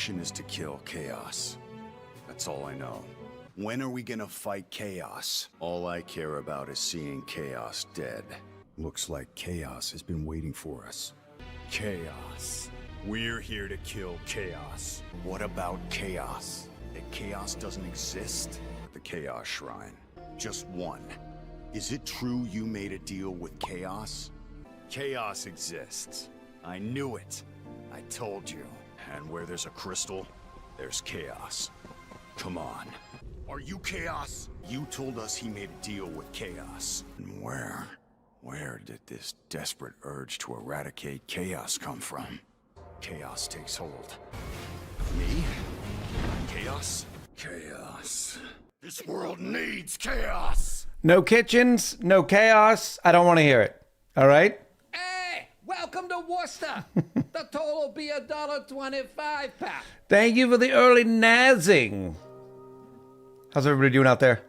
mission is to kill chaos. That's all I know. When are we gonna fight chaos? All I care about is seeing chaos dead. Looks like chaos has been waiting for us. Chaos. We're here to kill chaos. What about chaos? That chaos doesn't exist? The Chaos Shrine. Just one. Is it true you made a deal with chaos? Chaos exists. I knew it. I told you. And where there's a crystal, there's chaos. Come on. Are you chaos? You told us he made a deal with chaos. And where did this desperate urge to eradicate chaos come from? Chaos takes hold. Me? Chaos? Chaos. This world needs chaos! No kitchens, no chaos. I don't want to hear it. All right? Hey, welcome to Worcester. The total will be $1.25, pal. Thank you for the early nazzing. How's everybody doing out there?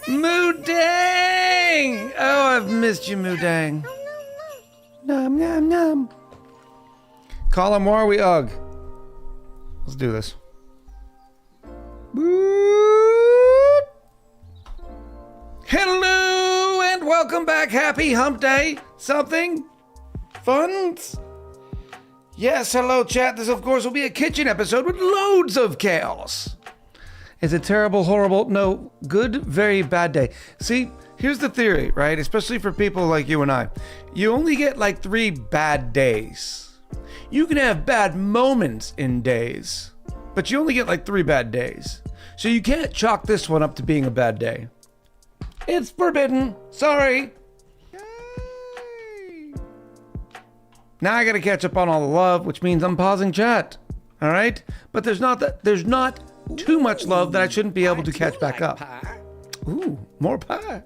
Moodang! Oh, I've missed you, Moodang. Nom, nom, nom. Colin, where are we? Ugh. Let's do this. Boop. Hello and welcome back. Happy hump day. Something? Fun? Yes, hello chat. This of course will be a kitchen episode with loads of chaos. It's a terrible, horrible, no, good, very bad day. See, here's the theory, right? Especially for people like you and I. You only get like 3 bad days. You can have bad moments in days, but you only get like 3 bad days. So you can't chalk this one up to being a bad day. It's forbidden. Sorry. Yay. Now I gotta catch up on all the love, which means I'm pausing chat. All right? But there's not too much love that I shouldn't be able to catch back up. Ooh, more pie.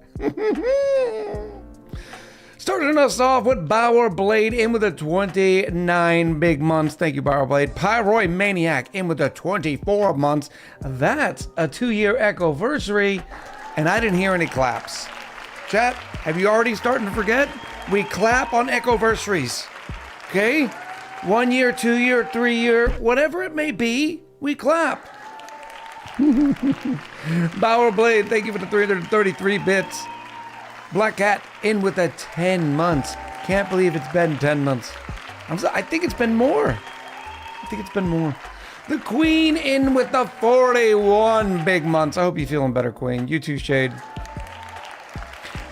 Starting us off with Bower Blade in with a 29 big months. Thank you, Bower Blade. Pyroy Maniac in with a 24 months. That's a 2-year Echo-versary, and I didn't hear any claps. Chat, have you already starting to forget? We clap on Echo-versaries. Okay? 1 year, 2 year, 3 year, whatever it may be, we clap. Bower Blade, thank you for the 333 bits. Black Cat in with a 10 months. Can't believe it's been 10 months. I think it's been more. The Queen in with the 41 big months. I hope you're feeling better, Queen. You too, Shade.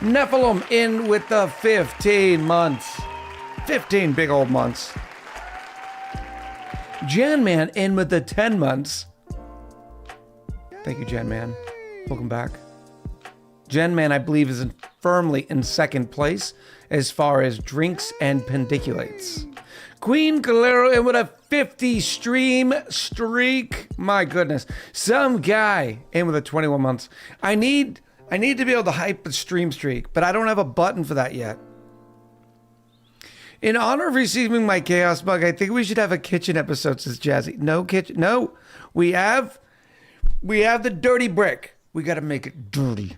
Nephilim in with the 15 months. 15 big old months. Janman in with the 10 months. Thank you, Janman. Welcome back. Janman, I believe, is firmly in second place as far as drinks and pendiculates. Queen Calero in with a 50 stream streak. My goodness. Some guy in with a 21 months. I need to be able to hype the stream streak, but I don't have a button for that yet. In honor of receiving my chaos bug, I think we should have a kitchen episode, says Jazzy. No kitchen. No. We have the dirty brick. We got to make it dirty.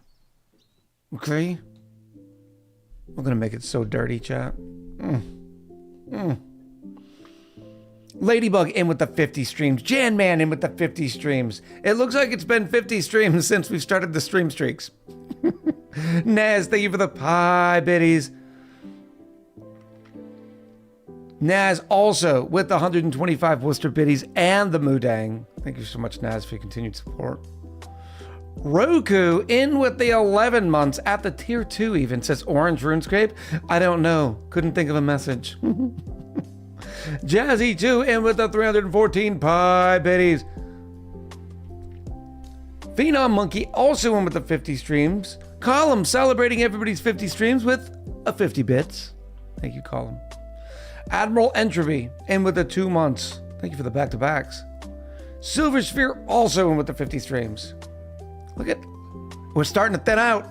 Okay? We're going to make it so dirty, chat. Ladybug in with the 50 streams. Janman in with the 50 streams. It looks like it's been 50 streams since we've started the stream streaks. Naz, thank you for the pie biddies. Naz also with the 125 Worcester biddies and the Moodang. Thank you so much, Naz, for your continued support. Roku in with the 11 months at the tier 2 even. Says Orange RuneScape. I don't know. Couldn't think of a message. Jazzy 2 in with the 314 pie biddies. Phenom Monkey also in with the 50 streams. Column celebrating everybody's 50 streams with a 50 bits. Thank you, Column. Admiral Entropy in with the 2 months. Thank you for the back-to-backs. Silver Sphere also in with the 50 streams. Look at, we're starting to thin out.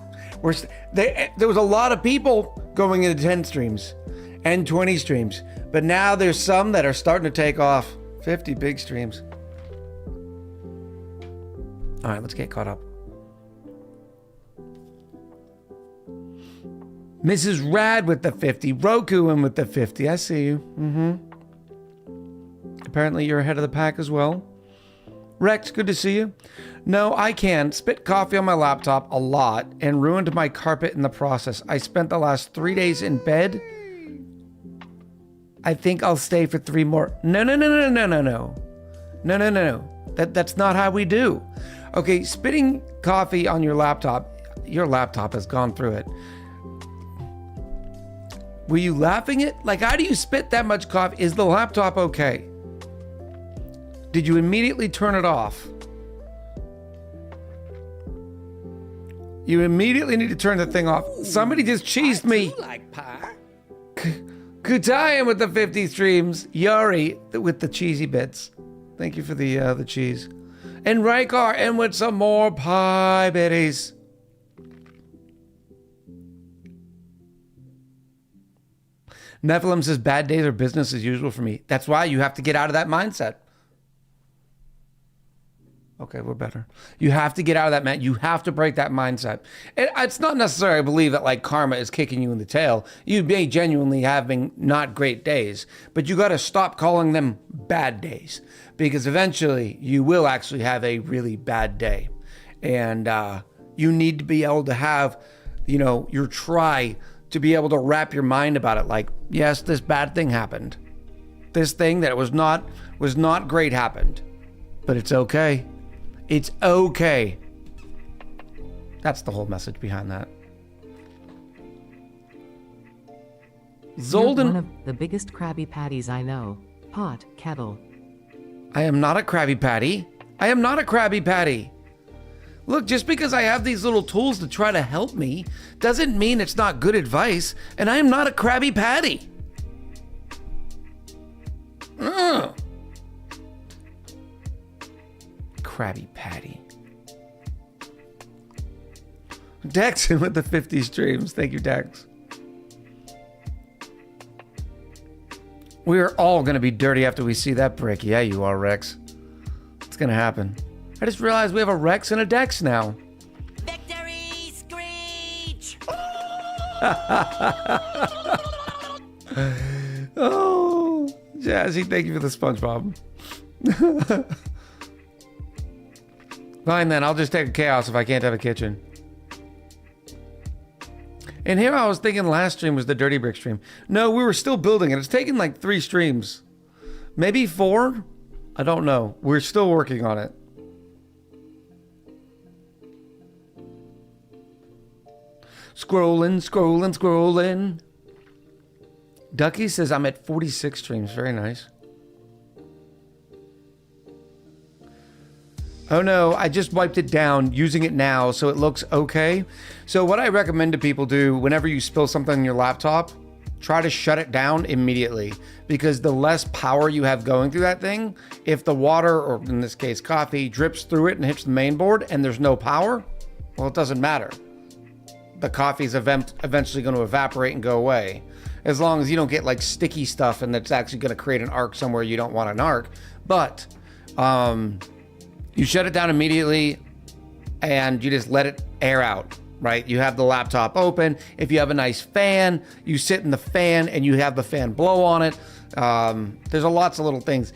There was a lot of people going into 10 streams and 20 streams, but now there's some that are starting to take off. 50 big streams. All right, let's get caught up. Mrs. Rad with the 50. Roku in with the 50. I see you. apparently you're ahead of the pack as well. Rex, good to see you. No, I can. Spit coffee on my laptop a lot and ruined my carpet in the process. I spent the last 3 days in bed. I think I'll stay for 3 more. No. That's not how we do. Okay, spitting coffee on your laptop has gone through it. Were you laughing at? Like, how do you spit that much coffee? Is the laptop okay? Did you immediately turn it off? You immediately need to turn the thing off. Somebody just cheesed me. You like pie? Kutayan with the 50 streams. Yuri with the cheesy bits. Thank you for the cheese. And Rykar and with some more pie bitties. Nephilim says bad days are business as usual for me. That's why you have to get out of that mindset. Okay, we're better. You have to get out of that mindset. You have to break that mindset. It's not necessarily I believe that like karma is kicking you in the tail. You may genuinely having not great days, but you got to stop calling them bad days because eventually you will actually have a really bad day. And you need to be able to have, your try to be able to wrap your mind about it. Like, yes, this bad thing happened. This thing that was not great happened, but it's okay. It's okay. That's the whole message behind that. Zolden. You're one of the biggest Krabby Patties I know. Pot, kettle. I am not a Krabby Patty. I am not a Krabby Patty. Look, just because I have these little tools to try to help me doesn't mean it's not good advice, and I am not a Krabby Patty. Krabby Patty. Dex with the 50 streams. Thank you, Dex. We're all going to be dirty after we see that brick. Yeah, you are, Rex. It's going to happen. I just realized we have a Rex and a Dex now. Victory screech! Oh, Jazzy, thank you for the SpongeBob. Fine then, I'll just take a chaos if I can't have a kitchen. And here I was thinking last stream was the Dirty Brick stream. No, we were still building it. It's taken like 3 streams. Maybe 4? I don't know. We're still working on it. Scrolling. Ducky says I'm at 46 streams. Very nice. Oh no, I just wiped it down using it now so it looks okay. So what I recommend to people do whenever you spill something on your laptop, try to shut it down immediately because the less power you have going through that thing, if the water, or in this case coffee, drips through it and hits the main board and there's no power, well, it doesn't matter. The coffee's eventually going to evaporate and go away. As long as you don't get like sticky stuff and that's actually going to create an arc somewhere you don't want an arc. But you shut it down immediately and you just let it air out, right? You have the laptop open. If you have a nice fan, you sit in the fan and you have the fan blow on it. There's lots of little things.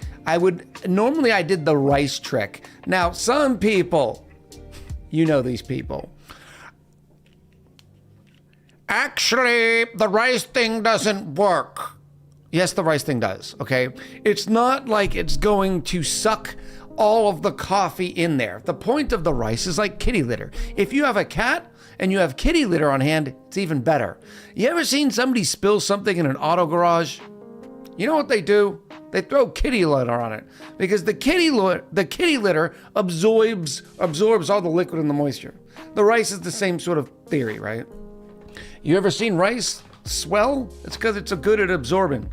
Normally I did the rice trick. Now, some people, these people. Actually, the rice thing doesn't work. Yes, the rice thing does, okay? It's not like it's going to suck all of the coffee in there. The point of the rice is like kitty litter. If you have a cat and you have kitty litter on hand, it's even better. You ever seen somebody spill something in an auto garage? You know what they do? They throw kitty litter on it because the kitty litter absorbs all the liquid and the moisture. The rice is the same sort of theory, right? You ever seen rice swell? It's because it's good at absorbing.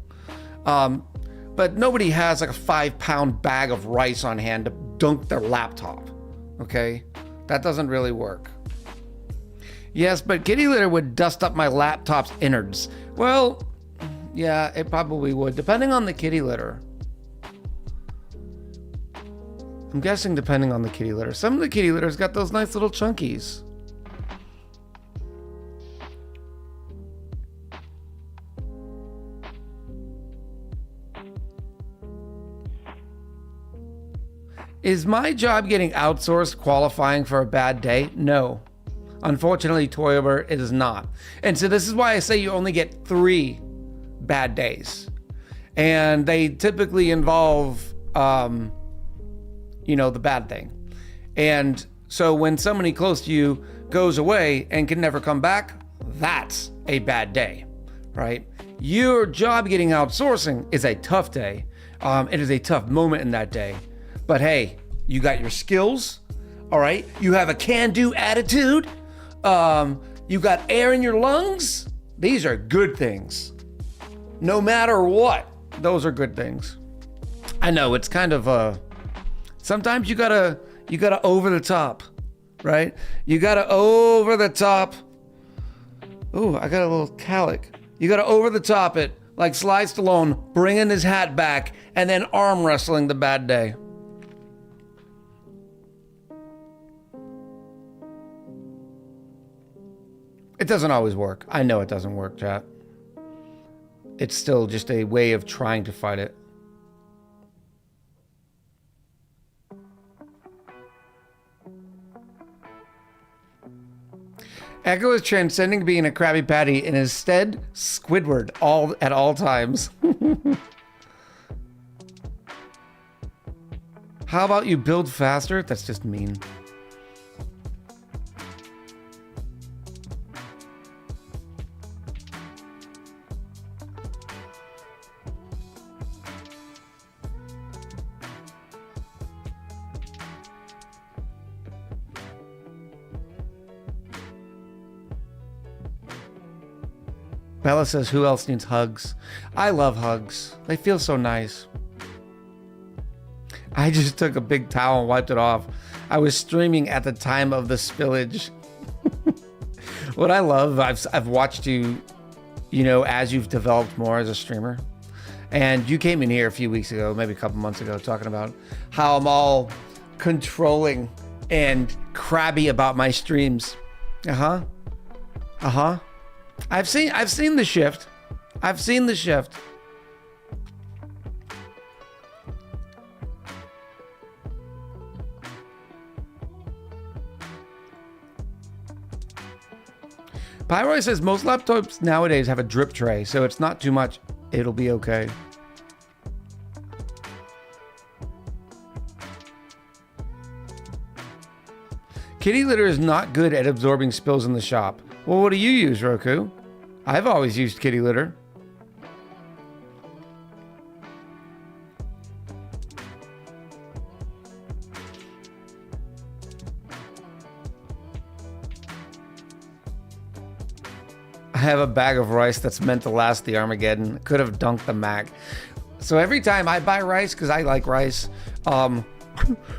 But nobody has like a 5-pound bag of rice on hand to dunk their laptop, okay? That doesn't really work. Yes, but kitty litter would dust up my laptop's innards. Well, yeah, it probably would, depending on the kitty litter. I'm guessing depending on the kitty litter. Some of the kitty litter's got those nice little chunkies. Is my job getting outsourced qualifying for a bad day? No. Unfortunately, Toyober, it is not. And so this is why I say you only get 3 bad days. And they typically involve, the bad thing. And so when somebody close to you goes away and can never come back, that's a bad day, right? Your job getting outsourcing is a tough day. It is a tough moment in that day. But hey, you got your skills, all right? You have a can-do attitude. You got air in your lungs. These are good things. No matter what, those are good things. I know it's kind of sometimes you gotta over the top, right? You gotta over the top. Ooh, I got a little calic. You gotta over the top it, like Sly Stallone bringing his hat back and then arm wrestling the bad day. It doesn't always work. I know it doesn't work, chat. It's still just a way of trying to fight it. Echo is transcending being a Krabby Patty and instead Squidward at all times. How about you build faster? That's just mean. Bella says, who else needs hugs? I love hugs. They feel so nice. I just took a big towel and wiped it off. I was streaming at the time of the spillage. What I love, I've watched you, as you've developed more as a streamer. And you came in here a few weeks ago, maybe a couple months ago, talking about how I'm all controlling and crabby about my streams. Uh-huh. I've seen the shift. I've seen the shift. Pyroy says most laptops nowadays have a drip tray, so it's not too much. It'll be okay. Kitty litter is not good at absorbing spills in the shop. Well, what do you use, Roku? I've always used kitty litter. I have a bag of rice that's meant to last the Armageddon. Could have dunked the Mac. So every time I buy rice, because I like rice,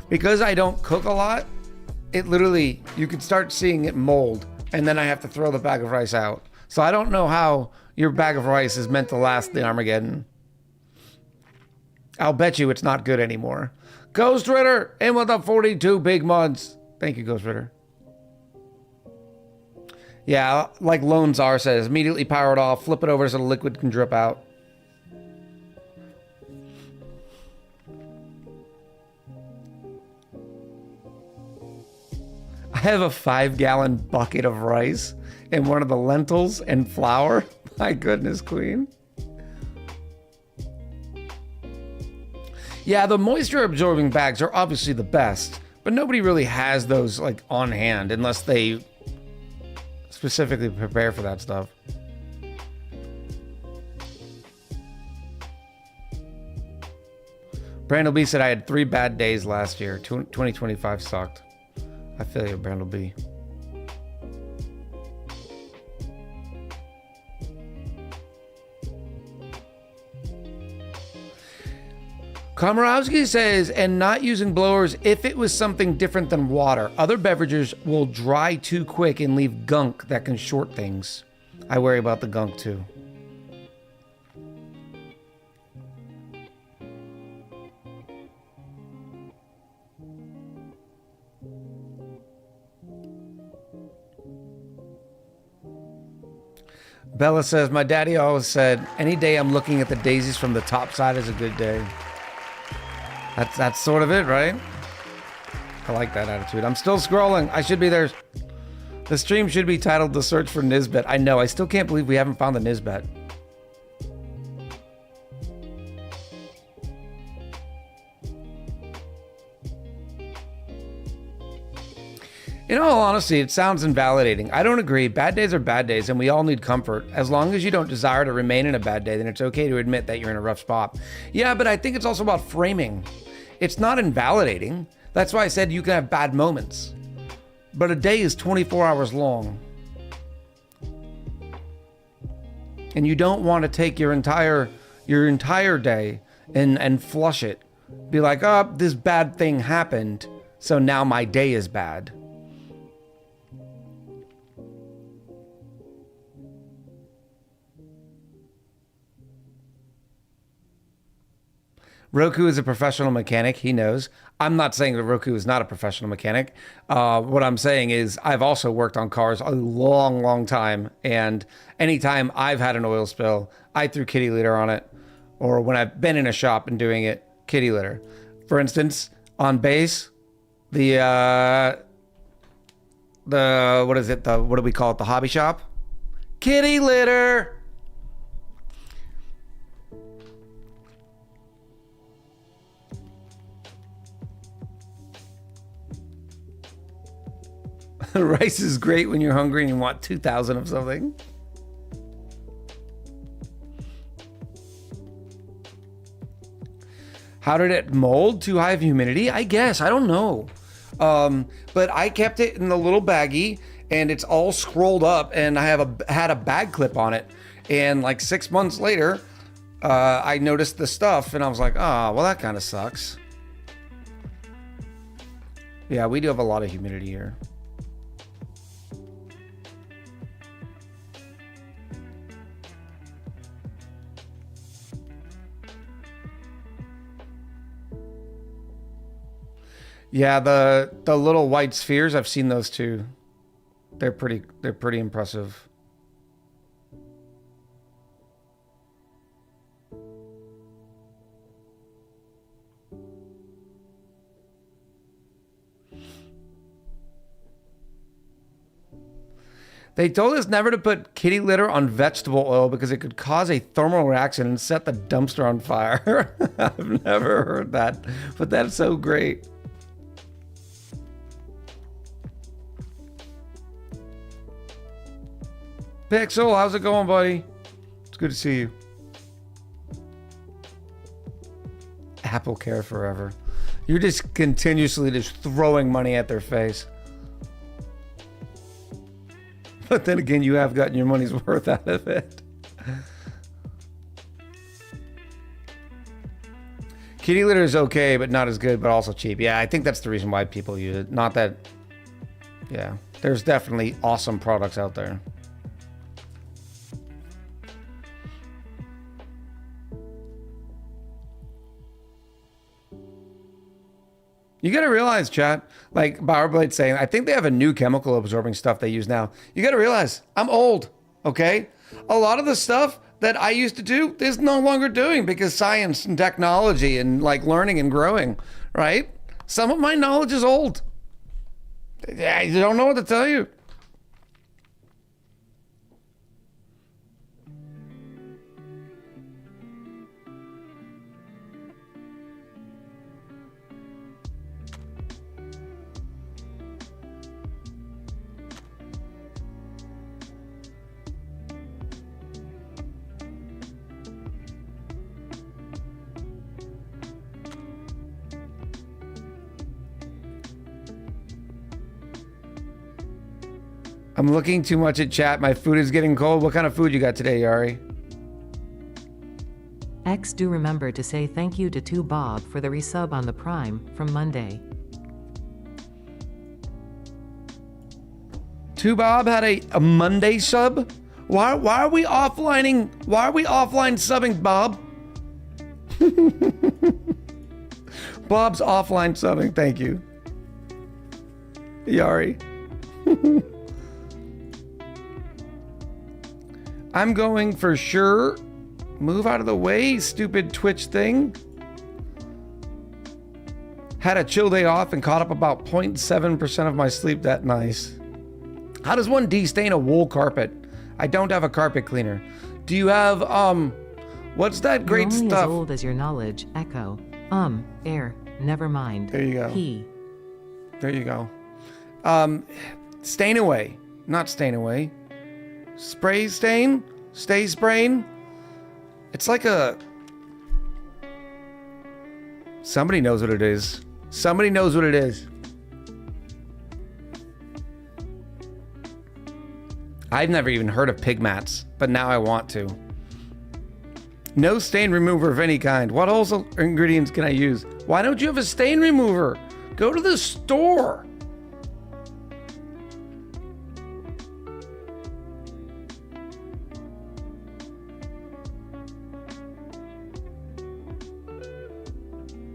because I don't cook a lot, it literally, you can start seeing it mold. And then I have to throw the bag of rice out. So I don't know how your bag of rice is meant to last the Armageddon. I'll bet you it's not good anymore. Ghost Ritter, in with the 42 big months. Thank you, Ghost Ritter. Yeah, like Lone Czar says, immediately power it off, flip it over so the liquid can drip out. I have a 5-gallon bucket of rice and one of the lentils and flour. My goodness, Queen. Yeah, the moisture absorbing bags are obviously the best, but nobody really has those like on hand unless they specifically prepare for that stuff. Brandel B said I had 3 bad days last year. 2025 sucked. I feel you, Brandel B. Komorowski says, and not using blowers if it was something different than water. Other beverages will dry too quick and leave gunk that can short things. I worry about the gunk too. Bella says, my daddy always said, any day I'm looking at the daisies from the top side is a good day. That's sort of it, right? I like that attitude. I'm still scrolling. I should be there. The stream should be titled The Search for Nisbet. I know. I still can't believe we haven't found the Nisbet. In all honesty, it sounds invalidating. I don't agree. Bad days are bad days, and we all need comfort. As long as you don't desire to remain in a bad day, then it's okay to admit that you're in a rough spot. Yeah, but I think it's also about framing. It's not invalidating. That's why I said you can have bad moments. But a day is 24 hours long. And you don't want to take your entire day and flush it. Be like, oh, this bad thing happened, so now my day is bad. Roku is a professional mechanic. He knows. I'm not saying that Roku is not a professional mechanic. What I'm saying is I've also worked on cars a long, long time. And anytime I've had an oil spill, I threw kitty litter on it. Or when I've been in a shop and doing it, kitty litter. For instance, on base, what is it? What do we call it? The hobby shop? Kitty litter. Rice is great when you're hungry and you want 2,000 of something. How did it mold? Too high of humidity? I guess. I don't know. But I kept it in the little baggie and it's all scrolled up and I had a bag clip on it. And like 6 months later, I noticed the stuff and I was like, oh, well, that kind of sucks. Yeah, we do have a lot of humidity here. Yeah, the little white spheres, I've seen those too. They're pretty impressive. They told us never to put kitty litter on vegetable oil because it could cause a thermal reaction and set the dumpster on fire. I've never heard that, but that's so great. Pixel, how's it going, buddy? It's good to see you. Apple Care Forever. You're just continuously just throwing money at their face. But then again, you have gotten your money's worth out of it. Kitty litter is okay, but not as good, but also cheap. Yeah, I think that's the reason why people use it. Not that, yeah, there's definitely awesome products out there. You got to realize, chat, like Bowerblade's saying, I think they have a new chemical absorbing stuff they use now. You got to realize, I'm old, okay? A lot of the stuff that I used to do is no longer doing because science and technology and like learning and growing, right? Some of my knowledge is old. I don't know what to tell you. I'm looking too much at chat. My food is getting cold. What kind of food you got today, Yari? X, do remember to say thank you to 2 Bob for the resub on the Prime from Monday. 2 Bob had a Monday sub? Why are we offline subbing, Bob? Bob's offline subbing, thank you. Yari. I'm going for sure. Move out of the way, stupid Twitch thing. Had a chill day off and caught up about 0.7% of my sleep that night. How does one de-stain a wool carpet? I don't have a carpet cleaner. Do you have, what's that great You're only stuff? as old as your knowledge. Echo. Air. Never mind. There you go. He. There you go. Stain away. Not stain away. Spray stain? Stay spraying? It's like a... Somebody knows what it is. Somebody knows what it is. I've never even heard of pig mats, but now I want to. No stain remover of any kind. What also ingredients can I use? Why don't you have a stain remover? Go to the store.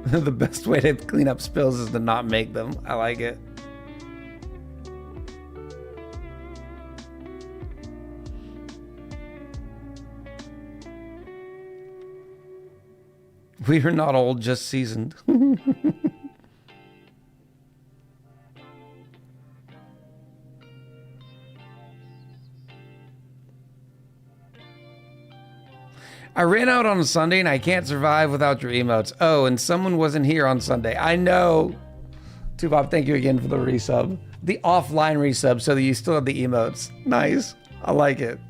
The best way to clean up spills is to not make them. I like it. We are not old, just seasoned. I ran out on Sunday and I can't survive without your emotes. Oh, and someone wasn't here on Sunday. I know. Bob, thank you again for the resub. The offline resub so that you still have the emotes. Nice. I like it.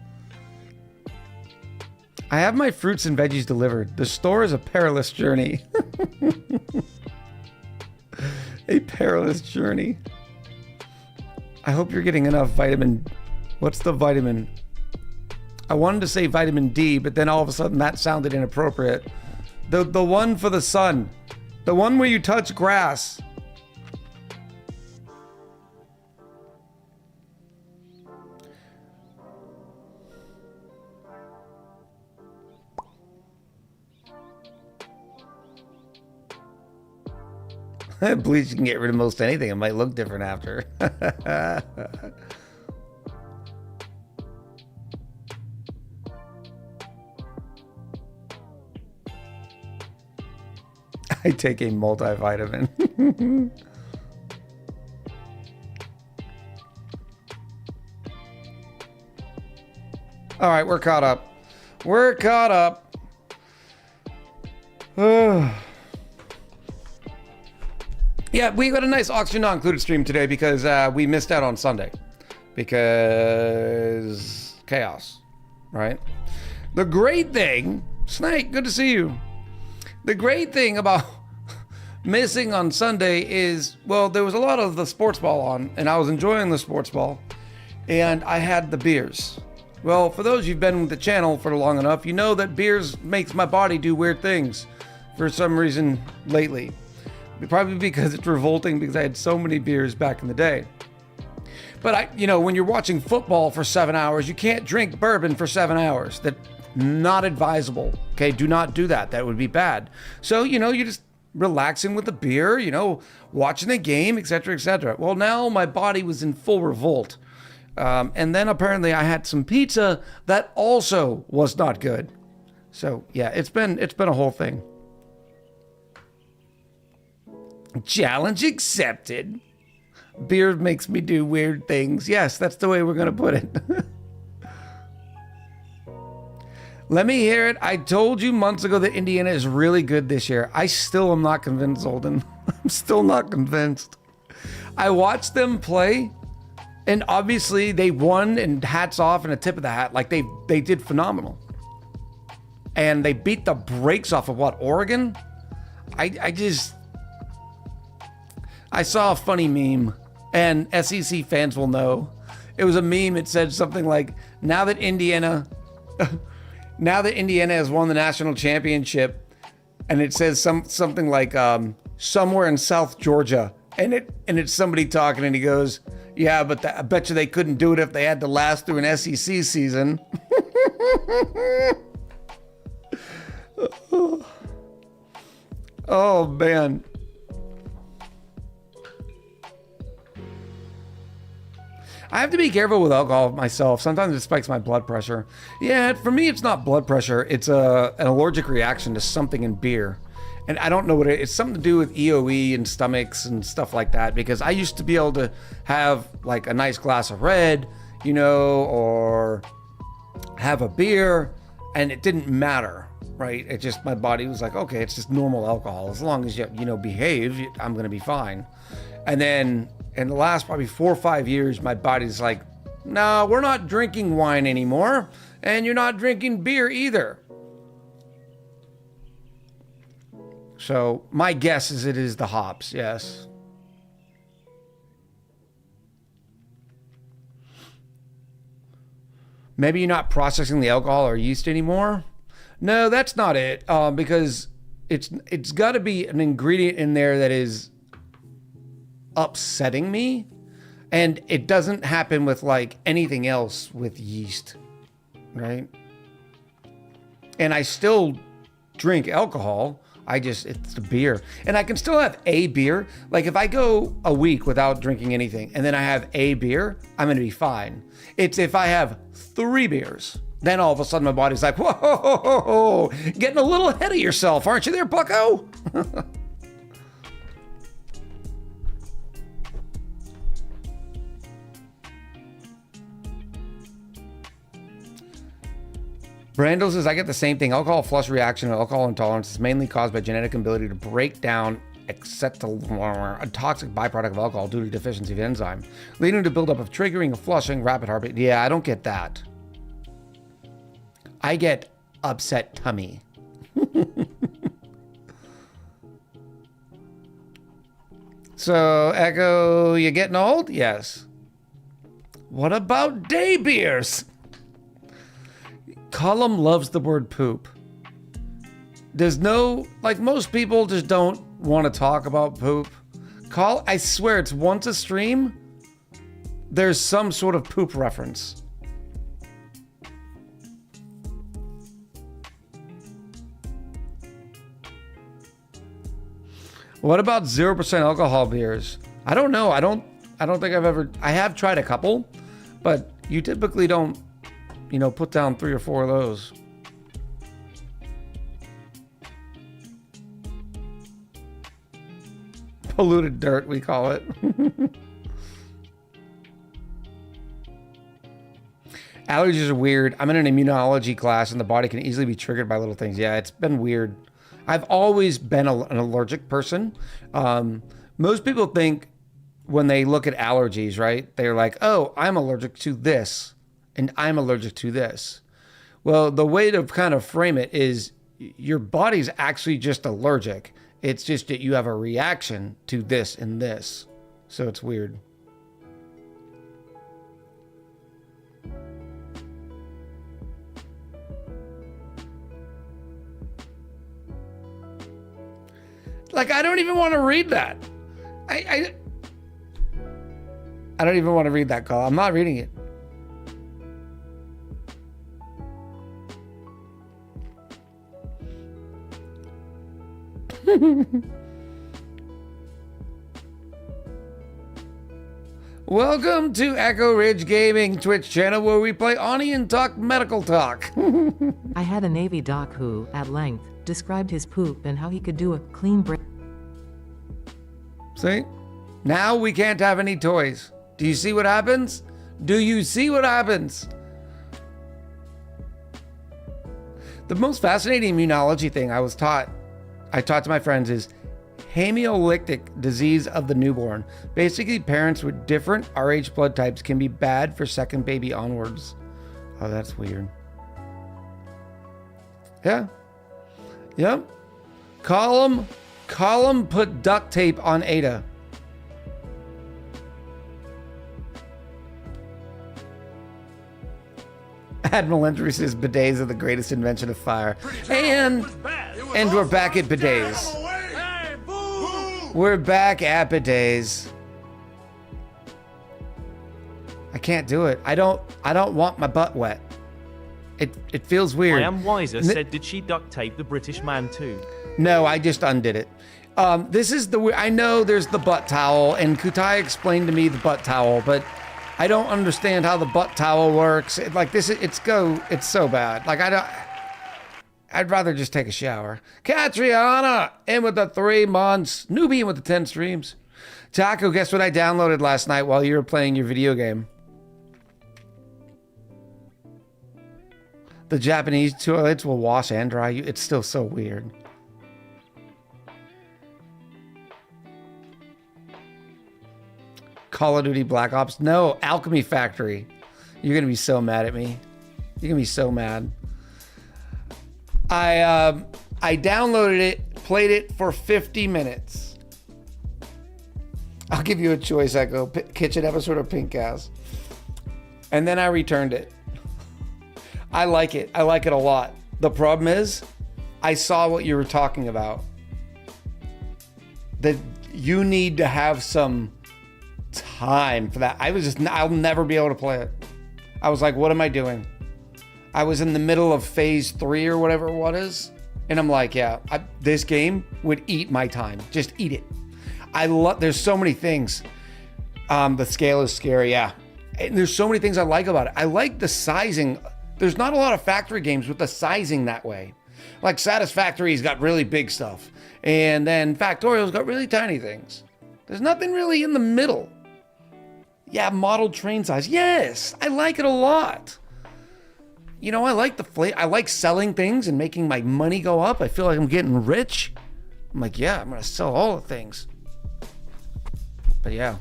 I have my fruits and veggies delivered. The store is a perilous journey. A perilous journey. I hope you're getting enough vitamin. What's the vitamin? I wanted to say vitamin D, but then all of a sudden that sounded inappropriate. The one for the sun. The one where you touch grass. Bleach can get rid of most anything. It might look different after. I take a multivitamin. All right, we're caught up. We're caught up. Yeah, we got a nice Oxygen Not Included stream today because we missed out on Sunday. Because chaos, right? The great thing, Snake, good to see you. The great thing about missing on Sunday is, well, there was a lot of the sports ball on, and I was enjoying the sports ball, and I had the beers. Well, for those who've been with the channel for long enough, you know that beers makes my body do weird things for some reason lately. Probably because it's revolting because I had so many beers back in the day. But when you're watching football for 7 hours, you can't drink bourbon for 7 hours. That's not advisable. Okay, do not do that. That would be bad. So, you're just relaxing with a beer, watching the game, etc., etc. Well, now my body was in full revolt. And then apparently I had some pizza that also was not good. So, yeah, it's been a whole thing. Challenge accepted. Beer makes me do weird things. Yes, that's the way we're going to put it. Let me hear it. I told you months ago that Indiana is really good this year. I still am not convinced, Holden. I'm still not convinced. I watched them play, and obviously they won, and hats off and a tip of the hat. Like, they did phenomenal. And they beat the brakes off of Oregon? I saw a funny meme, and SEC fans will know. It was a meme. It said something like, now that Indiana has won the national championship, and it says something like somewhere in South Georgia, and it's somebody talking, and he goes, yeah, but I bet you they couldn't do it if they had to last through an SEC season. Oh man. I have to be careful with alcohol myself. Sometimes it spikes my blood pressure. Yeah, for me, it's not blood pressure. It's an allergic reaction to something in beer. And I don't know what it's something to do with EOE and stomachs and stuff like that, because I used to be able to have like a nice glass of red, you know, or have a beer, and it didn't matter, right? It just, my body was like, okay, it's just normal alcohol. As long as you know, behave, I'm going to be fine. And then in the last probably 4 or 5 years, my body's like, no, we're not drinking wine anymore, and you're not drinking beer either. So my guess is it is the hops, yes. Maybe you're not processing the alcohol or yeast anymore. No, that's not it, because it's got to be an ingredient in there that is upsetting me, and it doesn't happen with like anything else with yeast, right? And I still drink alcohol. It's the beer. And I can still have a beer. Like if I go a week without drinking anything and then I have a beer, I'm going to be fine. It's if I have 3 beers, then all of a sudden my body's like, whoa, getting a little ahead of yourself. Aren't you there, bucko? Brando says, I get the same thing. Alcohol flush reaction and alcohol intolerance is mainly caused by genetic ability to break down acetylcholine, a toxic byproduct of alcohol due to deficiency of enzyme, leading to buildup of triggering, of flushing, rapid heartbeat. Yeah, I don't get that. I get upset tummy. So, Echo, you getting old? Yes. What about day beers? Column loves the word poop. There's no, like most people just don't want to talk about poop. I swear it's once a stream, there's some sort of poop reference. What about 0% alcohol beers? I don't know. I don't think I have tried a couple, but you typically don't, put down 3 or 4 of those. Polluted dirt, we call it. Allergies are weird. I'm in an immunology class and the body can easily be triggered by little things. Yeah, it's been weird. I've always been an allergic person. Most people think when they look at allergies, right? They're like, oh, I'm allergic to this and I'm allergic to this. Well, the way to kind of frame it is your body's actually just allergic. It's just that you have a reaction to this and this. So it's weird. Like, I don't even want to read that. I don't even want to read that call. I'm not reading it. Welcome to Echo Ridge Gaming Twitch channel where we play ONI and talk medical talk. I had a Navy doc who, at length, described his poop and how he could do a clean break. See? Now we can't have any toys. Do you see what happens? Do you see what happens? The most fascinating immunology thing I taught to my friends is hemolytic disease of the newborn. Basically, parents with different Rh blood types can be bad for second baby onwards. Oh, that's weird. Yeah. Yep. Column put duct tape on Ada. Admiral Entry says bidets are the greatest invention of fire. And we're back at bidets. We're back at bidets. I can't do it. I don't want my butt wet. It feels weird. I am wiser said, did she duct tape the British man too? No, I just undid it. This is I know there's the butt towel, and Kutai explained to me the butt towel, but I don't understand how the butt towel works. It's so bad. Like I'd rather just take a shower. Catriona in with the 3 months. Newbie in with the 10 streams. Taco, guess what I downloaded last night while you were playing your video game? The Japanese toilets will wash and dry you. It's still so weird. Call of Duty Black Ops. No, Alchemy Factory. You're gonna be so mad at me. You're gonna be so mad. I downloaded it, played it for 50 minutes. I'll give you a choice, Echo. Kitchen episode or Pink Ass. And then I returned it. I like it. I like it a lot. The problem is, I saw what you were talking about. That you need to have some time for that. I'll never be able to play it. I was like, what am I doing? I was in the middle of phase 3 or whatever it was. And I'm like, yeah, this game would eat my time. Just eat it. There's so many things. The scale is scary, yeah. And there's so many things I like about it. I like the sizing. There's not a lot of factory games with the sizing that way. Like Satisfactory's got really big stuff. And then Factorial's got really tiny things. There's nothing really in the middle. Yeah, model train size. Yes, I like it a lot. You know, I like I like selling things and making my money go up. I feel like I'm getting rich. I'm like, yeah, I'm gonna sell all the things. But yeah.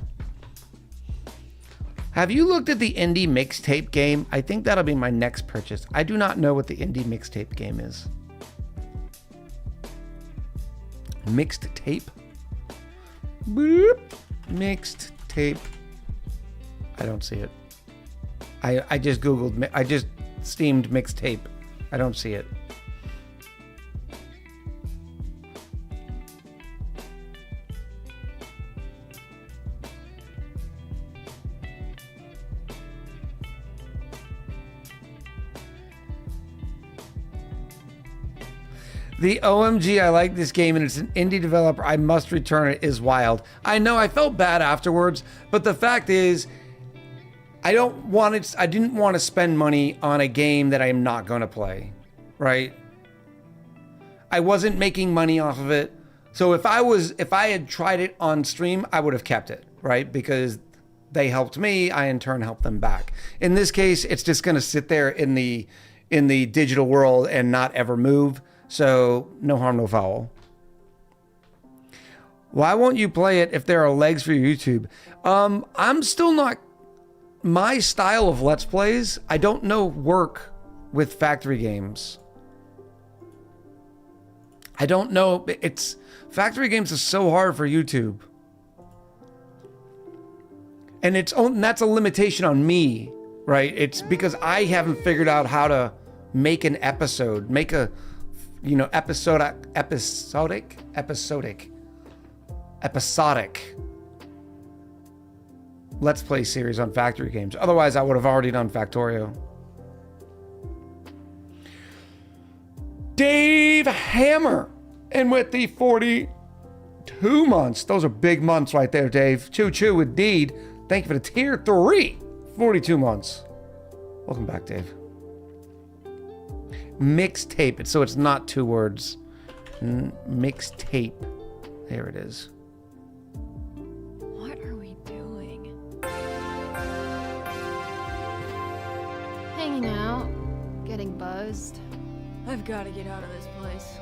Have you looked at the indie mixtape game? I think that'll be my next purchase. I do not know what the indie mixtape game is. Mixed tape? Boop. Mixed tape. I don't see it. I just Googled, I just steamed mixtape. I don't see it. The OMG, I like this game and it's an indie developer, I must return it, is wild. I know, I felt bad afterwards, but the fact is, I didn't want to spend money on a game that I'm not going to play, right? I wasn't making money off of it. So if I had tried it on stream, I would have kept it, right? Because they helped me, I in turn helped them back. In this case, it's just going to sit there in the digital world and not ever move. So no harm, no foul. Why won't you play it if there are legs for your YouTube? I'm still not. My style of Let's Plays, I don't know work with factory games. I don't know. Factory games is so hard for YouTube. And that's a limitation on me, right? It's because I haven't figured out how to make an episode, make a, episodic Let's Play series on factory games. Otherwise, I would have already done Factorio. Dave Hammer. And with the 42 months. Those are big months right there, Dave. Choo-choo indeed. Thank you for the tier 3. 42 months. Welcome back, Dave. Mixtape. So it's not 2 words. Mixtape. There it is. What are we doing? Hanging out. Getting buzzed. I've got to get out of this place.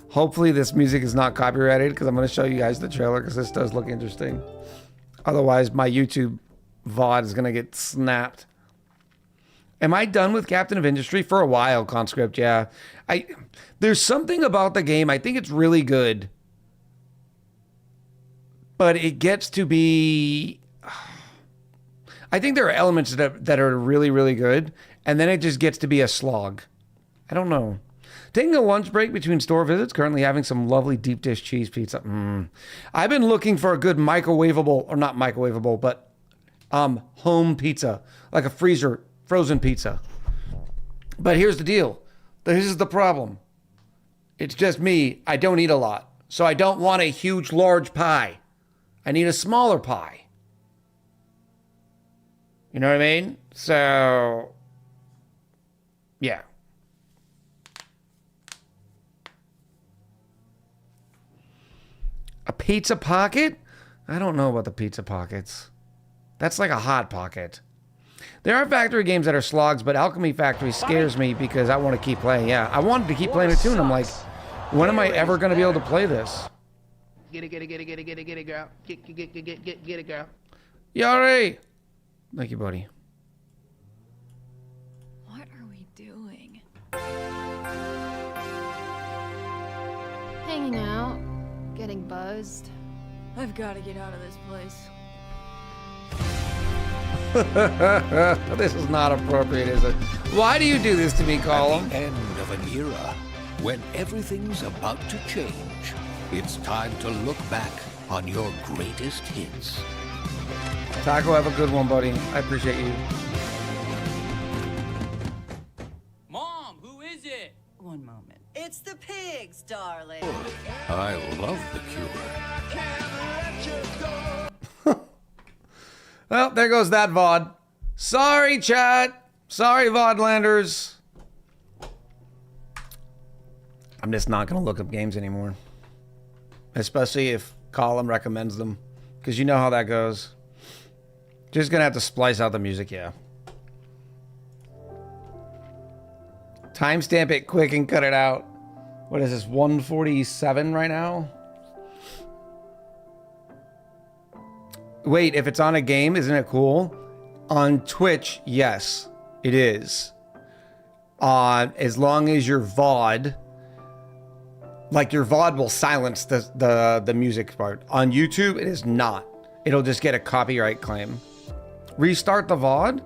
Hopefully this music is not copyrighted because I'm going to show you guys the trailer because this does look interesting. Otherwise, my YouTube VOD is going to get snapped. Am I done with Captain of Industry? For a while, Conscript, yeah. There's something about the game. I think it's really good. But it gets to be... I think there are elements that are really, really good. And then it just gets to be a slog. I don't know. Taking a lunch break between store visits. Currently having some lovely deep dish cheese pizza. I've been looking for a good microwavable, or not microwavable, but home pizza. Like a frozen pizza. But here's the deal. This is the problem. It's just me. I don't eat a lot. So I don't want a huge, large pie. I need a smaller pie. You know what I mean? So, yeah. Pizza Pocket? I don't know about the Pizza Pockets. That's like a Hot Pocket. There are factory games that are slogs, but Alchemy Factory scares me because I want to keep playing. Yeah, I wanted to keep playing it too, and I'm like, when am I ever going to be able to play this? Get it, girl. Get it, girl. Yari! Thank you, buddy. What are we doing? Hanging out, getting buzzed. I've got to get out of this place. This is not appropriate, is it? Why do you do this to me, Colin? At the end of an era, when everything's about to change, it's time to look back on your greatest hits. Taco, have a good one, buddy. I appreciate you. Mom, who is it? One moment. It's the pigs, darling. I love the Cure. Well, there goes that VOD. Sorry, chat. Sorry, VODlanders. I'm just not going to look up games anymore. Especially if Colin recommends them. Because you know how that goes. Just going to have to splice out the music, yeah. Timestamp it quick and cut it out. What is this, 147 right now? Wait, if it's on a game, isn't it cool? On Twitch, yes, it is. As long as your VOD, like your VOD will silence the music part. On YouTube, it is not. It'll just get a copyright claim. Restart the VOD?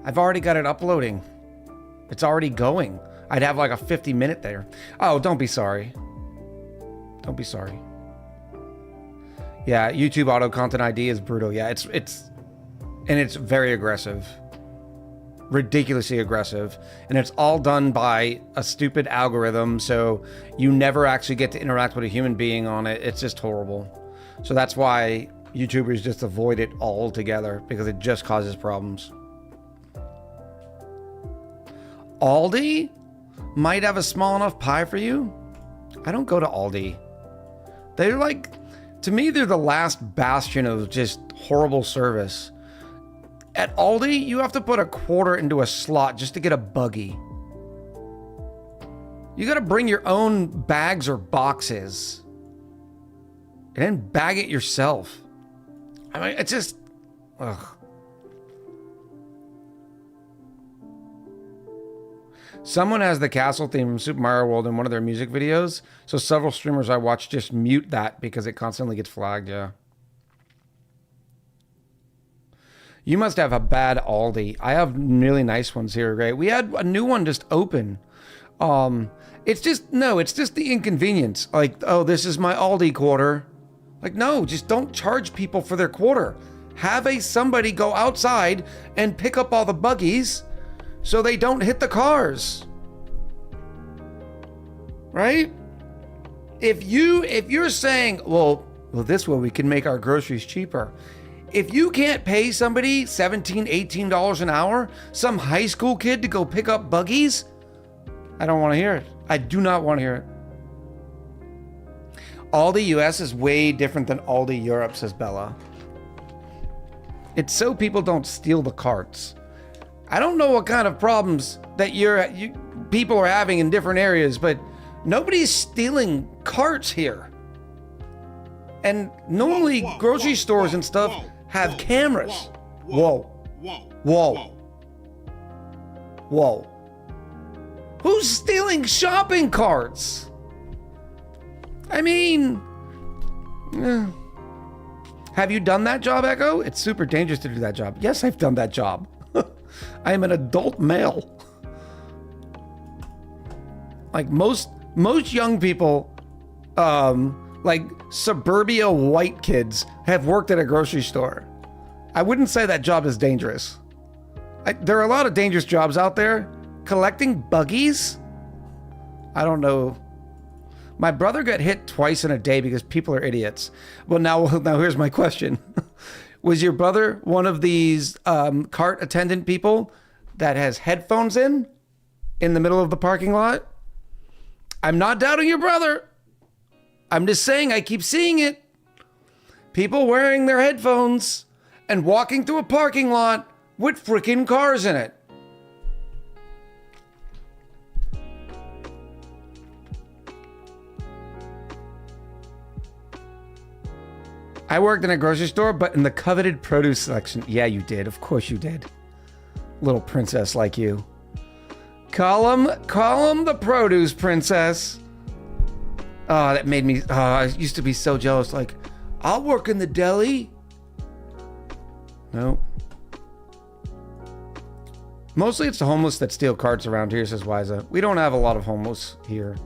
I've already got it uploading. It's already going. I'd have like a 50-minute there. Oh, don't be sorry. Don't be sorry. Yeah, YouTube auto content ID is brutal. Yeah, it's very aggressive. Ridiculously aggressive. And it's all done by a stupid algorithm, so you never actually get to interact with a human being on it. It's just horrible. So that's why YouTubers just avoid it altogether, because it just causes problems. Aldi might have a small enough pie for you. I don't go to Aldi. They're like, to me, they're the last bastion of just horrible service. At Aldi, you have to put a quarter into a slot just to get a buggy. You gotta bring your own bags or boxes. And then bag it yourself. I mean, it's just, ugh. Someone has the castle theme from Super Mario World in one of their music videos, so several streamers I watch just mute that because it constantly gets flagged, yeah. You must have a bad Aldi. I have really nice ones here, right? We had a new one just open. It's just the inconvenience. Like, oh, this is my Aldi quarter. Like, no, just don't charge people for their quarter. Have somebody go outside and pick up all the buggies so they don't hit the cars. Right? If you're saying, well, this way we can make our groceries cheaper. If you can't pay somebody $17, $18 an hour, some high school kid to go pick up buggies, I don't want to hear it. I do not want to hear it. Aldi US is way different than Aldi Europe, says Bella. It's so people don't steal the carts. I don't know what kind of problems that people are having in different areas, but nobody's stealing carts here. And normally grocery stores and stuff have cameras. Whoa. Who's stealing shopping carts? I mean, have you done that job, Echo? It's super dangerous to do that job. Yes, I've done that job. I am an adult male. Like most young people, like suburbia white kids, have worked at a grocery store. I wouldn't say that job is dangerous. There are a lot of dangerous jobs out there. Collecting buggies? I don't know. My brother got hit twice in a day because people are idiots. Well, now here's my question. Was your brother one of these cart attendant people that has headphones in the middle of the parking lot? I'm not doubting your brother. I'm just saying, I keep seeing it. People wearing their headphones and walking through a parking lot with freaking cars in it. I worked in a grocery store, but in the coveted produce section. Yeah, you did. Of course you did. Little princess like you. Call him the produce princess. Oh, that made me, I used to be so jealous. Like, I'll work in the deli. Nope. Mostly it's the homeless that steal carts around here, says Wiza. We don't have a lot of homeless here.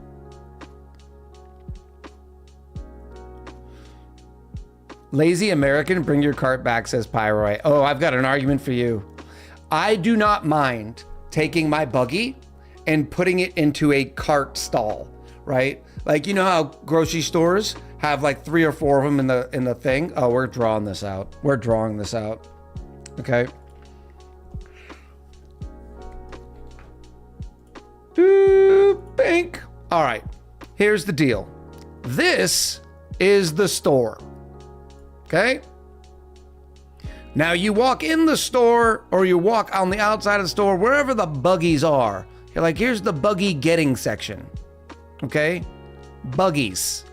Lazy American, bring your cart back, says Pyroy. Oh, I've got an argument for you. I do not mind taking my buggy and putting it into a cart stall, right? Like, you know how grocery stores have like 3 or 4 of them in the thing? Oh, we're drawing this out. We're drawing this out. Okay. Bink. All right. Here's the deal. This is the store. Okay? Now you walk in the store or you walk on the outside of the store, wherever the buggies are. You're like, here's the buggy getting section. Okay? Buggies.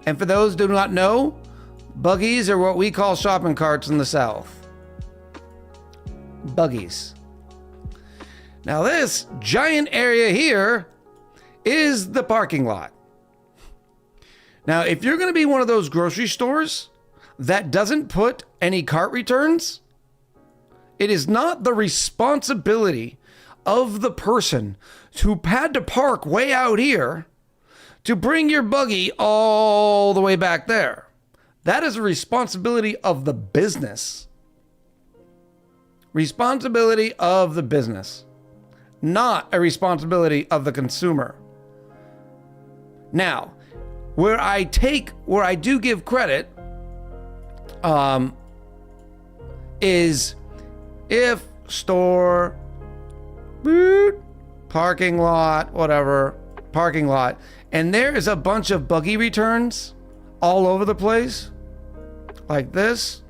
And for those who do not know, buggies are what we call shopping carts in the South. Buggies. Now this giant area here is the parking lot. Now, if you're going to be one of those grocery stores that doesn't put any cart returns, it is not the responsibility of the person who had to park way out here to bring your buggy all the way back there. That is a responsibility of the business. Responsibility of the business, not a responsibility of the consumer. Now, where I do give credit, is if store, parking lot, whatever, parking lot, and there is a bunch of buggy returns all over the place, like this,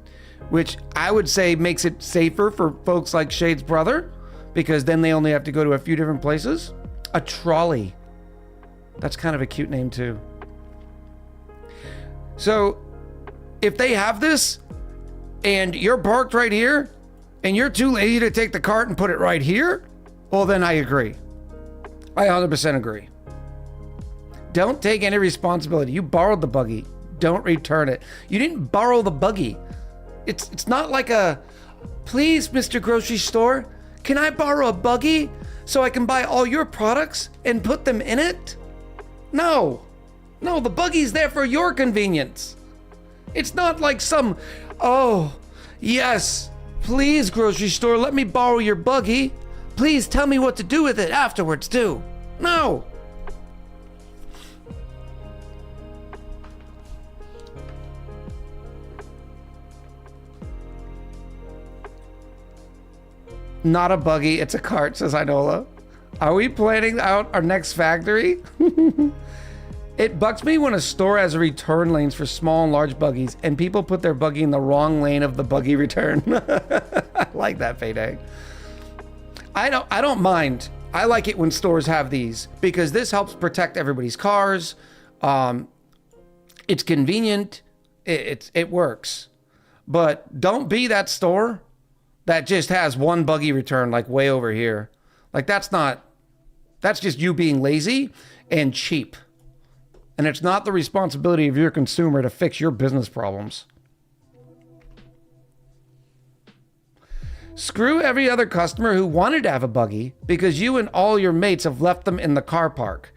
which I would say makes it safer for folks like Shade's brother, because then they only have to go to a few different places. A trolley. That's kind of a cute name too. So if they have this and you're parked right here and you're too lazy to take the cart and put it right here, well, then I agree. I 100% agree. Don't take any responsibility. You borrowed the buggy. Don't return it. You didn't borrow the buggy. It's not like a, please, Mr. Grocery Store, can I borrow a buggy so I can buy all your products and put them in it? No. No, the buggy's there for your convenience. It's not like some, oh, yes, please, grocery store, let me borrow your buggy. Please tell me what to do with it afterwards, too. No. Not a buggy, it's a cart, says Inola. Are we planning out our next factory? It bugs me when a store has return lanes for small and large buggies and people put their buggy in the wrong lane of the buggy return. I like that, Payday. I don't mind. I like it when stores have these because this helps protect everybody's cars. It's convenient. It works. But don't be that store that just has one buggy return like way over here. Like that's just you being lazy and cheap. And it's not the responsibility of your consumer to fix your business problems. Screw every other customer who wanted to have a buggy because you and all your mates have left them in the car park.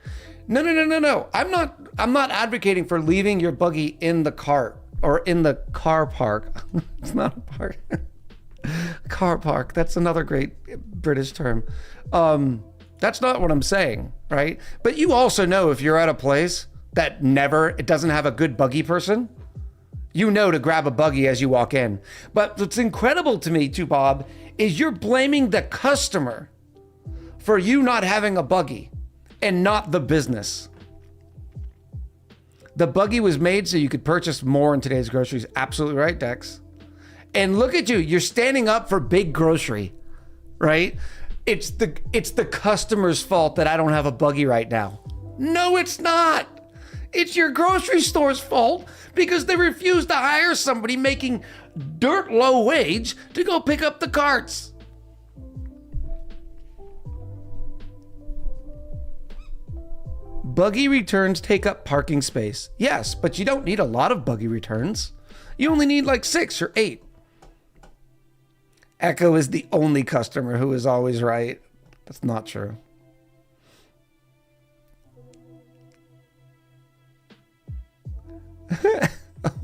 No. I'm not advocating for leaving your buggy in the cart or in the car park. It's not a park. Car park. That's another great British term. That's not what I'm saying, right? But you also know if you're at a place that it doesn't have a good buggy person, you know to grab a buggy as you walk in. But what's incredible to me too, Bob, is you're blaming the customer for you not having a buggy. and not the business. The buggy was made so you could purchase more in today's groceries. Absolutely right, Dex. And look at you, you're standing up for big grocery, right? It's the customer's fault that I don't have a buggy right now. No, it's not. It's your grocery store's fault because they refuse to hire somebody making dirt low wage to go pick up the carts. Buggy returns take up parking space. Yes, but you don't need a lot of buggy returns. You only need like 6 or 8. Echo is the only customer who is always right. That's not true.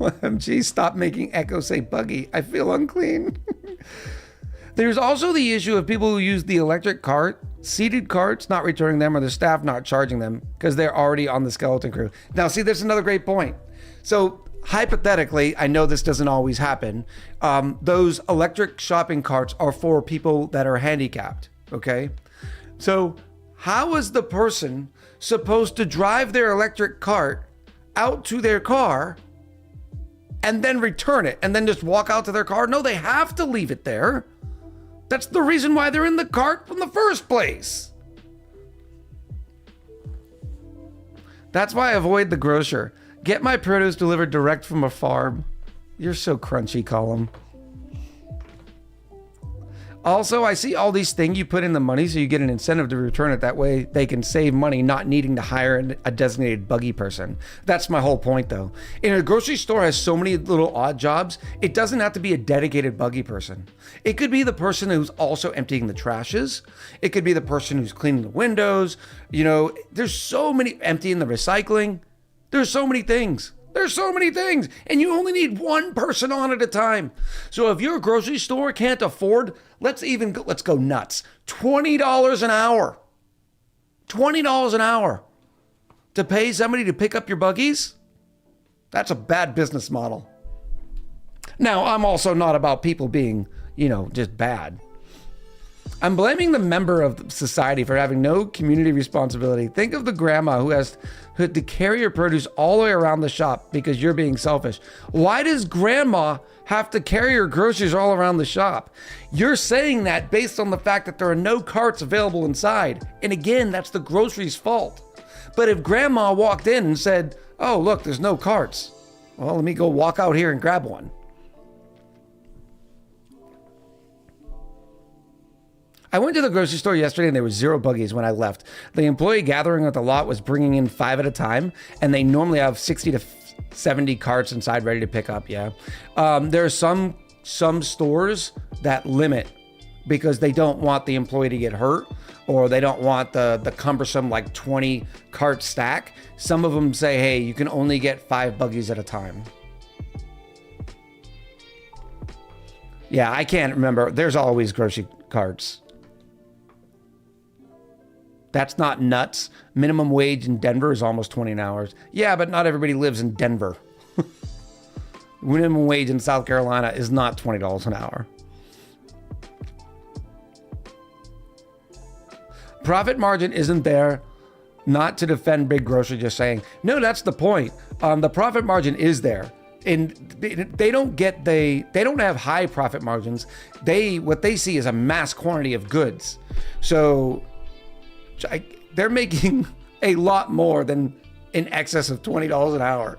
OMG, stop making Echo say buggy. I feel unclean. There's also the issue of people who use the electric cart, seated carts, not returning them, or the staff not charging them because they're already on the skeleton crew. Now, see, there's another great point. So, hypothetically, I know this doesn't always happen. Those electric shopping carts are for people that are handicapped, okay? So, how is the person supposed to drive their electric cart out to their car and then return it and then just walk out to their car? No, they have to leave it there. That's the reason why they're in the cart from the first place. That's why I avoid the grocer. Get my produce delivered direct from a farm. You're so crunchy, Column. Also, I see all these things you put in the money so you get an incentive to return it. That way they can save money not needing to hire a designated buggy person. That's my whole point though. In a grocery store has so many little odd jobs, it doesn't have to be a dedicated buggy person. It could be the person who's also emptying the trashes. It could be the person who's cleaning the windows. You know, there's so many, emptying the recycling. There's so many things. There's so many things, and you only need one person on at a time. So if your grocery store can't afford, let's go nuts. $20 an hour. $20 an hour to pay somebody to pick up your buggies? That's a bad business model. Now, I'm also not about people being, just bad. I'm blaming the member of society for having no community responsibility. Think of the grandma who has to carry your produce all the way around the shop because you're being selfish. Why does grandma have to carry her groceries all around the shop? You're saying that based on the fact that there are no carts available inside. And again, that's the grocery's fault. But if grandma walked in and said, oh, look, there's no carts. Well, let me go walk out here and grab one. I went to the grocery store yesterday and there were 0 buggies when I left. The employee gathering at the lot was bringing in 5 at a time, and they normally have 60 to 70 carts inside ready to pick up, yeah. There are some stores that limit because they don't want the employee to get hurt, or they don't want the cumbersome 20 cart stack. Some of them say, hey, you can only get 5 buggies at a time. Yeah, I can't remember. There's always grocery carts. That's not nuts. Minimum wage in Denver is almost 20 an hour. Yeah, but not everybody lives in Denver. Minimum wage in South Carolina is not $20 an hour. Profit margin isn't there not to defend big grocery, just saying. No, that's the point. The profit margin is there. And they don't have high profit margins. What they see is a mass quantity of goods. So they're making a lot more than in excess of $20 an hour.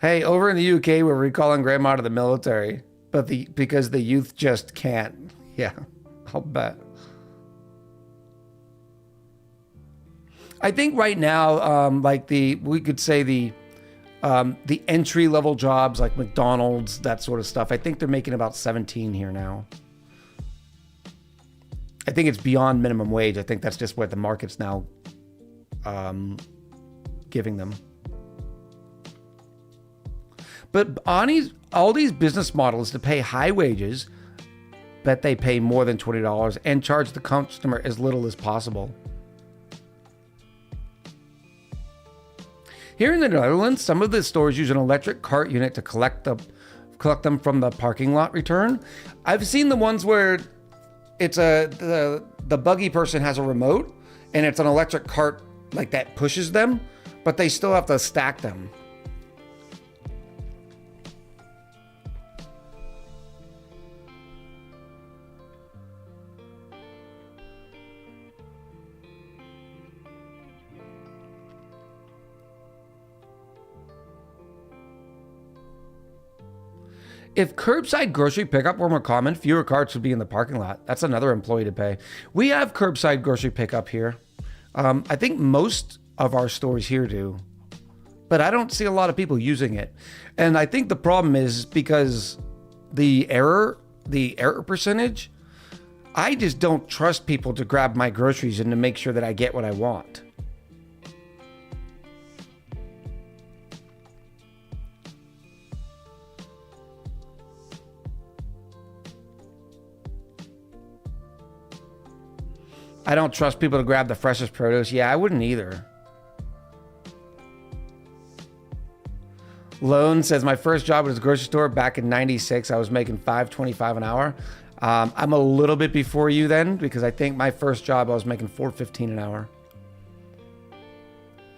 Hey, over in the UK, we're recalling grandma to the military, because the youth just can't. Yeah, I'll bet. I think right now, we could say the entry level jobs like McDonald's, that sort of stuff, I think they're making about 17 here now. I think it's beyond minimum wage. I think that's just what the market's now giving them. But all these business models to pay high wages, bet they pay more than $20 and charge the customer as little as possible. Here in the Netherlands, some of the stores use an electric cart unit to collect collect them from the parking lot return. I've seen the ones where it's the buggy person has a remote and it's an electric cart like that pushes them, but they still have to stack them. If curbside grocery pickup were more common, fewer carts would be in the parking lot. That's another employee to pay. We have curbside grocery pickup here. I think most of our stores here do, but I don't see a lot of people using it. And I think the problem is because the error percentage, I just don't trust people to grab my groceries and to make sure that I get what I want. I don't trust people to grab the freshest produce. Yeah, I wouldn't either. Lone says, my first job was a grocery store back in 96. I was making $5.25 an hour. I'm a little bit before you then, because I think my first job I was making $4.15 an hour.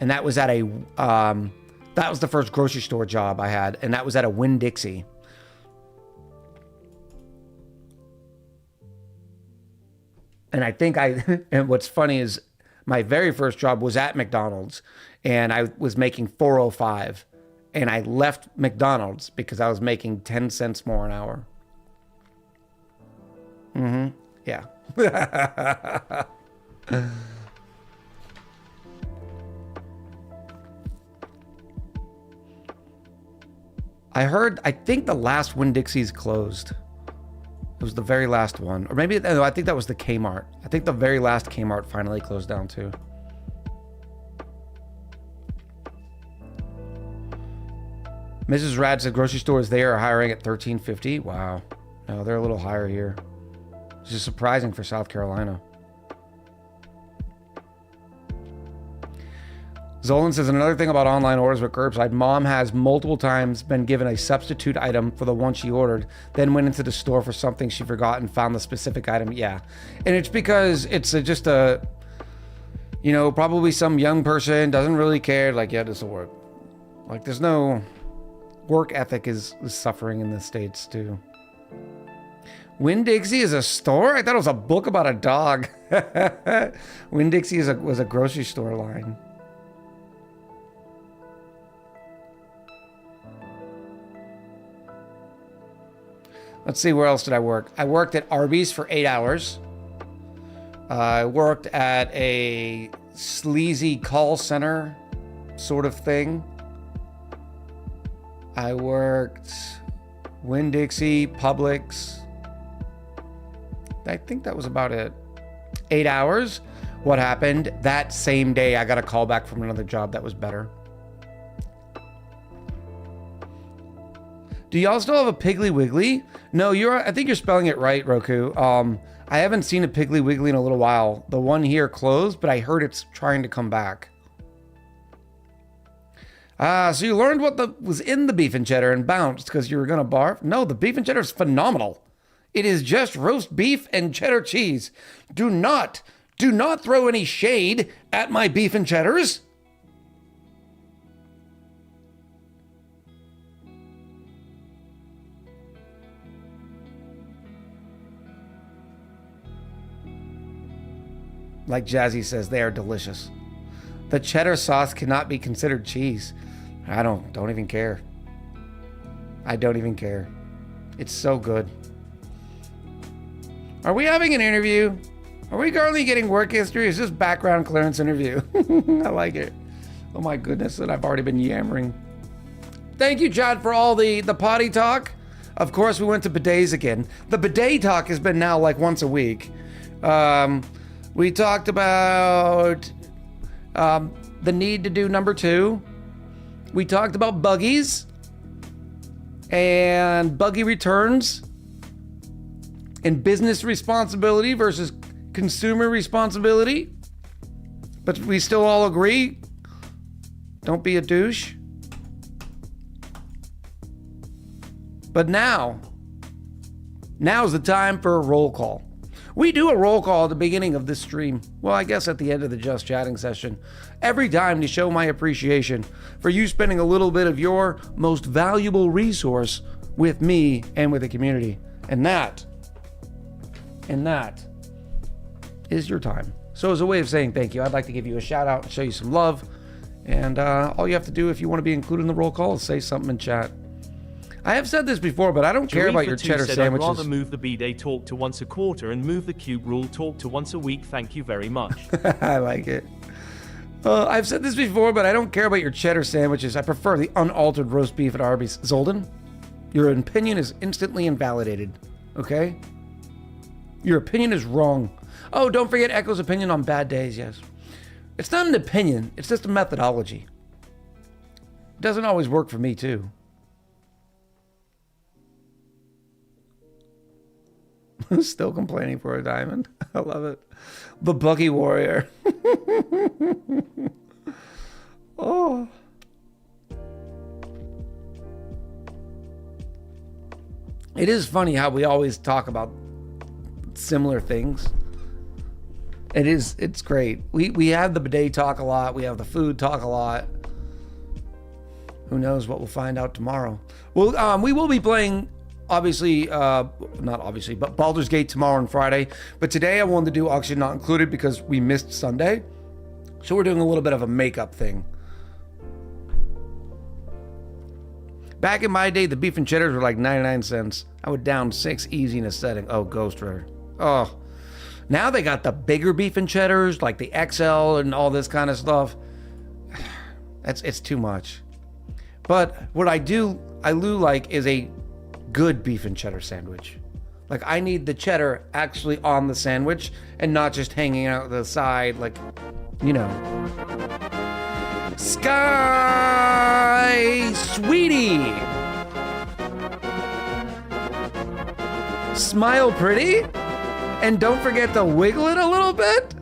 And that was at that was the first grocery store job I had, and that was at a Winn-Dixie. And I think and what's funny is my very first job was at McDonald's and I was making $4.05 and I left McDonald's because I was making 10 cents more an hour. Yeah. I think the last Winn-Dixie's closed. It was the very last one. Or maybe, no, I think that was the Kmart. I think the very last Kmart finally closed down too. Mrs. Rad said grocery stores there are hiring at $13.50. Wow. No, they're a little higher here. Which is surprising for South Carolina. Zolan says another thing about online orders with curbside. Mom has multiple times been given a substitute item for the one she ordered, then went into the store for something she forgot and found the specific item. Yeah. And it's because it's just a, probably some young person doesn't really care. Like, yeah, this will work. Like, there's no work ethic is suffering in the States too. Winn-Dixie is a store? I thought it was a book about a dog. Winn-Dixie was a grocery store line. Let's see, where else did I work? I worked at Arby's for 8 hours. I worked at a sleazy call center sort of thing. I worked Winn-Dixie, Publix. I think that was about it. 8 hours. What happened? That same day, I got a call back from another job that was better. Do y'all still have a Piggly Wiggly? No, I think you're spelling it right, Roku. I haven't seen a Piggly Wiggly in a little while. The one here closed, but I heard it's trying to come back. So you learned what was in the beef and cheddar and bounced because you were going to barf? No, the beef and cheddar is phenomenal. It is just roast beef and cheddar cheese. Do not throw any shade at my beef and cheddars. Like Jazzy says, they are delicious. The cheddar sauce cannot be considered cheese. I don't even care. I don't even care. It's so good. Are we having an interview? Are we currently getting work history? Is this background clearance interview? I like it. Oh my goodness, and I've already been yammering. Thank you, Chad, for all the potty talk. Of course, we went to bidets again. The bidet talk has been now like once a week. We talked about the need to do number 2. We talked about buggies and buggy returns and business responsibility versus consumer responsibility. But we still all agree, don't be a douche. But now's the time for a roll call. We do a roll call at the beginning of this stream. Well, I guess at the end of the Just Chatting session. Every time to show my appreciation for you spending a little bit of your most valuable resource with me and with the community. And that is your time. So as a way of saying thank you, I'd like to give you a shout out and show you some love. And all you have to do if you want to be included in the roll call is say something in chat. I have said this before, but I don't care about your cheddar sandwiches. I'd rather move the bidet talk to once a quarter and move the cube rule talk to once a week. Thank you very much. I like it. I've said this before, but I don't care about your cheddar sandwiches. I prefer the unaltered roast beef at Arby's. Zolden, your opinion is instantly invalidated, okay? Your opinion is wrong. Oh, don't forget Echo's opinion on bad days, yes. It's not an opinion, it's just a methodology. It doesn't always work for me, too. Still complaining for a diamond. I love it. The Buggy Warrior. Oh. It is funny how we always talk about similar things. It's great. We have the bidet talk a lot. We have the food talk a lot. Who knows what we'll find out tomorrow. Well, we will be playing, obviously, not obviously, but Baldur's Gate tomorrow and Friday. But today I wanted to do Auction Not Included because we missed Sunday. So we're doing a little bit of a makeup thing. Back in my day, the beef and cheddars were like 99 cents. I would down 6 easy in a setting. Oh, Ghost Rider. Oh. Now they got the bigger beef and cheddars, like the XL and all this kind of stuff. It's too much. But what I do like is a good beef and cheddar sandwich. Like, I need the cheddar actually on the sandwich and not just hanging out the side, like, you know. Sky Sweetie! Smile pretty? And don't forget to wiggle it a little bit?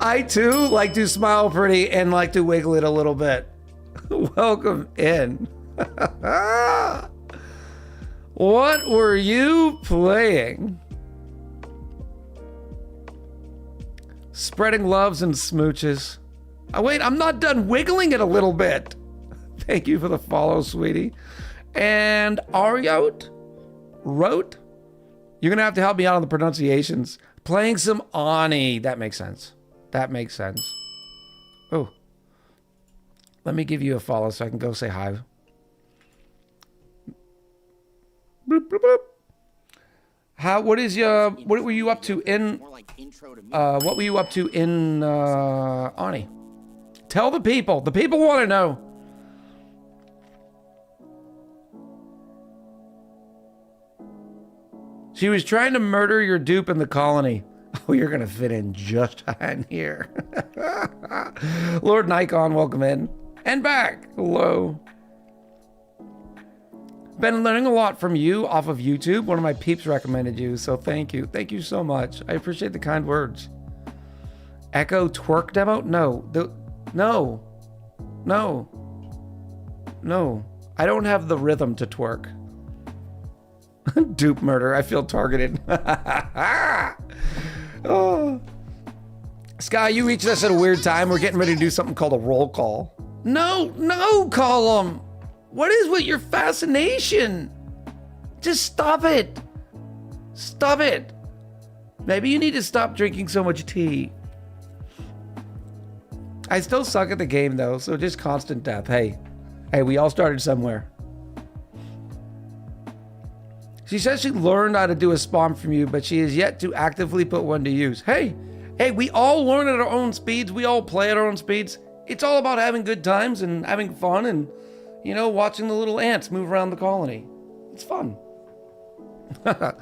I too like to smile pretty and like to wiggle it a little bit. Welcome in. What were you playing? Spreading loves and smooches. Oh, wait, I'm not done wiggling it a little bit. Thank you for the follow, sweetie. And Ariot? Wrote? You're going to have to help me out on the pronunciations. Playing some ONI. That makes sense. That makes sense. Oh. Let me give you a follow so I can go say hi. Bloop, bloop, bloop. What were you up to in, what were you up to in, ONI? Tell the people. The people want to know. She was trying to murder your dupe in the colony. Oh, you're going to fit in just in here. Lord Nikon, welcome in. And back. Hello. Been learning a lot from you off of YouTube. One of my peeps recommended you, so thank you. Thank you so much. I appreciate the kind words. Echo twerk demo? No. No. I don't have the rhythm to twerk. Dupe murder. I feel targeted. Oh. Sky, you reached us at a weird time. We're getting ready to do something called a roll call. No, Column. What is with your fascination? Just stop it. Stop it. Maybe you need to stop drinking so much tea. I still suck at the game though, so just constant death. Hey, we all started somewhere. She says she learned how to do a spawn from you, but she has yet to actively put one to use. Hey, we all learn at our own speeds. We all play at our own speeds. It's all about having good times and having fun and, you know, watching the little ants move around the colony. It's fun. But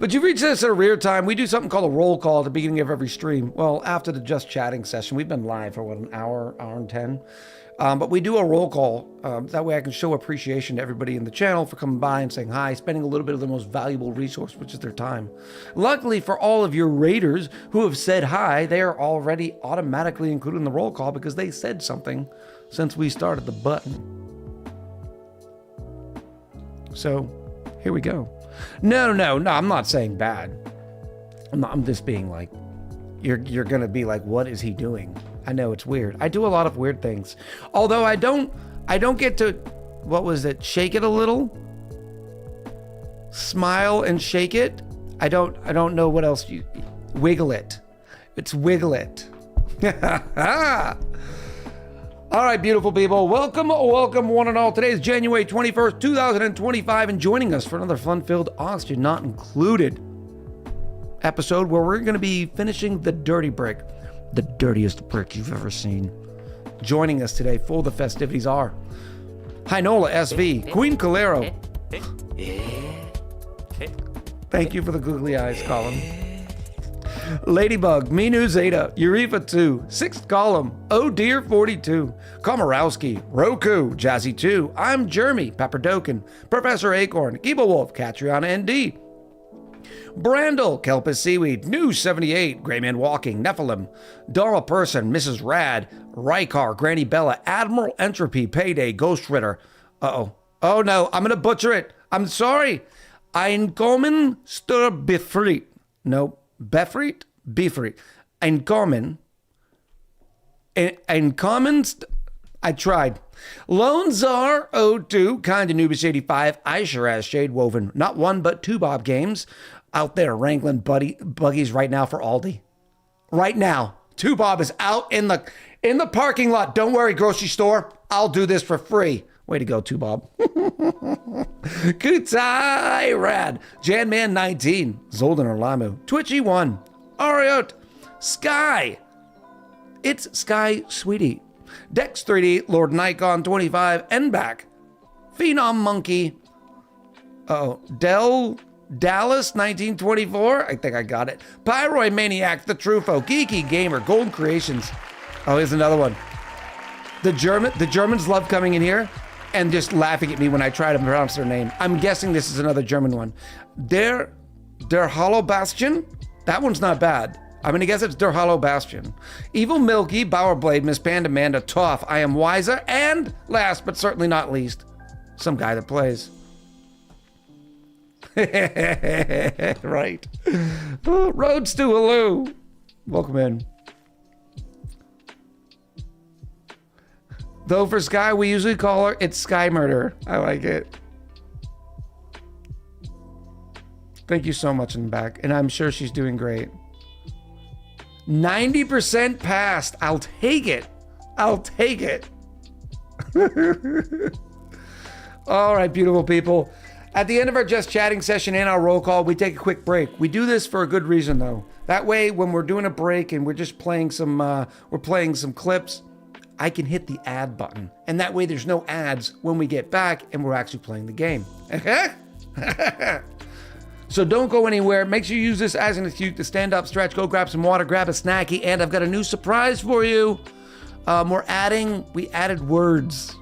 you've reached this at a rare time. We do something called a roll call at the beginning of every stream. Well, after the Just Chatting session. We've been live for, an hour and 10. But we do a roll call. That way I can show appreciation to everybody in the channel for coming by and saying hi, spending a little bit of their most valuable resource, which is their time. Luckily for all of your raiders who have said hi, they are already automatically included in the roll call because they said something since we started the button. So Here we go. No, I'm not saying bad. I'm just being like, you're gonna be like, what is he doing? I know it's weird. I do a lot of weird things. Although I don't get to, what was it? Shake it a little? Smile and shake it? I don't know what else you, wiggle it. It's wiggle it. All right, beautiful people. Welcome one and all. Today is January 21st, 2025, and joining us for another fun-filled Oxygen Not Included episode where we're going to be finishing the dirty brick, the dirtiest brick you've ever seen. Joining us today for the festivities are Hinola SV, Queen Calero. Thank you for the googly eyes, Colin. Ladybug, Minu Zeta, Urifa 2, 6th Column, Oh Dear 42, Komorowski, Roku, Jazzy 2, I'm Jeremy, Pepperdokin, Professor Acorn, Giba Wolf, Catriona ND, Brandel, Kelpis Seaweed, New 78, Greyman Walking, Nephilim, Dara Person, Mrs. Rad, Rykar, Granny Bella, Admiral Entropy, Payday, Ghost Ritter. Oh no, I'm gonna butcher it. I'm sorry. Einkommen stur befriet. No. Befriet? Befriet. Einkommen. I tried. Lone Czar 02, Kinda Nubis 85, Aisharaz Shade Woven. Not one, but two Bob games out there wrangling buggies right now for Aldi. Right now. Two Bob is out in the parking lot. Don't worry, grocery store. I'll do this for free. Way to go, Two Bob. Kutai Rad, Janman 19, Zoldan Orlamu, Twitchy 1, Ariot, Sky. It's Sky Sweetie. Dex 3D, Lord Nikon 25, Nback, Phenom Monkey. Dallas 1924. I think I got it. Pyroid Maniac, The Trufo, Geeky Gamer, Gold Creations. Oh, here's another one. The Germans love coming in here and just laughing at me when I try to pronounce their name. I'm guessing this is another German one. Der Hollow Bastion? That one's not bad. I'm gonna guess it's Der Hollow Bastion. Evil Milky, Bowerblade, Miss Panda Manda, Toff, I Am Wiser, and last but certainly not least, some guy that plays. Right. Roads to Hello. Welcome in. Though for Sky, we usually call her, it's Sky Murder. I like it. Thank you so much in the back. And I'm sure she's doing great. 90% passed. I'll take it. I'll take it. All right, beautiful people. At the end of our Just Chatting session and our roll call, we take a quick break. We do this for a good reason, though. That way, when we're doing a break and we're just playing some clips, I can hit the add button. And that way there's no ads when we get back and we're actually playing the game. So don't go anywhere. Make sure you use this as an excuse to stand up, stretch, go grab some water, grab a snacky, and I've got a new surprise for you. We added words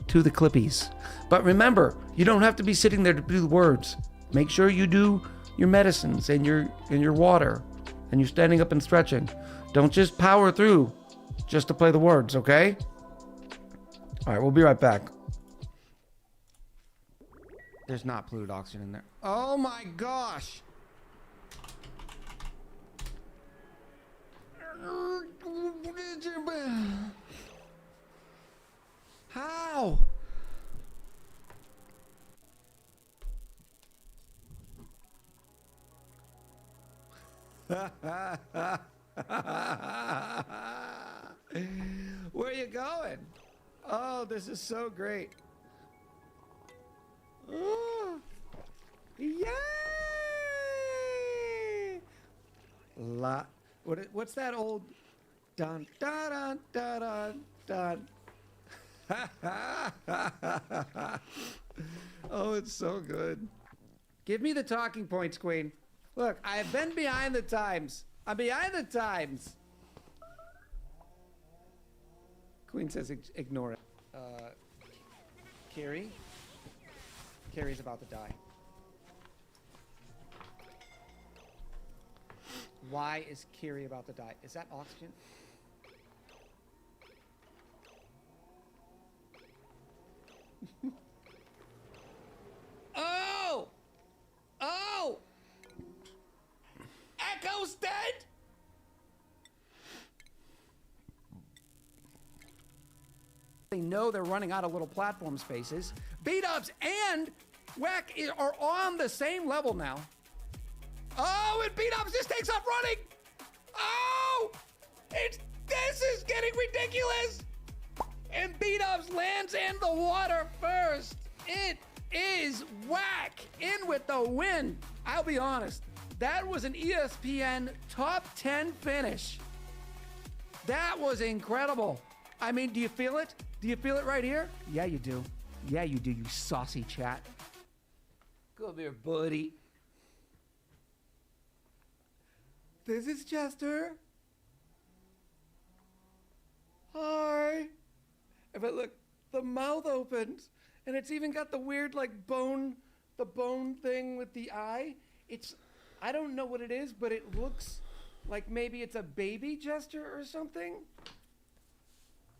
to the clippies. But remember, you don't have to be sitting there to do the words. Make sure you do your medicines and your water and you're standing up and stretching. Don't just power through just to play the words, okay? All right, we'll be right back. There's not polluted oxygen in there. Oh my gosh! How? Where are you going? Oh, this is so great. Oh, yay! What's that old dun dun dun dun dun? Oh, it's so good. Give me the talking points, Queen. Look, I've been behind the times. I'm behind the times. Queen says ignore it. Carrie? Carrie's about to die. Why is Carrie about to die? Is that oxygen? Oh! know they're running out of little platform spaces. Beat-ups and Whack are on the same level now. Oh, and Beat-ups just takes off running. Oh, this is getting ridiculous. And Beat-ups lands in the water first. It is Whack in with the win. I'll be honest, that was an ESPN top 10 finish. That was incredible. I mean, do you feel it? Do you feel it right here? Yeah, you do. Yeah, you do, you saucy chat. Come here, buddy. This is Chester. Hi. But look, the mouth opens, and it's even got the weird, like, bone thing with the eye. I don't know what it is, but it looks like maybe it's a baby Chester or something.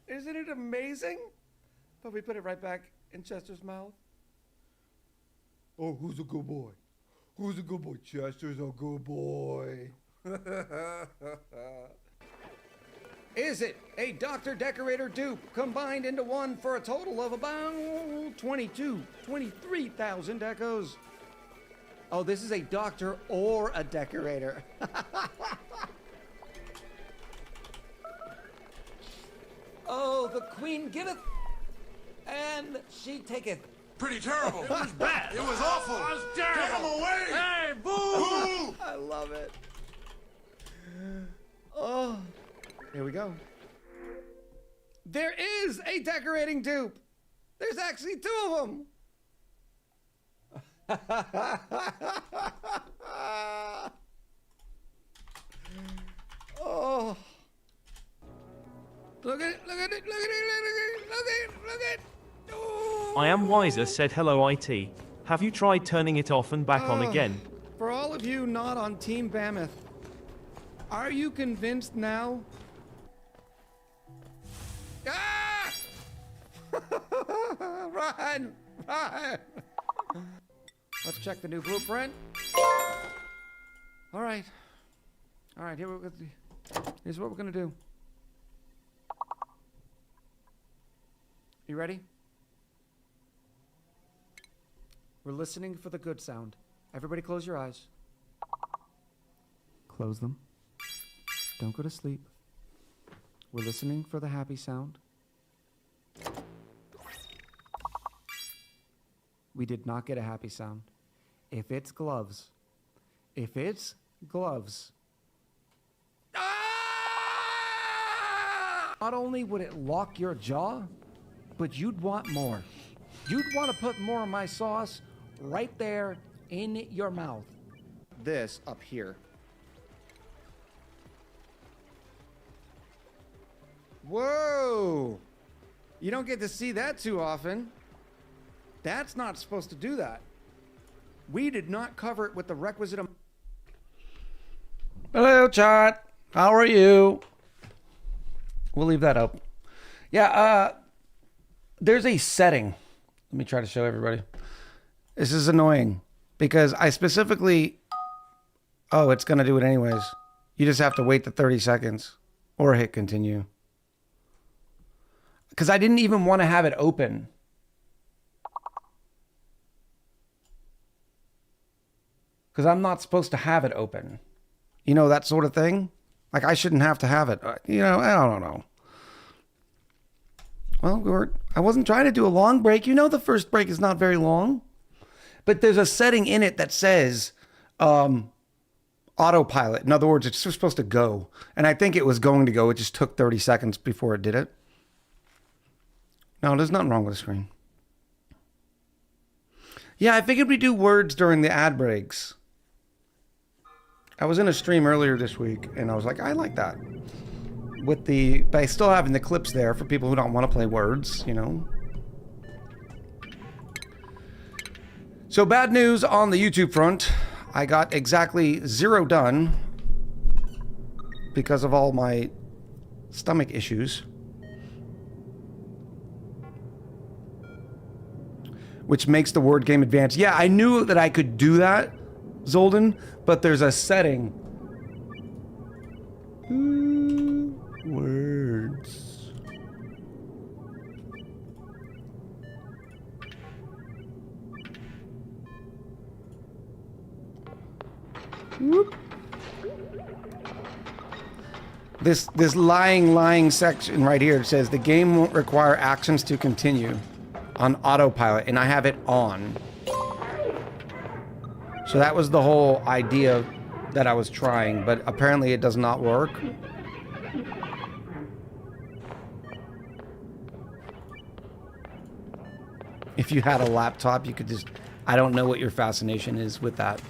Isn't it amazing? But we put it right back in Chester's mouth. Oh, who's a good boy? Who's a good boy? Chester's a good boy. Is it a Dr. Decorator dupe combined into one for a total of about 23,000 decos? Oh, this is a doctor or a decorator. Oh, the queen giveth, and she taketh. Pretty terrible. It was bad. It was awful. It was terrible. Get him away. Hey, boo! I love it. Oh, here we go. There is a decorating dupe. There's actually two of them. Oh. Look at it, look at it, look at it, look at it, look at it, look at it. Oh. I am wiser, said hello IT. Have you tried turning it off and back on again? For all of you not on Team Mammoth, are you convinced now? Ah! Run! Run! Let's check the new blueprint. All right. All right, here's what we're gonna do. You ready? We're listening for the good sound. Everybody close your eyes. Close them. Don't go to sleep. We're listening for the happy sound. We did not get a happy sound. If it's gloves. If it's gloves. Ah! Not only would it lock your jaw, but you'd want more. You'd want to put more of my sauce right there in your mouth. This up here. Whoa! You don't get to see that too often. That's not supposed to do that. We did not cover it with the requisite Hello, chat. How are you? We'll leave that up. Yeah, there's a setting. Let me try to show everybody. This is annoying because I specifically... Oh, it's going to do it anyways. You just have to wait the 30 seconds or hit continue. Because I didn't even want to have it open. Because I'm not supposed to have it open. You know, that sort of thing. Like, I shouldn't have to have it. You know, I don't know. Well, I wasn't trying to do a long break. You know the first break is not very long. But there's a setting in it that says autopilot. In other words, it's just supposed to go. And I think it was going to go. It just took 30 seconds before it did it. No, there's nothing wrong with the screen. Yeah, I figured we'd do words during the ad breaks. I was in a stream earlier this week, and I was like, I like that. By still having the clips there for people who don't want to play words, you know. So bad news on the YouTube front. I got exactly 0 done because of all my stomach issues. Which makes the word game advance. Yeah, I knew that I could do that, Zolden, but there's a setting. Words. This lying section right here says the game won't require actions to continue on autopilot, and I have it on. So that was the whole idea that I was trying, but apparently it does not work. If you had a laptop, you could just... I don't know what your fascination is with that.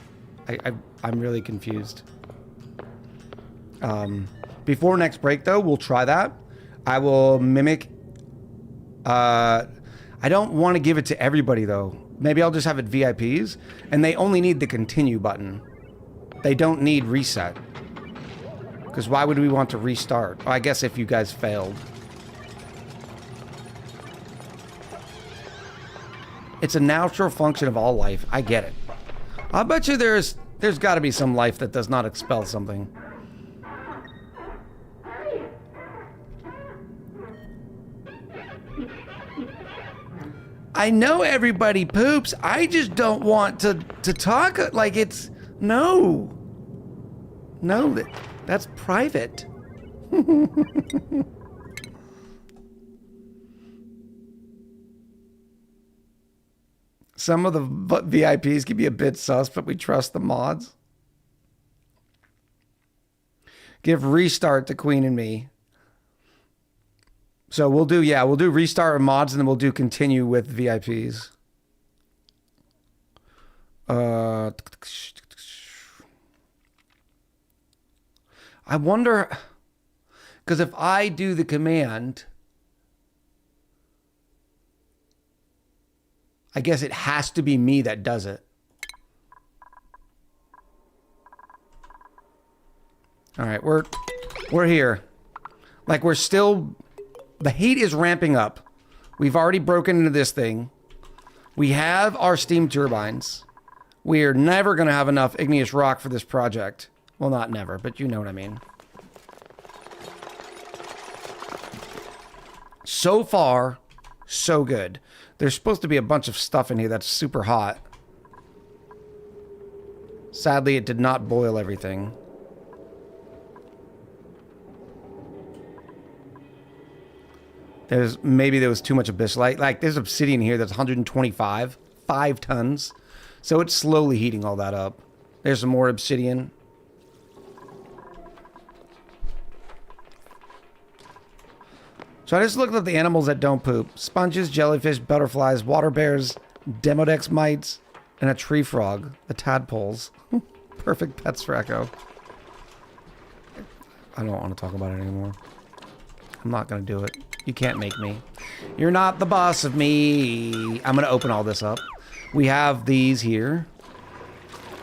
I'm really confused. Before next break, though, we'll try that. I will mimic... I don't want to give it to everybody, though. Maybe I'll just have it VIPs, and they only need the continue button. They don't need reset. Because why would we want to restart? Oh, I guess if you guys failed. It's a natural function of all life. I get it. I'll bet you there's got to be some life that does not expel something. I know everybody poops. I just don't want to talk like it's... No. No, that's private. Some of the VIPs can be a bit sus, but we trust the mods. Give restart to Queen and me. So we'll do restart with mods, and then we'll do continue with VIPs. I wonder, because if I do the command, I guess it has to be me that does it. All right, we're here. Like, we're still... The heat is ramping up. We've already broken into this thing. We have our steam turbines. We're never going to have enough igneous rock for this project. Well, not never, but you know what I mean. So far, so good. There's supposed to be a bunch of stuff in here that's super hot. Sadly, it did not boil everything. Maybe there was too much abyssite. Like, there's obsidian here that's 125, 5 tons. So it's slowly heating all that up. There's some more obsidian. So I just looked at the animals that don't poop. Sponges, jellyfish, butterflies, water bears, demodex mites, and a tree frog. The tadpoles. Perfect pets for Echo. I don't want to talk about it anymore. I'm not going to do it. You can't make me. You're not the boss of me. I'm going to open all this up. We have these here,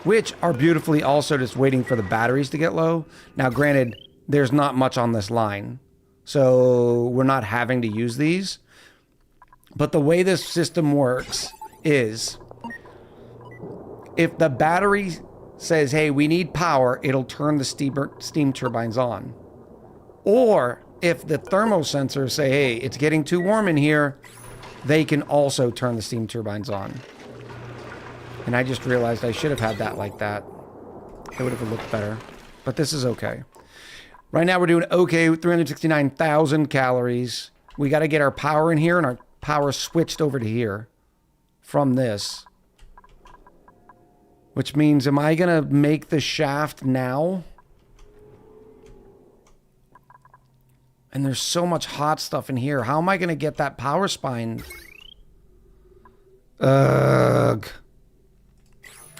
which are beautifully also just waiting for the batteries to get low. Now, granted, there's not much on this line, so we're not having to use these. But the way this system works is if the battery says, hey, we need power, it'll turn the steam turbines on. Or if the thermal sensors say, hey, it's getting too warm in here, they can also turn the steam turbines on. And I just realized I should have had that like that. It would have looked better. But this is okay. Right now we're doing okay with 369,000 calories. We got to get our power in here, and our power switched over to here from this. Which means, am I going to make the shaft now? And there's so much hot stuff in here. How am I going to get that power spine? Ugh.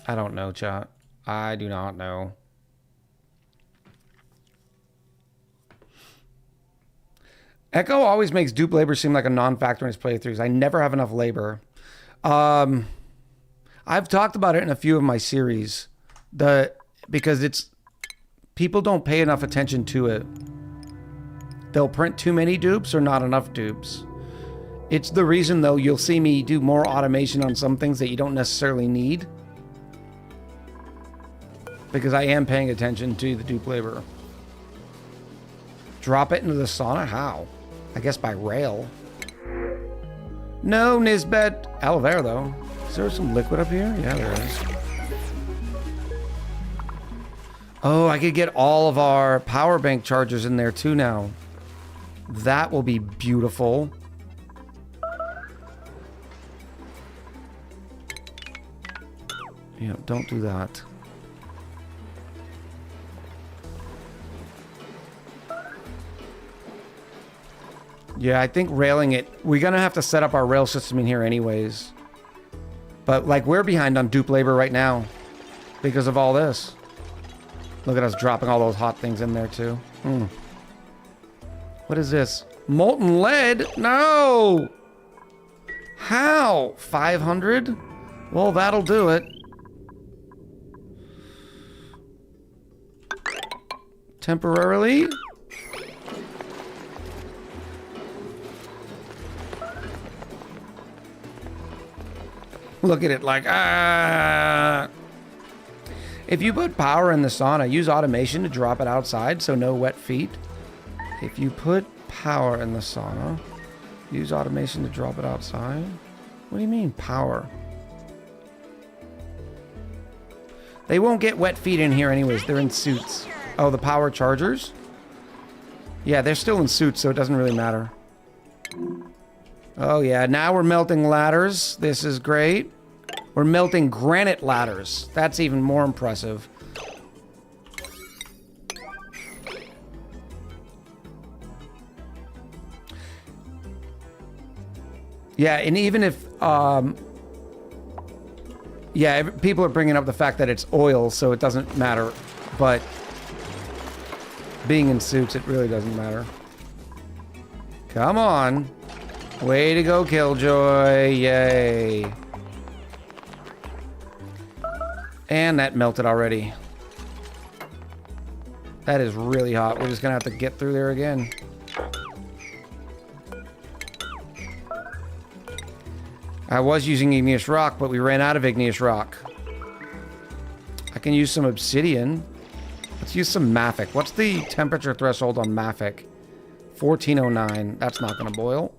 I don't know, chat. I do not know. Echo always makes dupe labor seem like a non-factor in his playthroughs. I never have enough labor. I've talked about it in a few of my series. Because it's... People don't pay enough attention to it. They'll print too many dupes or not enough dupes. It's the reason, though, you'll see me do more automation on some things that you don't necessarily need. Because I am paying attention to the dupe labor. Drop it into the sauna? How? I guess by rail. No, Nisbet. Aloe vera, though. Is there some liquid up here? Yeah, there is. Oh, I could get all of our power bank chargers in there too now. That will be beautiful. Yeah, don't do that. Yeah, I think railing it... We're going to have to set up our rail system in here anyways. But, like, we're behind on dupe labor right now because of all this. Look at us dropping all those hot things in there, too. What is this? Molten lead? No! How? 500? Well, that'll do it. Temporarily? Look at it like, ah. If you put power in the sauna, use automation to drop it outside so no wet feet. If you put power in the sauna, use automation to drop it outside. What do you mean, power? They won't get wet feet in here anyways. They're in suits. Oh, the power chargers? Yeah, they're still in suits, so it doesn't really matter. Oh, yeah. Now we're melting ladders. This is great. We're melting granite ladders. That's even more impressive. Yeah, and even if... yeah, people are bringing up the fact that it's oil, so it doesn't matter. But being in suits, it really doesn't matter. Come on. Way to go, Killjoy. Yay. And that melted already. That is really hot. We're just going to have to get through there again. I was using igneous rock, but we ran out of igneous rock. I can use some obsidian. Let's use some mafic. What's the temperature threshold on mafic? 1409. That's not going to boil.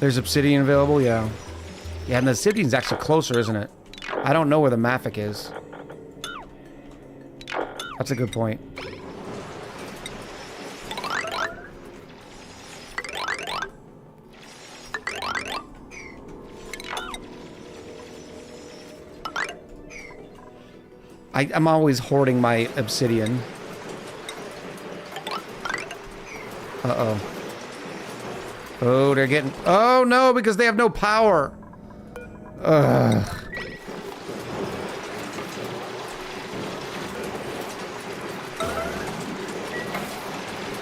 There's obsidian available? Yeah. Yeah, and the obsidian's actually closer, isn't it? I don't know where the mafic is. That's a good point. I'm always hoarding my obsidian. Uh-oh. Oh, they're getting... Oh, no, because they have no power. Ugh.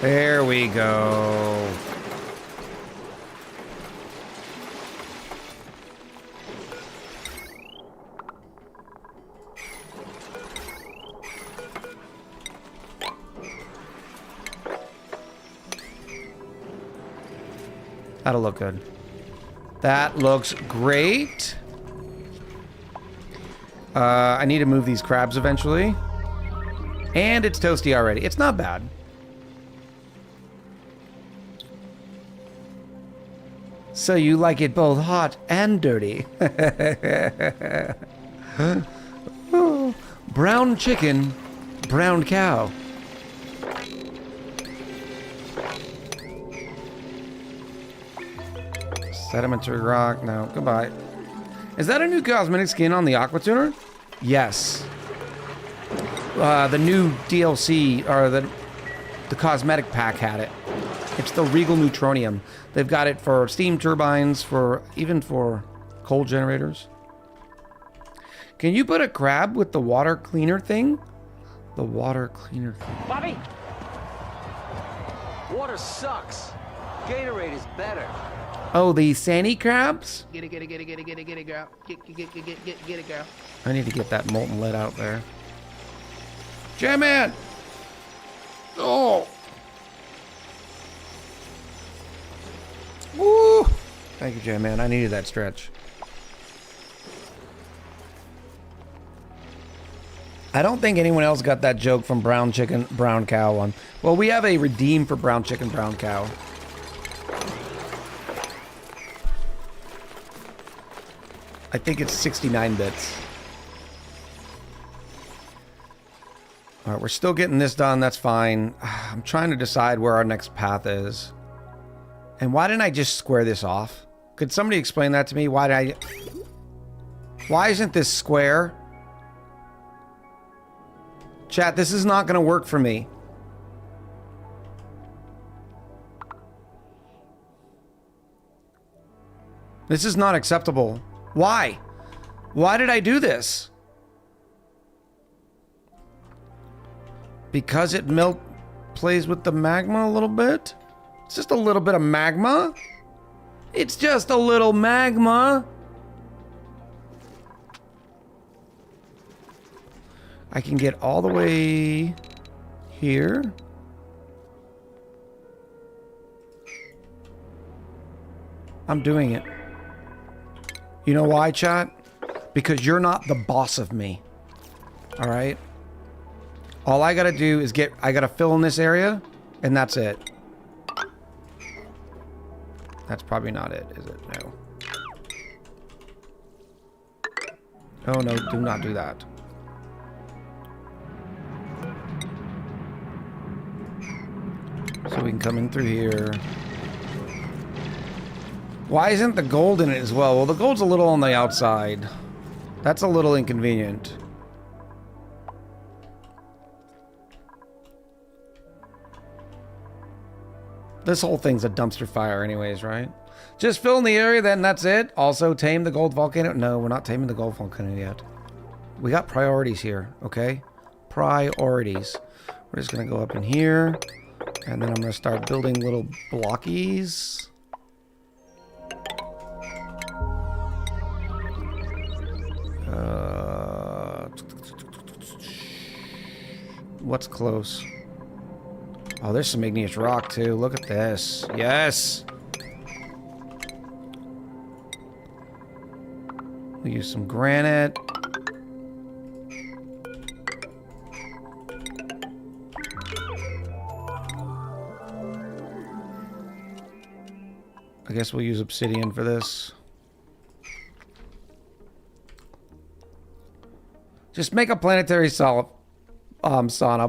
There we go. That'll look good. That looks great. I need to move these crabs eventually. And it's toasty already. It's not bad. So you like it both hot and dirty. Oh, brown chicken, brown cow. Sedimentary rock. No, goodbye. Is that a new cosmetic skin on the Aqua Tuner? Yes. The new DLC, or the cosmetic pack had it. It's the Regal Neutronium. They've got it for steam turbines, even for coal generators. Can you put a crab with the water cleaner thing? The water cleaner thing. Bobby! Water sucks. Gatorade is better. Oh, the Sani crabs? Get it, girl. Get it, girl. I need to get that molten lead out there. J-Man! Oh! Woo! Thank you, J-Man. I needed that stretch. I don't think anyone else got that joke from brown chicken, brown cow one. Well, we have a redeem for brown chicken, brown cow. I think it's 69 bits. All right, we're still getting this done. That's fine. I'm trying to decide where our next path is. And why didn't I just square this off? Could somebody explain that to me? Why isn't this square? Chat, this is not going to work for me. This is not acceptable. Why? Why did I do this? Because it plays with the magma a little bit? It's just a little bit of magma. It's just a little magma. I can get all the way here. I'm doing it. You know why, chat? Because you're not the boss of me. All right? All I gotta do is I gotta fill in this area, and that's it. That's probably not it, is it? No. Oh no, do not do that. So we can come in through here. Why isn't the gold in it as well? Well, the gold's a little on the outside. That's a little inconvenient. This whole thing's a dumpster fire anyways, right? Just fill in the area, then that's it. Also, tame the gold volcano. No, we're not taming the gold volcano yet. We got priorities here, okay? Priorities. We're just going to go up in here. And then I'm going to start building little blockies. What's close? Oh, there's some igneous rock too. Look at this. Yes! We'll use some granite. I guess we'll use obsidian for this. Just make a planetary sauna.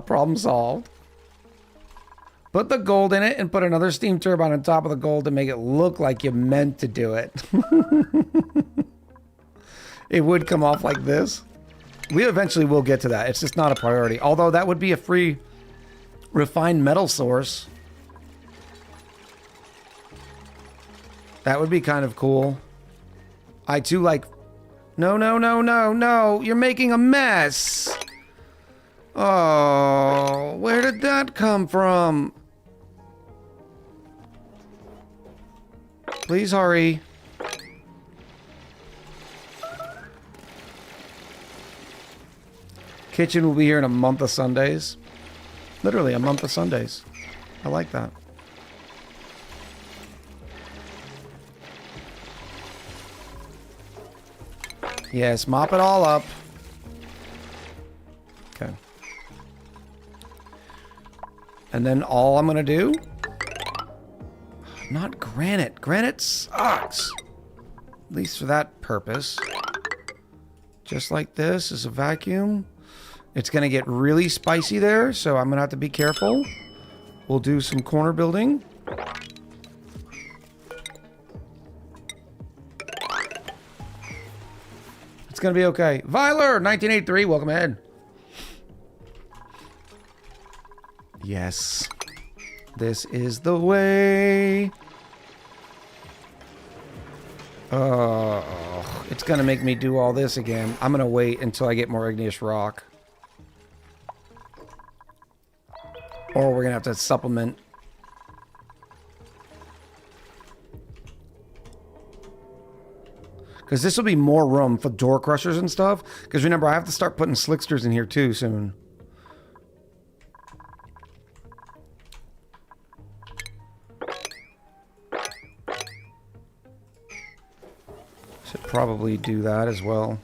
Problem solved. Put the gold in it and put another steam turbine on top of the gold to make it look like you meant to do it. It would come off like this. We eventually will get to that. It's just not a priority. Although that would be a free refined metal source. That would be kind of cool. I too like... No, no, no, no, no. You're making a mess. Oh, where did that come from? Please hurry. Kitchen will be here in a month of Sundays. Literally a month of Sundays. I like that. Yes, mop it all up. Okay. And then all I'm gonna do... Not granite. Granite sucks. At least for that purpose. Just like this is a vacuum. It's gonna get really spicy there, so I'm gonna have to be careful. We'll do some corner building. It's gonna be okay. Viler, 1983, welcome in. Yes. This is the way. Oh, it's gonna make me do all this again. I'm gonna wait until I get more igneous rock. Or we're gonna have to supplement. Because this will be more room for door crushers and stuff. Because remember, I have to start putting slicksters in here too soon. Should probably do that as well.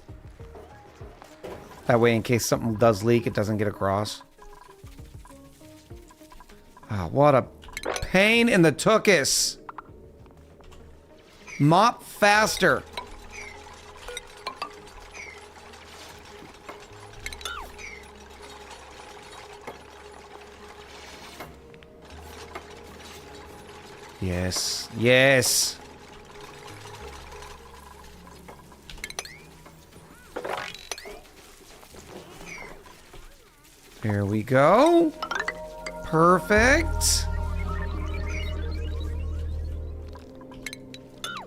That way, in case something does leak, it doesn't get across. Ah, what a pain in the tuchus. Mop faster. Yes, yes. There we go. Perfect.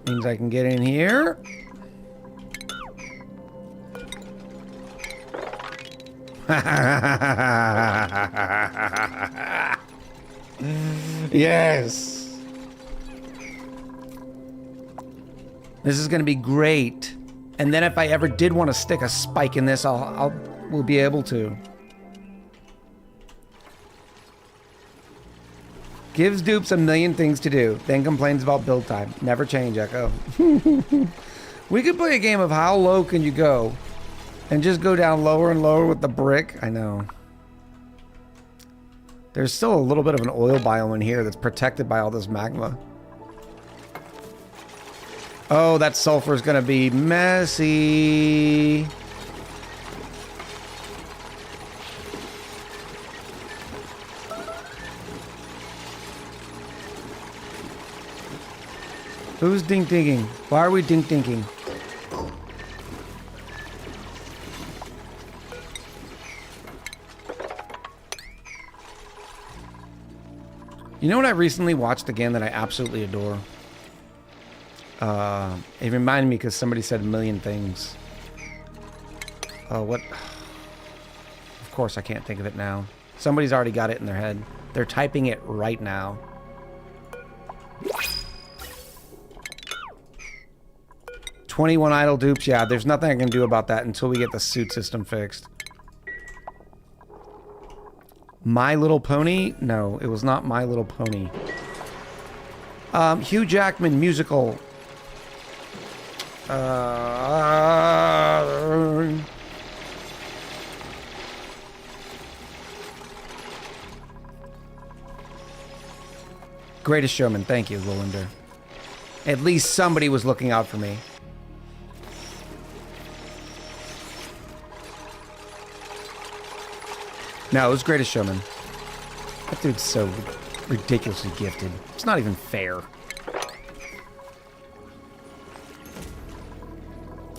Means I can get in here. Yes. This is going to be great. And then if I ever did want to stick a spike in this, we'll be able to. Gives dupes a million things to do, then complains about build time. Never change, Echo. We could play a game of how low can you go and just go down lower and lower with the brick. I know. There's still a little bit of an oil biome in here that's protected by all this magma. Oh, that sulfur is going to be messy. Who's dink-dinking? Why are we dink-dinking? You know what I recently watched again that I absolutely adore? It reminded me because somebody said a million things. Oh, what? Of course I can't think of it now. Somebody's already got it in their head. They're typing it right now. $21 idle dupes. Yeah, there's nothing I can do about that until we get the suit system fixed. My Little Pony? No, it was not My Little Pony. Hugh Jackman musical. Greatest Showman. Thank you, Lolander. At least somebody was looking out for me. No, it was Greatest Showman. That dude's so ridiculously gifted. It's not even fair.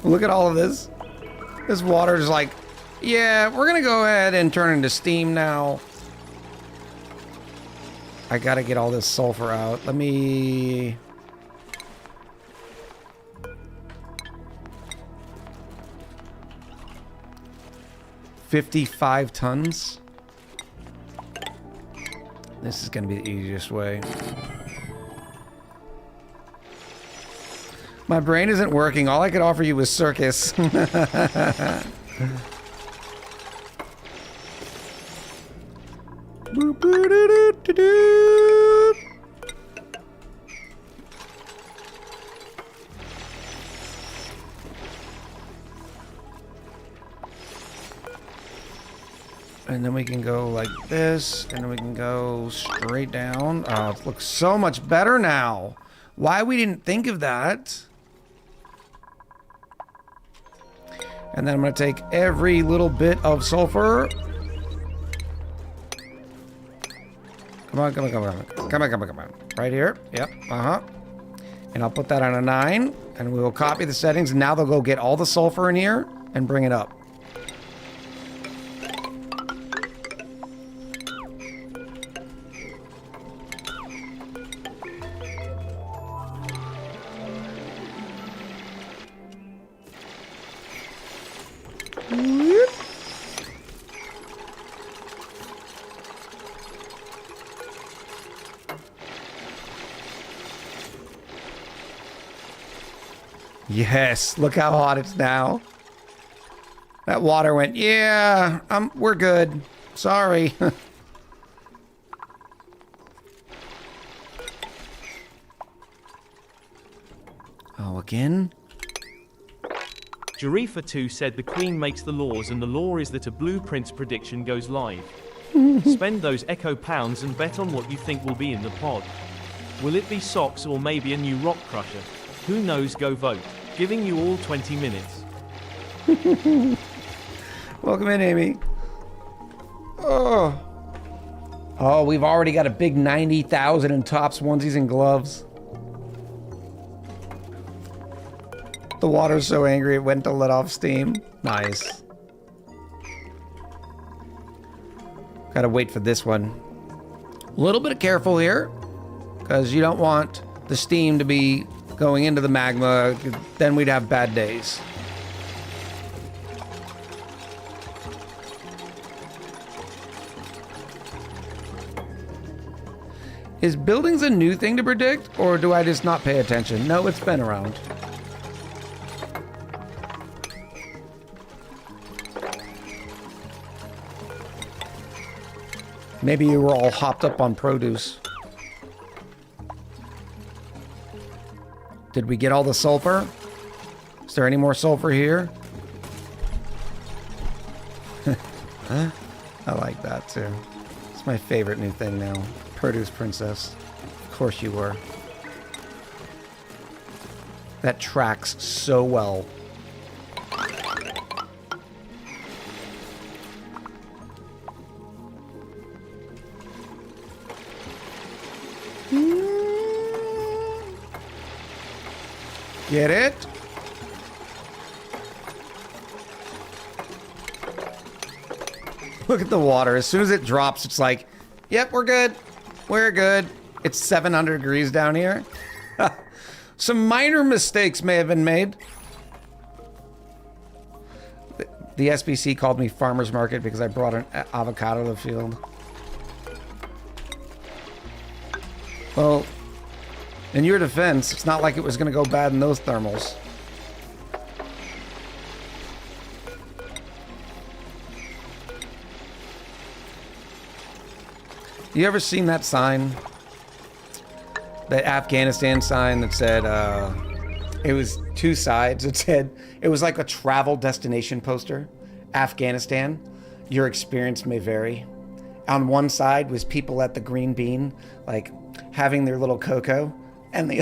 Look at all of this. This water is like, yeah, we're gonna go ahead and turn into steam now. I gotta get all this sulfur out. Let me... $55 tons. This is gonna be the easiest way. My brain isn't working. All I could offer you was circus. And then we can go like this, and then we can go straight down. Oh, it looks so much better now. Why we didn't think of that? And then I'm going to take every little bit of sulfur. Come on, come on, come on. Come on, come on, come on. Right here. Yep. Uh-huh. And I'll put that on a 9. And we will copy the settings. And now they'll go get all the sulfur in here and bring it up. Yes, look how hot it's now. That water went, yeah, we're good. Sorry. Oh, again? Jarifa2 said the Queen makes the laws and the law is that a blueprints prediction goes live. Spend those Echo pounds and bet on what you think will be in the pod. Will it be socks or maybe a new rock crusher? Who knows? Go vote. Giving you all 20 minutes. Welcome in, Amy. Oh. Oh, we've already got a big 90,000 in tops, onesies, and gloves. The water's so angry it went to let off steam. Nice. Gotta wait for this one. A little bit of careful here, because you don't want the steam to be going into the magma. Then we'd have bad days. Is buildings a new thing to predict, or do I just not pay attention? No, it's been around. Maybe you were all hopped up on produce. Did we get all the sulfur? Is there any more sulfur here? Huh? I like that too. It's my favorite new thing now. Produce princess. Of course you were. That tracks so well. Get it? Look at the water. As soon as it drops, it's like, yep, we're good. We're good. It's 700 degrees down here. Some minor mistakes may have been made. The SBC called me farmer's market because I brought an avocado to the field. Well, in your defense, it's not like it was going to go bad in those thermals. You ever seen that sign? The Afghanistan sign that said, it was two sides. It said, it was like a travel destination poster. Afghanistan, your experience may vary. On one side was people at the Green Bean, like having their little cocoa. And the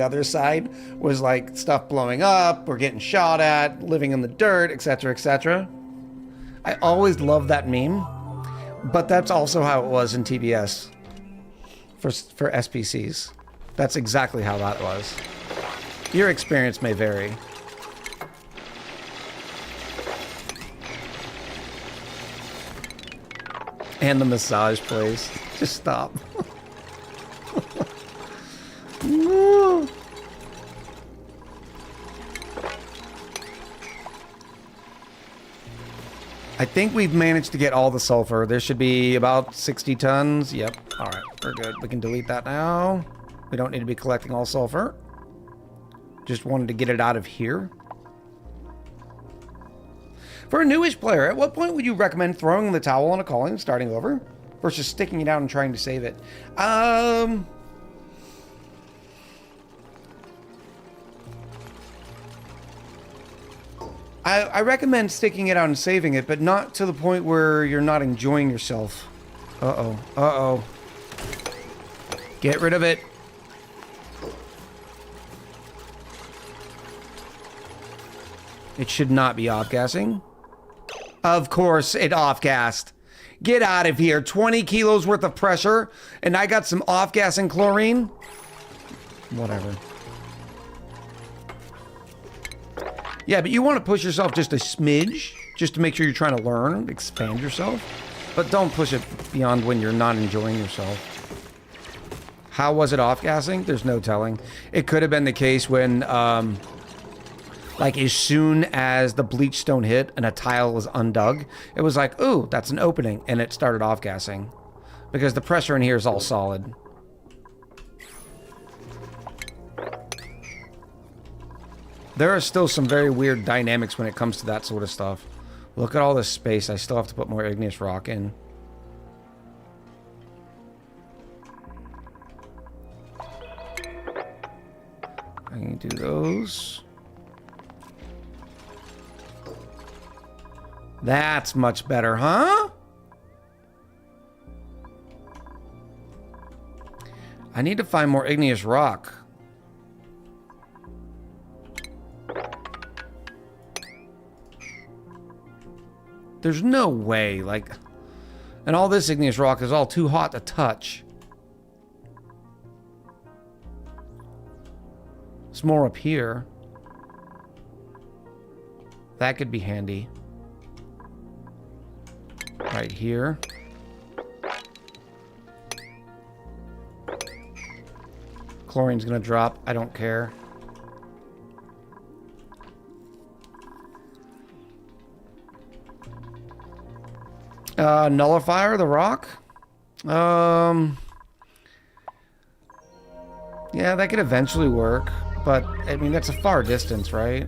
other side was like stuff blowing up, or getting shot at, living in the dirt, etc., etc. I always loved that meme. But that's also how it was in TBS for SPCs. That's exactly how that was. Your experience may vary. And the massage place. Just stop. I think we've managed to get all the sulfur. There should be about 60 tons. Yep. All right, we're good. We can delete that now. We don't need to be collecting all sulfur. Just wanted to get it out of here. For a newish player, at what point would you recommend throwing the towel on a calling and starting over versus sticking it out and trying to save it? I recommend sticking it out and saving it, but not to the point where you're not enjoying yourself. Uh-oh. Uh-oh. Get rid of it. It should not be off-gassing. Of course it off-gassed. Get out of here. 20 kilos worth of pressure, and I got some off-gassing chlorine? Whatever. Yeah, but you want to push yourself just a smidge, just to make sure you're trying to learn, expand yourself. But don't push it beyond when you're not enjoying yourself. How was it off-gassing? There's no telling. It could have been the case when, like, as soon as the bleach stone hit and a tile was undug, it was like, ooh, that's an opening, and it started off-gassing. Because the pressure in here is all solid. There are still some very weird dynamics when it comes to that sort of stuff. Look at all this space. I still have to put more igneous rock in. I can do those. That's much better, huh? I need to find more igneous rock. There's no way, like... And all this igneous rock is all too hot to touch. It's more up here. That could be handy. Right here. Chlorine's gonna drop. I don't care. Nullifier, the rock? Yeah, that could eventually work. But, I mean, that's a far distance, right?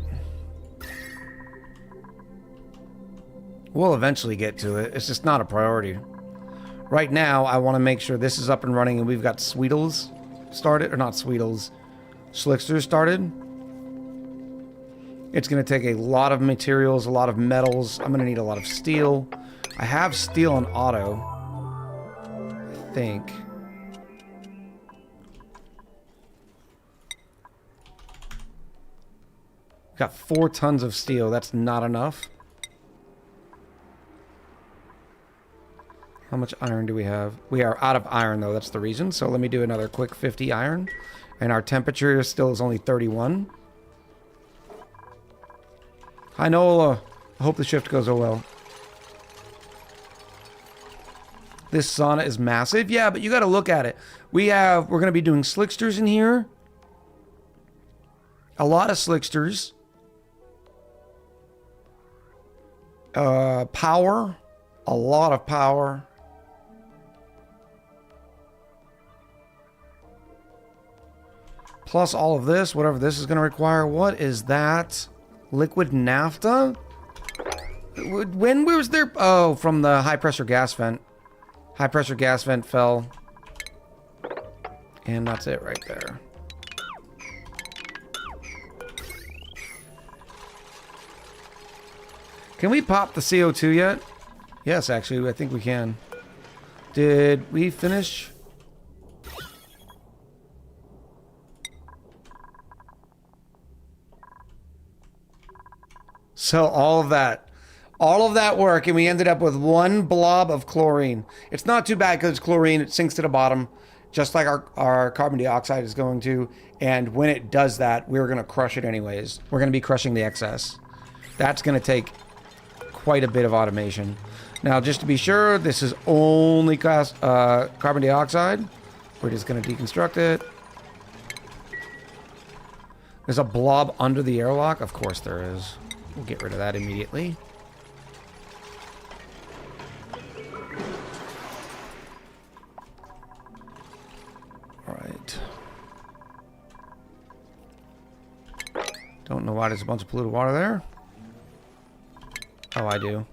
We'll eventually get to it. It's just not a priority. Right now, I want to make sure this is up and running and we've got Sweetles started. Or not Sweetles. Slicksters started. It's going to take a lot of materials, a lot of metals. I'm going to need a lot of steel. I have steel on auto. I think. Got 4 tons of steel. That's not enough. How much iron do we have? We are out of iron, though. That's the reason. So let me do another quick 50 iron. And our temperature still is only 31. Hi, Nola. I hope the shift goes well. This sauna is massive. Yeah, but you got to look at it. We're going to be doing slicksters in here. A lot of slicksters. Power. A lot of power. Plus all of this, whatever this is going to require. What is that? Liquid naphtha? When was there? Oh, from the high pressure gas vent. High pressure gas vent fell. And that's it right there. Can we pop the CO2 yet? Yes, actually, I think we can. Did we finish? So all of that work, and we ended up with one blob of chlorine. It's not too bad because it's chlorine. It sinks to the bottom, just like our carbon dioxide is going to. And when it does that, we're going to crush it anyways. We're going to be crushing the excess. That's going to take quite a bit of automation. Now, just to be sure, this is only carbon dioxide. We're just going to deconstruct it. There's a blob under the airlock. Of course there is. We'll get rid of that immediately. All right. Don't know why there's a bunch of polluted water there. Oh, I do.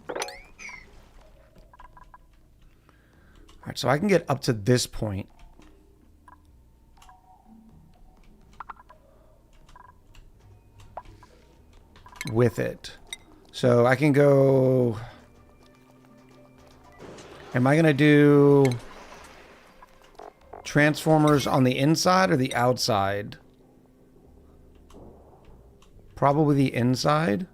All right, so I can get up to this point. With it. So I can go... Am I going to do transformers on the inside or the outside? Probably the inside.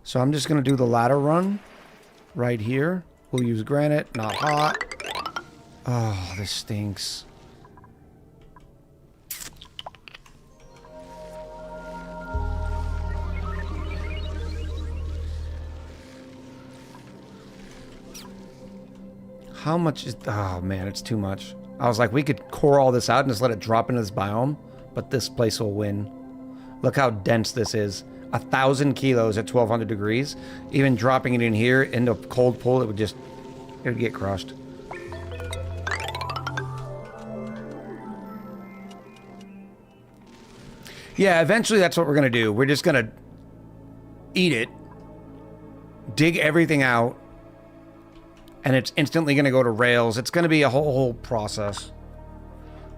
So I'm just going to do the ladder run right here. We'll use granite, not hot. Oh, this stinks. How much is... Oh, man, it's too much. I was like, we could core all this out and just let it drop into this biome, but this place will win. Look how dense this is. 1,000 kilos at 1,200 degrees. Even dropping it in here into a cold pool, it would just... It would get crushed. Yeah, eventually that's what we're going to do. We're just going to eat it, dig everything out, and it's instantly going to go to rails. It's going to be a whole process.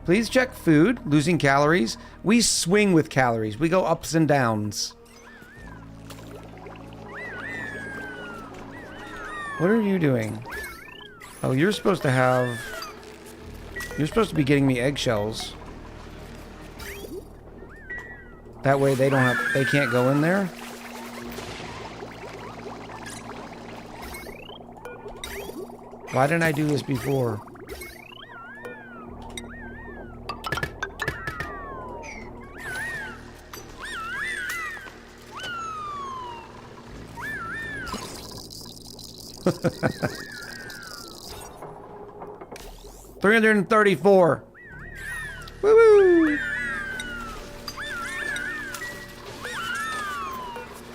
Please check food. Losing calories. We swing with calories. We go ups and downs. What are you doing? Oh, you're supposed to have... You're supposed to be getting me eggshells. That way they don't have... They can't go in there. Why didn't I do this before? $334. Woo-woo!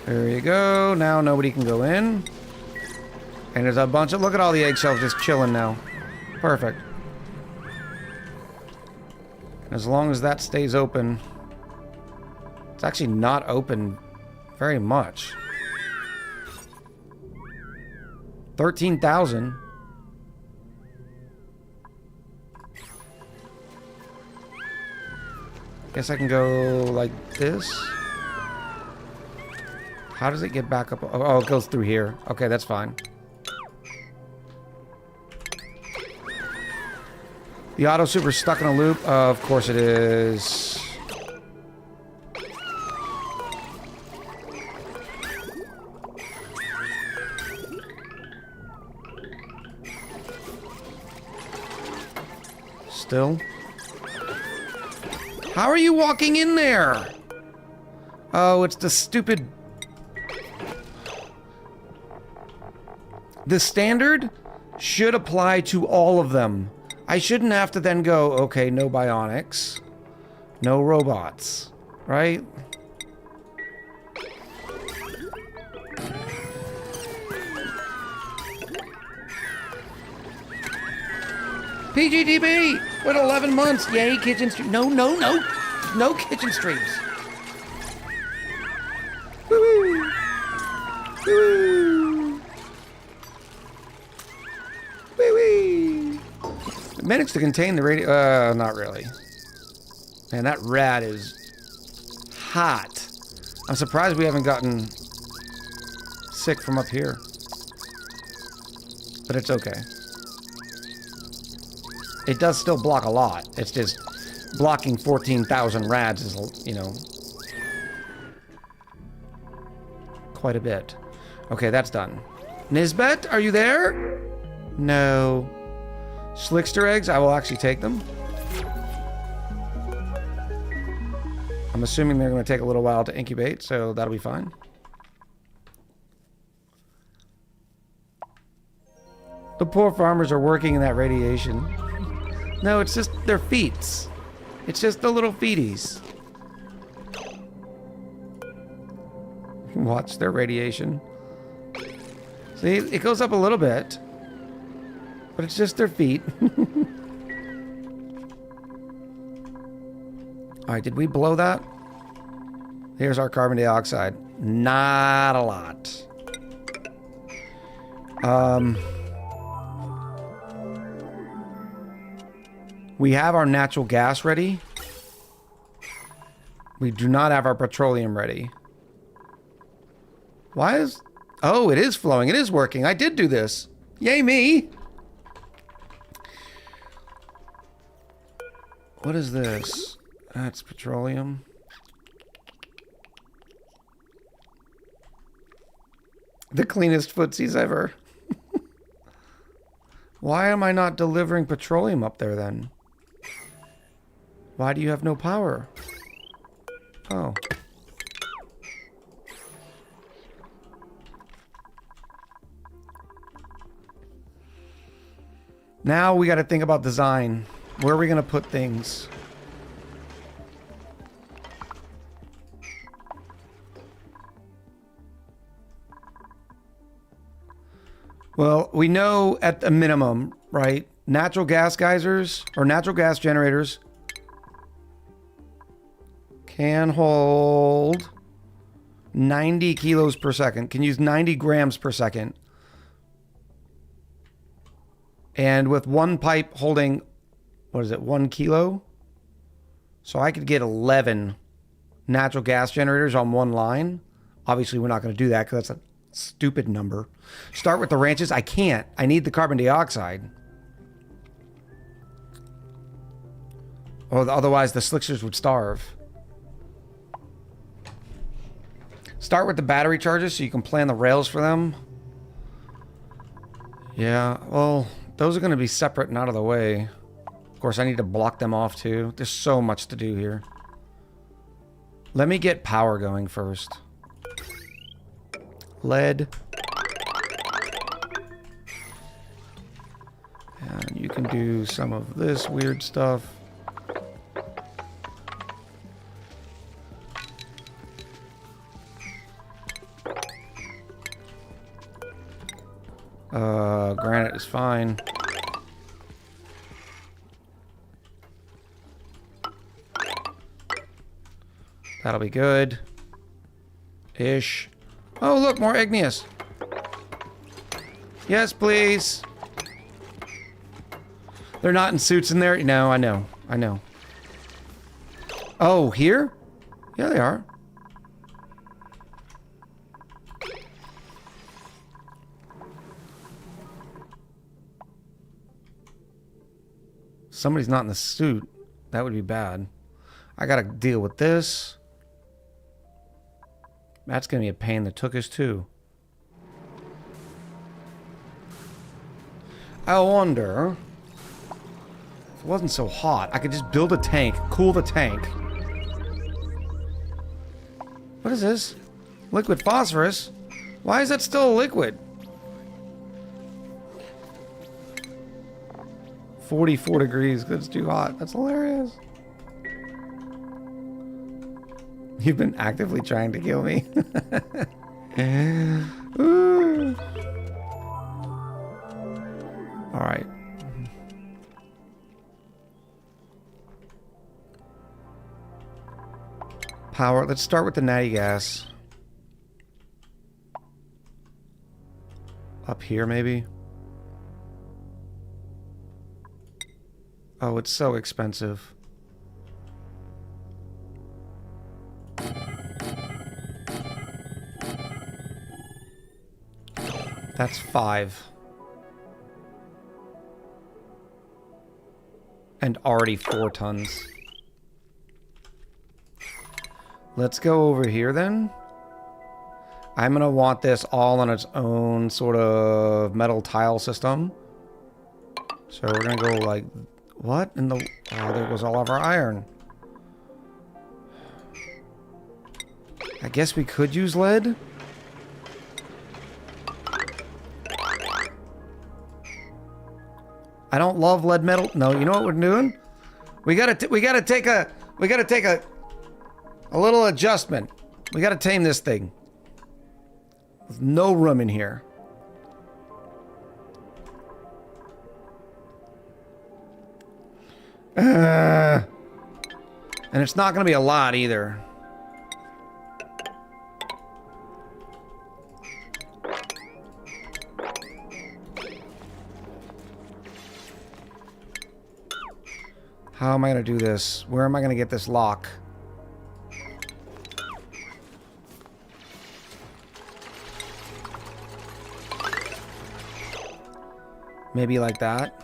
There you go. Now nobody can go in. And there's a bunch of... Look at all the eggshells just chilling now. Perfect. As long as that stays open... It's actually not open very much. 13,000. Guess I can go like this. How does it get back up? Oh, it goes through here. Okay, that's fine. The auto super's stuck in a loop. Of course it is. Still. How are you walking in there? Oh, it's the stupid... The standard should apply to all of them. I shouldn't have to then go, okay, no bionics, no robots, right? PGDB with 11 months. Yay, kitchen stream. No, no, no. No kitchen streams. Woo-woo. Woo-woo. Woo-wee. It managed to contain the radio. Not really. Man, that rat is hot. I'm surprised we haven't gotten sick from up here. But it's okay. It does still block a lot. It's just blocking 14,000 rads is, you know, quite a bit. Okay, that's done. Nisbet, are you there? No. Slickster eggs, I will actually take them. I'm assuming they're going to take a little while to incubate, so that'll be fine. The poor farmers are working in that radiation. No, it's just their feet. It's just the little feeties. Watch their radiation. See, it goes up a little bit. But it's just their feet. Alright, did we blow that? Here's our carbon dioxide. Not a lot. We have our natural gas ready. We do not have our petroleum ready. Why is... Oh, it is flowing. It is working. I did do this. Yay me! What is this? That's petroleum. The cleanest footsies ever. Why am I not delivering petroleum up there then? Why do you have no power? Oh. Now we got to think about design. Where are we going to put things? Well, we know at the minimum, right? Natural gas geysers or natural gas generators can hold 90 kilos per second, can use 90 grams per second. And with one pipe holding, what is it, 1 kilo? So I could get 11 natural gas generators on one line. Obviously, we're not going to do that because that's a stupid number. Start with the ranches. I can't. I need the carbon dioxide. Or otherwise, the slicksters would starve. Start with the battery charges so you can plan the rails for them. Yeah, well, those are going to be separate and out of the way. Of course, I need to block them off too. There's so much to do here. Let me get power going first. Lead. And you can do some of this weird stuff. Granite is fine. That'll be good. Ish. Oh, look, more igneous. Yes, please. They're not in suits in there? No, I know. I know. Oh, here? Yeah, they are. Somebody's not in the suit. That would be bad. I gotta deal with this. That's gonna be a pain. The took us too. I wonder if it wasn't so hot, I could just build a tank, cool the tank. What is this? Liquid phosphorus? Why is that still a liquid? 44 degrees, it's too hot. That's hilarious. You've been actively trying to kill me. Ooh. All right. Power. Let's start with the natty gas. Up here, maybe. Oh, it's so expensive. That's 5. And already 4 tons. Let's go over here then. I'm gonna want this all on its own sort of metal tile system. So we're gonna go like, what in the, oh, there goes all of our iron. I guess we could use lead. I don't love lead metal. No, you know what we're doing? We gotta take a little adjustment. We gotta tame this thing. There's no room in here. And it's not gonna be a lot either. How am I gonna do this? Where am I gonna get this lock? Maybe like that.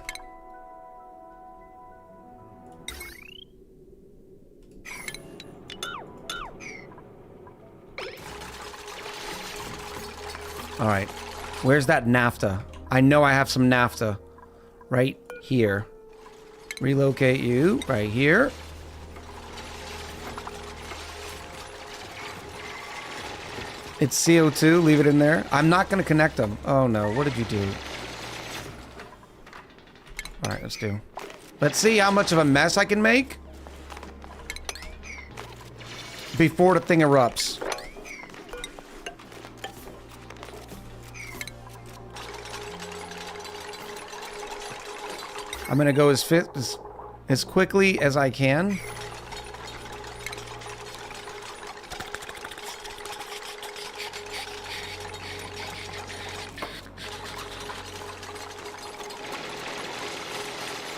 All right. Where's that naphtha? I know I have some naphtha right here. Relocate you right here. It's CO2. Leave it in there. I'm not going to connect them. Oh, no. What did you do? All right, let's do. Let's see how much of a mess I can make before the thing erupts. I'm gonna go as quickly as I can.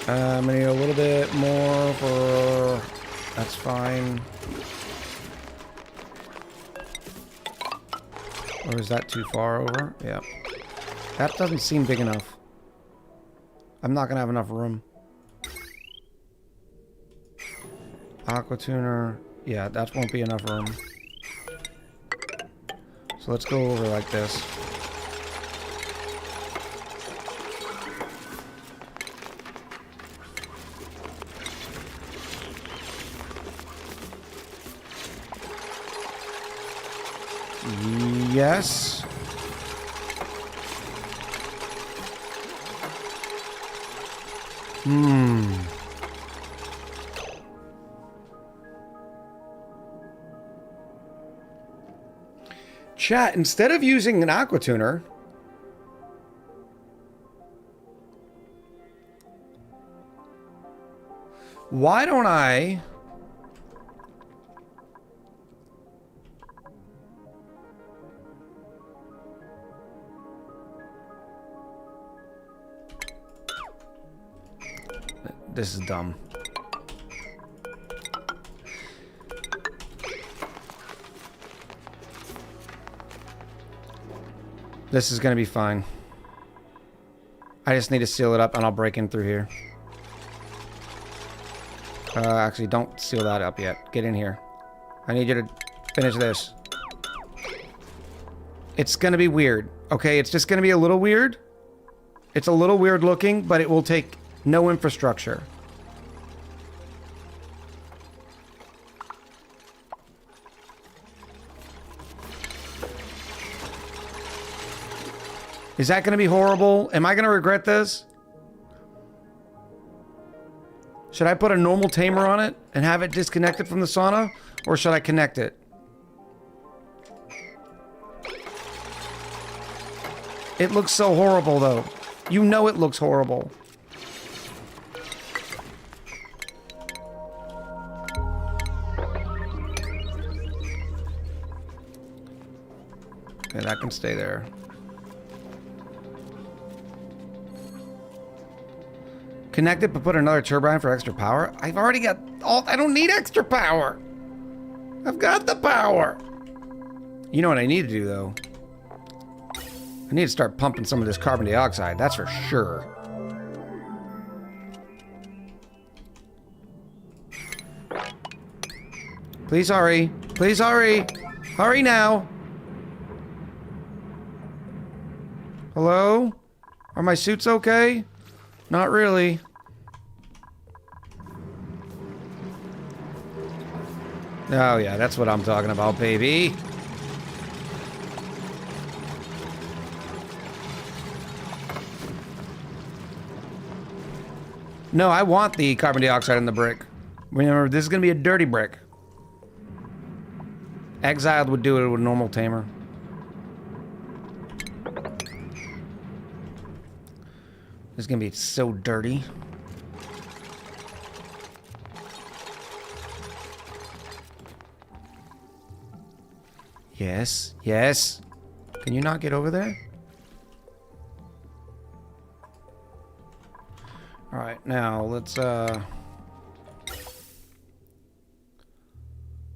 I'm gonna need a little bit more for That's fine. Or is that too far over? Yeah. That doesn't seem big enough. I'm not gonna have enough room. Aqua tuner. Yeah, that won't be enough room. So let's go over like this. Yes. Chat, instead of using an aqua tuner, why don't I This is dumb. This is gonna be fine. I just need to seal it up and I'll break in through here. Actually, don't seal that up yet. Get in here. I need you to finish this. It's gonna be weird. Okay, it's just gonna be a little weird. It's a little weird looking, but it will take no infrastructure. Is that going to be horrible? Am I going to regret this? Should I put a normal tamer on it and have it disconnected from the sauna? Or should I connect it? It looks so horrible, though. You know it looks horrible. Okay, that can stay there. Connect it, but put another turbine for extra power? I've already got all... I don't need extra power! I've got the power! You know what I need to do, though? I need to start pumping some of this carbon dioxide, that's for sure. Please hurry. Please hurry. Hurry now. Hello? Are my suits okay? Not really. Oh yeah, that's what I'm talking about, baby. No, I want the carbon dioxide in the brick. Remember, this is gonna be a dirty brick. Exiled would do it with a normal tamer. This is gonna be so dirty. Yes, yes. Can you not get over there? All right, now let's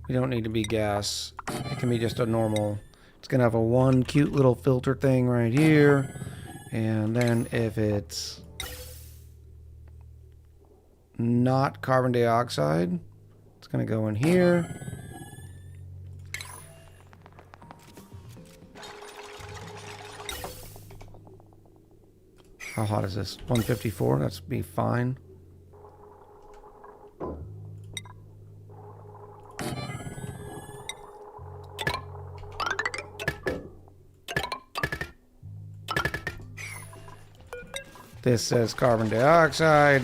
we don't need to be gas. It can be just a normal. It's gonna have a one cute little filter thing right here. And then if it's not carbon dioxide, it's gonna go in here. How hot is this? 154, that's be fine. This says carbon dioxide.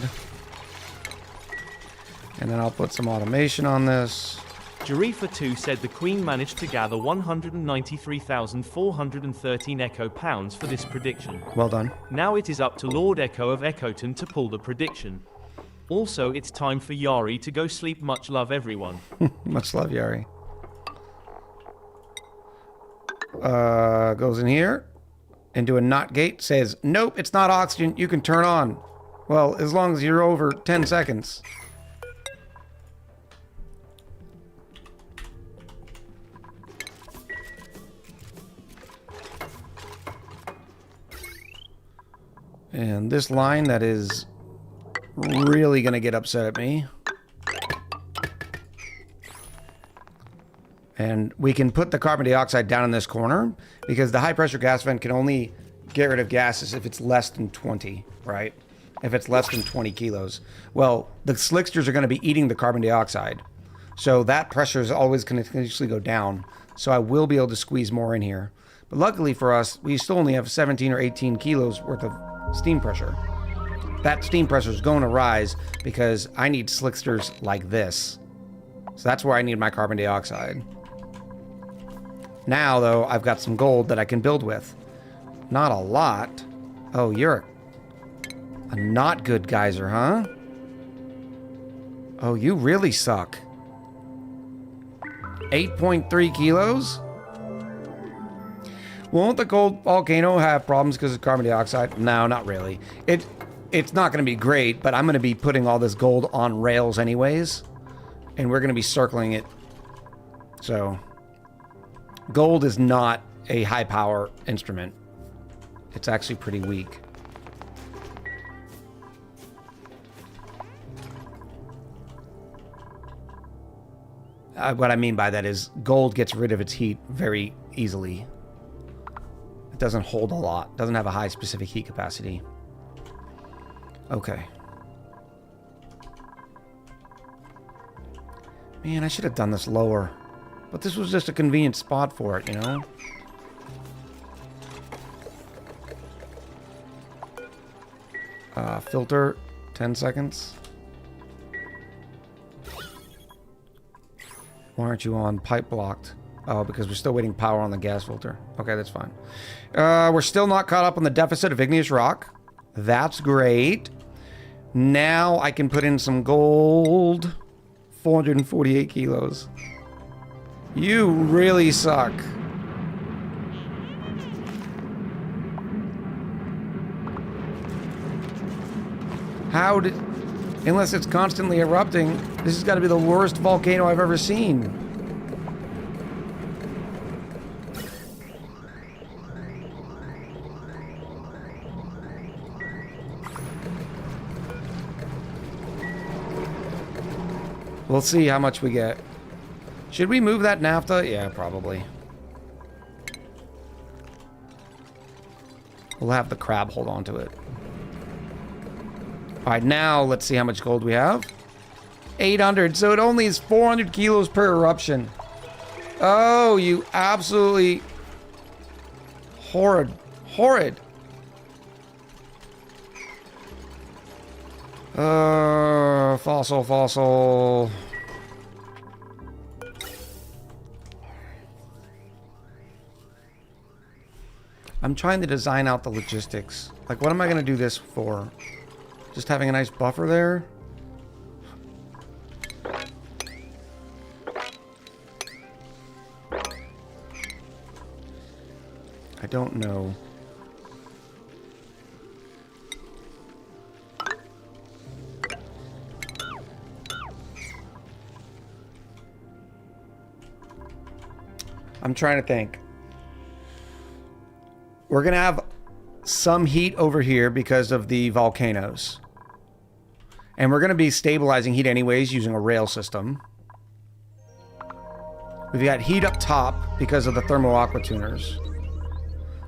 And then I'll put some automation on this. Jarifa2 said the Queen managed to gather 193,413 Echo pounds for this prediction. Well done. Now it is up to Lord Echo of Echoton to pull the prediction. Also, it's time for Yari to go sleep. Much love, everyone. Much love, Yari. Goes in here. Into a not gate. Says, nope, it's not oxygen. You can turn on. Well, as long as you're over 10 seconds. And this line that is really going to get upset at me. And we can put the carbon dioxide down in this corner because the high pressure gas vent can only get rid of gases if it's less than 20, right? If it's less than 20 kilos. Well, the slicksters are going to be eating the carbon dioxide. So that pressure is always going to continuously go down. So I will be able to squeeze more in here. But luckily for us, we still only have 17 or 18 kilos worth of steam pressure. That steam pressure is going to rise because I need slicksters like this. So that's where I need my carbon dioxide. Now, though, I've got some gold that I can build with. Not a lot. Oh, you're a not good geyser, huh? Oh, you really suck. 8.3 kilos? Won't the gold volcano have problems because of carbon dioxide? No, not really. It's not going to be great, but I'm going to be putting all this gold on rails anyways. And we're going to be circling it. So, gold is not a high power instrument. It's actually pretty weak. What I mean by that is gold gets rid of its heat very easily. It doesn't hold a lot. Doesn't have a high specific heat capacity. Okay. Man, I should have done this lower. But this was just a convenient spot for it, you know? Filter, 10 seconds. Why aren't you on pipe blocked? Oh, because we're still waiting power on the gas filter. Okay, that's fine. We're still not caught up on the deficit of igneous rock. That's great. Now I can put in some gold. 448 kilos. You really suck. How did... Unless it's constantly erupting, this has got to be the worst volcano I've ever seen. We'll see how much we get. Should we move that naphtha? Yeah, probably. We'll have the crab hold on to it. Alright, now let's see how much gold we have. 800, so it only is 400 kilos per eruption. Oh, you absolutely... Horrid. Fossil. I'm trying to design out the logistics. Like, what am I going to do this for? Just having a nice buffer there? I don't know. I'm trying to think. We're going to have some heat over here because of the volcanoes. And we're going to be stabilizing heat anyways using a rail system. We've got heat up top because of the thermal aqua tuners.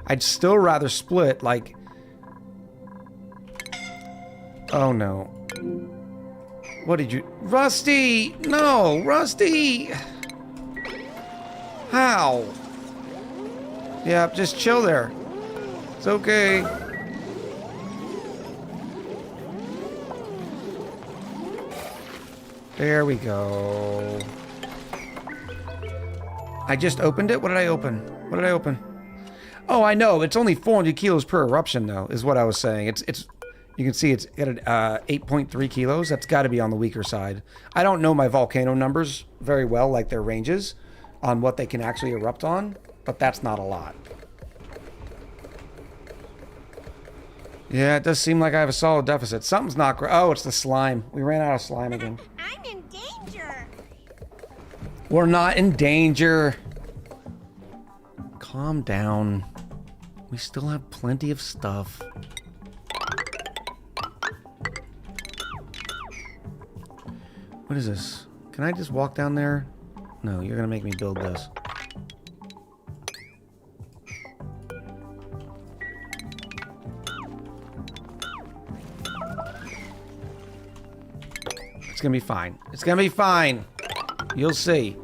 I'd still rather split, like... Oh, no. What did you... Rusty! No! Rusty! How? Yeah, just chill there. It's okay. There we go. I just opened it? What did I open? What did I open? Oh, I know. It's only 400 kilos per eruption, though, is what I was saying. It's. You can see it's got 8.3 kilos. That's got to be on the weaker side. I don't know my volcano numbers very well, like their ranges on what they can actually erupt on, but that's not a lot. Yeah, it does seem like I have a solid deficit. Something's not great. Oh, it's the slime. We ran out of slime again. I'm in danger. We're not in danger. Calm down. We still have plenty of stuff. What is this? Can I just walk down there? No, you're gonna make me build this. It's gonna be fine. It's gonna be fine. You'll see.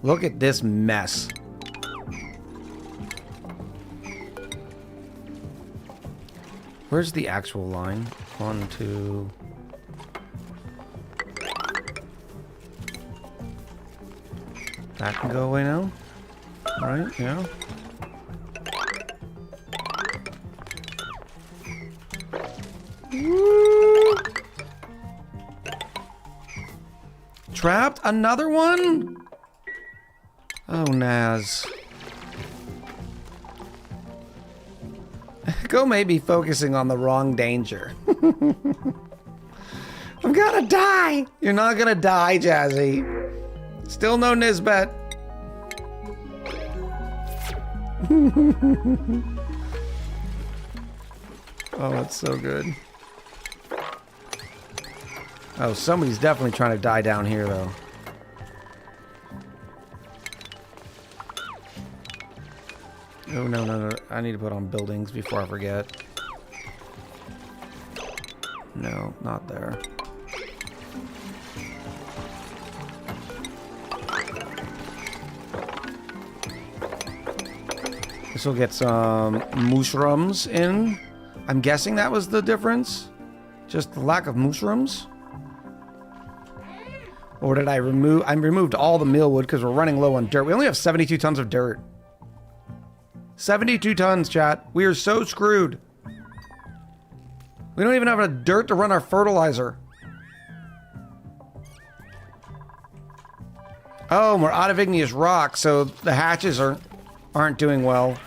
Look at this mess. Where's the actual line? 1, 2... That can go away now. Right, yeah. Woo! Trapped? Another one? Oh, Naz. Echo may be focusing on the wrong danger. I'm gonna die! You're not gonna die, Jazzy. Still no Nisbet. Oh, that's so good. Oh, somebody's definitely trying to die down here, though. Oh, no, no, no. I need to put on buildings before I forget. No, not there. This will get some mushrooms in. I'm guessing that was the difference. Just the lack of mushrooms. Or did I remove? I removed all the mealwood because we're running low on dirt. We only have 72 tons of dirt. 72 tons, chat. We are so screwed. We don't even have enough dirt to run our fertilizer. Oh, we're out of igneous rock, so the hatches aren't doing well.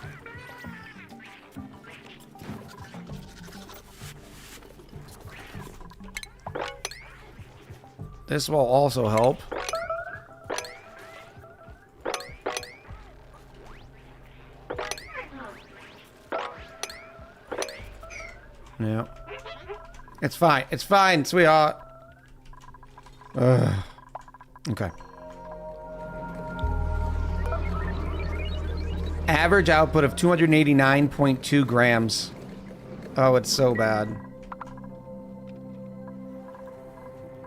This will also help. Yeah. It's fine. It's fine, sweetheart. Okay. Average output of 289.2 grams. Oh, it's so bad.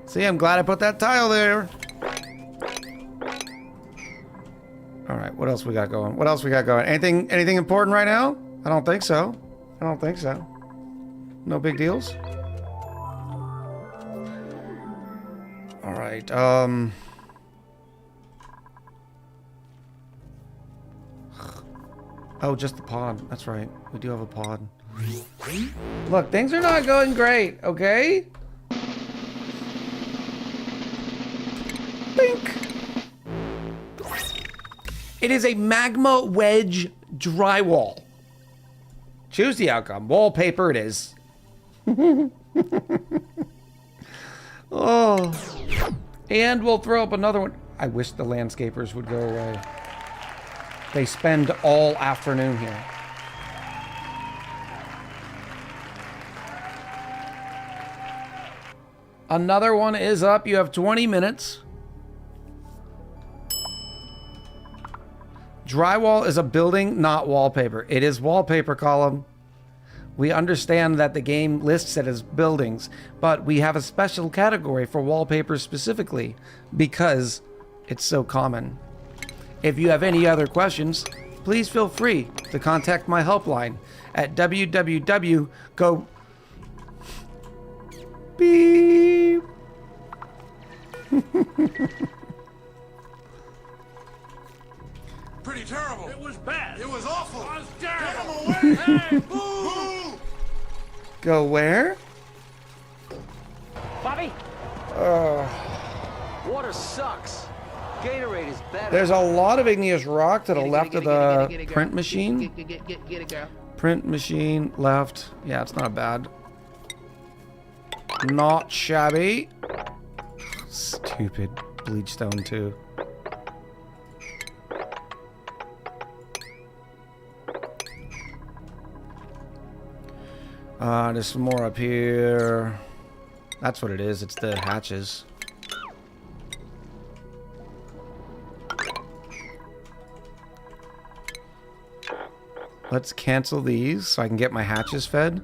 See, I'm glad I put that tile there. All right, what else we got going? What else we got going? Anything important right now? I don't think so. I don't think so. No big deals. All right. Oh, just the pod. That's right. We do have a pod. Look, things are not going great, okay? Bink. It is a magma wedge drywall. Choose the outcome. Wallpaper it is. Oh. And we'll throw up another one. I wish the landscapers would go away. They spend all afternoon here. Another one is up. You have 20 minutes. Drywall is a building, not wallpaper. It is wallpaper, column. We understand that the game lists it as buildings, but we have a special category for wallpaper specifically because it's so common. If you have any other questions, please feel free to contact my helpline at www.go beep. Pretty terrible. It was bad. It was awful. I was Get terrible. him away. Hey, Boo! Go where? Bobby? Water sucks. Gatorade is better. There's a lot of igneous rock to the left of the print machine. Get it, girl. Print machine left. Yeah, it's not bad. Not shabby. Stupid bleachstone too. There's some more up here. That's what it is. It's the hatches. Let's cancel these so I can get my hatches fed.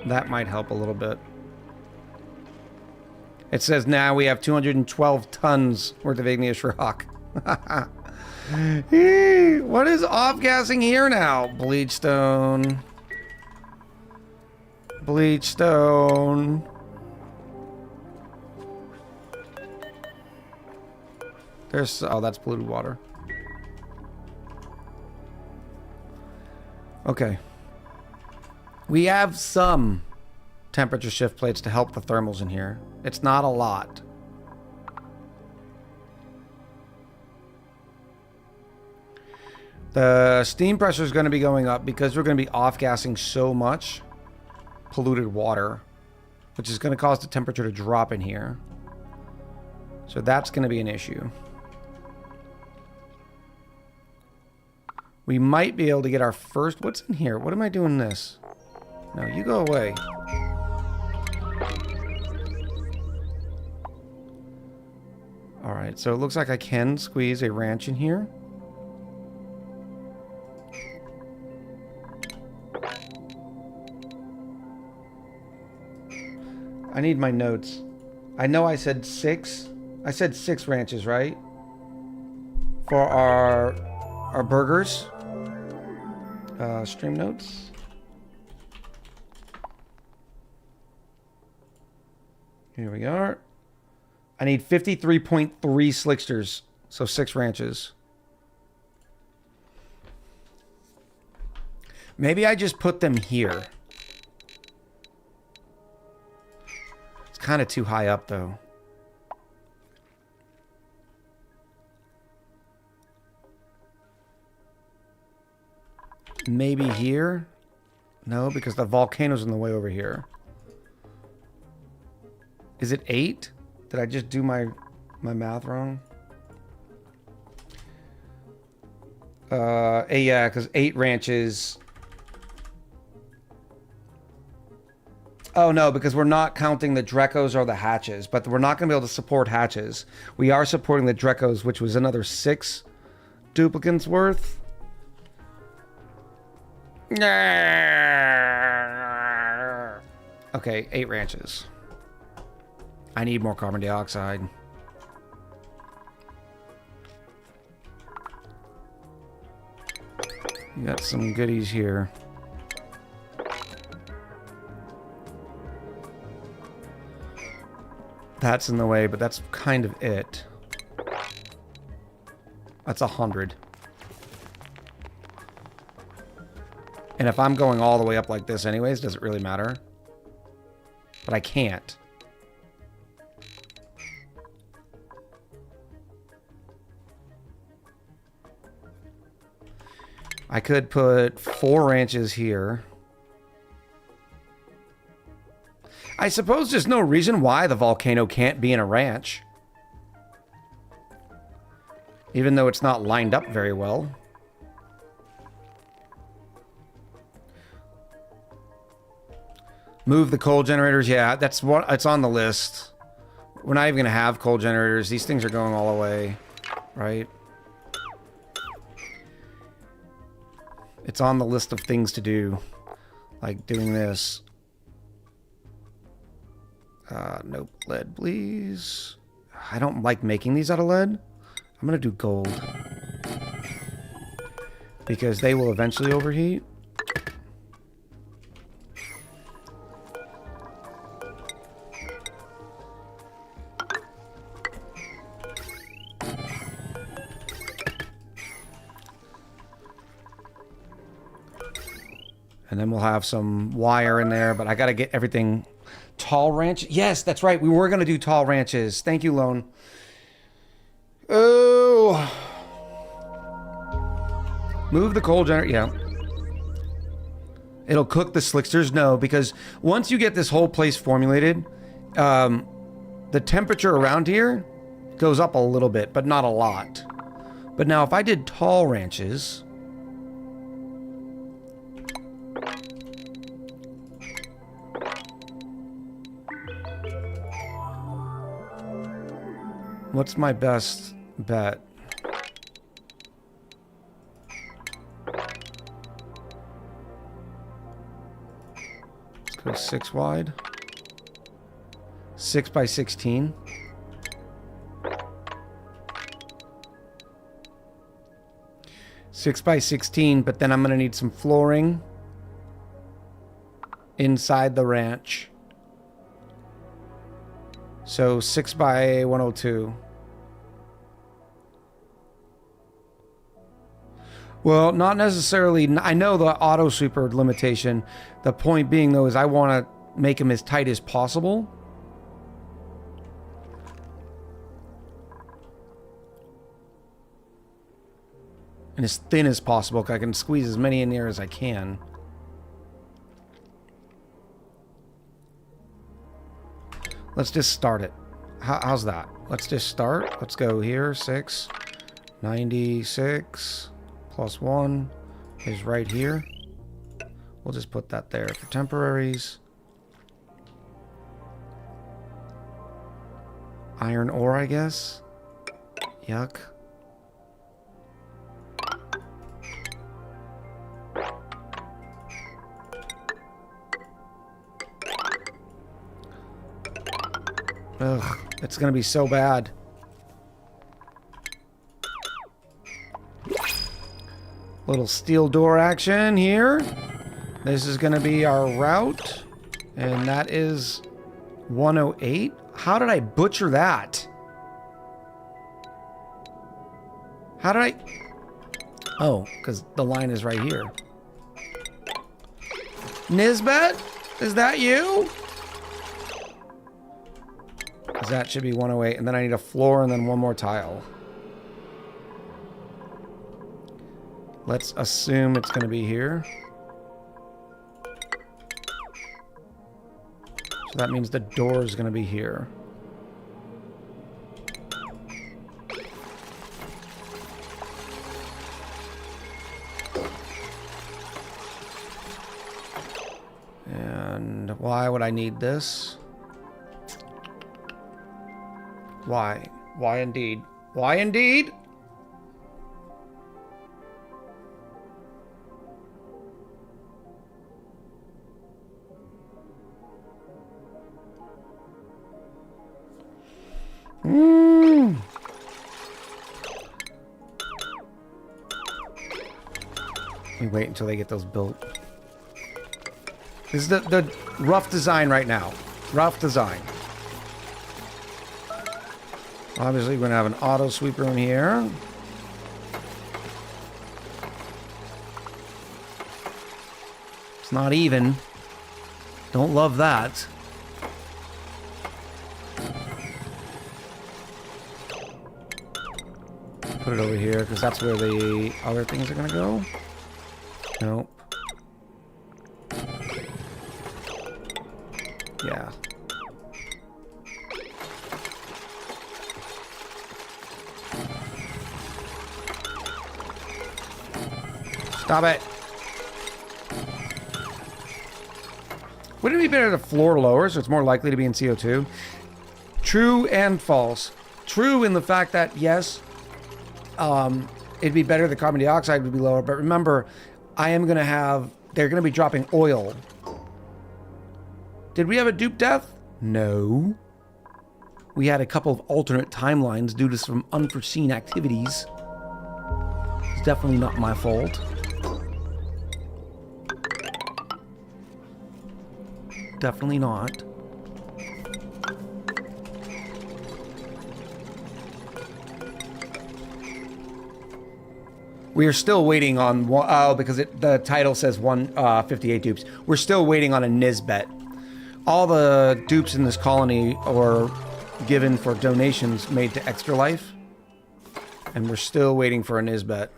That might help a little bit. It says now we have 212 tons worth of igneous rock. What is off-gassing here now? Bleachstone. Bleachstone. There's... oh, that's polluted water. Okay. We have some temperature shift plates to help the thermals in here. It's not a lot. The steam pressure is going to be going up because we're going to be off-gassing so much polluted water, which is going to cause the temperature to drop in here. So that's going to be an issue. We might be able to get our first... what's in here? What am I doing this? No, you go away. Alright, so it looks like I can squeeze a ranch in here. I need my notes. I know I said 6. I said 6 ranches, right? For our burgers. Stream notes. Here we are. I need 53.3 slicksters. So 6 ranches. Maybe I just put them here. It's kind of too high up, though. Maybe here? No, because the volcano's in the way over here. Is it 8? Did I just do my math wrong? Yeah, because 8 ranches. Oh, no, because we're not counting the Drecos or the hatches, but we're not going to be able to support hatches. We are supporting the Drecos, which was another 6 duplicates worth. Okay, 8 ranches. I need more carbon dioxide. You got some goodies here. That's in the way, but that's kind of it. That's 100. And if I'm going all the way up like this anyways, does it really matter? But I can't. I could put 4 ranches here. I suppose there's no reason why the volcano can't be in a ranch. Even though it's not lined up very well. Move the coal generators. Yeah, that's what it's on the list. We're not even going to have coal generators. These things are going all the way, right? It's on the list of things to do. Like doing this. Nope. Lead, please. I don't like making these out of lead. I'm going to do gold. Because they will eventually overheat. And then we'll have some wire in there, but I got to get everything tall ranch. Yes, that's right. We were going to do tall ranches. Thank you, Lone. Oh. Move the coal generator. Yeah. It'll cook the slicksters. No, because once you get this whole place formulated, the temperature around here goes up a little bit, but not a lot. But now if I did tall ranches... What's my best bet? Let's go 6 wide. 6 by 16. Six by 16, but then I'm gonna need some flooring inside the ranch. So 6 by 102. Well, not necessarily. I know the auto sweeper limitation. The point being, though, is I want to make them as tight as possible. And as thin as possible, because I can squeeze as many in there as I can. Let's just start it. How's that? Let's just start. Let's go here. 6. 96 plus 1 is right here. We'll just put that there for temporaries. Iron ore, I guess. Yuck. Ugh, it's gonna be so bad. Little steel door action here. This is gonna be our route. And that is 108. How did I butcher that? How did I... Oh, because the line is right here. Nisbet? Is that you? Because that should be 108. And then I need a floor and then one more tile. Let's assume it's going to be here. So that means the door is going to be here. And why would I need this? Why? Why indeed? Why indeed? We wait until they get those built. This is the rough design right now. Rough design. Obviously, we're going to have an auto sweeper in here. It's not even. Don't love that. Put it over here, because that's where the other things are going to go. Nope. Yeah. Stop it. Wouldn't it be better to floor lower so it's more likely to be in CO2? True and false. True in the fact that, yes, it'd be better the carbon dioxide would be lower, but remember, I am going to have... They're going to be dropping oil. Did we have a dupe death? No. We had a couple of alternate timelines due to some unforeseen activities. It's definitely not my fault. Definitely not. We are still waiting on one, because the title says 158 dupes. We're still waiting on a Nisbet. All the dupes in this colony are given for donations made to Extra Life, and we're still waiting for a Nisbet.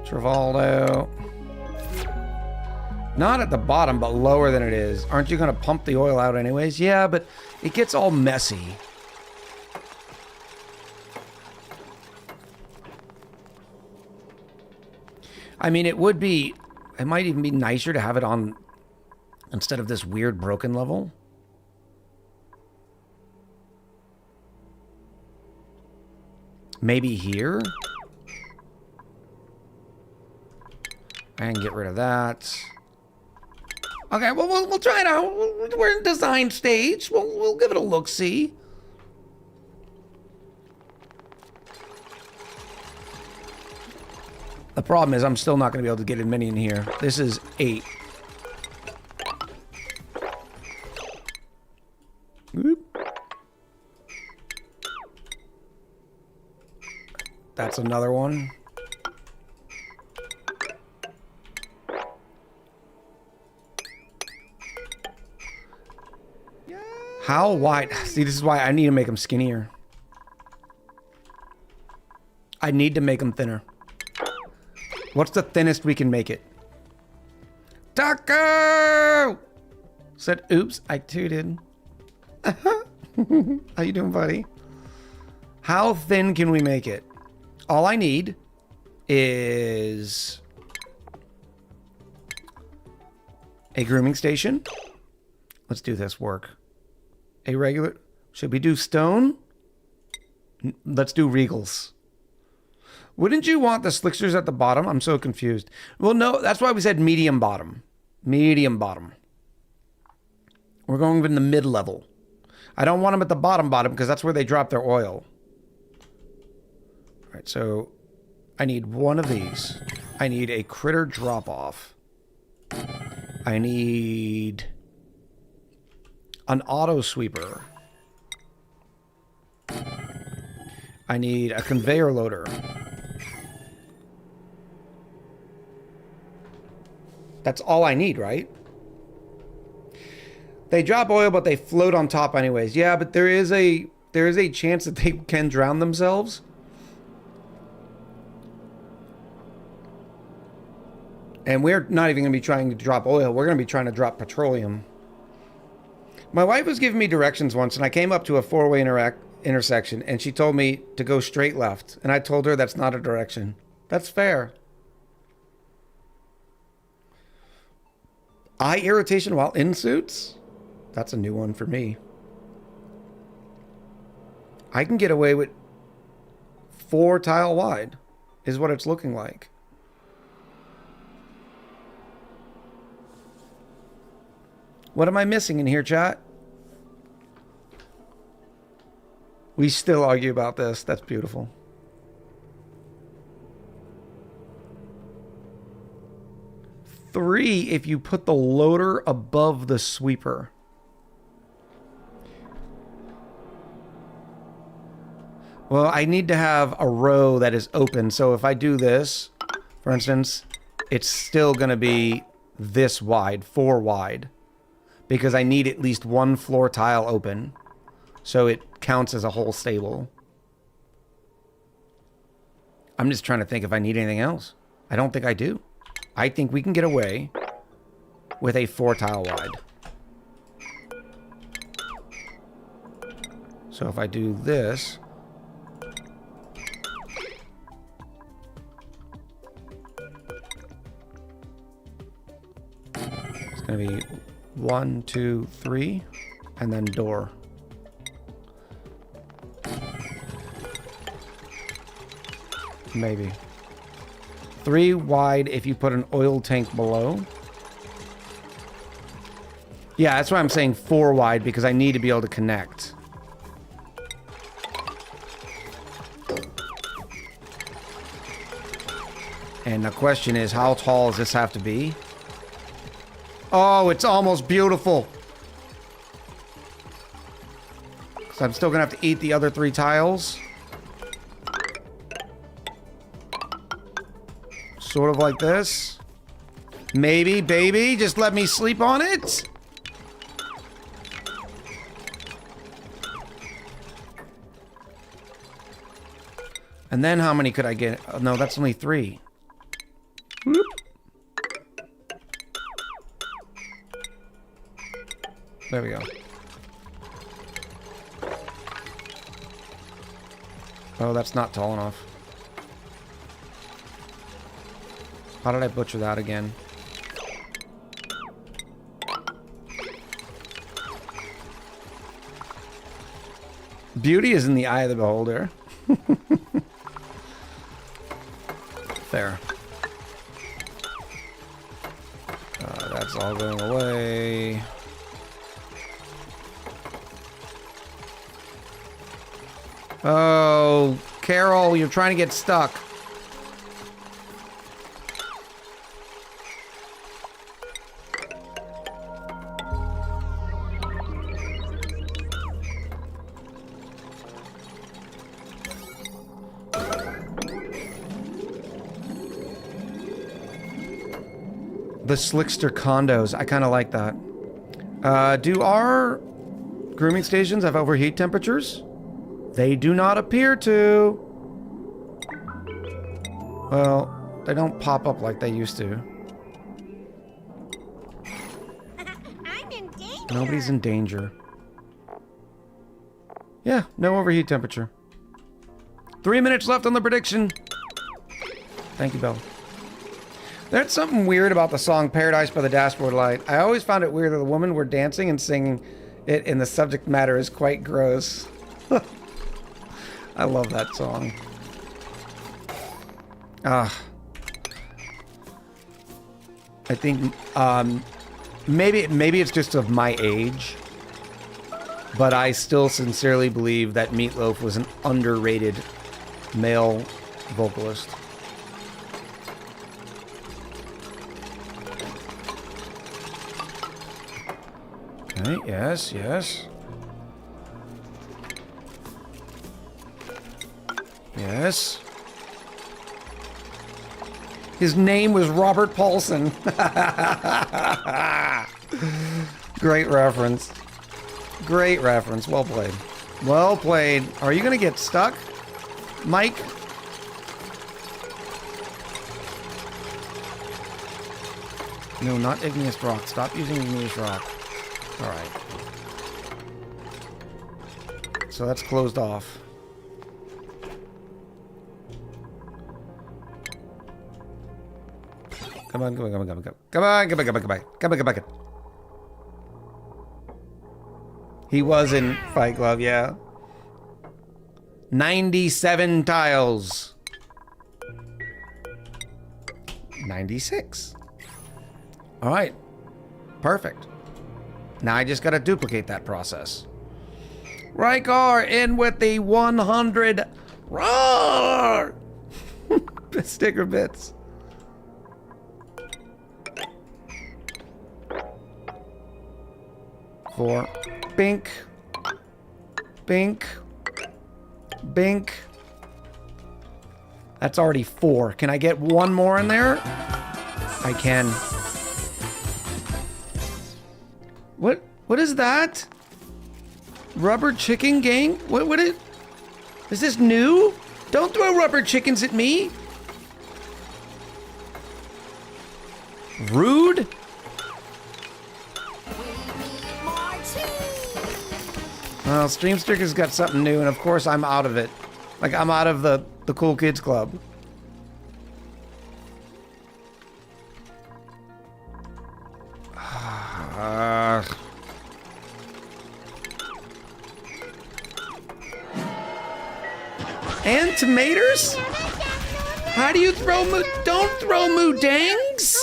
Travaldo. Not at the bottom, but lower than it is. Aren't you going to pump the oil out anyways? Yeah, but it gets all messy. I mean, it would be... It might even be nicer to have it on... Instead of this weird broken level. Maybe here? And get rid of that. Okay, well, we'll try it out. We're in design stage. We'll give it a look-see. The problem is I'm still not going to be able to get as many in here. This is 8. Oop. That's another one. How wide? See, this is why I need to make them skinnier. I need to make them thinner. What's the thinnest we can make it? Taco! Said, oops, I tooted. How you doing, buddy? How thin can we make it? All I need is a grooming station. Let's do this work. A regular... Should we do stone? Let's do regals. Wouldn't you want the slicksters at the bottom? I'm so confused. Well, no, that's why we said medium bottom. Medium bottom. We're going in the mid-level. I don't want them at the bottom because that's where they drop their oil. All right, so I need one of these. I need a critter drop-off. I need an auto sweeper. I need a conveyor loader. That's all I need, right? They drop oil, but they float on top anyways. Yeah, but there is a chance that they can drown themselves. And we're not even going to be trying to drop oil. We're going to be trying to drop petroleum. My wife was giving me directions once, and I came up to a four-way intersection, and she told me to go straight left. And I told her that's not a direction. That's fair. Eye irritation while in suits? That's a new one for me. I can get away with 4 tile wide, is what it's looking like. What am I missing in here, chat? We still argue about this. That's beautiful. Three, if you put the loader above the sweeper. Well, I need to have a row that is open. So if I do this, for instance, it's still going to be this wide, 4 wide. Because I need at least 1 floor tile open. So it counts as a whole stable. I'm just trying to think if I need anything else. I don't think I do. I think we can get away with a 4 tile wide. So if I do this, it's going to be 1, 2, 3, and then door. Maybe. 3 wide if you put an oil tank below. Yeah, that's why I'm saying 4 wide, because I need to be able to connect. And the question is, how tall does this have to be? Oh, it's almost beautiful. So I'm still gonna have to eat the other 3 tiles. Sort of like this. Maybe, baby, just let me sleep on it. And then how many could I get? Oh, no, that's only 3. Whoop. There we go. Oh, that's not tall enough. How did I butcher that again? Beauty is in the eye of the beholder. Fair. That's all going away. Oh, Carol, you're trying to get stuck. The Slickster condos. I kind of like that. Do our grooming stations have overheat temperatures? They do not appear to. Well, they don't pop up like they used to. I'm in danger. Nobody's in danger. Yeah, no overheat temperature. 3 minutes left on the prediction. Thank you, Belle. There's something weird about the song Paradise by the Dashboard Light. I always found it weird that the women were dancing and singing it, and the subject matter is quite gross. I love that song. I think maybe it's just of my age, but I still sincerely believe that Meatloaf was an underrated male vocalist. Okay, yes, yes. Yes. His name was Robert Paulson. Great reference. Great reference. Well played. Well played. Are you going to get stuck, Mike? No, not igneous rock. Stop using igneous rock. All right. So that's closed off. Come on, come on, come on, come on, come on, come on, come on, come on, come on, come on, come on, come on. He was in Fight Club, yeah. 97 tiles. 96. All right. Perfect. Now I just got to duplicate that process. Rykar in with the 100. Roar! Sticker bits. Four. Bink. Bink. Bink. That's already 4. Can I get one more in there? I can. What is that? Rubber chicken gang? What is this new? Don't throw rubber chickens at me. Rude. Well, Streamsticker's got something new, and of course I'm out of it. Like, I'm out of the Cool Kids Club. And tomatoes? How do you throw don't throw moodangs?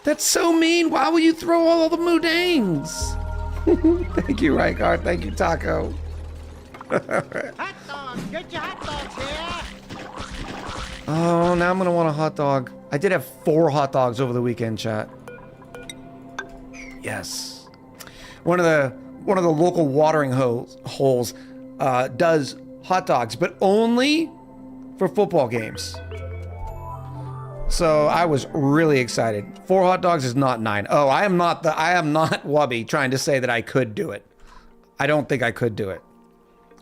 That's so mean. Why will you throw all the moodangs? Thank you, Rykard. Thank you, Taco. Hot dog! Get your hot dogs here! Oh, now I'm gonna want a hot dog. I did have 4 hot dogs over the weekend, chat. Yes. One of the local watering holes does hot dogs, but only for football games. So I was really excited. 4 hot dogs is not 9. Oh, I am not Wubby trying to say that I could do it. I don't think I could do it.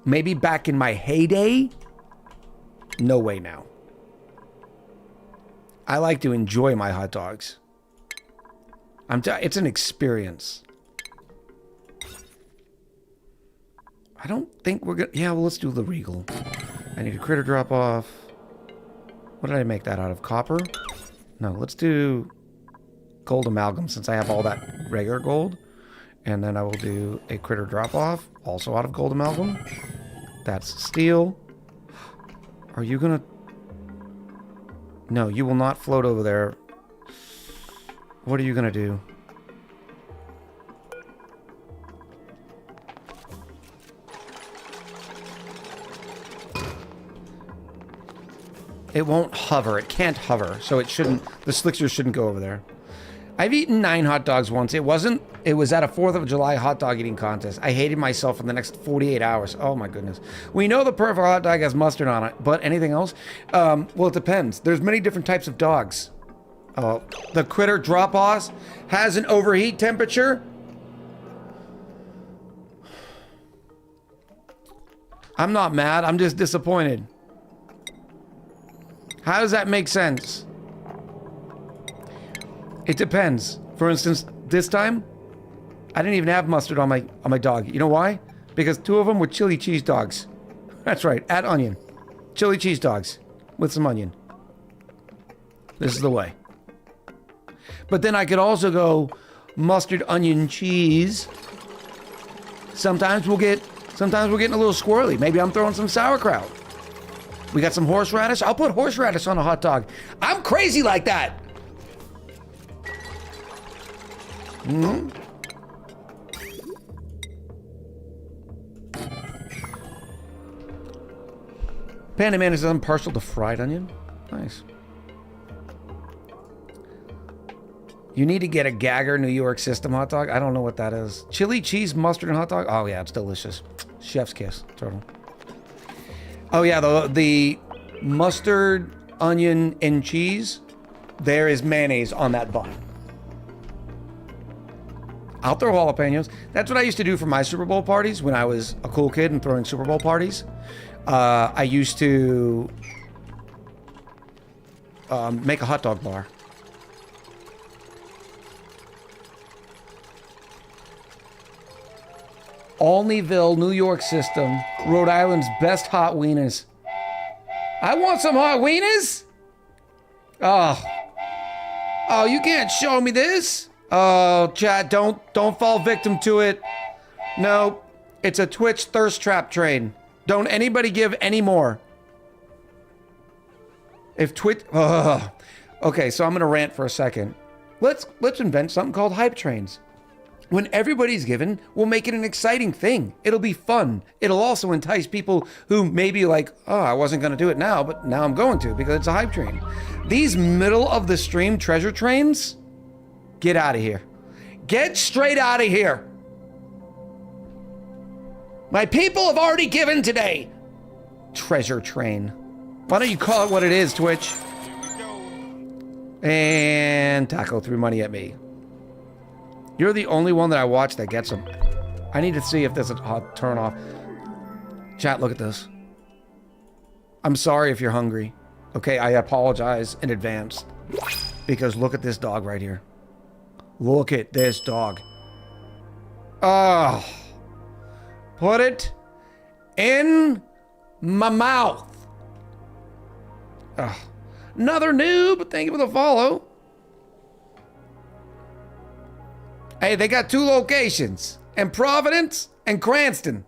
Maybe back in my heyday? No way now. I like to enjoy my hot dogs. It's an experience. I don't think we're gonna... Yeah, well, let's do the Regal. I need a critter drop off. What did I make that out of? Copper? No, let's do gold amalgam since I have all that regular gold. And then I will do a critter drop off, also out of gold amalgam. That's steel. Are you gonna... No, you will not float over there. What are you gonna do? It won't hover. It can't hover, so it shouldn't. The Slickster shouldn't go over there. I've eaten 9 hot dogs once. It was at a 4th of July hot dog eating contest. I hated myself for the next 48 hours. Oh my goodness. We know the perfect hot dog has mustard on it, but anything else? Well, it depends. There's many different types of dogs. The critter drop-offs has an overheat temperature. I'm not mad. I'm just disappointed. How does that make sense? It depends. For instance, this time, I didn't even have mustard on my dog. You know why? Because 2 of them were chili cheese dogs. That's right, add onion. Chili cheese dogs with some onion. This is the way. But then I could also go mustard, onion, cheese. Sometimes we're getting a little squirrely. Maybe I'm throwing some sauerkraut. We got some horseradish. I'll put horseradish on a hot dog. I'm crazy like that. Hmm? Panda Man is impartial to fried onion. Nice. You need to get a Gagger New York System hot dog. I don't know what that is. Chili, cheese, mustard, and hot dog. Oh yeah, it's delicious. Chef's kiss. Turtle. Oh yeah, the mustard, onion, and cheese. There is mayonnaise on that bun. I'll throw jalapenos. That's what I used to do for my Super Bowl parties when I was a cool kid and throwing Super Bowl parties. I used to make a hot dog bar. Olneyville, New York System, Rhode Island's best hot wieners. I want some hot wieners? Oh, you can't show me this. Oh, chat, don't fall victim to it. No, it's a Twitch thirst trap train. Don't anybody give any more. If Twitch, okay, so I'm gonna rant for a second. Let's invent something called hype trains. When everybody's given, we'll make it an exciting thing. It'll be fun. It'll also entice people who may be like, oh, I wasn't going to do it now, but now I'm going to because it's a hype train. These middle of the stream treasure trains, get out of here. Get straight out of here. My people have already given today. Treasure train. Why don't you call it what it is, Twitch? And Taco threw money at me. You're the only one that I watch that gets them. I need to see if there's a hot turn off. Chat, look at this. I'm sorry if you're hungry. Okay, I apologize in advance. Because look at this dog right here. Look at this dog. Oh. Put it in my mouth. Oh. Another noob. Thank you for the follow. Hey, they got 2 locations. In Providence and Cranston.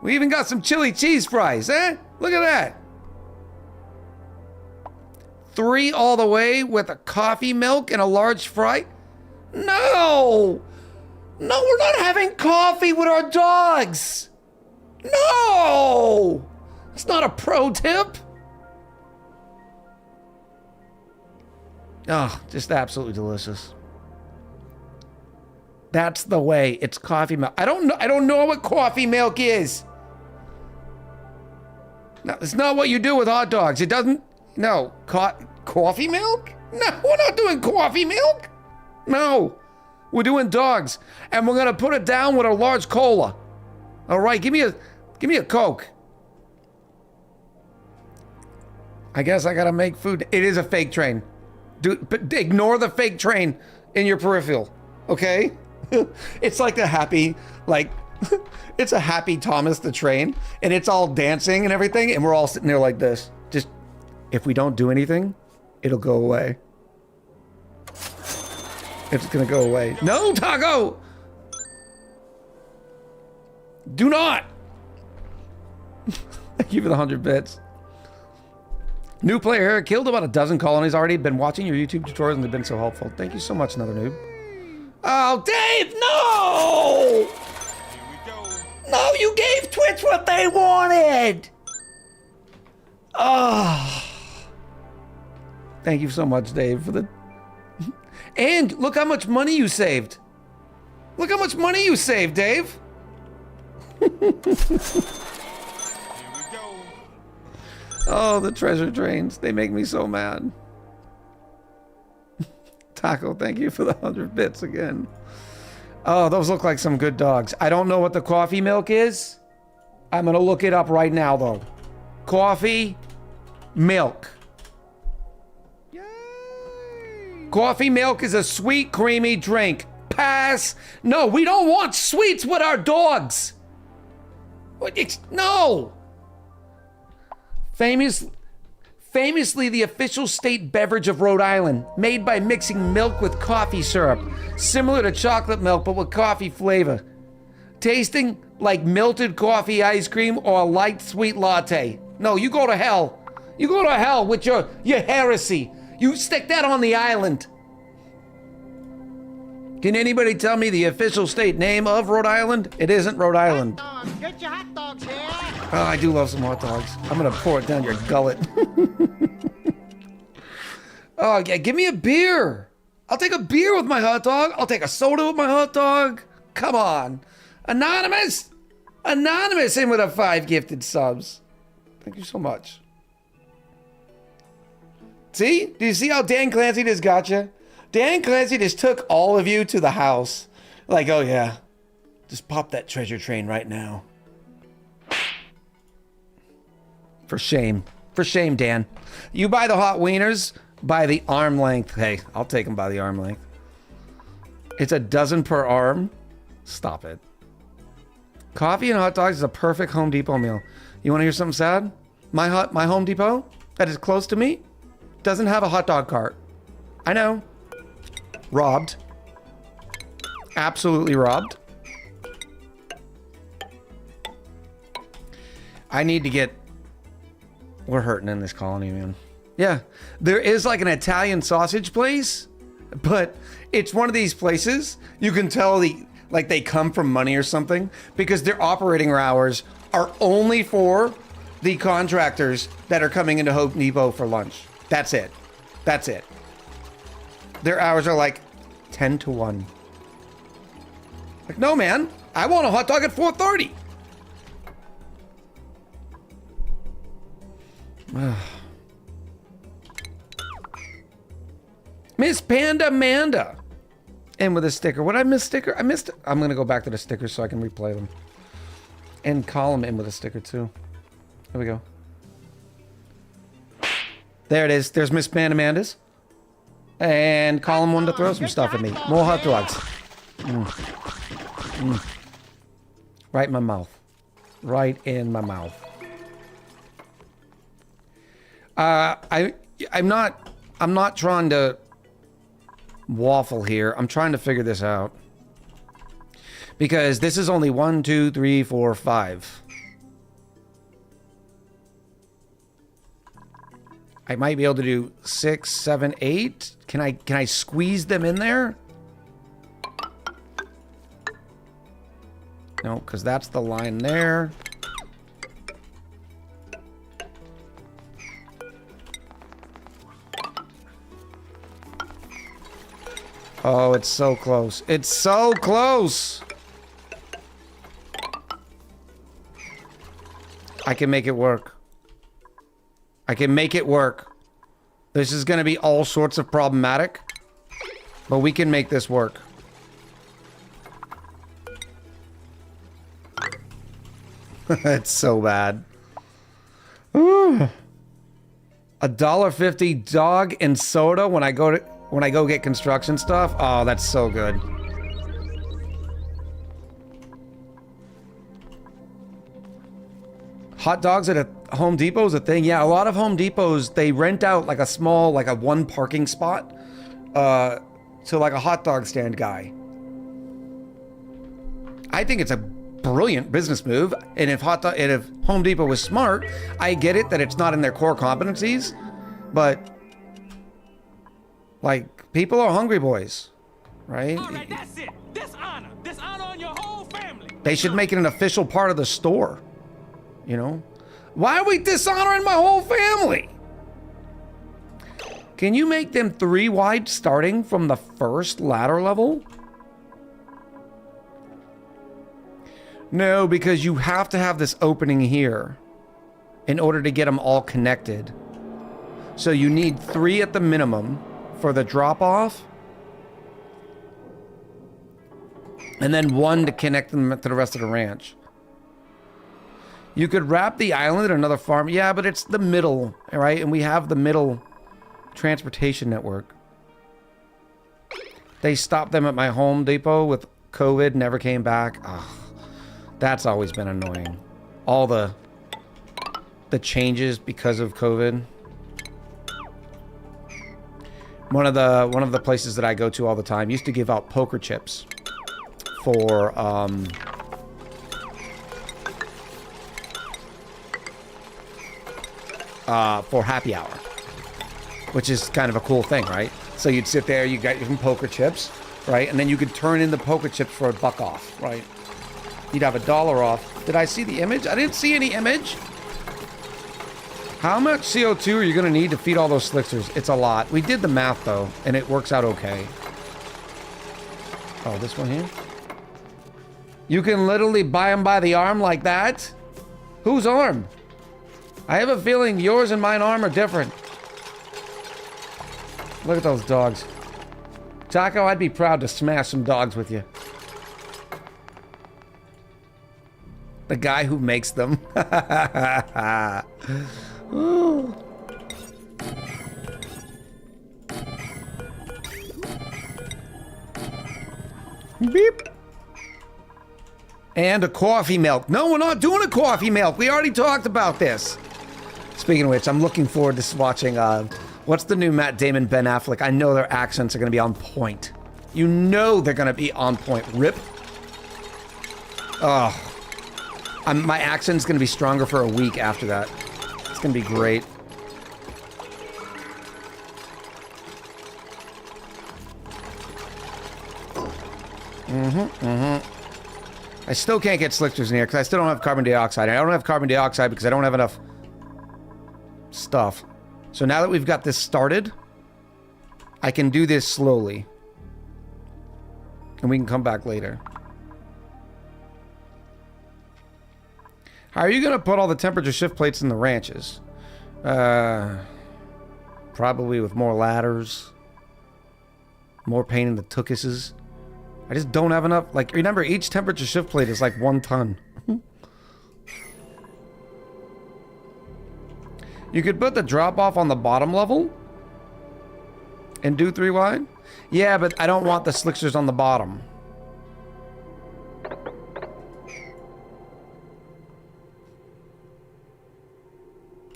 We even got some chili cheese fries, eh? Look at that. 3 all the way with a coffee milk and a large fry. No! No, we're not having coffee with our dogs. No! It's not a pro tip. Oh, just absolutely delicious. That's the way. It's coffee milk. I don't know what coffee milk is. No, it's not what you do with hot dogs. It doesn't. No, coffee milk? No, we're not doing coffee milk. No, we're doing dogs, and we're gonna put it down with a large cola. All right, give me a Coke. I guess I gotta make food. It is a fake train. But ignore the fake train in your peripheral, okay? It's like a happy, it's a happy Thomas the train, and it's all dancing and everything, and we're all sitting there like this. Just, if we don't do anything, it'll go away. It's gonna go away. No, Taco! Do not! Thank you for the 100 bits. New player here. Killed about a dozen colonies already. Been watching your YouTube tutorials and they've been so helpful. Thank you so much, another noob. Oh, Dave, no! Here we go. No, you gave Twitch what they wanted! Oh. Thank you so much, Dave, for the... And look how much money you saved. Look how much money you saved, Dave. Here we go. Oh, the treasure trains. They make me so mad. Taco, thank you for the 100 bits again. Oh, those look like some good dogs. I don't know what the coffee milk is. I'm going to look it up right now, though. Coffee milk. Yay! Coffee milk is a sweet, creamy drink. Pass. No, we don't want sweets with our dogs. No. Famously the official state beverage of Rhode Island, made by mixing milk with coffee syrup, similar to chocolate milk but with coffee flavor. Tasting like melted coffee ice cream or a light sweet latte. No, you go to hell. You go to hell with your heresy. You stick that on the island. Can anybody tell me the official state name of Rhode Island? It isn't Rhode Island. Hot dogs. Get your hot dogs here. Oh, I do love some hot dogs. I'm gonna pour it down your gullet. Oh, yeah, give me a beer. I'll take a beer with my hot dog. I'll take a soda with my hot dog. Come on. Anonymous. Anonymous in with a 5 gifted subs. Thank you so much. See? Do you see how Dan Clancy just got you? Dan Clancy just took all of you to the house. Like, oh yeah, just pop that treasure train right now. For shame. For shame, Dan. You buy the hot wieners by the arm length. Hey, I'll take them by the arm length. It's a dozen per arm. Stop it. Coffee and hot dogs is a perfect Home Depot meal. You want to hear something sad? My Home Depot that is close to me doesn't have a hot dog cart. I know. Robbed. Absolutely robbed. I need to get... We're hurting in this colony, man. Yeah. There is like an Italian sausage place, but it's one of these places you can tell like they come from money or something because their operating hours are only for the contractors that are coming into Home Depot for lunch. That's it. That's it. Their hours are like 10 to 1. Like, no, man. I want a hot dog at 4:30. Miss Panda Manda. And with a sticker. What I miss sticker? I missed it. I'm going to go back to the stickers so I can replay them. And call them in with a sticker too. There we go. There it is. There's Miss Panda Manda's. And Colin wanted to throw some stuff at me. More hot dogs. Right in my mouth. Right in my mouth. I'm not trying to waffle here. I'm trying to figure this out. Because this is only 1, 2, 3, 4, 5. I might be able to do 6, 7, 8. Can I squeeze them in there? No, because that's the line there. Oh, it's so close. It's so close. I can make it work. I can make it work. This is going to be all sorts of problematic, but we can make this work. It's so bad. $1.50 dog and soda when I go get construction stuff. Oh, that's so good. Hot dogs at a Home Depot is a thing. Yeah, a lot of Home Depots, they rent out like a small, like a one parking spot to like a hot dog stand guy. I think it's a brilliant business move. And if Home Depot was smart, I get it that it's not in their core competencies, but like, people are hungry boys, right? All right, that's it. Dishonor. Dishonor on your whole family. They should make it an official part of the store. You know? Why are we dishonoring my whole family? Can you make them 3 wide starting from the first ladder level? No, because you have to have this opening here in order to get them all connected. So you need 3 at the minimum for the drop-off. And then 1 to connect them to the rest of the ranch. You could wrap the island in another farm. Yeah, but it's the middle, right? And we have the middle transportation network. They stopped them at my Home Depot with COVID, never came back. Ugh, that's always been annoying. All the changes because of COVID. One of the places that I go to all the time used to give out poker chips for happy hour, which is kind of a cool thing, right? So you'd sit there, you got your poker chips, right? And then you could turn in the poker chips for $1 off, right? You'd have $1 off. Did I see the image? I didn't see any image. How much CO2 are you going to need to feed all those slicksters? It's a lot. We did the math, though, and it works out okay. Oh, this one here? You can literally buy them by the arm like that? Whose arm? I have a feeling yours and mine arm are different. Look at those dogs. Taco, I'd be proud to smash some dogs with you. The guy who makes them. Ooh. Beep. And a coffee milk. No, we're not doing a coffee milk. We already talked about this. Speaking of which, I'm looking forward to watching, what's the new Matt Damon, Ben Affleck? I know their accents are going to be on point. You know they're going to be on point. Rip. Oh. My accent's going to be stronger for a week after that. It's going to be great. I still can't get slicksters in here because I still don't have carbon dioxide. And I don't have carbon dioxide because I don't have enough stuff. So now that we've got this started, I can do this slowly. And we can come back later. How are you going to put all the temperature shift plates in the ranches? Probably with more ladders. More pain in the tuchuses. I just don't have enough. Like, remember, each temperature shift plate is like 1 ton. You could put the drop-off on the bottom level and do 3 wide. Yeah, but I don't want the slicksters on the bottom.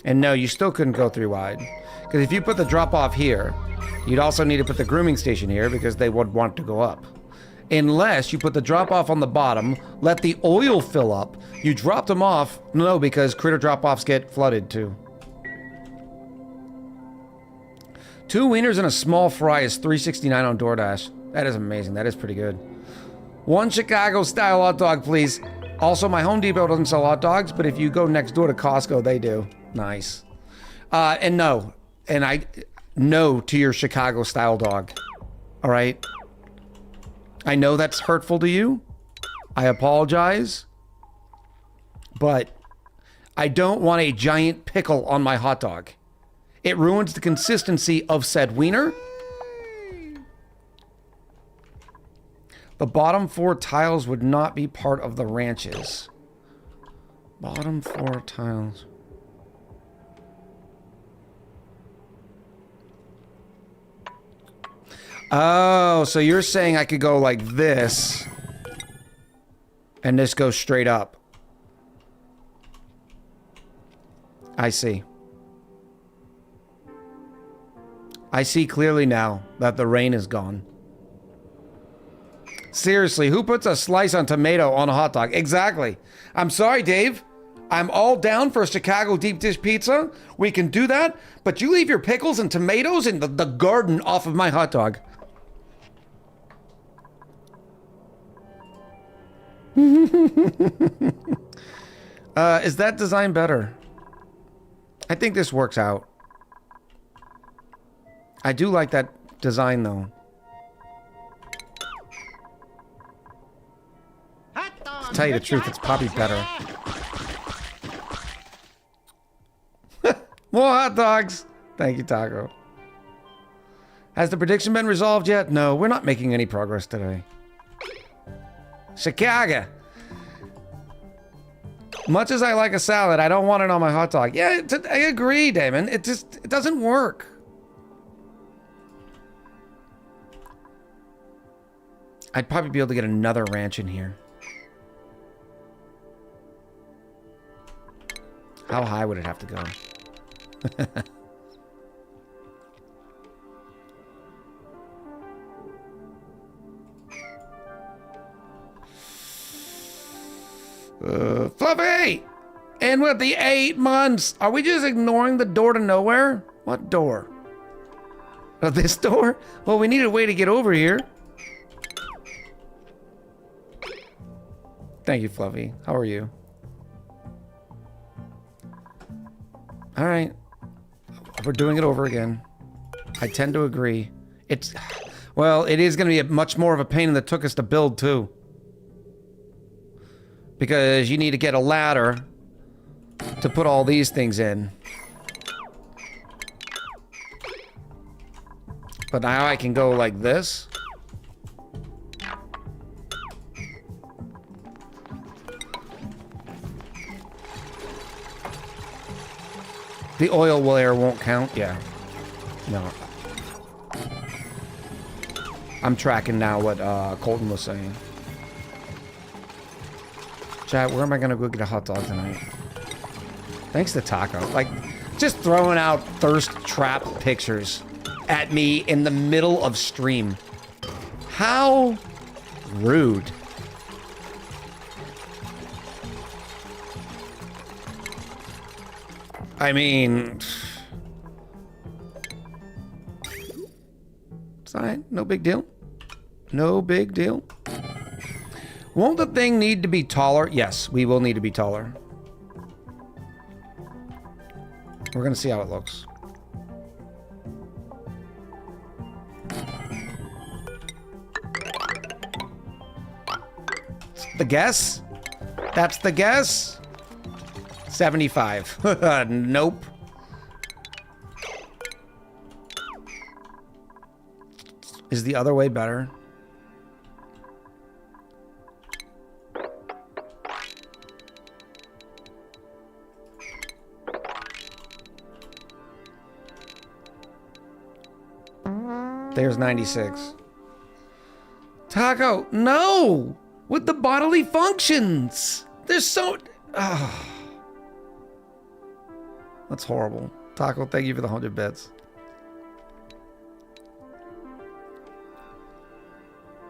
And no, you still couldn't go 3 wide. Because if you put the drop-off here, you'd also need to put the grooming station here because they would want to go up. Unless you put the drop-off on the bottom, let the oil fill up, you dropped them off. No, because critter drop-offs get flooded too. 2 wieners and a small fry is $3.69 on DoorDash. That is amazing. That is pretty good. 1 Chicago-style hot dog, please. Also, my Home Depot doesn't sell hot dogs, but if you go next door to Costco, they do. Nice. And no. And no to your Chicago-style dog. All right? I know that's hurtful to you. I apologize. But I don't want a giant pickle on my hot dog. It ruins the consistency of said wiener. The bottom 4 tiles would not be part of the ranches. Bottom 4 tiles. Oh, so you're saying I could go like this and this goes straight up. I see. I see clearly now that the rain is gone. Seriously, who puts a slice on tomato on a hot dog? Exactly. I'm sorry, Dave. I'm all down for a Chicago deep dish pizza. We can do that, but you leave your pickles and tomatoes in the garden off of my hot dog. Is that design better? I think this works out. I do like that design, though. To tell you the truth, it's probably better. More hot dogs. Thank you, Taco. Has the prediction been resolved yet? No, we're not making any progress today. Chicago. Much as I like a salad, I don't want it on my hot dog. Yeah, I agree, Damon. It doesn't work. I'd probably be able to get another ranch in here. How high would it have to go? Fluffy! And with the 8 months, are we just ignoring the door to nowhere? What door? Oh, this door? Well, we need a way to get over here. Thank you, Fluffy. How are you? All right. We're doing it over again. I tend to agree. Well, it is going to be much more of a pain in the tuchus to build, too. Because you need to get a ladder to put all these things in. But now I can go like this. The oil layer won't count? Yeah. No. I'm tracking now what Colton was saying. Chat, where am I gonna go get a hot dog tonight? Thanks to Taco. Like, just throwing out thirst trap pictures at me in the middle of stream. How rude. I mean, it's all right. No big deal. No big deal. Won't the thing need to be taller? Yes, we will need to be taller. We're going to see how it looks. The guess? That's the guess? 75. Nope. Is the other way better? There's 96. Taco, no! With the bodily functions! There's so... That's horrible. Taco, thank you for the 100 bits.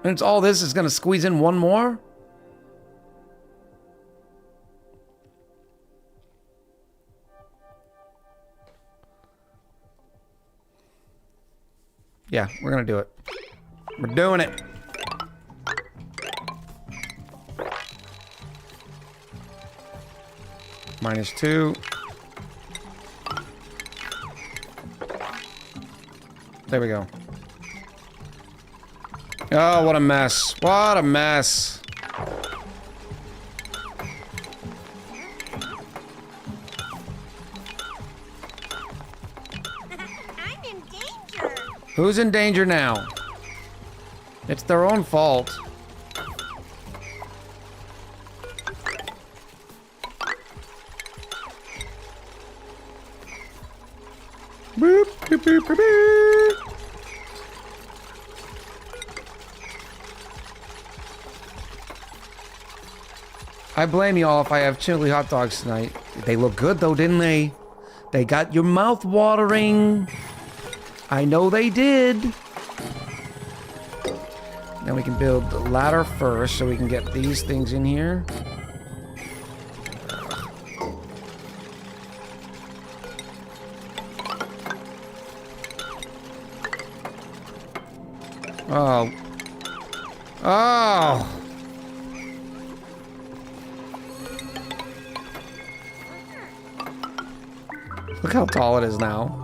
And it's all this is going to squeeze in one more? Yeah, we're going to do it. We're doing it. -2. There we go. Oh, what a mess. What a mess. I'm in danger. Who's in danger now? It's their own fault. Boop, boop, boop, boop, boop. I blame y'all if I have chili hot dogs tonight. They look good though, didn't they? They got your mouth watering. I know they did. Now we can build the ladder first so we can get these things in here. Oh. Oh! Look how tall it is now.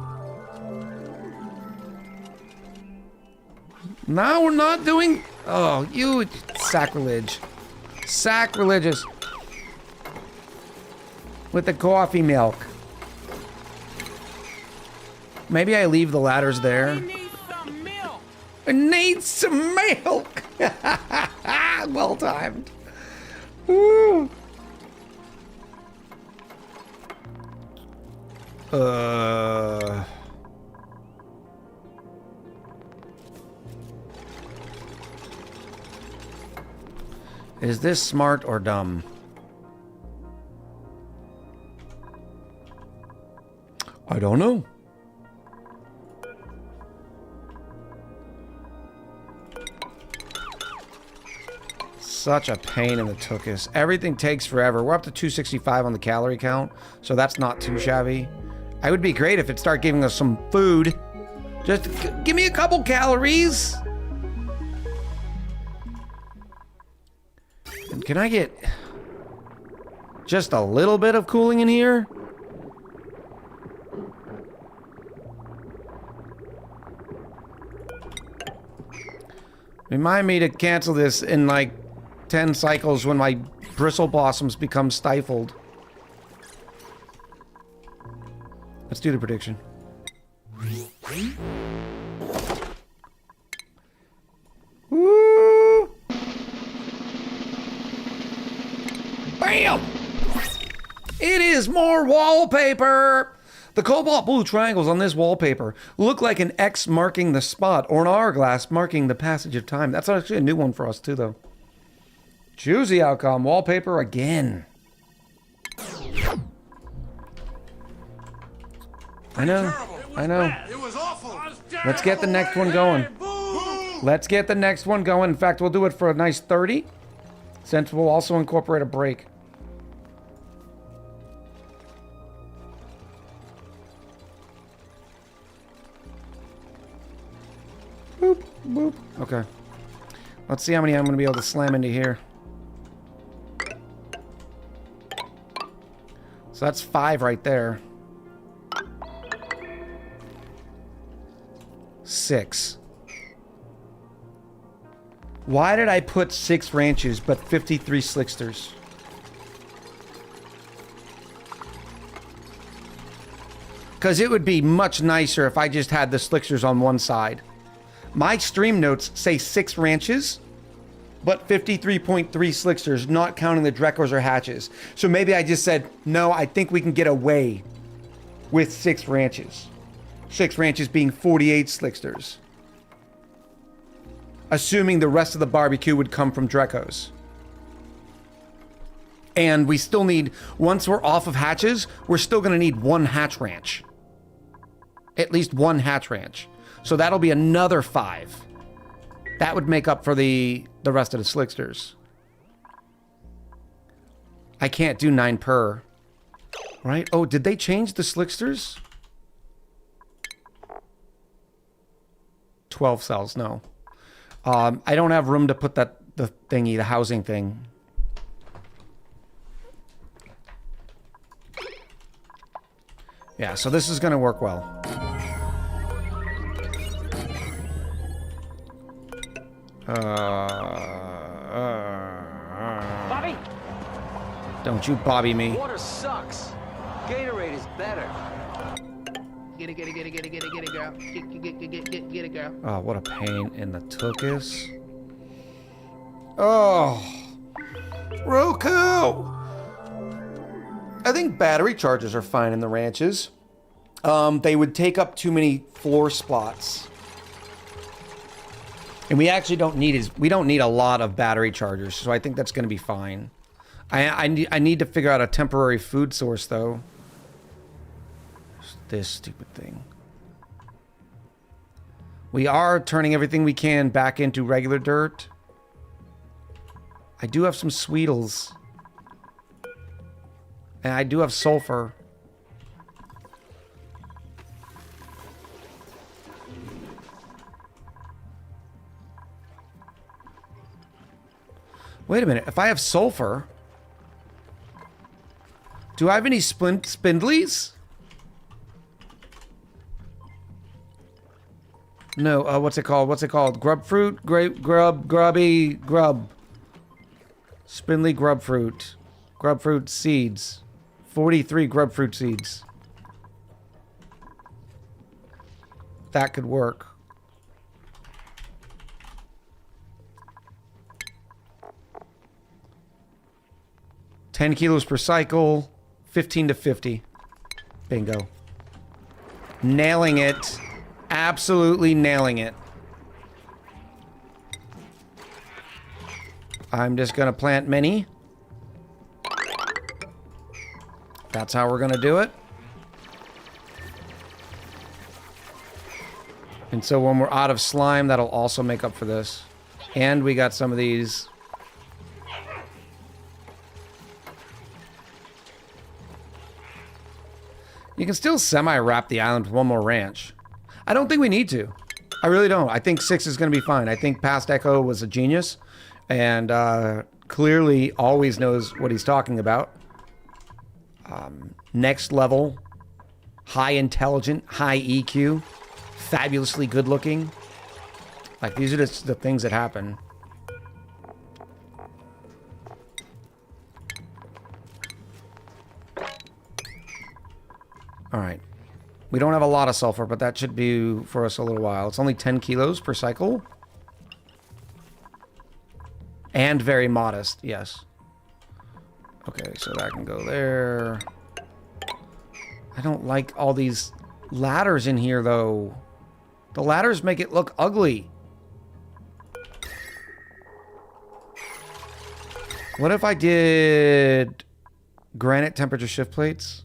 Now we're not doing... Oh, you... Sacrilege. Sacrilegious. With the coffee milk. Maybe I leave the ladders there. I need some milk! Well timed. Woo. Is this smart or dumb? I don't know. Such a pain in the tuchus. Everything takes forever. We're up to 265 on the calorie count, so that's not too shabby. It would be great if it started giving us some food. Just give me a couple calories. And can I get just a little bit of cooling in here? Remind me to cancel this in like 10 cycles when my bristle blossoms become stifled. Let's do the prediction. Woo! Bam! It is more wallpaper! The cobalt blue triangles on this wallpaper look like an X marking the spot or an hourglass marking the passage of time. That's actually a new one for us too, though. Juicy outcome. Wallpaper again. I know. I know. Let's get the next one going. Let's get the next one going. In fact, we'll do it for a nice 30, since we'll also incorporate a break. Boop, boop. Okay. Let's see how many I'm going to be able to slam into here. So that's 5 right there. 6. Why did I put 6 ranches but 53 slicksters? Because it would be much nicer if I just had the slicksters on one side. My stream notes say 6 ranches, but 53.3 slicksters, not counting the Drecos or hatches. So maybe I just said, no, I think we can get away with 6 ranches. 6 ranches being 48 slicksters. Assuming the rest of the barbecue would come from Drecos. And we still need, once we're off of hatches, we're still going to need 1 hatch ranch. At least 1 hatch ranch. So that'll be another 5. That would make up for the rest of the slicksters. I can't do 9 per. Right? Oh, did they change the slicksters? 12 cells, no. I don't have room to put the thingy, the housing thing. Yeah, so this is going to work well. Bobby? Don't you Bobby me. Water sucks. Gatorade is better. Get it, girl. Get it, girl. Oh, what a pain in the tuchus. Oh. Roku! I think battery chargers are fine in the ranches. They would take up too many floor spots. And we actually don't need a lot of battery chargers, so I think that's going to be fine. I need to figure out a temporary food source, though. This stupid thing. We are turning everything we can back into regular dirt. I do have some Sweetles. And I do have sulfur. Wait a minute. If I have sulfur, do I have any spindlies? No. What's it called? What's it called? Grub fruit? Grubby grub. Spindly grub fruit. Grub fruit seeds. 43 grub fruit seeds. That could work. $10 kilos per cycle. 15 to 50. Bingo. Nailing it. Absolutely nailing it. I'm just going to plant many. That's how we're going to do it. And so when we're out of slime, that'll also make up for this. And we got some of these. You can still semi-wrap the island with one more ranch. I don't think we need to. I really don't. I think 6 is going to be fine. I think Past Echo was a genius. And clearly always knows what he's talking about. Next level. High intelligent. High EQ. Fabulously good looking. Like, these are just the things that happen. Alright. We don't have a lot of sulfur, but that should be for us a little while. It's only 10 kilos per cycle. And very modest, yes. Okay, so that can go there. I don't like all these ladders in here, though. The ladders make it look ugly. What if I did granite temperature shift plates?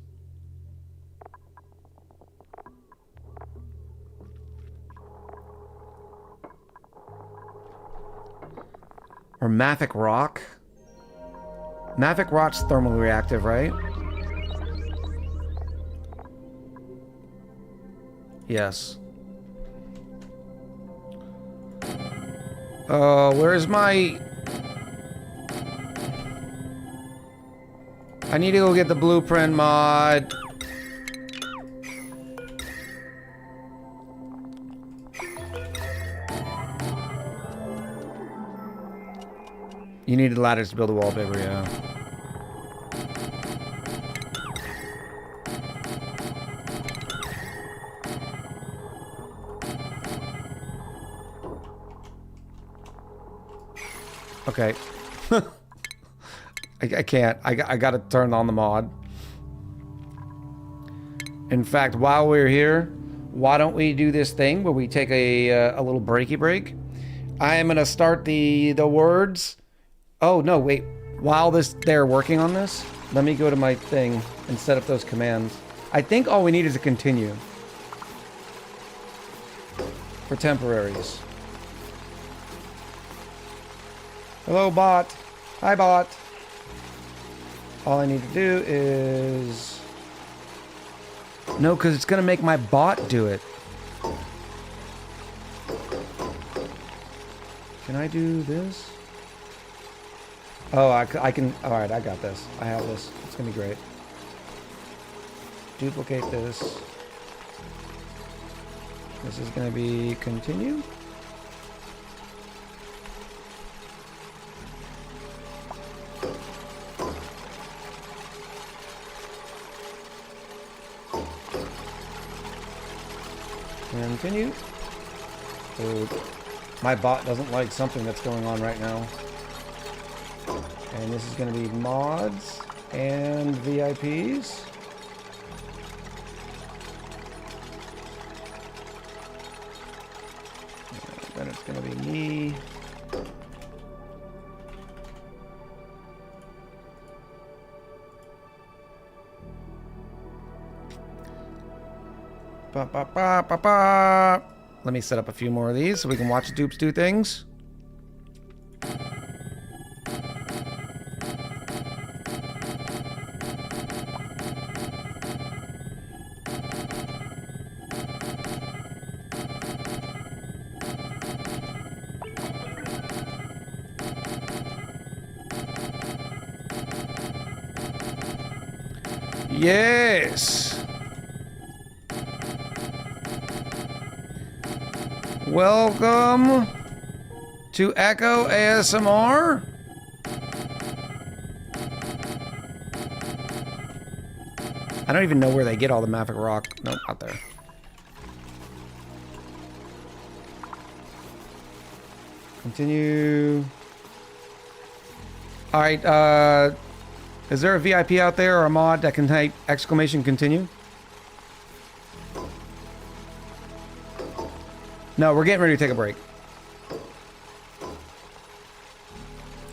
Or mafic rock? Mafic rock's thermally reactive, right? Yes. Where's my... I need to go get the blueprint mod. You needed ladders to build a wallpaper, yeah. Okay. I can't. I gotta turn on the mod. In fact, while we're here, why don't we do this thing where we take a little breaky break? I am gonna start the words. Oh, no, wait. While they're working on this, let me go to my thing and set up those commands. I think all we need is a continue. For temporaries. Hello, bot. Hi, bot. All I need to do is... No, because it's going to make my bot do it. Can I do this? Oh, I can... Alright, I got this. I have this. It's going to be great. Duplicate this. This is going to be continue. Continue. So my bot doesn't like something that's going on right now. And this is going to be mods and VIPs. And then it's going to be me. Ba, ba, ba, ba, ba. Let me set up a few more of these so we can watch dupes do things. Yes. Welcome to Echo ASMR. I don't even know where they get all the Maverick rock. Nope, out there. Continue. All right, is there a VIP out there or a mod that can type exclamation continue? No, we're getting ready to take a break.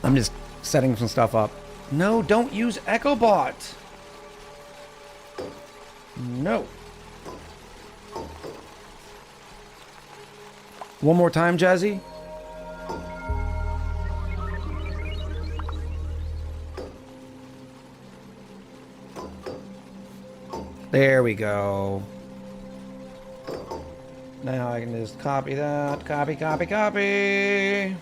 I'm just setting some stuff up. No, don't use EchoBot. No. One more time, Jazzy. There we go. Now I can just copy that. Copy, copy, copy.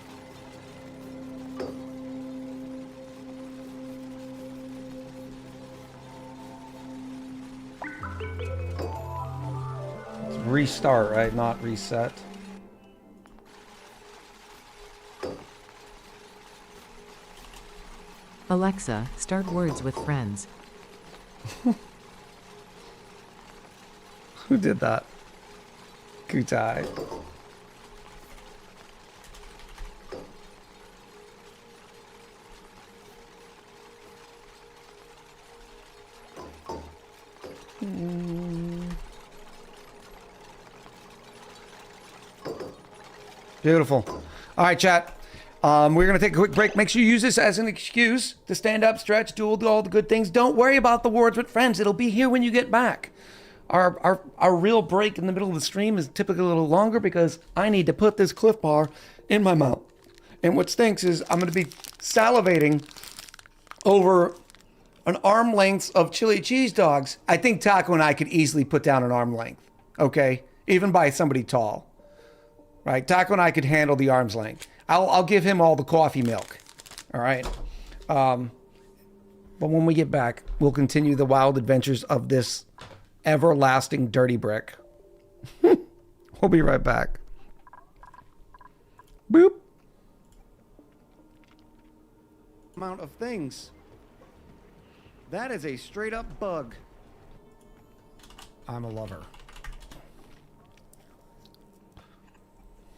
Let's restart, right? Not reset. Alexa, start words with friends. Who did that? Kutai. Beautiful. All right, chat. We're going to take a quick break. Make sure you use this as an excuse to stand up, stretch, do all the good things. Don't worry about the words with friends. It'll be here when you get back. Our real break in the middle of the stream is typically a little longer because I need to put this Cliff Bar in my mouth. And what stinks is I'm going to be salivating over an arm length of chili cheese dogs. I think Taco and I could easily put down an arm length, okay? Even by somebody tall, right? Taco and I could handle the arm's length. I'll give him all the coffee milk, all right? But when we get back, we'll continue the wild adventures of this everlasting dirty brick. We'll be right back. Boop. Amount of things. That is a straight up bug. I'm a lover.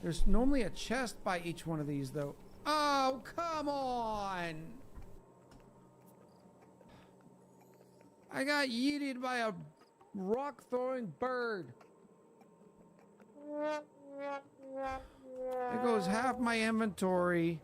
There's normally a chest by each one of these though. Oh, come on. I got yeeted by a rock throwing bird. There goes half my inventory.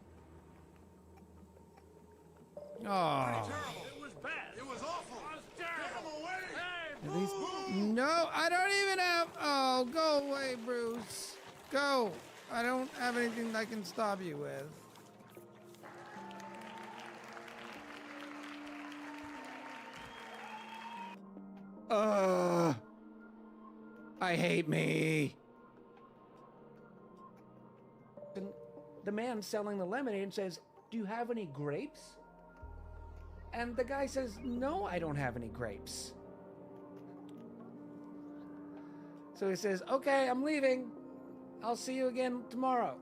Oh. It was bad. It was awful. It was terrible. Hey, At least, no, I don't even have. Oh, go away, Bruce. Go. I don't have anything I can stop you with. I hate me. And the man selling the lemonade says, "Do you have any grapes?" And the guy says, "No, I don't have any grapes." So he says, "Okay, I'm leaving. I'll see you again tomorrow."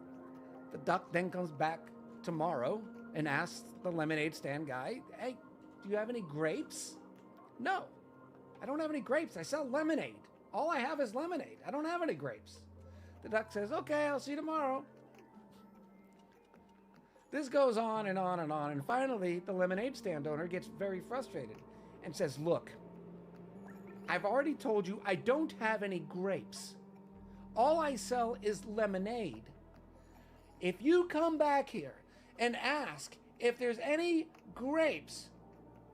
The duck then comes back tomorrow and asks the lemonade stand guy, "Hey, do you have any grapes?" "No, I don't have any grapes. I sell lemonade. All I have is lemonade. I don't have any grapes." The duck says, "Okay, I'll see you tomorrow." This goes on and on and on. And finally, the lemonade stand owner gets very frustrated and says, "Look, I've already told you I don't have any grapes. All I sell is lemonade. If you come back here and ask if there's any grapes,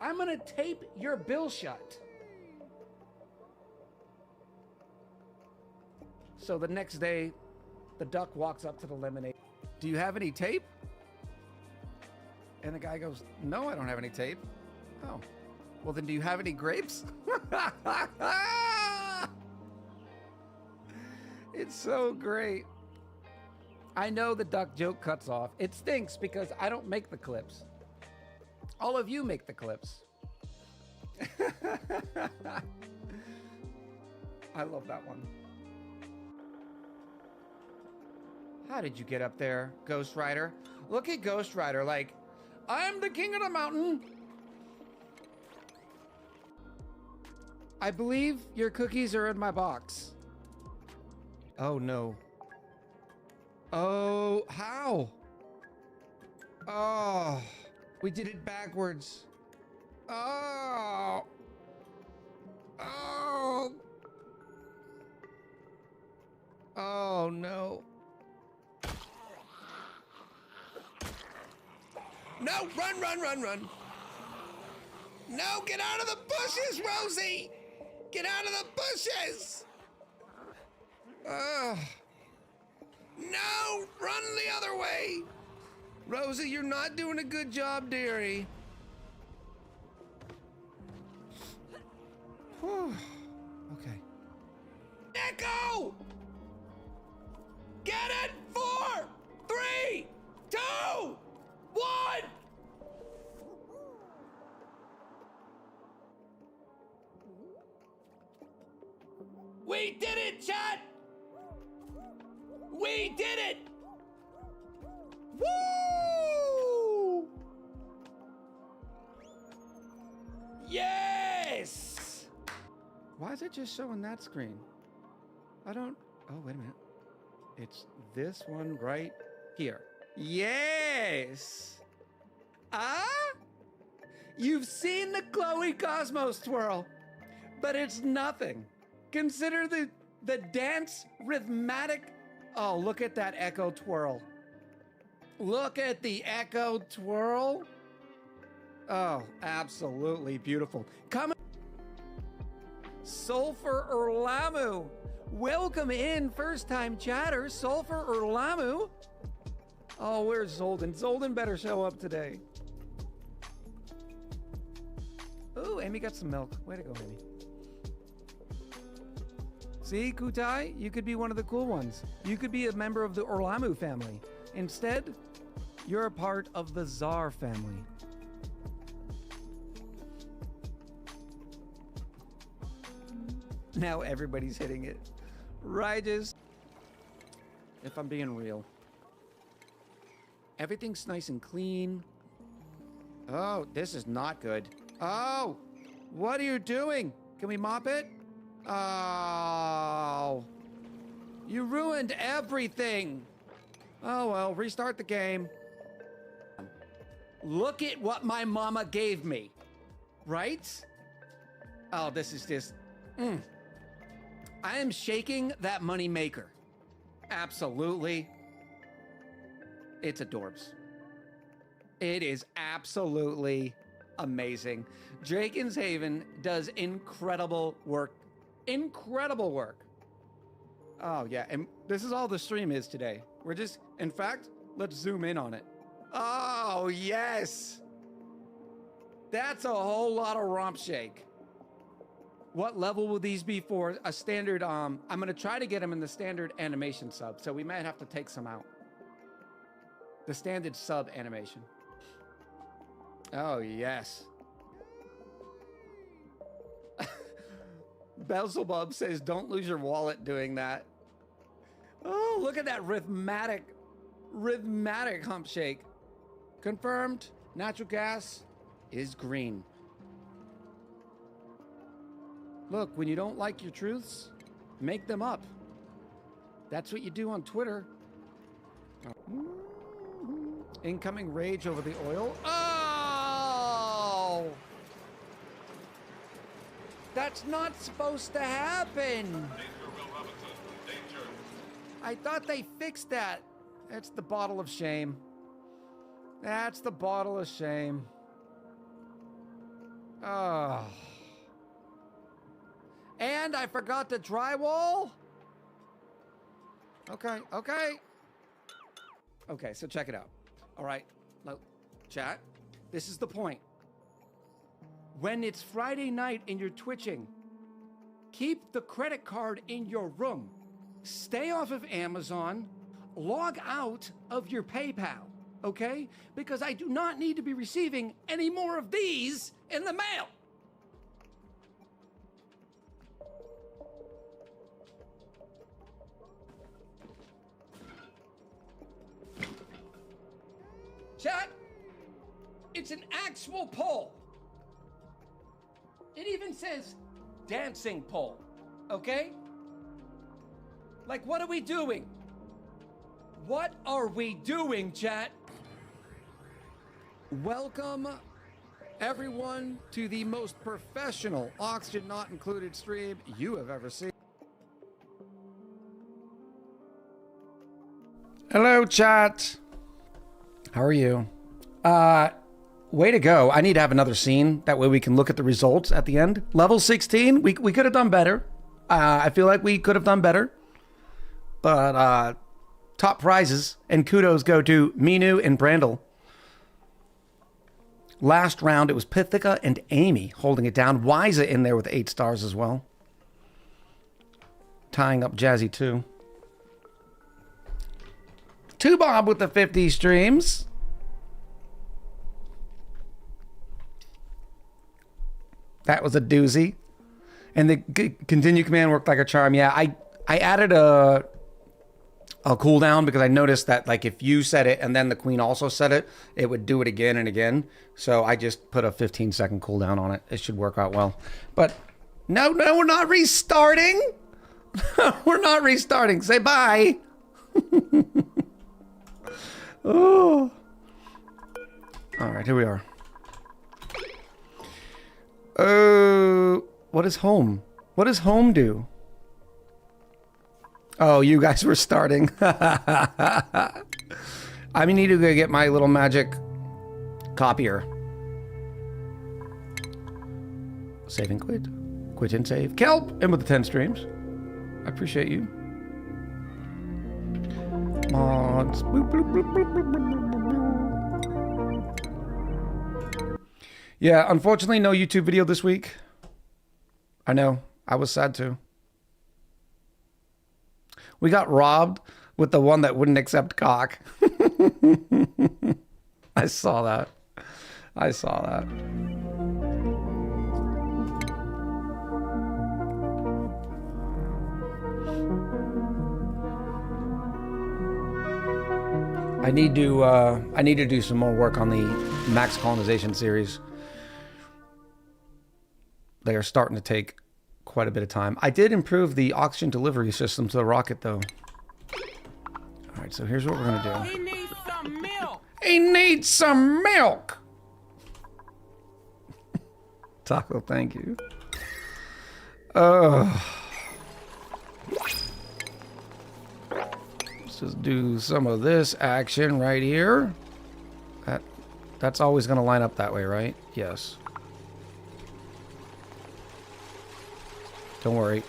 I'm going to tape your bill shut." So the next day, the duck walks up to the lemonade. "Do you have any tape?" And the guy goes, "No, I don't have any tape." "Oh, well then do you have any grapes?" It's so great. I know the duck joke cuts off. It stinks because I don't make the clips. All of you make the clips. I love that one. How did you get up there, Ghost Rider? Look at Ghost Rider like, I'm the king of the mountain. I believe your cookies are in my box. Oh no. Oh, how? Oh, we did it backwards. Oh. Oh. Oh no. No, run, run, run, run. No, get out of the bushes, Rosie. Get out of the bushes. No, run the other way. Rosie, you're not doing a good job, dearie. Whew. Okay. Echo! Get it! 4, 3, 2, 1! We did it, chat! We did it! Woo! Yes! Why is it just showing that screen? I don't... Oh, wait a minute. It's this one right here. Yes! Ah? You've seen the Chloe Cosmos twirl, but it's nothing. Consider the dance rhythmic. Oh, look at that Echo twirl. Look at the Echo twirl. Oh, absolutely beautiful. Come Sulfur Urlamu. Welcome in, first-time chatter, Sulfur Urlamu. Oh, where's Zolden? Zolden better show up today. Ooh, Amy got some milk. Way to go, Amy. See, Kutai, you could be one of the cool ones. You could be a member of the Urlamu family. Instead, you're a part of the Tsar family. Now everybody's hitting it. Righteous. If I'm being real. Everything's nice and clean. Oh, this is not good. Oh, what are you doing? Can we mop it? Oh, you ruined everything. Oh, well, restart the game. Look at what my mama gave me, right? Oh, this is just, I am shaking that money maker. Absolutely. It's adorbs. It is absolutely amazing. Draken's Haven does incredible work. Incredible work. Oh, yeah. And this is all the stream is today. We're just, in fact, let's zoom in on it. Oh, yes. That's a whole lot of romp shake. What level will these be for a standard? I'm going to try to get them in the standard animation sub, so we might have to take some out. The standard sub animation. Oh, yes. Beelzebub says, don't lose your wallet doing that. Oh, look at that rhythmic hump shake. Confirmed, natural gas is green. Look, when you don't like your truths, make them up. That's what you do on Twitter. Incoming rage over the oil. Oh! That's not supposed to happen. Danger, Will Robinson. Danger. I thought they fixed that. That's the bottle of shame. That's the bottle of shame. Oh. And I forgot the drywall. Okay, okay. Okay, so check it out. All right, look, chat, this is the point. When it's Friday night and you're twitching, keep the credit card in your room. Stay off of Amazon. Log out of your PayPal, okay? Because I do not need to be receiving any more of these in the mail. Chat, it's an actual pole. It even says dancing pole, okay? Like, what are we doing? What are we doing, chat? Welcome, everyone, to the most professional oxygen not included stream you have ever seen. Hello, chat. How are you? Way to go. I need to have another scene. That way we can look at the results at the end. Level 16, we could have done better. I feel like we could have done better. But top prizes and kudos go to Minu and Brandel. Last round, it was Pythica and Amy holding it down. Wiza in there with 8 stars as well. Tying up Jazzy too. 2 Bob with the 50 streams. That was a doozy. And the continue command worked like a charm. Yeah, I added a cooldown because I noticed that, like, if you said it and then the queen also said it, it would do it again and again. So I just put a 15-second cooldown on it. It should work out well. But no, we're not restarting. We're not restarting. Say bye. Oh. All right, here we are. Oh, what is home? What does home do? Oh, you guys were starting. I need to go get my little magic copier. Save and quit. Quit and save. Kelp, in with the 10 streams. I appreciate you. Mods. Boop, bloop, bloop, bloop, bloop, bloop, bloop, bloop. Yeah, unfortunately, no YouTube video this week. I know. I was sad too. We got robbed with the one that wouldn't accept cock. I saw that. I saw that. I need to do some more work on the Max Colonization series. They are starting to take quite a bit of time. I did improve the oxygen delivery system to the rocket, though. All right, so here's what we're gonna do. He needs some milk. He needs some milk. Taco, thank you. Let's just do some of this action right here. That's always gonna line up that way, right? Yes. Don't worry.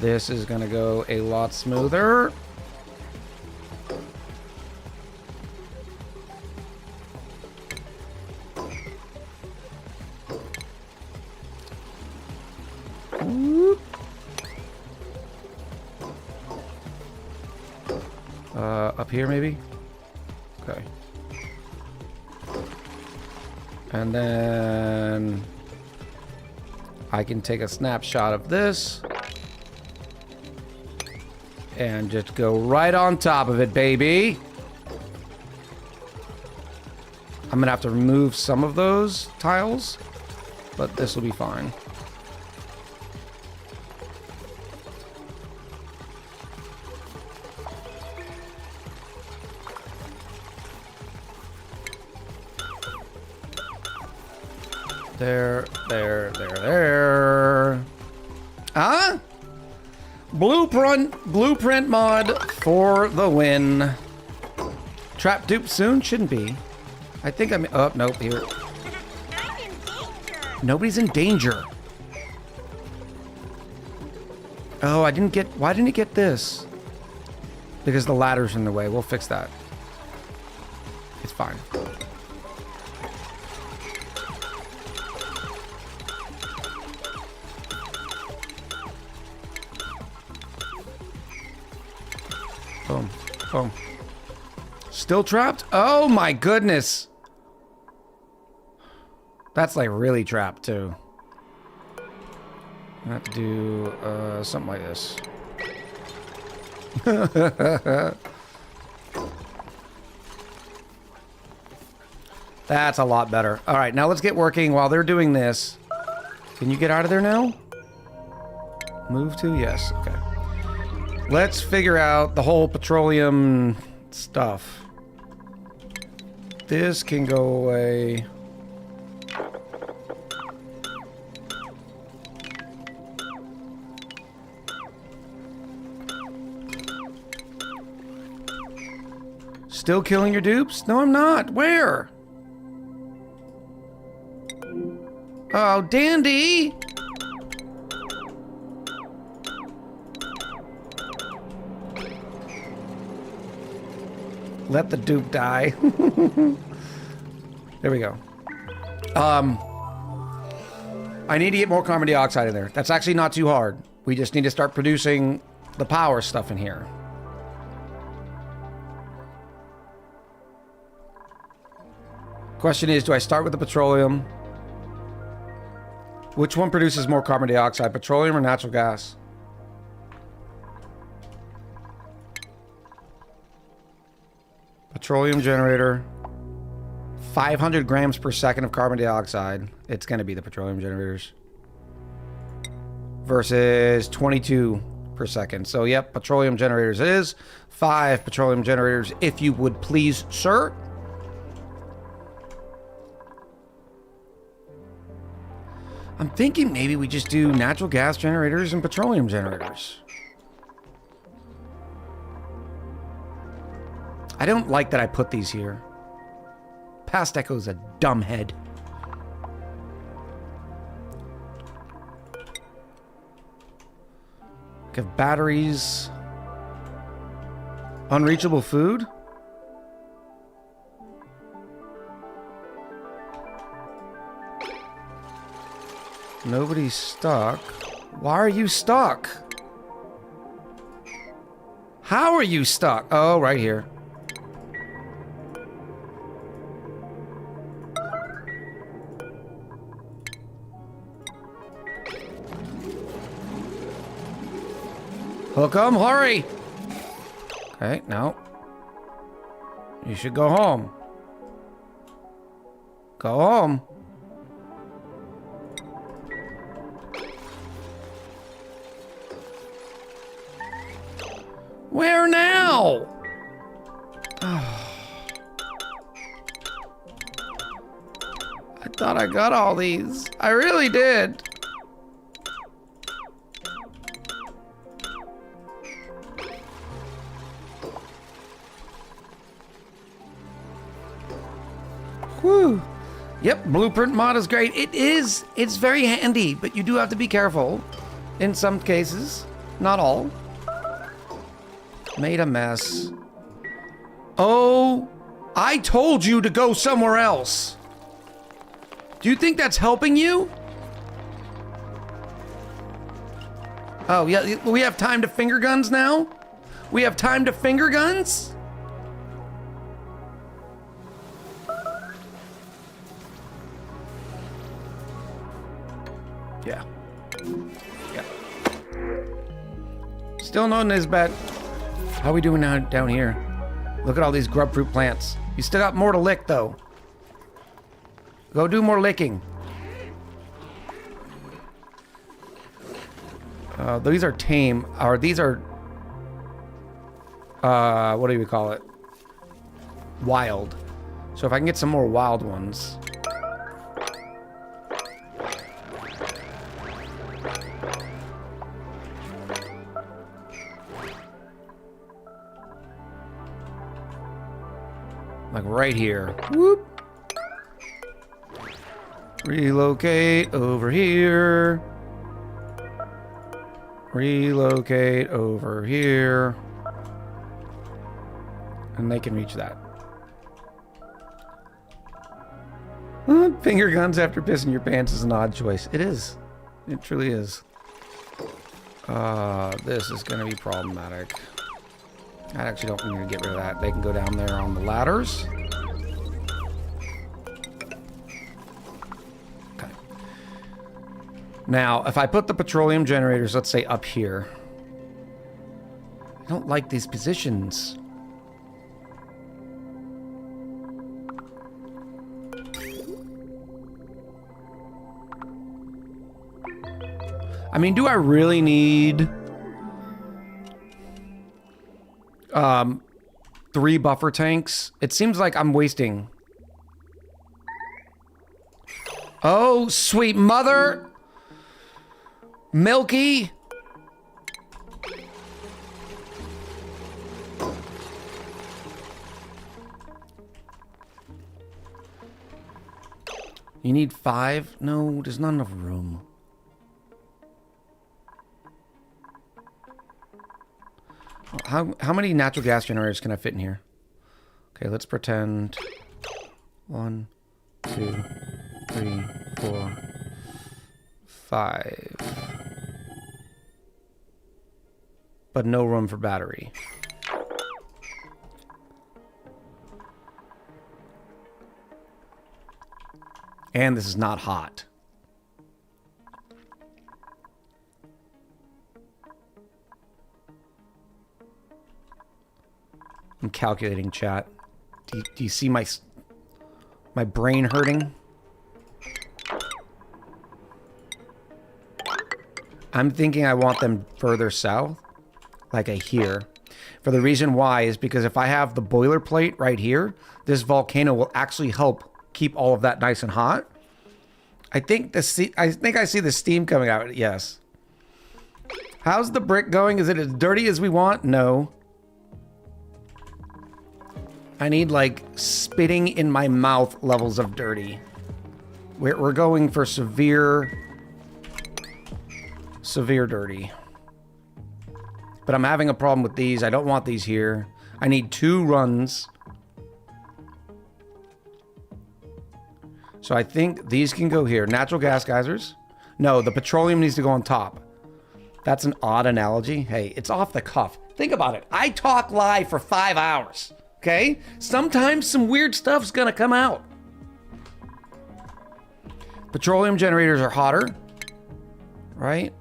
This is gonna go a lot smoother. Whoop. Up here maybe? Okay. And then I can take a snapshot of this and just go right on top of it, baby. I'm gonna have to remove some of those tiles, but this will be fine. There. Huh? Blueprint mod for the win. Trap dupe soon? Shouldn't be. I think I'm... Oh, nope, here. I'm in danger. Nobody's in danger. Oh, I didn't get... Why didn't it get this? Because the ladder's in the way. We'll fix that. It's fine. Boom. Boom. Still trapped? Oh my goodness. That's like really trapped too. I have to do something like this. That's a lot better. All right, now let's get working while they're doing this. Can you get out of there now? Move to? Yes. Okay. Let's figure out the whole petroleum stuff. This can go away. Still killing your dupes? No, I'm not. Where? Oh, dandy! Let the dupe die. There we go. I need to get more carbon dioxide in there. That's actually not too hard. We just need to start producing the power stuff in here. Question is, do I start with the petroleum? Which one produces more carbon dioxide, petroleum or natural gas? Petroleum generator. 500 grams per second of carbon dioxide. It's going to be the petroleum generators. Versus 22 per second. So, yep, petroleum generators it is. 5 petroleum generators, if you would please, sir. I'm thinking maybe we just do natural gas generators and petroleum generators. I don't like that I put these here. Past Echo's a dumbhead. Give batteries. Unreachable food? Nobody's stuck. Why are you stuck? How are you stuck? Oh, right here. Hook 'em, hurry! Okay, no. You should go home. Go home. Where now? I thought I got all these. I really did. Whew. Yep, blueprint mod is great. It is. It's very handy, but you do have to be careful. In some cases. Not all. Made a mess. Oh, I told you to go somewhere else. Do you think that's helping you? Oh, yeah, we have time to finger guns now? We have time to finger guns? Yeah. Yeah. Still no Nisbet. How are we doing now down here? Look at all these grub fruit plants. You still got more to lick, though. Go do more licking. These are tame, or these are... what do we call it? Wild. So if I can get some more wild ones... Like right here. Whoop. Relocate over here. Relocate over here. And they can reach that. Finger guns after pissing your pants is an odd choice. It is. It truly is. This is going to be problematic. I actually don't need to get rid of that. They can go down there on the ladders. Okay. Now, if I put the petroleum generators, let's say up here. I don't like these positions. I mean, do I really need 3 buffer tanks? It seems like I'm wasting. Oh, sweet mother. Milky. You need 5? No, there's not enough room. How many natural gas generators can I fit in here? Okay, let's pretend 1, 2, 3, 4, 5. But no room for battery. And this is not hot. I'm calculating, chat. Do you see my brain hurting? I'm thinking I want them further south, like a here. For the reason why is because if I have the boilerplate right here, this volcano will actually help keep all of that nice and hot. I think I see the steam coming out. Yes. How's the brick going? Is it as dirty as we want? No. I need like spitting in my mouth levels of dirty. We're going for severe dirty. But I'm having a problem with these. I don't want these here. I need 2 runs. So I think these can go here. Natural gas geysers. No, the petroleum needs to go on top. That's an odd analogy. Hey, it's off the cuff. Think about it. I talk live for 5 hours. Okay? Sometimes some weird stuff's gonna come out. Petroleum generators are hotter. Right?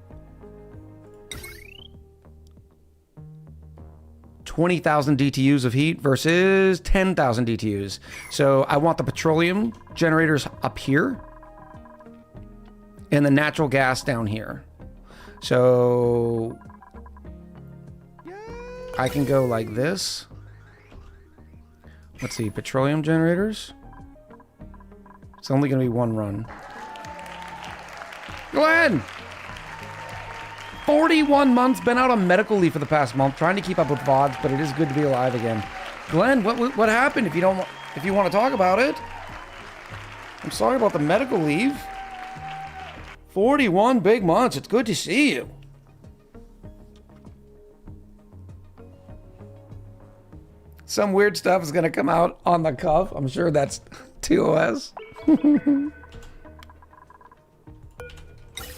20,000 DTUs of heat versus 10,000 DTUs. So I want the petroleum generators up here and the natural gas down here. So I can go like this. Let's see, petroleum generators. It's only going to be 1 run. Glenn! 41 months, been out on medical leave for the past month, trying to keep up with VODs, but it is good to be alive again. Glenn, what happened? If you want to talk about it, I'm sorry about the medical leave. 41 big months. It's good to see you. Some weird stuff is gonna come out on the cuff. I'm sure that's TOS.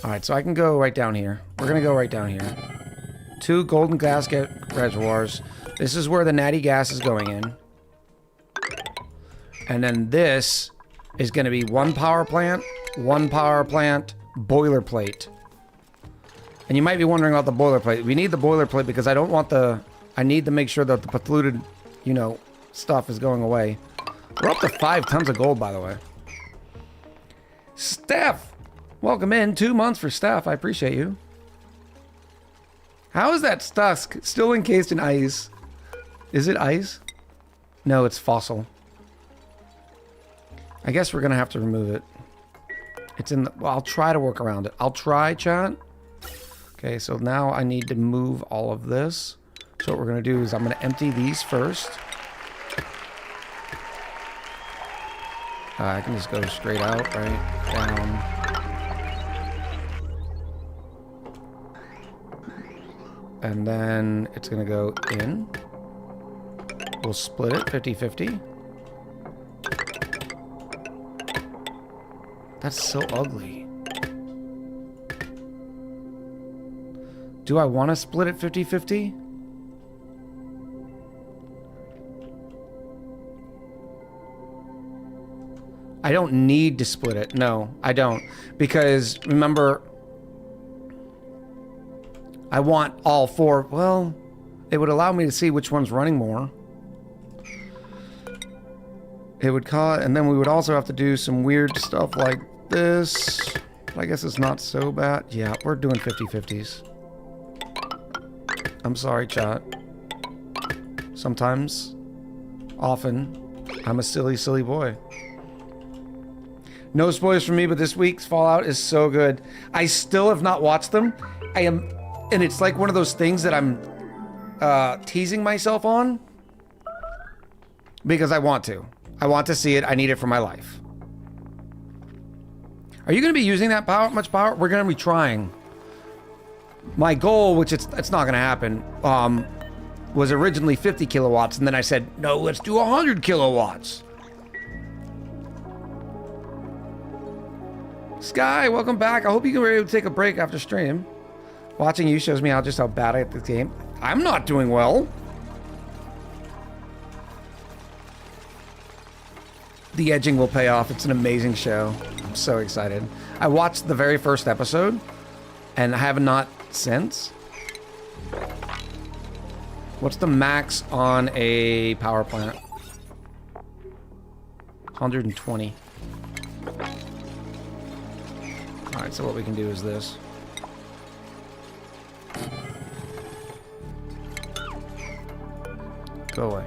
All right, so I can go right down here. We're gonna go right down here. 2 golden gas reservoirs. This is where the natty gas is going in. And then this is gonna be 1 power plant, boilerplate. And you might be wondering about the boilerplate. We need the boilerplate because I don't want I need to make sure that the polluted, stuff is going away. We're up to 5 tons of gold, by the way. Steph! Welcome in. 2 months for Steph. I appreciate you. How is that stuff still encased in ice? Is it ice? No, it's fossil. I guess we're going to have to remove it. It's in the... Well, I'll try to work around it. I'll try, chat. Okay, so now I need to move all of this. So what we're going to do is I'm going to empty these first. I can just go straight out, right? Down. And then it's going to go in. We'll split it 50-50. That's so ugly. Do I want to split it 50-50? I don't need to split it. No, I don't. Because, remember, I want all 4. Well, it would allow me to see which one's running more. It would cause, and then we would also have to do some weird stuff like this. But I guess it's not so bad. Yeah, we're doing 50-50s. I'm sorry, chat. Sometimes, often, I'm a silly, silly boy. No spoilers for me, but this week's Fallout is so good. I still have not watched them. And it's like one of those things that I'm teasing myself on because I want to. I want to see it. I need it for my life. Are you going to be using that much power? We're going to be trying. My goal, which it's not going to happen, was originally 50 kilowatts, and then I said, no, let's do 100 kilowatts. Sky, welcome back. I hope you were able to take a break after stream. Watching you shows me how bad I am at this game. I'm not doing well. The edging will pay off. It's an amazing show. I'm so excited. I watched the very first episode, and I have not since. What's the max on a power plant? 120. Alright, so what we can do is this. Go away.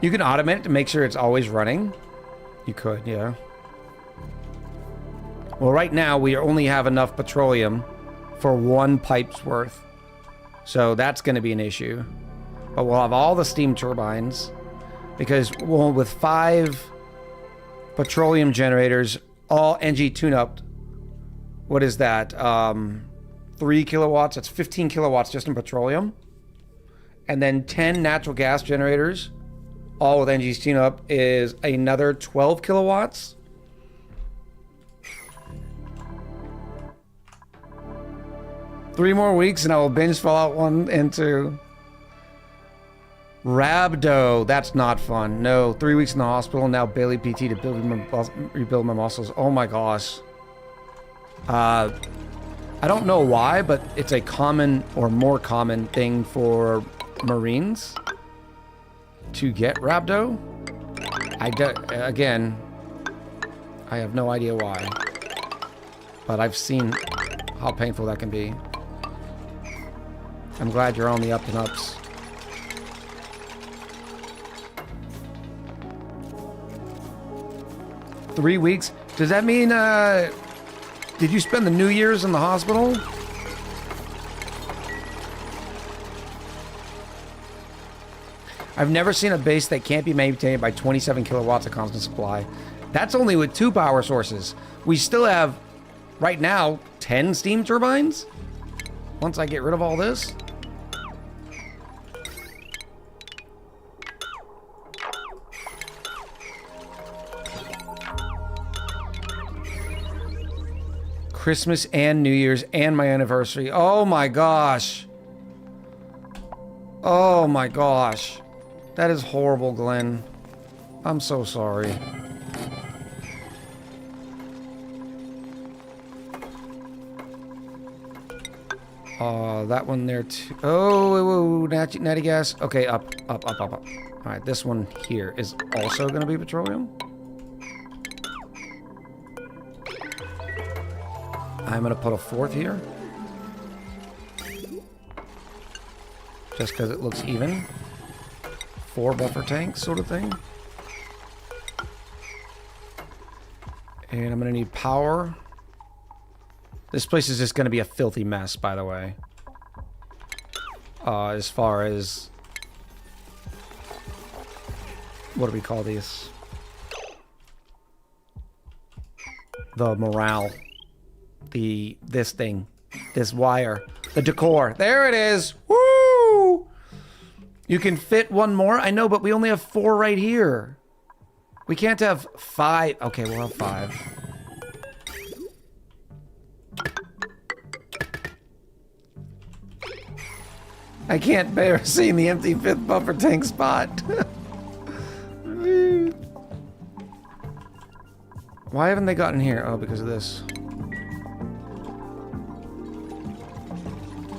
You can automate it to make sure it's always running. You could, yeah. Well, right now we only have enough petroleum for one pipe's worth. So that's going to be an issue. But we'll have all the steam turbines because with 5 petroleum generators, all NG tune-up, what is that? 3 kilowatts, that's 15 kilowatts just in petroleum. And then 10 natural gas generators, all with NG's tune-up, is another 12 kilowatts. Three more weeks and I will binge Fallout 1 and 2. Rhabdo, that's not fun. No, 3 weeks in the hospital, now Bailey PT to rebuild my muscles. Oh my gosh. I don't know why, but it's a common or more common thing for Marines to get rhabdo. Again, I have no idea why, but I've seen how painful that can be. I'm glad you're on the up and ups. Three weeks? Does that mean, did you spend the New Year's in the hospital? I've never seen a base that can't be maintained by 27 kilowatts of constant supply. That's only with 2 power sources. We still have, right now, 10 steam turbines? Once I get rid of all this? Christmas and New Year's and my anniversary. Oh my gosh. Oh my gosh. That is horrible, Glenn. I'm so sorry. That one there too. Oh, natty gas. Okay, up. All right, this one here is also going to be petroleum. I'm going to put a 4th here. Just because it looks even. 4 buffer tanks sort of thing. And I'm going to need power. This place is just going to be a filthy mess, by the way. As far as... what do we call these? The morale. This thing. This wire. The decor. There it is! Woo! You can fit one more? I know, but we only have 4 right here. We can't have 5. Okay, we'll have 5. I can't bear seeing the empty 5th buffer tank spot. Why haven't they gotten here? Oh, because of this.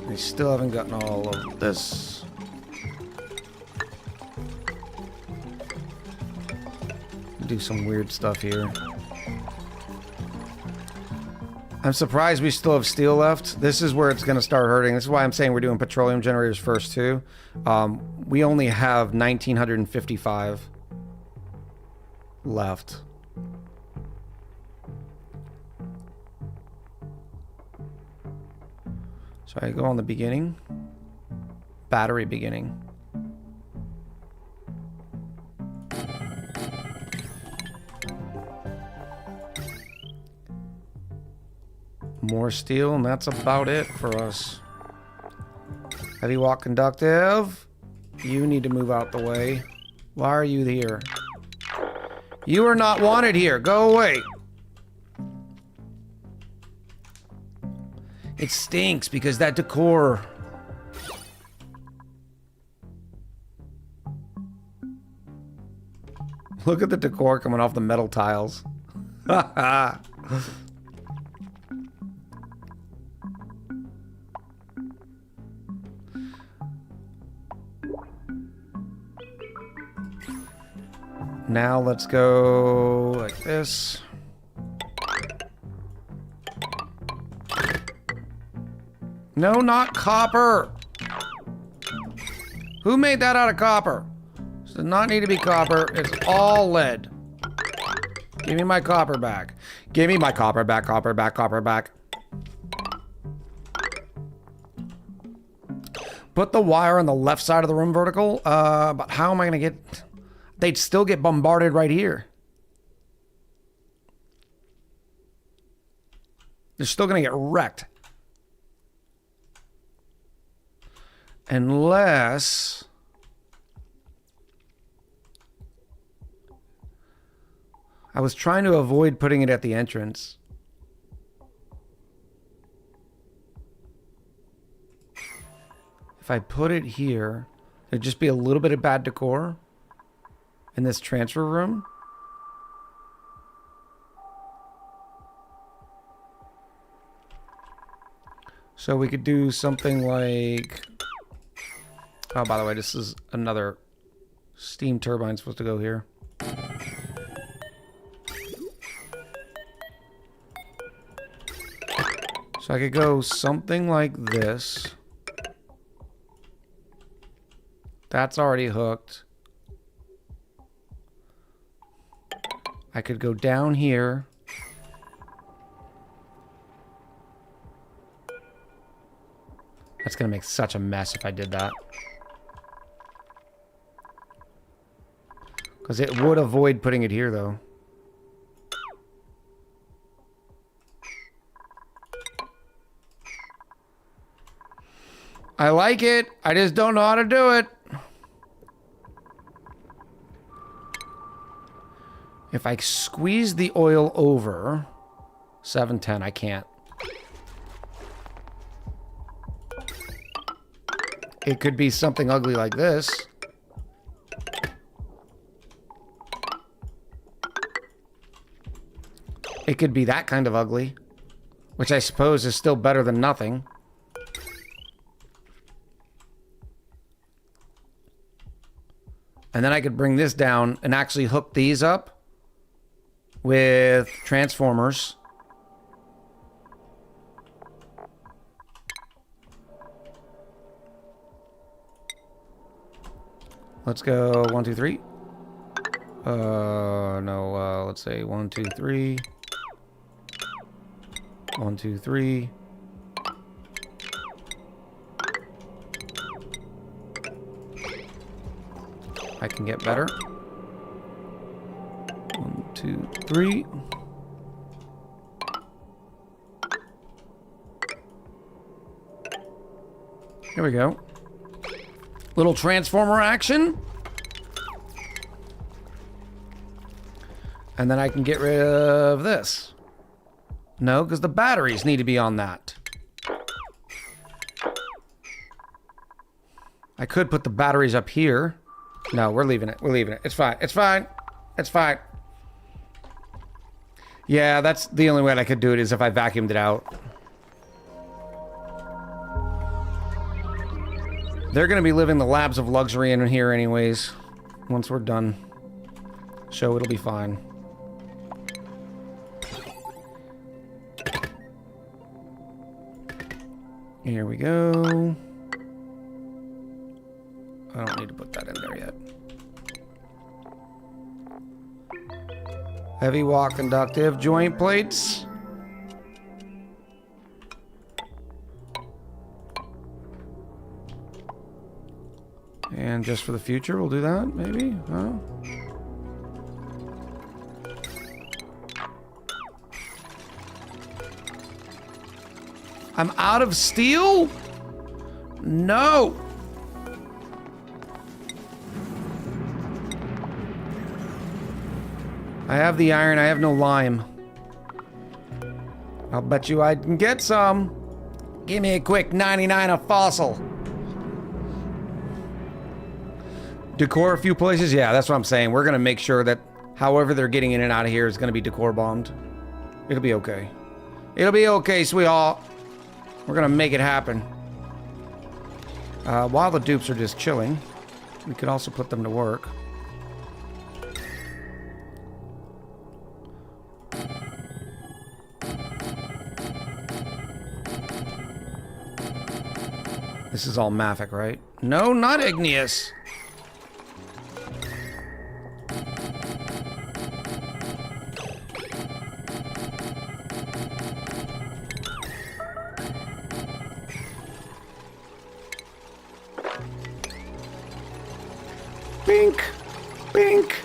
They still haven't gotten all of this. Do some weird stuff here. I'm surprised we still have steel left. This is where it's going to start hurting. This is why I'm saying we're doing petroleum generators first, too. We only have 1,955 left. So I go on the beginning. Battery beginning. More steel, and that's about it for us. Heavy walk conductive. You need to move out the way. Why are you here? You are not wanted here. Go away. It stinks because that decor. Look at the decor coming off the metal tiles. Now let's go like this. No, not copper. Who made that out of copper? This does not need to be copper. It's all lead. Give me my copper back. Give me my copper back, copper back, copper back. Put the wire on the left side of the room vertical. But how am I going to get... They'd still get bombarded right here. They're still going to get wrecked. Unless... I was trying to avoid putting it at the entrance. If I put it here, there'd just be a little bit of bad decor in this transfer room. So we could do something like... Oh, by the way, this is another steam turbine supposed to go here. So I could go something like this. That's already hooked. I could go down here. That's going to make such a mess if I did that. Because it would avoid putting it here, though. I like it. I just don't know how to do it. If I squeeze the oil over 710, I can't. It could be something ugly like this. It could be that kind of ugly, which I suppose is still better than nothing. And then I could bring this down and actually hook these up with transformers. Let's go 1, 2, 3. No, let's say 1, 2, 3. 1, 2, 3. I can get better. 1, 2, 3. Here we go. Little transformer action. And then I can get rid of this. No, because the batteries need to be on that. I could put the batteries up here. No, we're leaving it. We're leaving it. It's fine. It's fine. It's fine. Yeah, that's the only way I could do it is if I vacuumed it out. They're going to be living the labs of luxury in here anyways, once we're done. so it'll be fine. Here we go. I don't need to put that in there yet. Heavy walk conductive joint plates. And just for the future, we'll do that, maybe? Huh? I'm out of steel? No! I have the iron, I have no lime. I'll bet you I can get some. Give me a quick 99 a fossil. Decor a few places? Yeah, that's what I'm saying. We're gonna make sure that however they're getting in and out of here is gonna be decor bombed. It'll be okay. It'll be okay, sweetheart. We're gonna make it happen. While the dupes are just chilling, we could also put them to work. This is all Maffic, right? No, not igneous. Bink! Bink!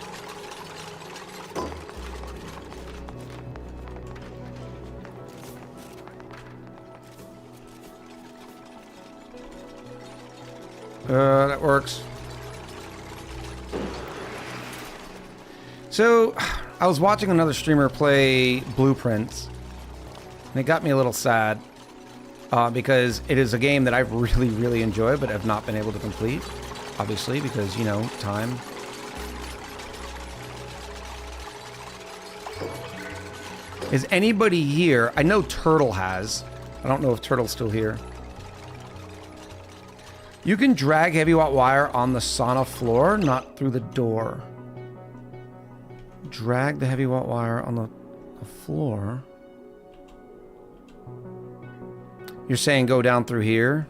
That works. So, I was watching another streamer play Blueprints, and it got me a little sad, because it is a game that I've really, really enjoyed, but have not been able to complete. Obviously, because, you know, time. Is anybody here? I know Turtle has. I don't know if Turtle's still here. You can drag heavy watt wire on the sauna floor, not through the door. Drag the heavy watt wire on the floor. You're saying go down through here?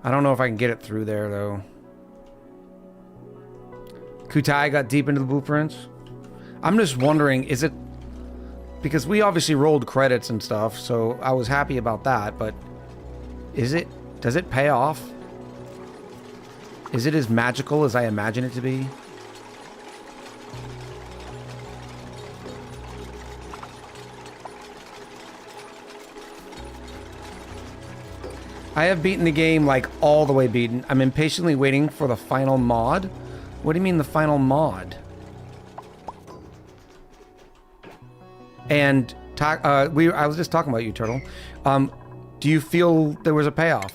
I don't know if I can get it through there, though. Kutai got deep into the blueprints. I'm just wondering, is it... Because we obviously rolled credits and stuff, so I was happy about that, but... Is it... Does it pay off? Is it as magical as I imagine it to be? I have beaten the game, like, all the way beaten. I'm impatiently waiting for the final mod. What do you mean the final mod? And I was just talking about you, Turtle. Do you feel there was a payoff?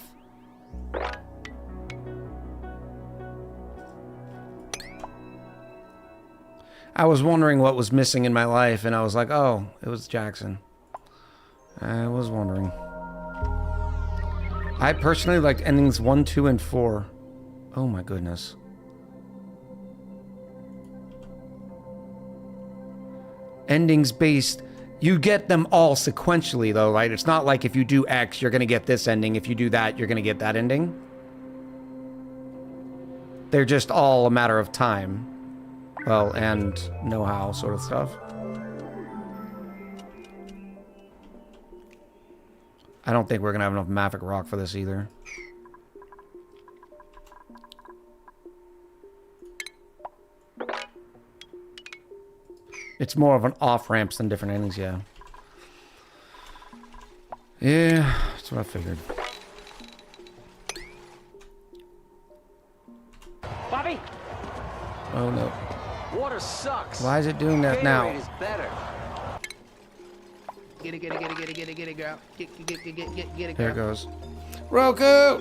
I was wondering what was missing in my life, and I was like, oh, it was Jackson. I was wondering. I personally liked endings 1, 2, and 4. Oh my goodness. Endings based, you get them all sequentially though, right? It's not like if you do X, you're gonna get this ending. If you do that, you're gonna get that ending. They're just all a matter of time. Well, and know-how sort of stuff. I don't think we're gonna have enough Maffic rock for this either. It's more of an off-ramps than different endings, yeah. Yeah, that's what I figured. Bobby! Oh no. Water sucks. Why is it doing that now? Gatorade is better. Get it, girl. Get it, There girl. it goes. Roku!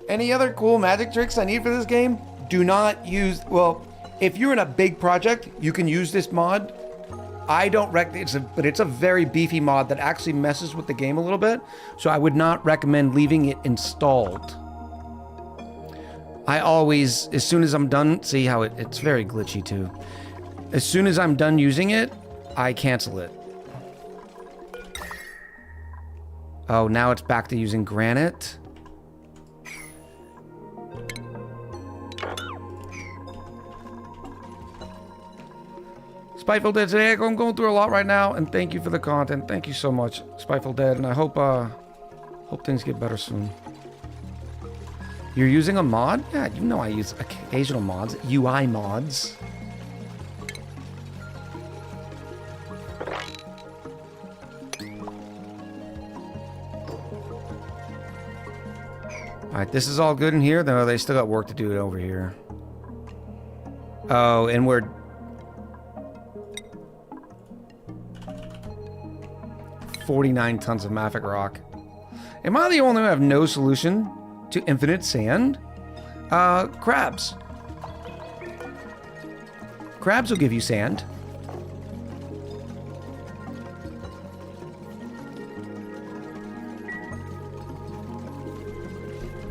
Any other cool magic tricks I need for this game? Do not use... Well, if you're in a big project, you can use this mod. I don't but it's a very beefy mod that actually messes with the game a little bit. So I would not recommend leaving it installed. I always, as soon as I'm done, see how it's very glitchy too. As soon as I'm done using it, I cancel it. Oh, now it's back to using granite. Spiteful Dead today. I'm going through a lot right now, and thank you for the content. Thank you so much, Spiteful Dead, and I hope things get better soon. You're using a mod? Yeah, you know I use occasional mods, UI mods. All right, this is all good in here, though they still got work to do over here. Oh, and we're 49 tons of mafic rock. Am I the only one who have no solution to infinite sand? Crabs. Crabs will give you sand.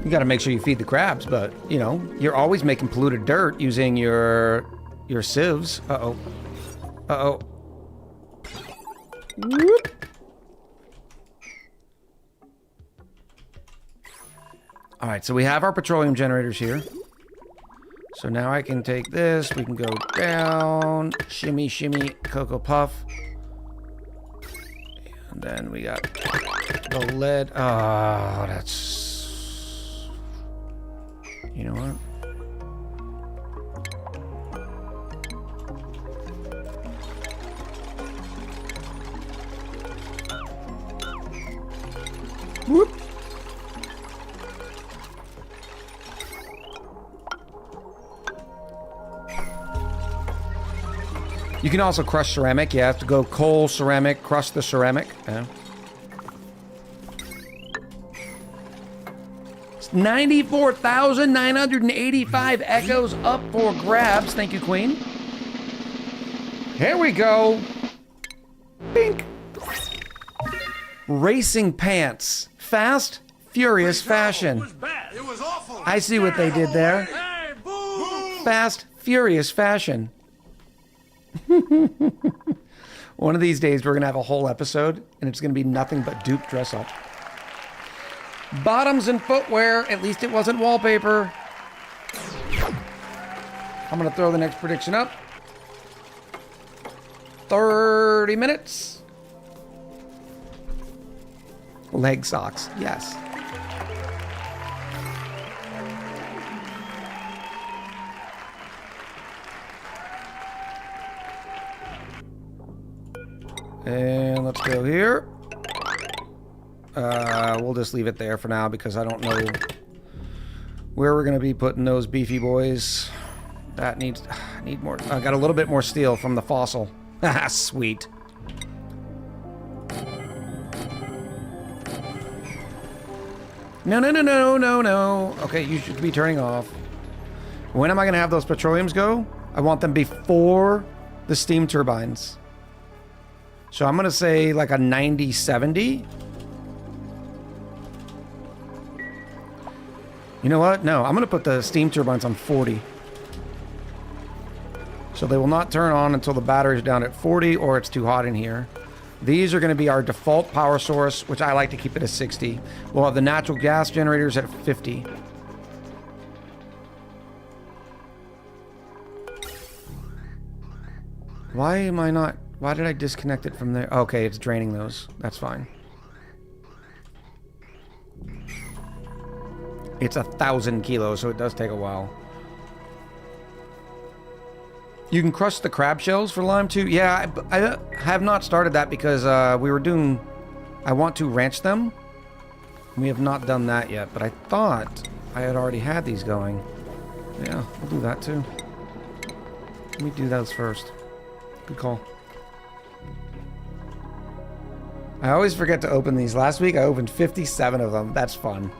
You gotta make sure you feed the crabs, but, you know, you're always making polluted dirt using your sieves. Uh-oh. Uh-oh. Whoop. All right, so we have our petroleum generators here. So now I can take this, we can go down, shimmy, shimmy, Cocoa Puff. And then we got the lead. Oh, that's... You know what? Whoop. You can also crush ceramic. You have to go coal, ceramic, crush the ceramic. Yeah. 94,985 echoes up for grabs. Thank you, Queen. Here we go. Bink. Racing pants. Fast, furious fashion. I see what they did there. Fast, furious fashion. One of these days we're gonna have a whole episode and it's gonna be nothing but dupe dress up. Bottoms and footwear, at least it wasn't wallpaper. I'm gonna throw the next prediction up. 30 minutes. Leg socks, yes. And let's go here. We'll just leave it there for now because I don't know where we're gonna be putting those beefy boys. That needs, need more. I got a little bit more steel from the fossil. Haha, sweet. No, no, no, no, no, no. Okay, you should be turning off. When am I gonna have those petroleums go? I want them before the steam turbines. So I'm gonna say like a 90-70. You know what? No, I'm gonna put the steam turbines on 40. So they will not turn on until the battery's down at 40 or it's too hot in here. These are gonna be our default power source, which I like to keep it at 60. We'll have the natural gas generators at 50. Why am I not... Why did I disconnect it from there? Okay, it's draining those. That's fine. It's 1,000 kilos, so it does take a while. You can crush the crab shells for lime too. Yeah, I have not started that because we were doing... I want to ranch them. We have not done that yet, but I thought I had already had these going. Yeah, we'll do that too. Let me do those first. Good call. I always forget to open these. Last week I opened 57 of them. That's fun.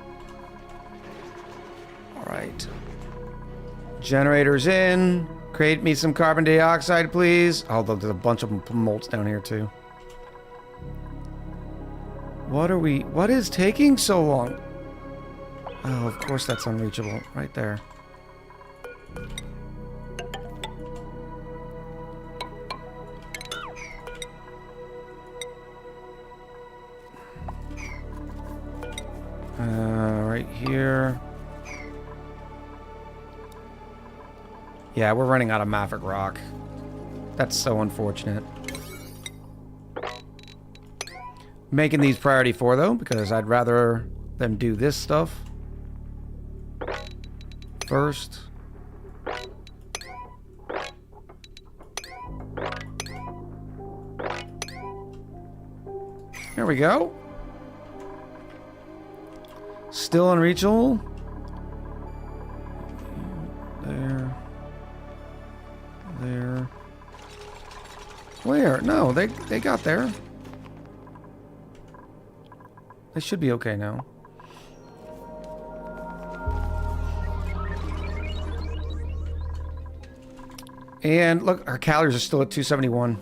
All right. Generators in. Create me some carbon dioxide, please. Oh, there's a bunch of molts down here, too. What is taking so long? Oh, of course that's unreachable. Right there. Right here. Yeah, we're running out of Maverick Rock. That's so unfortunate. Making these priority 4 though, because I'd rather them do this stuff first. There we go. Still unreachable. There. There. Where? No, they got there. They should be okay now. And look, our calories are still at 271.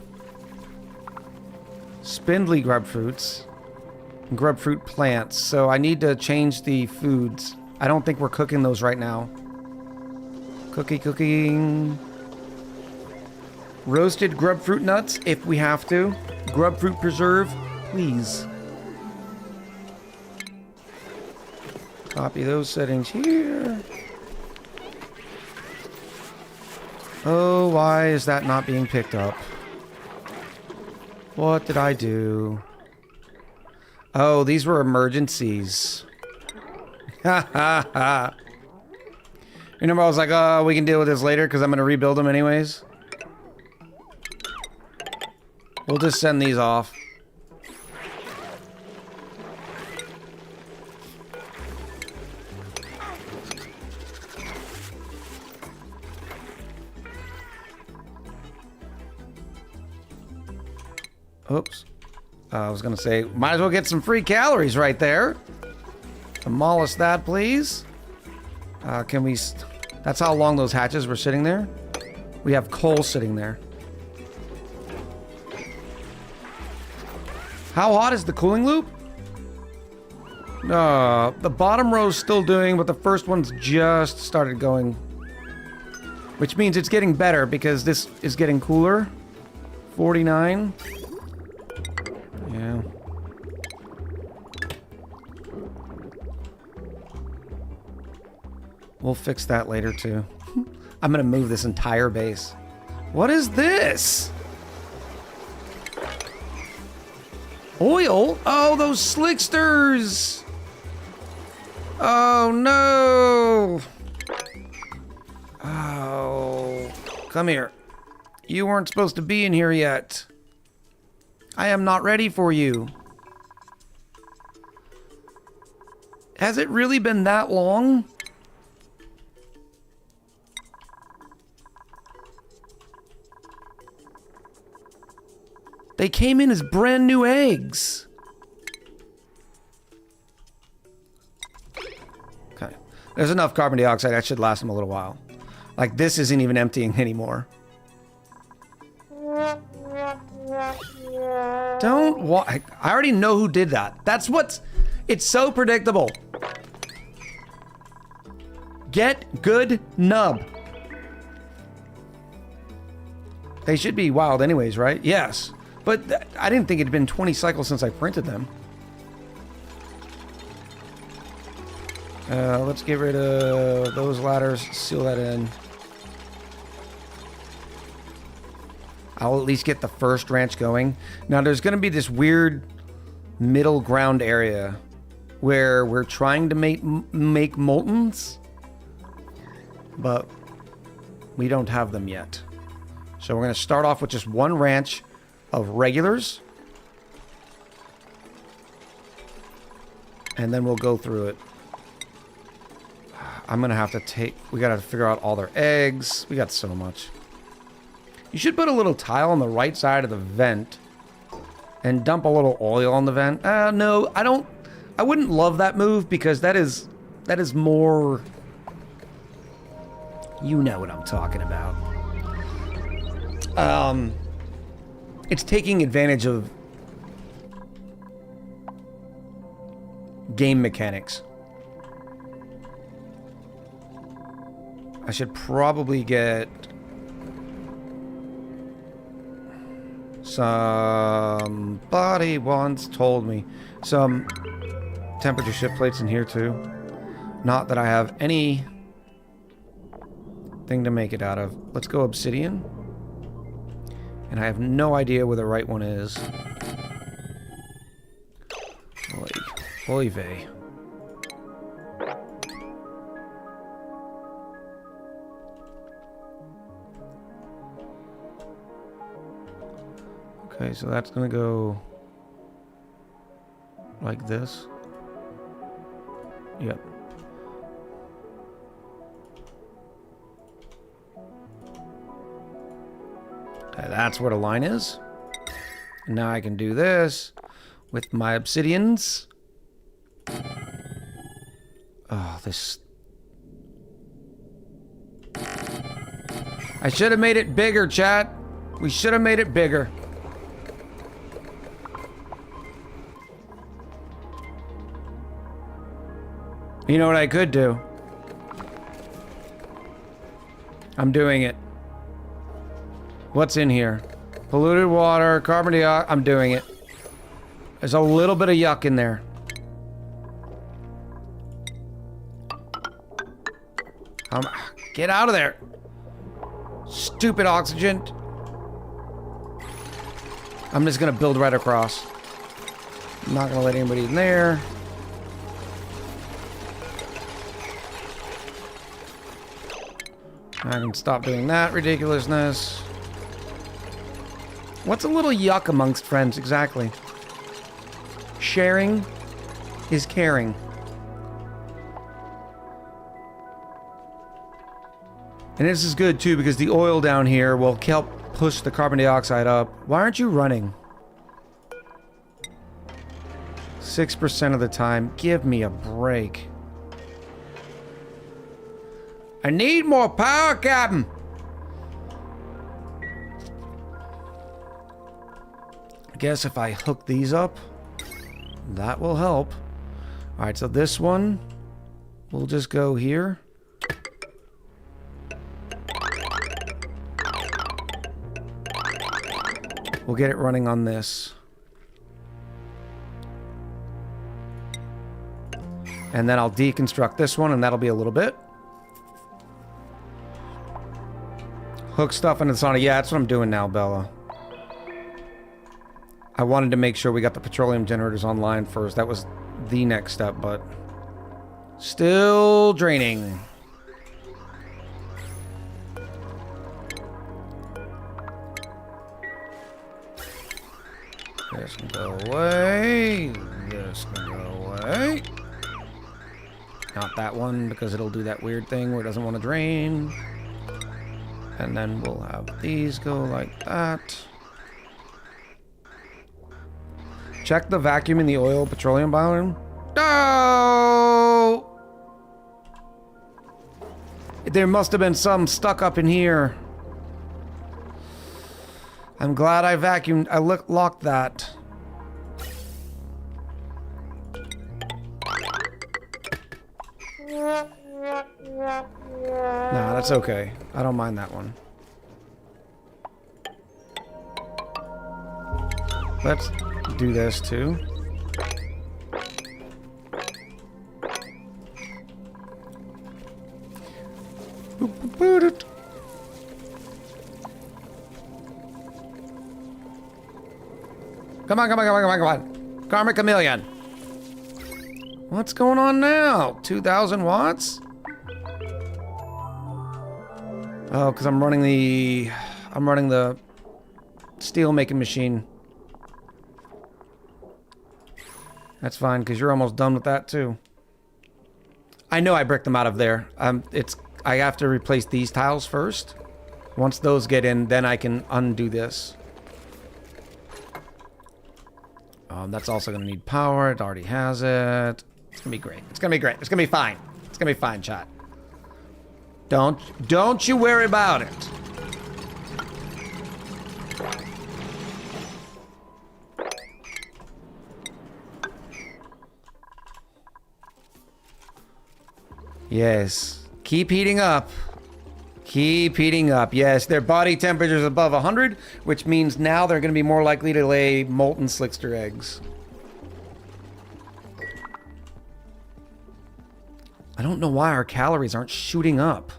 Spindly grubfruits. Grubfruit plants. So I need to change the foods. I don't think we're cooking those right now. Cooking. Roasted grubfruit nuts, if we have to. Grubfruit preserve, please. Copy those settings here. Oh, why is that not being picked up? What did I do? Oh, these were emergencies. Ha ha ha. Remember I was like, oh, we can deal with this later because I'm going to rebuild them anyways. We'll just send these off. Oops. I was going to say, might as well get some free calories right there. Demolish that, please. Can we... That's how long those hatches were sitting there. We have coal sitting there. How hot is the cooling loop? The bottom row's still doing, but the first one's just started going. Which means it's getting better because this is getting cooler. 49. Yeah. We'll fix that later too. I'm gonna move this entire base. What is this? Oil? Oh, those slicksters! Oh no! Oh, come here. You weren't supposed to be in here yet. I am not ready for you. Has it really been that long? They came in as brand new eggs. Okay. There's enough carbon dioxide. That should last them a little while. Like, this isn't even emptying anymore. I already know who did that. That's what's... It's so predictable. Get good nub. They should be wild anyways, right? Yes. But I didn't think it'd been 20 cycles since I printed them. Let's get rid of those ladders. Seal that in. I'll at least get the first ranch going. Now, there's going to be this weird middle ground area where we're trying to make moltens, but we don't have them yet. So we're going to start off with just one ranch of regulars, and then we'll go through it. I'm going to have to take... We got to figure out all their eggs. We got so much. You should put a little tile on the right side of the vent and dump a little oil on the vent. No, I don't... I wouldn't love that move because that is more... You know what I'm talking about. It's taking advantage of game mechanics. I should probably get somebody once told me some temperature shift plates in here too. Not that I have any thing to make it out of. Let's go obsidian. And I have no idea where the right one is. Oy vey. Okay, so that's gonna go like this. Yep. Okay, that's where the line is. And now I can do this with my obsidians. Oh, this... I should have made it bigger, chat. We should have made it bigger. You know what I could do? I'm doing it. What's in here? Polluted water, carbon dioxide. I'm doing it. There's a little bit of yuck in there. Get out of there. Stupid oxygen. I'm just gonna build right across. I'm not gonna let anybody in there. I can stop doing that ridiculousness. What's a little yuck amongst friends, exactly? Sharing is caring. And this is good too because the oil down here will help push the carbon dioxide up. Why aren't you running? 6% of the time. Give me a break. I need more power, Captain. I guess if I hook these up, that will help. All right, so this one will just go here. We'll get it running on this. And then I'll deconstruct this one, and that'll be a little bit. Hook stuff and it's on it. Yeah, that's what I'm doing now, Bella. I wanted to make sure we got the petroleum generators online first. That was the next step, but still draining. This can go away. This can go away. Not that one, because it'll do that weird thing where it doesn't want to drain. And then we'll have these go like that. Check the vacuum in the oil petroleum biome. No! There must have been some stuck up in here. I'm glad I vacuumed. I locked that. No, that's okay. I don't mind that one. Let's do this too. Come on, come on, come on, come on, come on. Karmic Chameleon. What's going on now? 2,000 watts? Oh, because I'm running the steel making machine. That's fine, because you're almost done with that too. I know I bricked them out of there. I have to replace these tiles first. Once those get in, then I can undo this. That's also going to need power. It already has it. It's going to be great. It's going to be great. It's going to be fine. It's going to be fine, chat. Don't you worry about it. Yes. Keep heating up. Keep heating up. Yes, their body temperature is above 100, which means now they're going to be more likely to lay molten slickster eggs. I don't know why our calories aren't shooting up.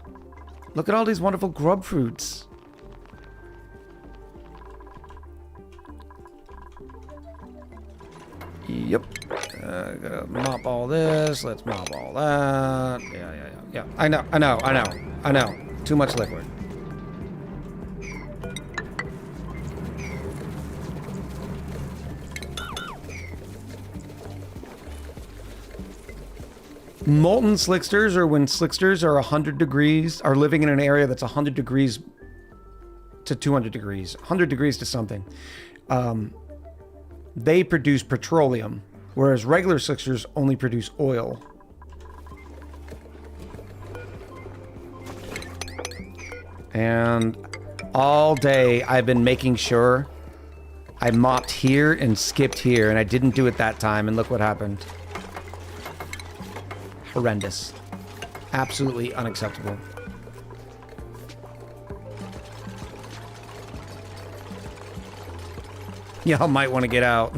Look at all these wonderful grub fruits. Yep. Gotta mop all this. Let's mop all that. Yeah. I know. Too much liquid. Molten slicksters, or when slicksters are 100 degrees, are living in an area that's 100 degrees to 200 degrees, 100 degrees to something. They produce petroleum, whereas regular slicksters only produce oil. And all day I've been making sure I mopped here and skipped here, and I didn't do it that time, and look what happened. Horrendous. Absolutely unacceptable. Y'all might want to get out.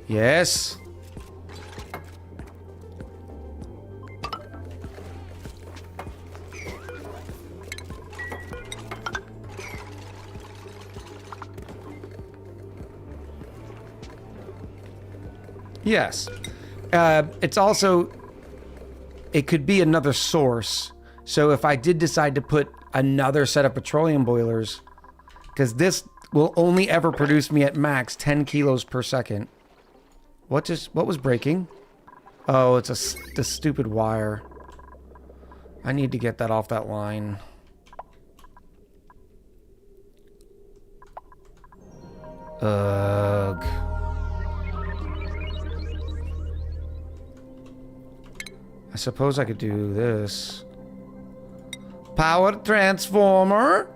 Yes. Yes. It's also, it could be another source. So if I did decide to put another set of petroleum boilers, because this will only ever produce me at max 10 kilos per second. What was breaking? Oh, it's the stupid wire. I need to get that off that line. Ugh. I suppose I could do this. Power transformer.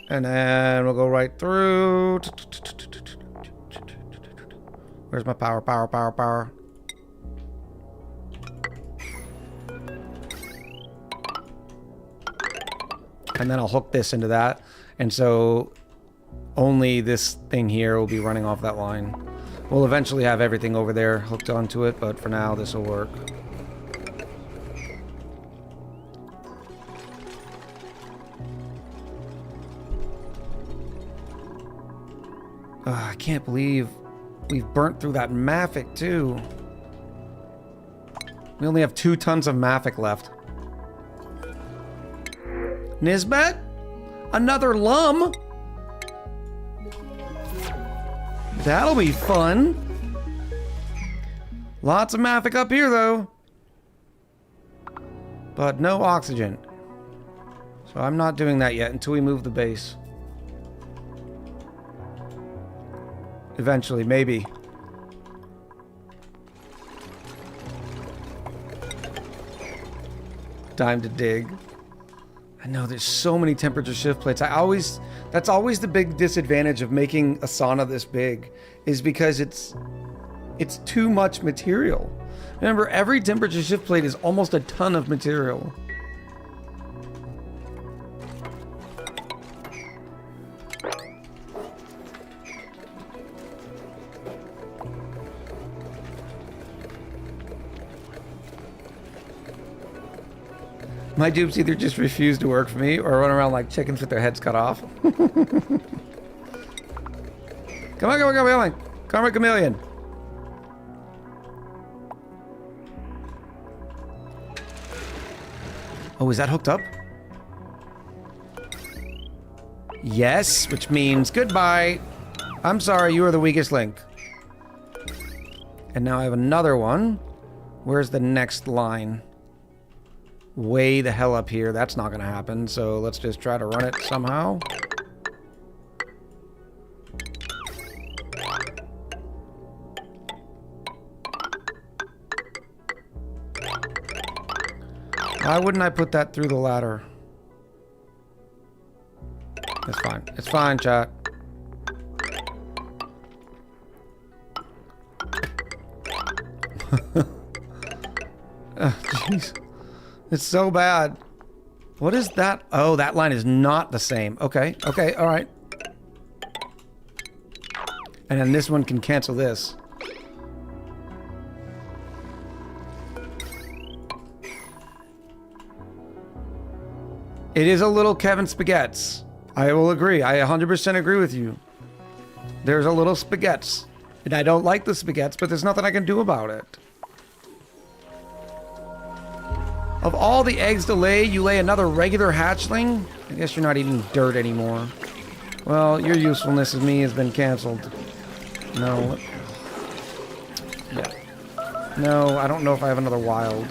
And then we'll go right through. Where's my power? And then I'll hook this into that. And so only this thing here will be running off that line. We'll eventually have everything over there hooked onto it, but for now this will work. I can't believe we've burnt through that Mafic too. We only have 2 tons of Mafic left. Nisbet? Another lum? That'll be fun. Lots of Mafic up here though. But no oxygen. So I'm not doing that yet until we move the base. Eventually, maybe. Time to dig. I know there's so many temperature shift plates. That's always the big disadvantage of making a sauna this big, is because it's too much material. Remember, every temperature shift plate is almost a ton of material. My dupes either just refuse to work for me or run around like chickens with their heads cut off. Come on. Karma Chameleon. Oh, is that hooked up? Yes, which means goodbye. I'm sorry, you are the weakest link. And now I have another one. Where's the next line? Way the hell up here. That's not gonna happen, so let's just try to run it somehow. Why wouldn't I put that through the ladder? It's fine. It's fine, chat. Jeez. It's so bad. What is that? Oh, that line is not the same. Okay, okay, alright. And then this one can cancel this. It is a little Kevin Spaghettis. I will agree. I 100% agree with you. There's a little Spaghettis. And I don't like the Spaghettis, but there's nothing I can do about it. Of all the eggs to lay, you lay another regular hatchling? I guess you're not eating dirt anymore. Well, your usefulness as me has been canceled. No. Yeah. No, I don't know if I have another wild.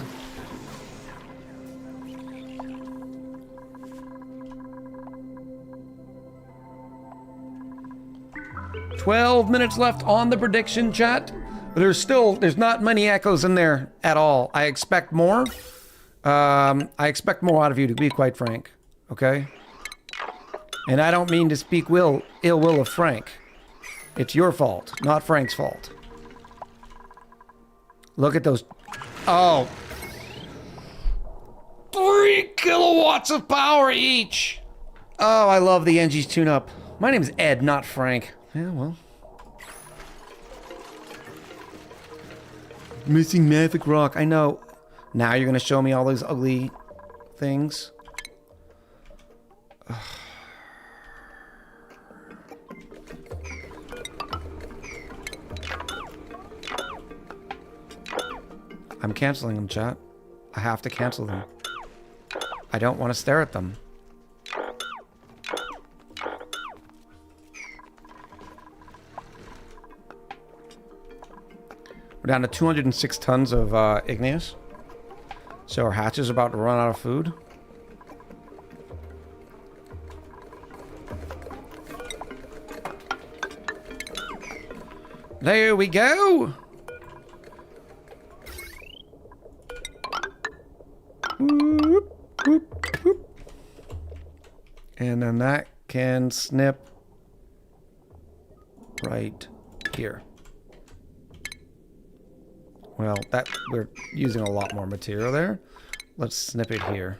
"12 minutes left on the prediction, chat. There's not many echoes in there at all. I expect more. I expect more out of you, to be quite frank. Okay? And I don't mean to speak ill will of Frank. It's your fault, not Frank's fault. Look at those. Oh. 3 kilowatts of power each. Oh, I love the Engie's tune-up. My name is Ed, not Frank. Yeah, well. Missing Mavic Rock. I know. Now you're going to show me all those ugly things. I'm canceling them, chat. I have to cancel them. I don't want to stare at them. We're down to 206 tons of igneous. So our hatch is about to run out of food. There we go. Whoop, whoop, whoop. And then that can snip right here. Well, we're using a lot more material there. Let's snip it here.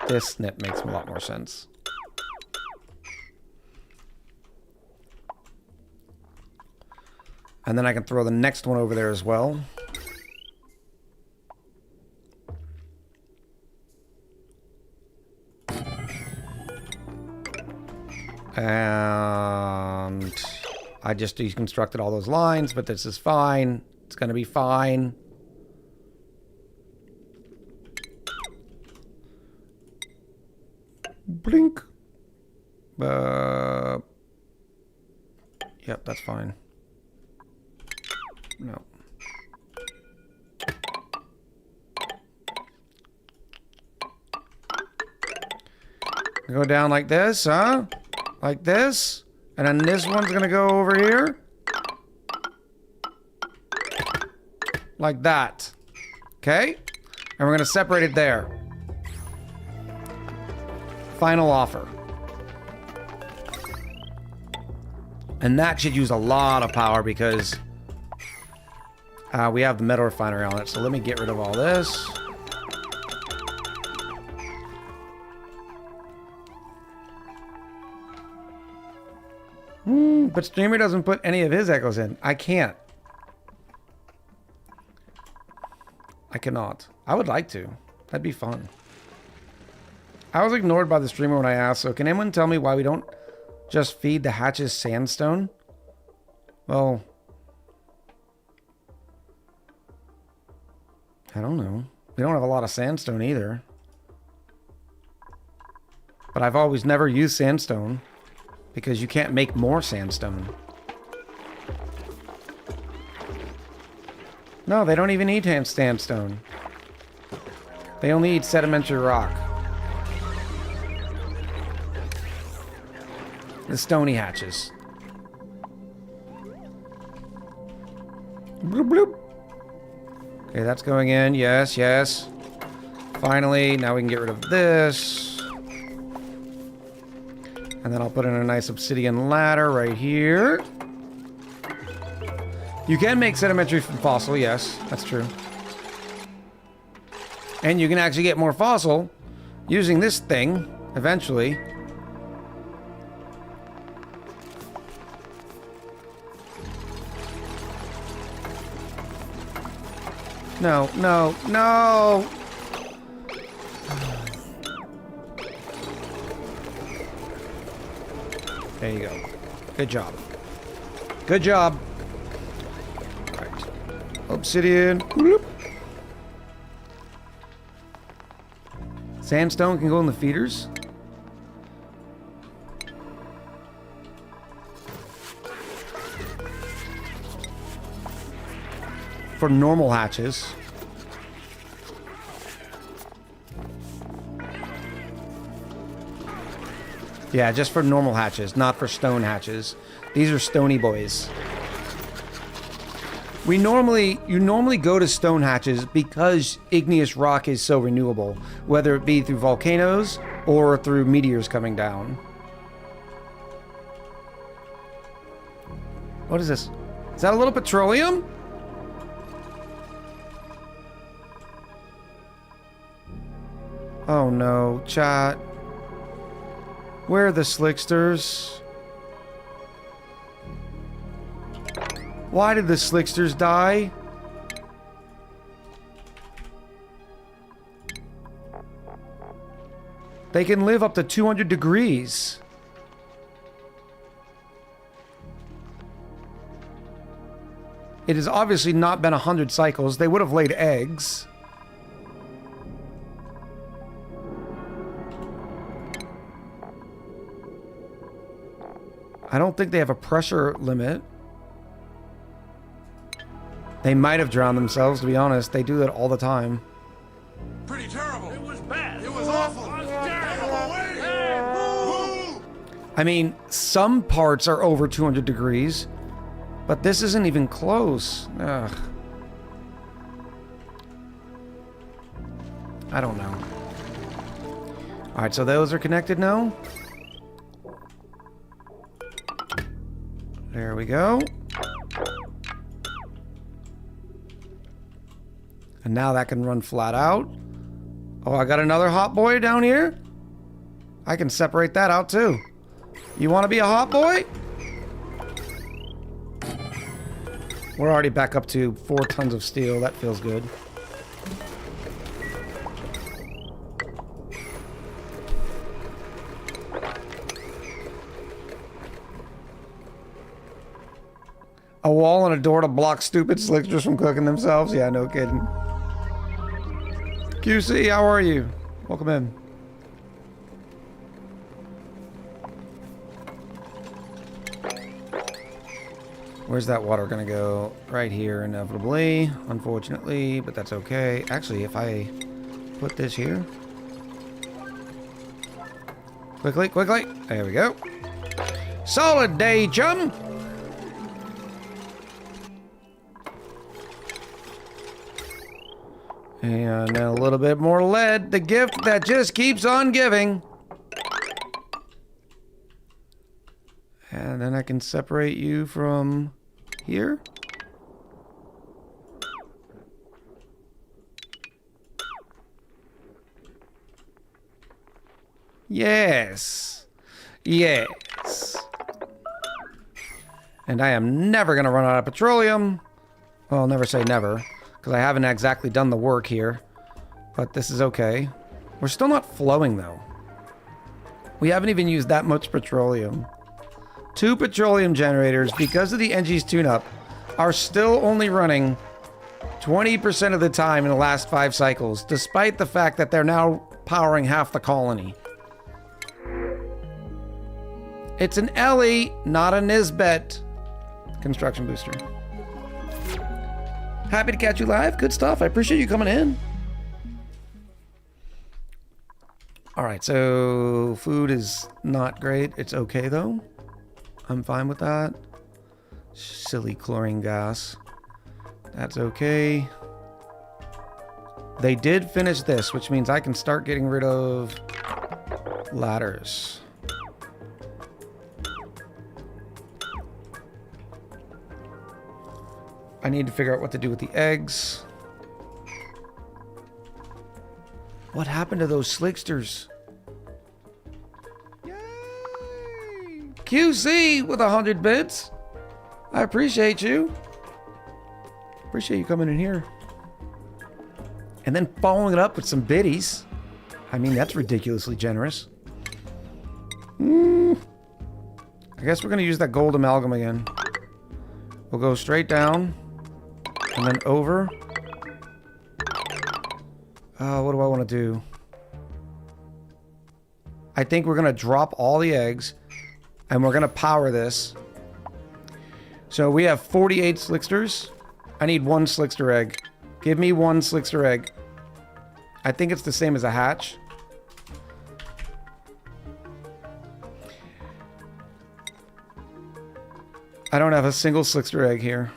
This snip makes a lot more sense. And then I can throw the next one over there as well. And I just deconstructed all those lines, but this is fine. It's gonna be fine. Blink. Yep, that's fine. No. Go down like this, huh? Like this. And then this one's gonna go over here. Like that. Okay? And we're gonna separate it there. Final offer. And that should use a lot of power because we have the metal refinery on it. So let me get rid of all this. But Streamer doesn't put any of his echoes in. I can't. I cannot. I would like to. That'd be fun. I was ignored by the streamer when I asked, so can anyone tell me why we don't just feed the hatches sandstone? Well, I don't know. We don't have a lot of sandstone either. But I've always never used sandstone because you can't make more sandstone. No, they don't even need sandstone. They only need sedimentary rock. The stony hatches. Bloop, bloop. Okay, that's going in. Yes, yes. Finally, now we can get rid of this. And then I'll put in a nice obsidian ladder right here. You can make sedimentary from fossil, yes, that's true. And you can actually get more fossil using this thing, eventually. No, no, no! There you go. Good job. Good job. All right. Obsidian. Whoop. Sandstone can go in the feeders. For normal hatches. Yeah, just for normal hatches, not for stone hatches. These are stony boys. You normally go to stone hatches because igneous rock is so renewable, whether it be through volcanoes or through meteors coming down. What is this? Is that a little petroleum? Oh no, chat. Where are the slicksters? Why did the slicksters die? They can live up to 200 degrees. It has obviously not been 100 cycles. They would have laid eggs. I don't think they have a pressure limit. They might have drowned themselves, to be honest. They do that all the time. Pretty terrible. It was bad. It was awful. It was terrible. I mean, some parts are over 200 degrees, but this isn't even close. Ugh. I don't know. All right, so those are connected now. There we go. And now that can run flat out. Oh, I got another hot boy down here. I can separate that out too. You want to be a hot boy? We're already back up to 4 tons of steel. That feels good. A wall and a door to block stupid slicksters from cooking themselves? Yeah, no kidding. QC, how are you? Welcome in. Where's that water gonna go? Right here, inevitably. Unfortunately, but that's okay. Actually, if I put this here. Quickly, quickly. There we go. Solid day, chum. And a little bit more lead. The gift that just keeps on giving. And then I can separate you from here. Yes. Yes. And I am never going to run out of petroleum. Well, I'll never say never, because I haven't exactly done the work here. But this is okay. We're still not flowing, though. We haven't even used that much petroleum. 2 petroleum generators, because of the NG's tune-up, are still only running 20% of the time in the last 5 cycles, despite the fact that they're now powering half the colony. It's an Ellie, not a Nisbet. Construction booster. Happy to catch you live. Good stuff. I appreciate you coming in. All right, so food is not great. It's okay, though. I'm fine with that. Silly chlorine gas. That's okay. They did finish this, which means I can start getting rid of ladders. I need to figure out what to do with the eggs. What happened to those slicksters? Yay! QC with 100 bits. I appreciate you. Appreciate you coming in here. And then following it up with some biddies. I mean, that's ridiculously generous. I guess we're going to use that gold amalgam again. We'll go straight down. And then over. What do I want to do? I think we're going to drop all the eggs. And we're going to power this. So we have 48 slicksters. I need one slickster egg. Give me one slickster egg. I think it's the same as a hatch. I don't have a single slickster egg here.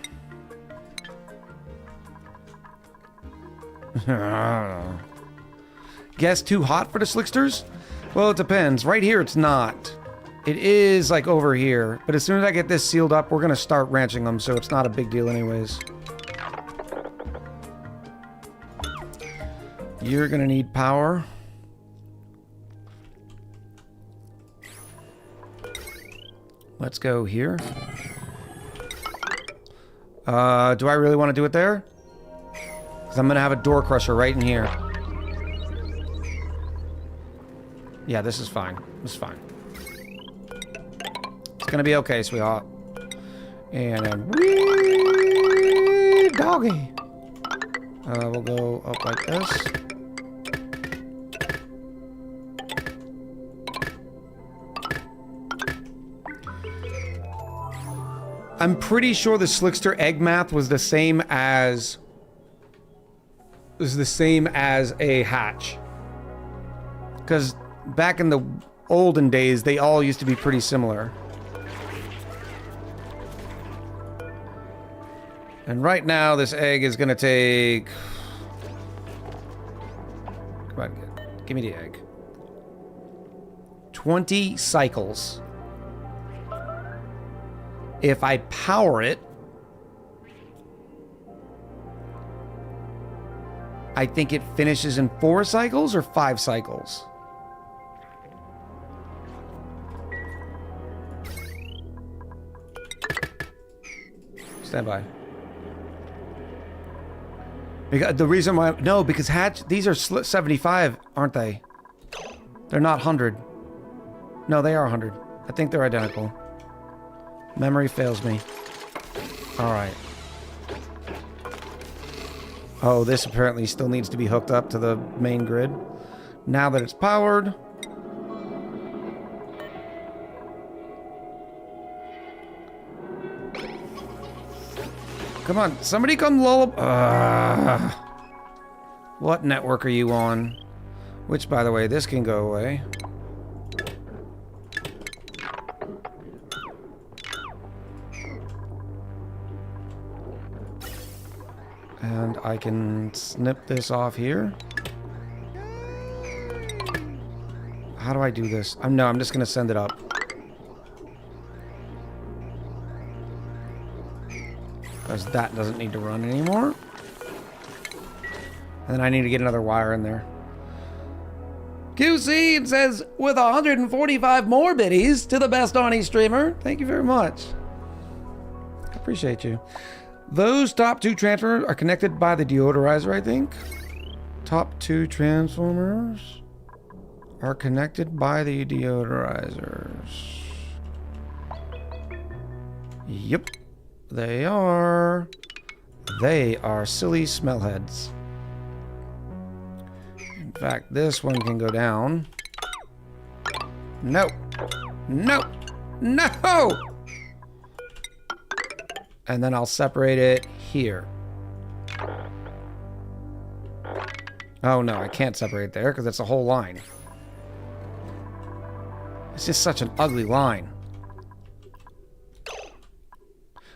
Guess too hot for the slicksters? Well, it depends. Right here, it's not. It is like over here. But as soon as I get this sealed up, we're going to start ranching them. So it's not a big deal anyways. You're going to need power. Let's go here. Do I really want to do it there? Because I'm going to have a door crusher right in here. Yeah, this is fine. This is fine. It's going to be okay, sweetheart. And then... wee doggy. We'll go up like this. I'm pretty sure the slickster egg math was the same as a hatch. Because back in the olden days, they all used to be pretty similar. And right now, this egg is going to take... Come on, give me the egg. 20 cycles. If I power it, I think it finishes in 4 cycles or 5 cycles. Stand by. Because the reason why... No, because hatch... These are 75, aren't they? They're not 100. No, they are 100. I think they're identical. Memory fails me. Alright. Oh, this apparently still needs to be hooked up to the main grid. Now that it's powered... Come on, somebody come lullaby. What network are you on? Which, by the way, this can go away. And I can snip this off here. How do I do this? No, I'm just going to send it up. Because that doesn't need to run anymore. And then I need to get another wire in there. QC, it says, with 145 more biddies to the best ONI streamer. Thank you very much. I appreciate you. Those top 2 transformers are connected by the deodorizer, I think. Top 2 transformers are connected by the deodorizers. Yep. They are. They are silly smellheads. In fact, this one can go down. No. No. No! And then I'll separate it here. Oh no, I can't separate there because that's a whole line. It's just such an ugly line.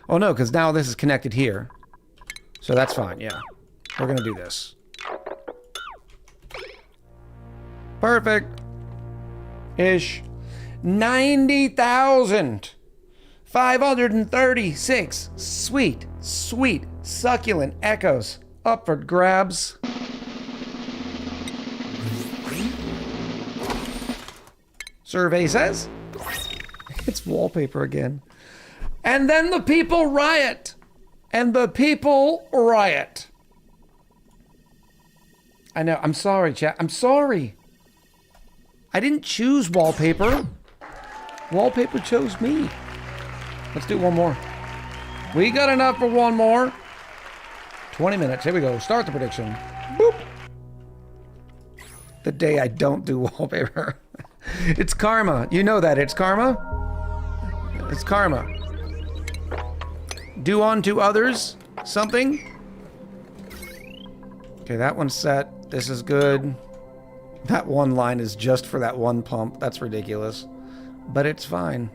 Oh no, because now this is connected here. So that's fine, yeah. We're gonna do this. Perfect. Ish. 90,536 sweet, sweet, succulent echoes up for grabs. Survey says it's wallpaper again. And then the people riot. And the people riot. I know. I'm sorry, chat. I'm sorry. I didn't choose wallpaper. Wallpaper chose me. Let's do one more. We got enough for one more. 20 minutes. Here we go. Start the prediction. Boop. The day I don't do wallpaper. It's karma. You know that. It's karma. It's karma. Do unto others something. Okay, that one's set. This is good. That one line is just for that one pump. That's ridiculous. But it's fine.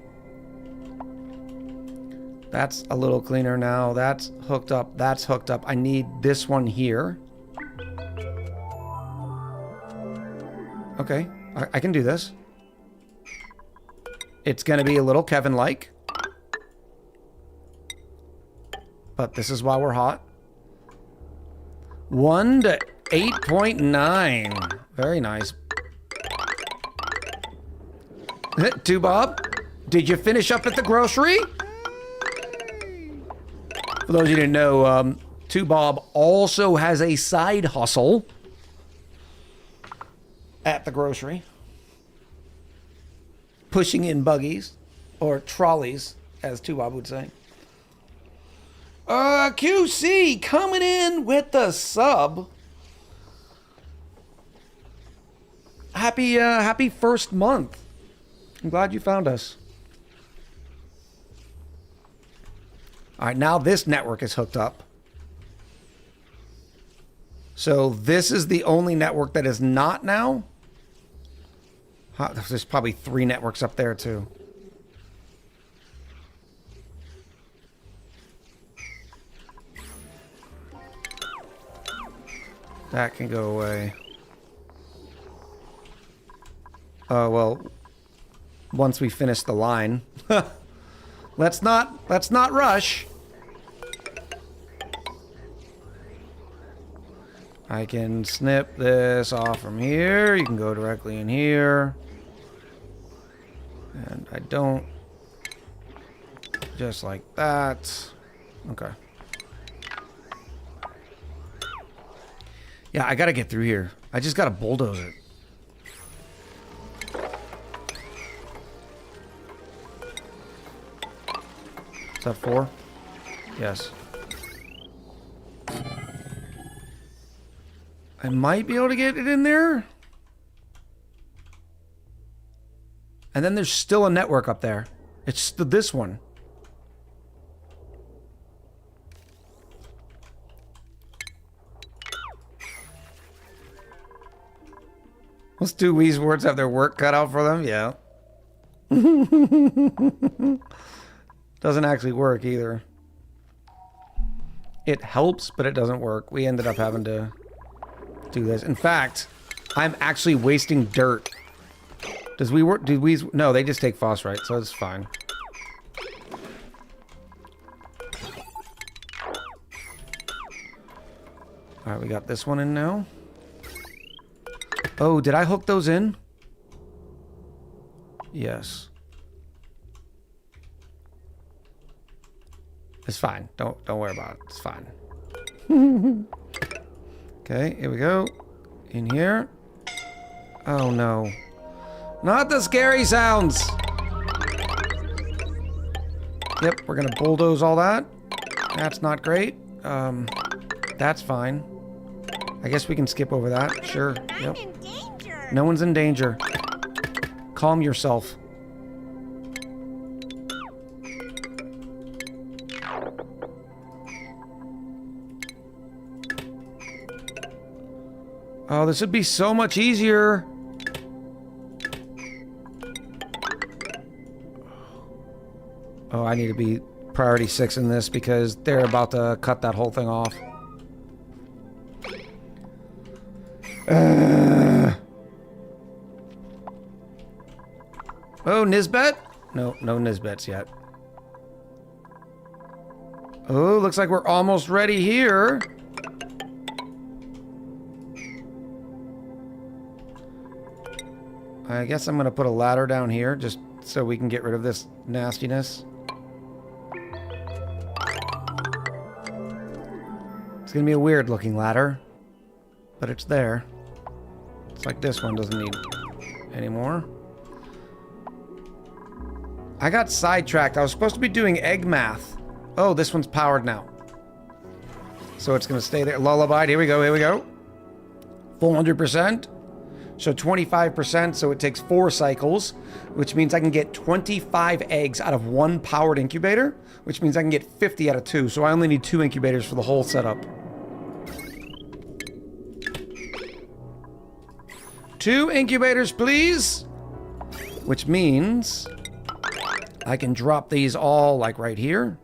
That's a little cleaner now. That's hooked up. That's hooked up. I need this one here. Okay, I can do this. It's going to be a little Kevin-like. But this is why we're hot. 1 to 8.9. Very nice. Two Bob, did you finish up at the grocery? For those of you who didn't know, Two Bob also has a side hustle at the grocery. Pushing in buggies, or trolleys, as Two Bob would say. QC coming in with the sub. Happy first month. I'm glad you found us. All right, now this network is hooked up. So this is the only network that is not now. There's probably 3 networks up there too. That can go away. Oh, well, once we finish the line. Let's not rush. I can snip this off from here. You can go directly in here. And I don't. Just like that. Okay. Yeah, I gotta get through here. I just gotta bulldoze it. Is that 4? Yes. I might be able to get it in there. And then there's still a network up there. It's this one. Those 2 Wheeze words have their work cut out for them? Yeah. Doesn't actually work either. It helps, but it doesn't work. We ended up having to do this. In fact, I'm actually wasting dirt. Does we work? Do we? No, they just take phosphorite, so it's fine. All right, we got this one in now. Oh, did I hook those in? Yes. It's fine. Don't worry about it. It's fine. Okay, here we go. In here. Oh no. Not the scary sounds. Yep, we're gonna bulldoze all that. That's not great. That's fine. I guess we can skip over that. Sure. Yep. No one's in danger. Calm yourself. Oh, this would be so much easier. Oh, I need to be priority 6 in this because they're about to cut that whole thing off. Oh, Nisbet? No, no Nisbets yet. Oh, looks like we're almost ready here. I guess I'm going to put a ladder down here just so we can get rid of this nastiness. It's going to be a weird looking ladder, but it's there. It's like this one doesn't need any more. I got sidetracked. I was supposed to be doing egg math. Oh, this one's powered now. So it's going to stay there. Lullaby. Here we go. Here we go. 400%. So 25%. So it takes 4 cycles, which means I can get 25 eggs out of 1 powered incubator, which means I can get 50 out of 2. So I only need 2 incubators for the whole setup. 2 incubators, please. Which means I can drop these all like right here.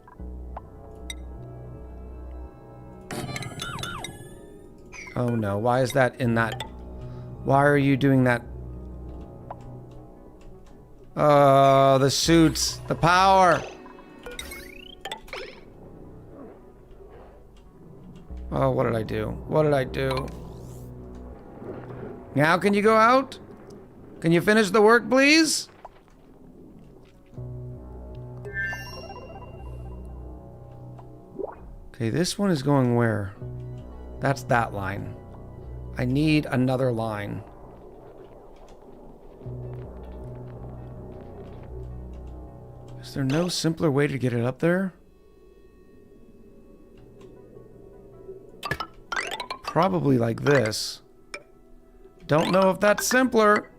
Oh no, why is that in that? Why are you doing that? Oh, the suits, the power. Oh, what did I do? What did I do? Now can you go out? Can you finish the work, please? Okay, this one is going where? That's that line. I need another line. Is there no simpler way to get it up there? Probably like this. Don't know if that's simpler.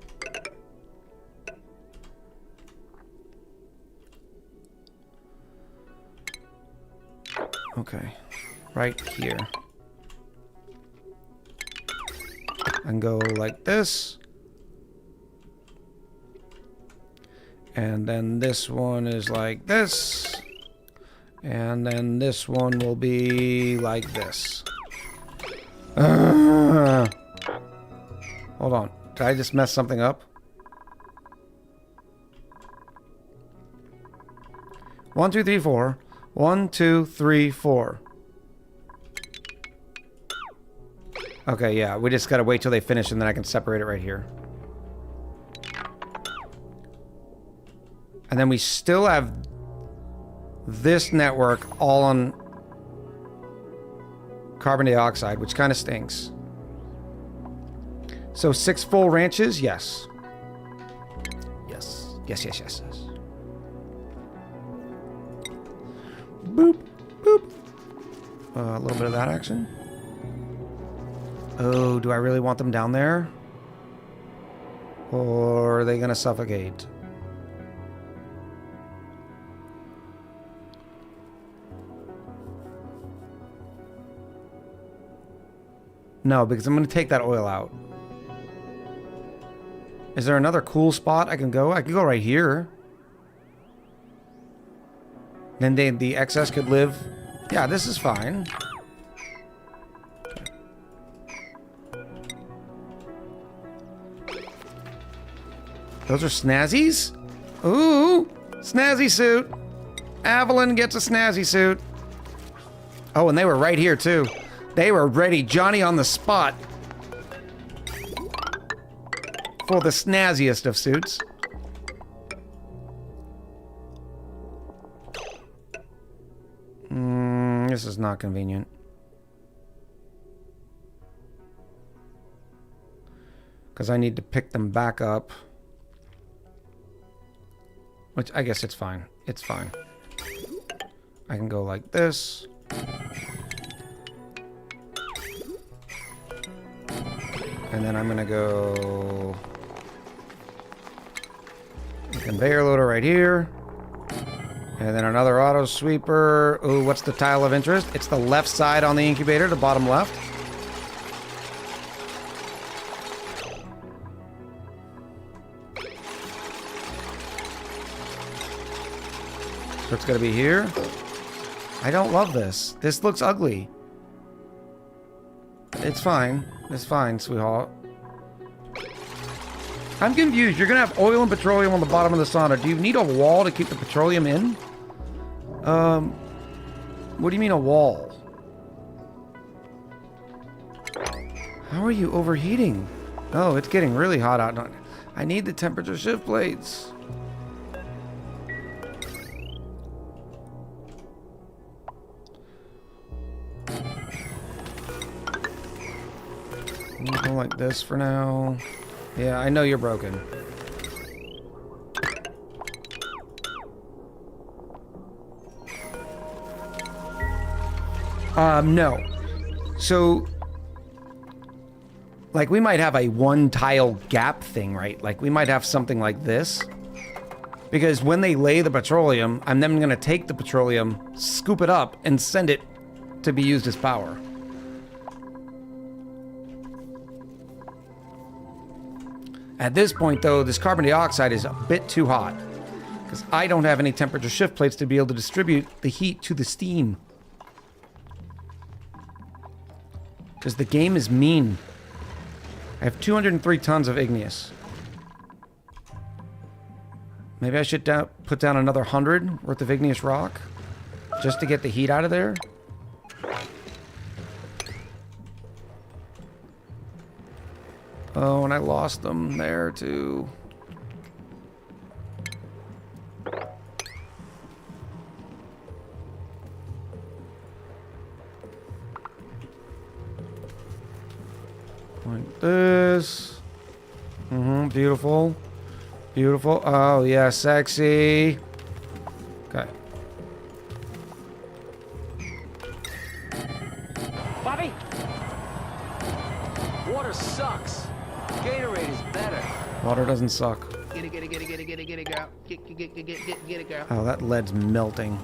Okay, right here. And go like this. And then this one is like this. And then this one will be like this. Hold on. Did I just mess something up? 1, 2, 3, 4. 1, 2, 3, 4. Okay, yeah, we just gotta wait till they finish and then I can separate it right here. And then we still have this network all on carbon dioxide, which kind of stinks. So 6 full ranches? Yes. Yes. Yes, yes, yes, yes. Boop, boop. A little bit of that action. Oh, do I really want them down there? Or are they gonna suffocate? No, because I'm gonna take that oil out. Is there another cool spot I can go? I can go right here. Then the excess could live. Yeah, this is fine. Those are snazzies? Ooh, snazzy suit. Avalon gets a snazzy suit. Oh, and they were right here too. They were ready, Johnny on the spot. For the snazziest of suits. This is not convenient. Because I need to pick them back up. Which, I guess it's fine. It's fine. I can go like this. And then I'm gonna go... conveyor loader right here. And then another auto sweeper. Ooh, what's the tile of interest? It's the left side on the incubator, the bottom left. So it's gonna be here. I don't love this. This looks ugly. It's fine. It's fine, sweetheart. I'm confused. You're gonna have oil and petroleum on the bottom of the sauna. Do you need a wall to keep the petroleum in? What do you mean a wall? How are you overheating? Oh, it's getting really hot out. I need the temperature shift plates. Go like this for now. Yeah, I know you're broken. No. So, like, we might have a one tile gap thing, right? Like, we might have something like this. Because when they lay the petroleum, I'm then going to take the petroleum, scoop it up, and send it to be used as power. At this point, though, this carbon dioxide is a bit too hot. Because I don't have any temperature shift plates to be able to distribute the heat to the steam. Because the game is mean. I have 203 tons of igneous. Maybe I should put down another 100 worth of igneous rock. Just to get the heat out of there. Oh, and I lost them there too. Like this. Beautiful. Beautiful. Oh, yeah, sexy. Okay. Bobby! Water sucks. Gatorade is better. Water doesn't suck. Get it, girl. Get it, girl. Oh, that lead's melting.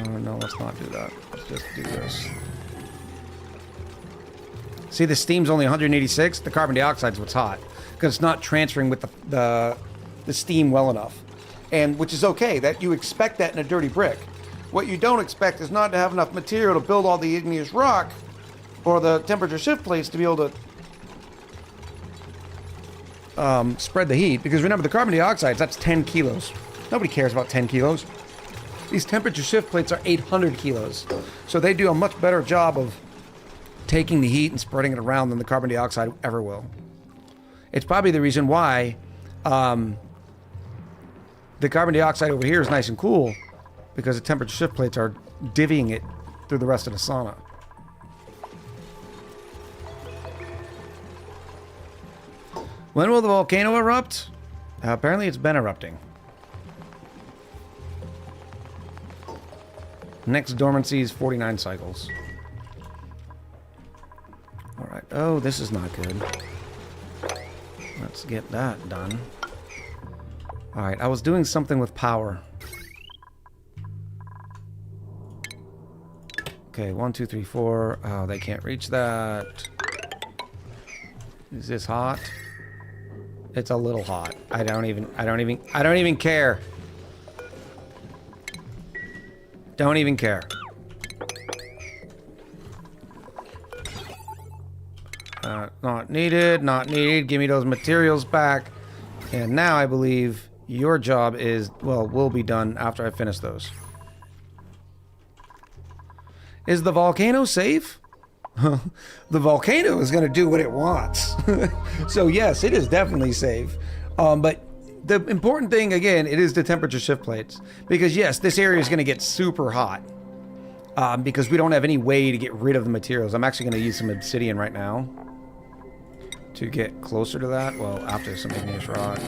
No, let's not do that. Let's just do this. See, the steam's only 186. The carbon dioxide's what's hot. Because it's not transferring with the steam well enough. And which is okay. That you expect that in a dirty brick. What you don't expect is not to have enough material to build all the igneous rock or the temperature shift plates to be able to spread the heat. Because remember, the carbon dioxide, that's 10 kilos. Nobody cares about 10 kilos. These temperature shift plates are 800 kilos. So they do a much better job of taking the heat and spreading it around than the carbon dioxide ever will. It's probably the reason why the carbon dioxide over here is nice and cool, because the temperature shift plates are divvying it through the rest of the sauna. When will the volcano erupt? Apparently it's been erupting. Next dormancy is 49 cycles. Alright. Oh, this is not good. Let's get that done. Alright, I was doing something with power. Okay, 1, 2, 3, 4. Oh, they can't reach that. Is this hot? It's a little hot. I don't even care. Don't even care. Not needed, not needed. Give me those materials back. And now I believe your job is, well, will be done after I finish those. Is the volcano safe? The volcano is going to do what it wants. So yes, it is definitely safe. But the important thing, again, it is the temperature shift plates. Because yes, this area is going to get super hot. Because we don't have any way to get rid of the materials. I'm actually going to use some obsidian right now to get closer to that. Well, after some igneous rock.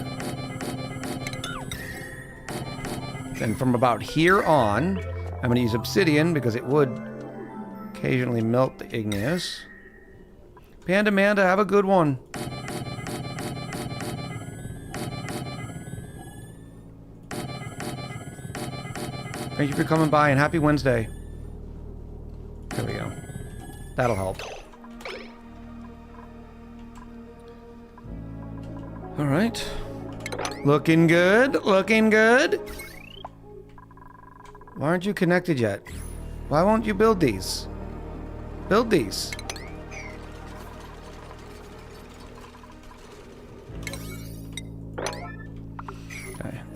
Then from about here on, I'm going to use obsidian because it would occasionally melt the igneous. Panda Manda, have a good one. Thank you for coming by and happy Wednesday. There we go. That'll help. All right. Looking good. Looking good. Why aren't you connected yet? Why won't you build these? Build these.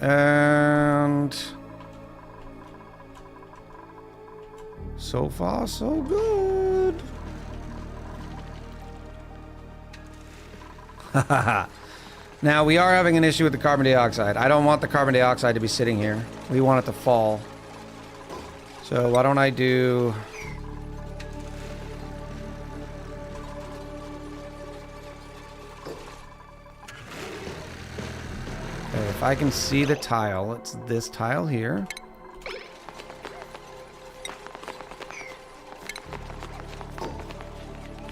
And so far, so good. Now, we are having an issue with the carbon dioxide. I don't want the carbon dioxide to be sitting here. We want it to fall. So why don't I do... Okay, if I can see the tile, it's this tile here.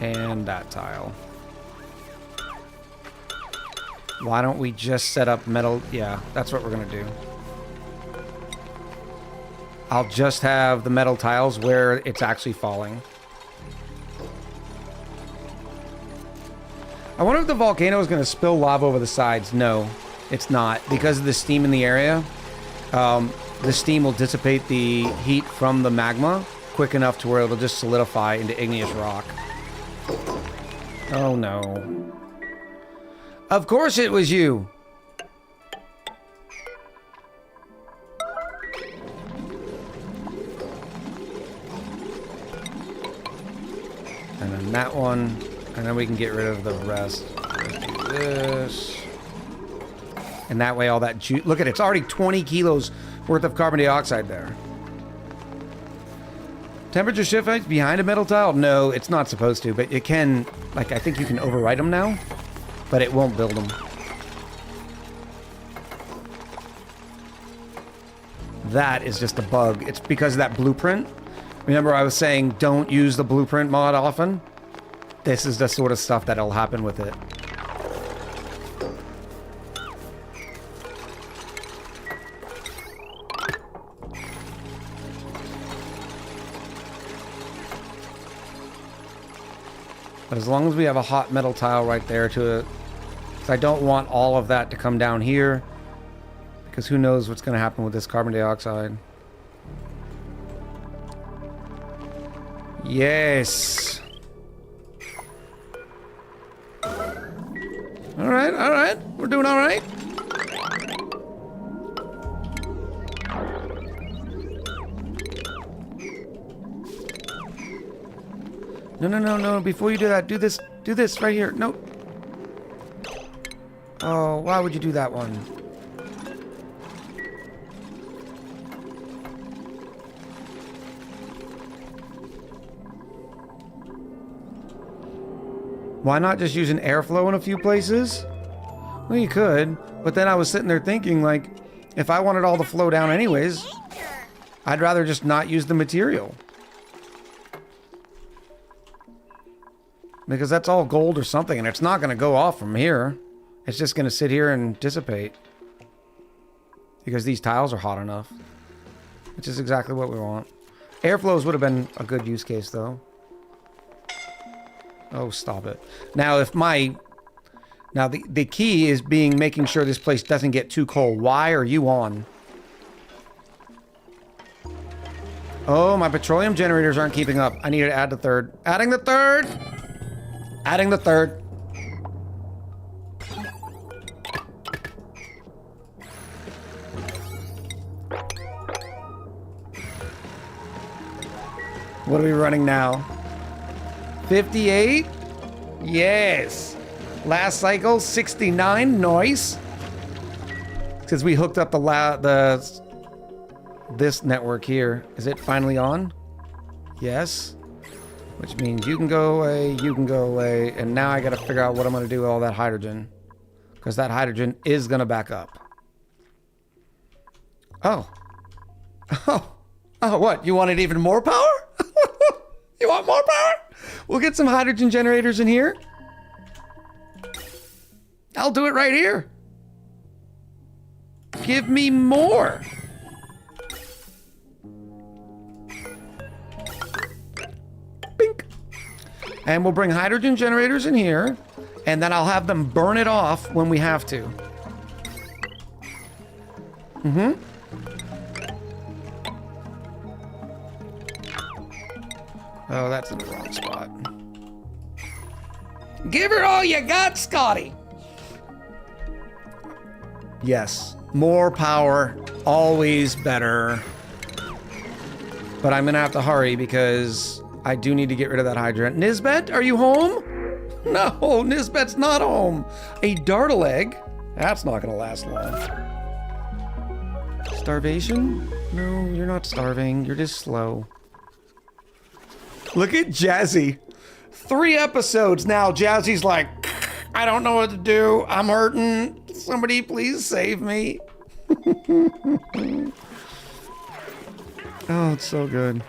And that tile. Why don't we just set up metal? Yeah, that's what we're gonna do. I'll just have the metal tiles where it's actually falling. I wonder if the volcano is gonna spill lava over the sides. No, it's not. Because of the steam in the area, the steam will dissipate the heat from the magma quick enough to where it'll just solidify into igneous rock. Oh no. Of course it was you! And then that one, and then we can get rid of the rest. Let's do this. And that way all that juice... Look at it, it's already 20 kilos worth of carbon dioxide there. Temperature shift heights behind a metal tile? No, it's not supposed to, but it can... Like, I think you can override them now. But it won't build them. That is just a bug. It's because of that blueprint. Remember I was saying don't use the blueprint mod often? This is the sort of stuff that'll happen with it. But as long as we have a hot metal tile right there to... I don't want all of that to come down here. Because who knows what's going to happen with this carbon dioxide. Yes. Alright, alright. We're doing alright. No, no, no, no. Before you do that, do this. Do this right here. No. Oh, why would you do that one? Why not just use an airflow in a few places? Well, you could, but then I was sitting there thinking, like, if I wanted all the flow down anyways, I'd rather just not use the material. Because that's all gold or something, and it's not going to go off from here. It's just going to sit here and dissipate. Because these tiles are hot enough. Which is exactly what we want. Airflows would have been a good use case, though. Oh, stop it. Now, if my... Now, the key is making sure this place doesn't get too cold. Why are you on? Oh, my petroleum generators aren't keeping up. I need to add the third. Adding the third! Adding the third. What are we running now? 58? Yes. Last cycle, 69. Nice. Because we hooked up this network here. Is it finally on? Yes. Which means you can go away, you can go away, and now I gotta figure out what I'm gonna do with all that hydrogen. Because that hydrogen is gonna back up. Oh. Oh. Oh, what? You wanted even more power? You want more power? We'll get some hydrogen generators in here. I'll do it right here. Give me more. Bink. And we'll bring hydrogen generators in here, and then I'll have them burn it off when we have to. Mm-hmm. Oh, that's in the wrong spot. Give her all you got, Scotty. Yes. More power, always better. But I'm gonna have to hurry because I do need to get rid of that hydrant. Nisbet, are you home? No, Nisbet's not home. A dartle egg? That's not gonna last long. Starvation? No, you're not starving. You're just slow. Look at Jazzy. 3 episodes now. Jazzy's like, I don't know what to do. I'm hurting. Somebody please save me. Oh, it's so good.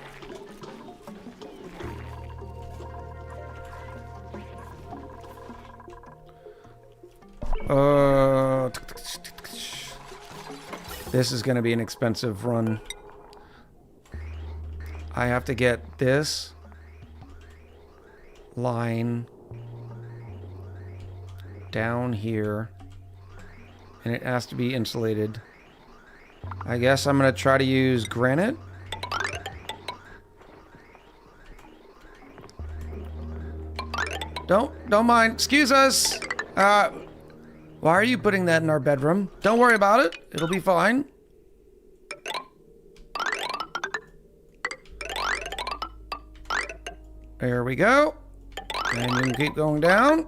This is going to be an expensive run. I have to get this line down here, and it has to be insulated. I guess I'm going to try to use granite. Don't mind. Excuse us. Why are you putting that in our bedroom? Don't worry about it. It'll be fine. There we go. And you can keep going down.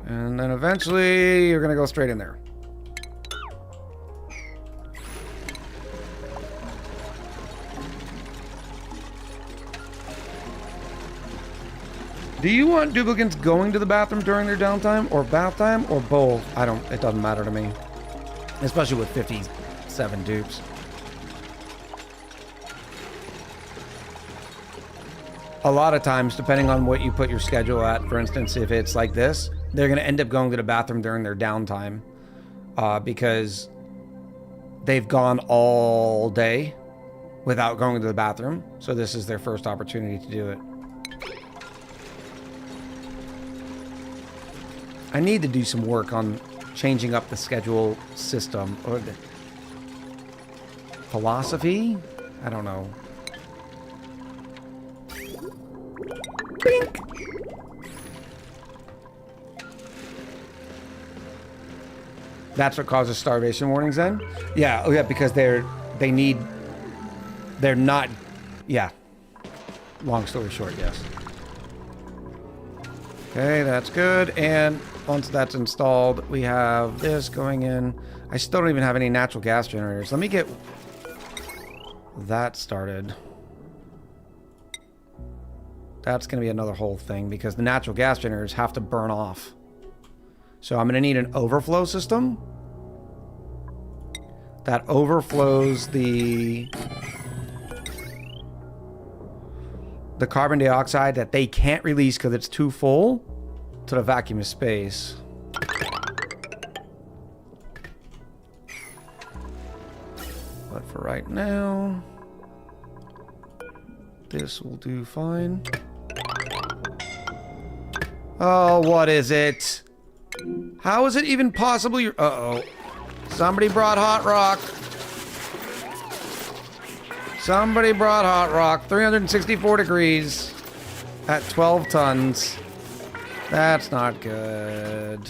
And then eventually you're gonna go straight in there. Do you want duplicants going to the bathroom during their downtime or bath time or both? It doesn't matter to me. Especially with 57 dupes. A lot of times, depending on what you put your schedule at, for instance, if it's like this, they're going to end up going to the bathroom during their downtime because they've gone all day without going to the bathroom. So this is their first opportunity to do it. I need to do some work on changing up the schedule system or the philosophy. I don't know. Bink. That's what causes starvation warnings then? Yeah, oh yeah, because they're not, yeah. Long story short, yes. Okay, that's good. And once that's installed, we have this going in. I still don't even have any natural gas generators. Let me get that started. That's going to be another whole thing because the natural gas generators have to burn off. So I'm going to need an overflow system that overflows the carbon dioxide that they can't release because it's too full to the vacuum of space. But for right now, this will do fine. Oh, what is it? How is it even possible? Uh-oh. Somebody brought hot rock. Somebody brought hot rock. 364 degrees at 12 tons. That's not good.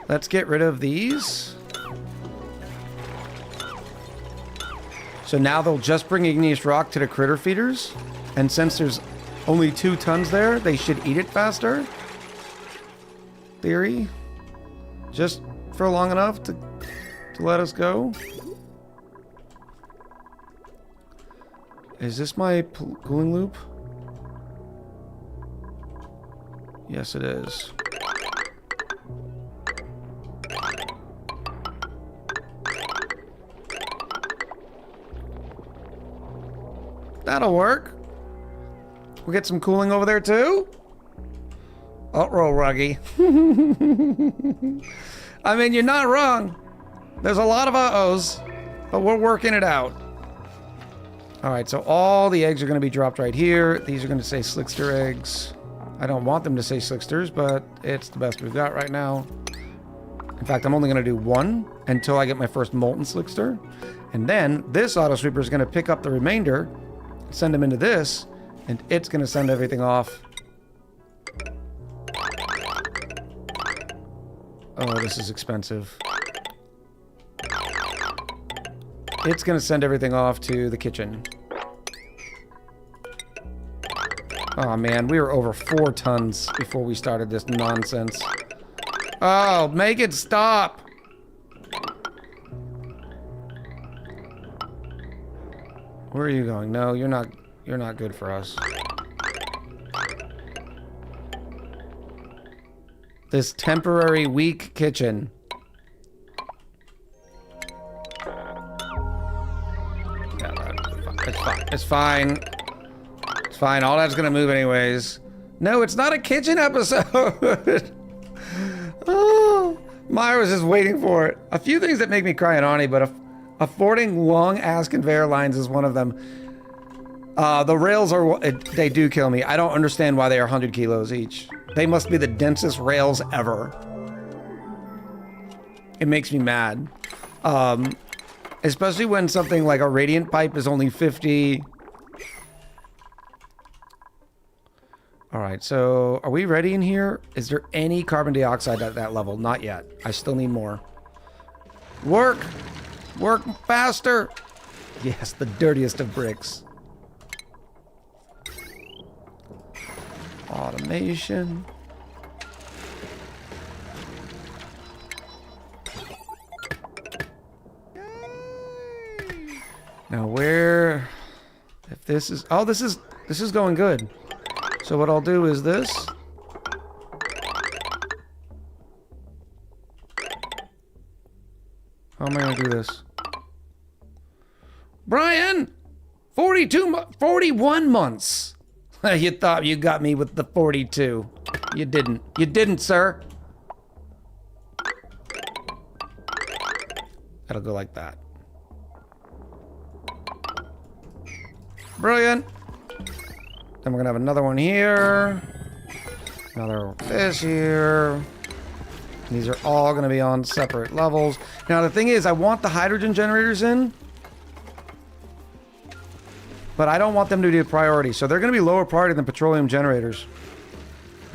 Let's get rid of these. So now they'll just bring igneous rock to the critter feeders. And since there's only 2 tons there, they should eat it faster. Theory. Just for long enough to let us go. Is this my cooling loop? Yes, it is. That'll work. We'll get some cooling over there too. Uh-oh, Ruggy. I mean, you're not wrong. There's a lot of uh-ohs, but we're working it out. All right, so all the eggs are going to be dropped right here. These are going to say Slickster eggs. I don't want them to say Slicksters, but it's the best we've got right now. In fact, I'm only going to do 1 until I get my first molten Slickster. And then this auto sweeper is going to pick up the remainder, send them into this, and it's going to send everything off Oh, this is expensive. It's gonna send everything off to the kitchen. Oh man, we were over 4 tons before we started this nonsense. Oh, make it stop! Where are you going? No, you're not good for us. This temporary weak kitchen. Yeah, it's fine. It's fine. It's fine. All that's gonna move anyways. No, it's not a kitchen episode. Oh, Myra's just waiting for it. A few things that make me cry on ONI, but affording long-ass conveyor lines is one of them. The rails they do kill me. I don't understand why they are 100 kilos each. They must be the densest rails ever. It makes me mad. Especially when something like a radiant pipe is only 50. All right, so are we ready in here? Is there any carbon dioxide at that level? Not yet. I still need more. Work! Work faster! Yes, the dirtiest of bricks. Automation. Now where... If this is... Oh, this is going good. So what I'll do is this. How am I gonna do this? Brian! 41 months! You thought you got me with the 42. You didn't. You didn't, sir. That'll go like that. Brilliant. Then we're gonna have another one here. Another this here. These are all gonna be on separate levels. Now the thing is, I want the hydrogen generators in, but I don't want them to be a priority. So they're gonna be lower priority than petroleum generators.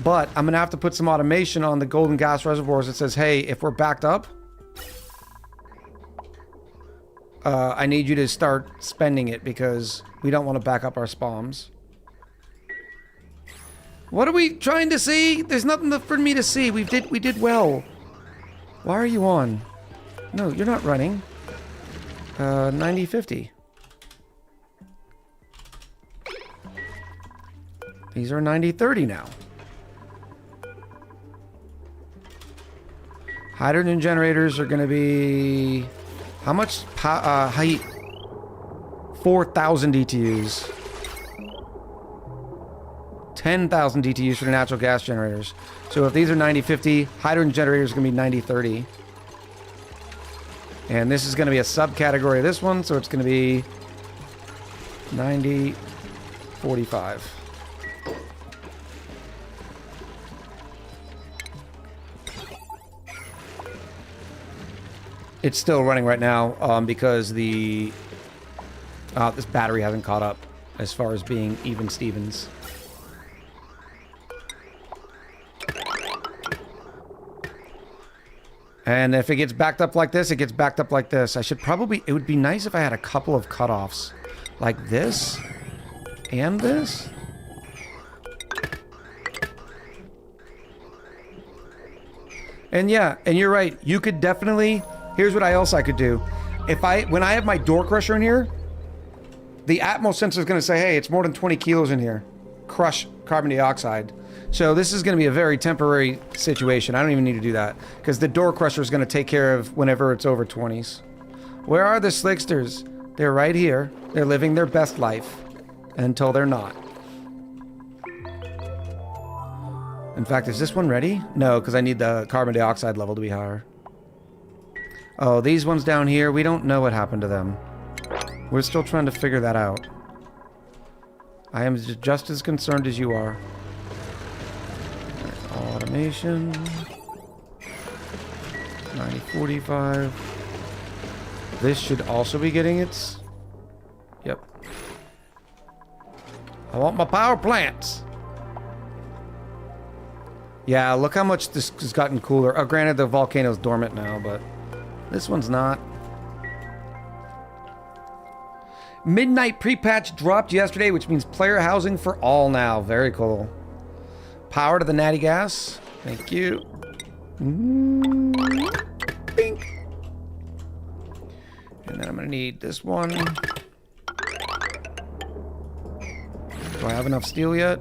But I'm gonna have to put some automation on the golden gas reservoirs that says, hey, if we're backed up, I need you to start spending it because we don't want to back up our spawns. What are we trying to see? There's nothing for me to see. We did well. Why are you on? No, you're not running. 90-50. These are 90-30 now. Hydrogen generators are going to be... How much height? 4,000 DTUs. 10,000 DTUs for the natural gas generators. So if these are 90-50, hydrogen generators are going to be 90-30. And this is going to be a subcategory of this one, so it's going to be 90-45. It's still running right now because the this battery hasn't caught up as far as being even Stevens. And if it gets backed up like this, it gets backed up like this. I should probably... It would be nice if I had a couple of cutoffs. Like this. And this. And yeah, and you're right. You could definitely... Here's what else I could do. When I have my door crusher in here, the Atmos sensor is going to say, hey, it's more than 20 kilos in here. Crush carbon dioxide. So this is going to be a very temporary situation. I don't even need to do that because the door crusher is going to take care of whenever it's over 20s. Where are the slicksters? They're right here. They're living their best life until they're not. In fact, is this one ready? No, because I need the carbon dioxide level to be higher. Oh, these ones down here, we don't know what happened to them. We're still trying to figure that out. I am just as concerned as you are. Automation. 90-45. This should also be getting its... Yep. I want my power plants. Yeah, look how much this has gotten cooler. Oh, granted, the volcano's dormant now, but this one's not. Midnight pre-patch dropped yesterday, which means player housing for all now. Very cool. Power to the natty gas. Thank you. Bink. And then I'm going to need this one. Do I have enough steel yet?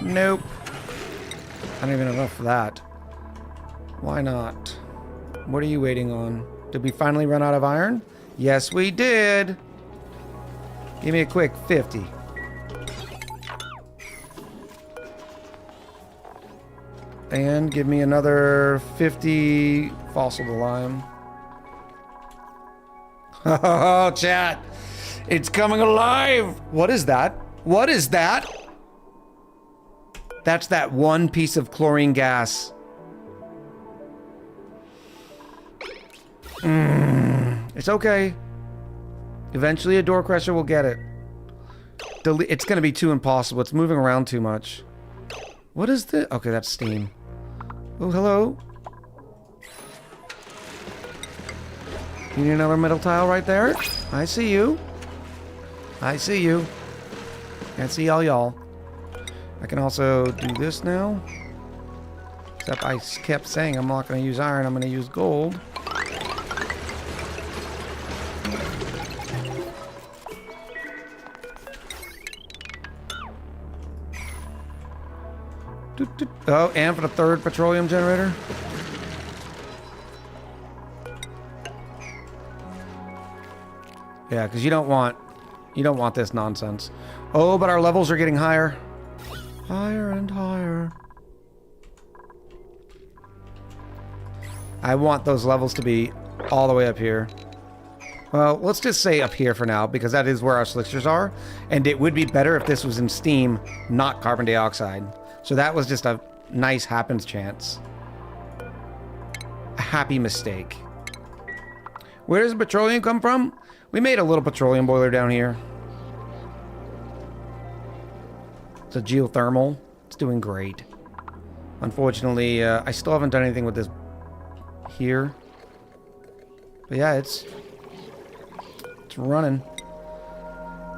Nope. I don't even have enough for that. Why not? What are you waiting on? Did we finally run out of iron? Yes, we did. Give me a quick 50. And give me another 50 fossil to lime. Oh, chat. It's coming alive. What is that? What is that? That's that one piece of chlorine gas. It's okay. Eventually a door crusher will get it. It's going to be too impossible. It's moving around too much. What is this? Okay, that's steam. Oh, hello. You need another metal tile right there? I see you. I see you. Can't see all y'all. I can also do this now. Except I kept saying I'm not going to use iron. I'm going to use gold. Oh, and for the third petroleum generator. Yeah, because you don't want this nonsense. Oh, but our levels are getting higher. Higher and higher. I want those levels to be all the way up here. Well, let's just say up here for now, because that is where our slicksters are. And it would be better if this was in steam, not carbon dioxide. So that was just a nice happens chance. A happy mistake. Where does the petroleum come from? We made a little petroleum boiler down here. It's a geothermal. It's doing great. Unfortunately, I still haven't done anything with this here. But yeah, it's running.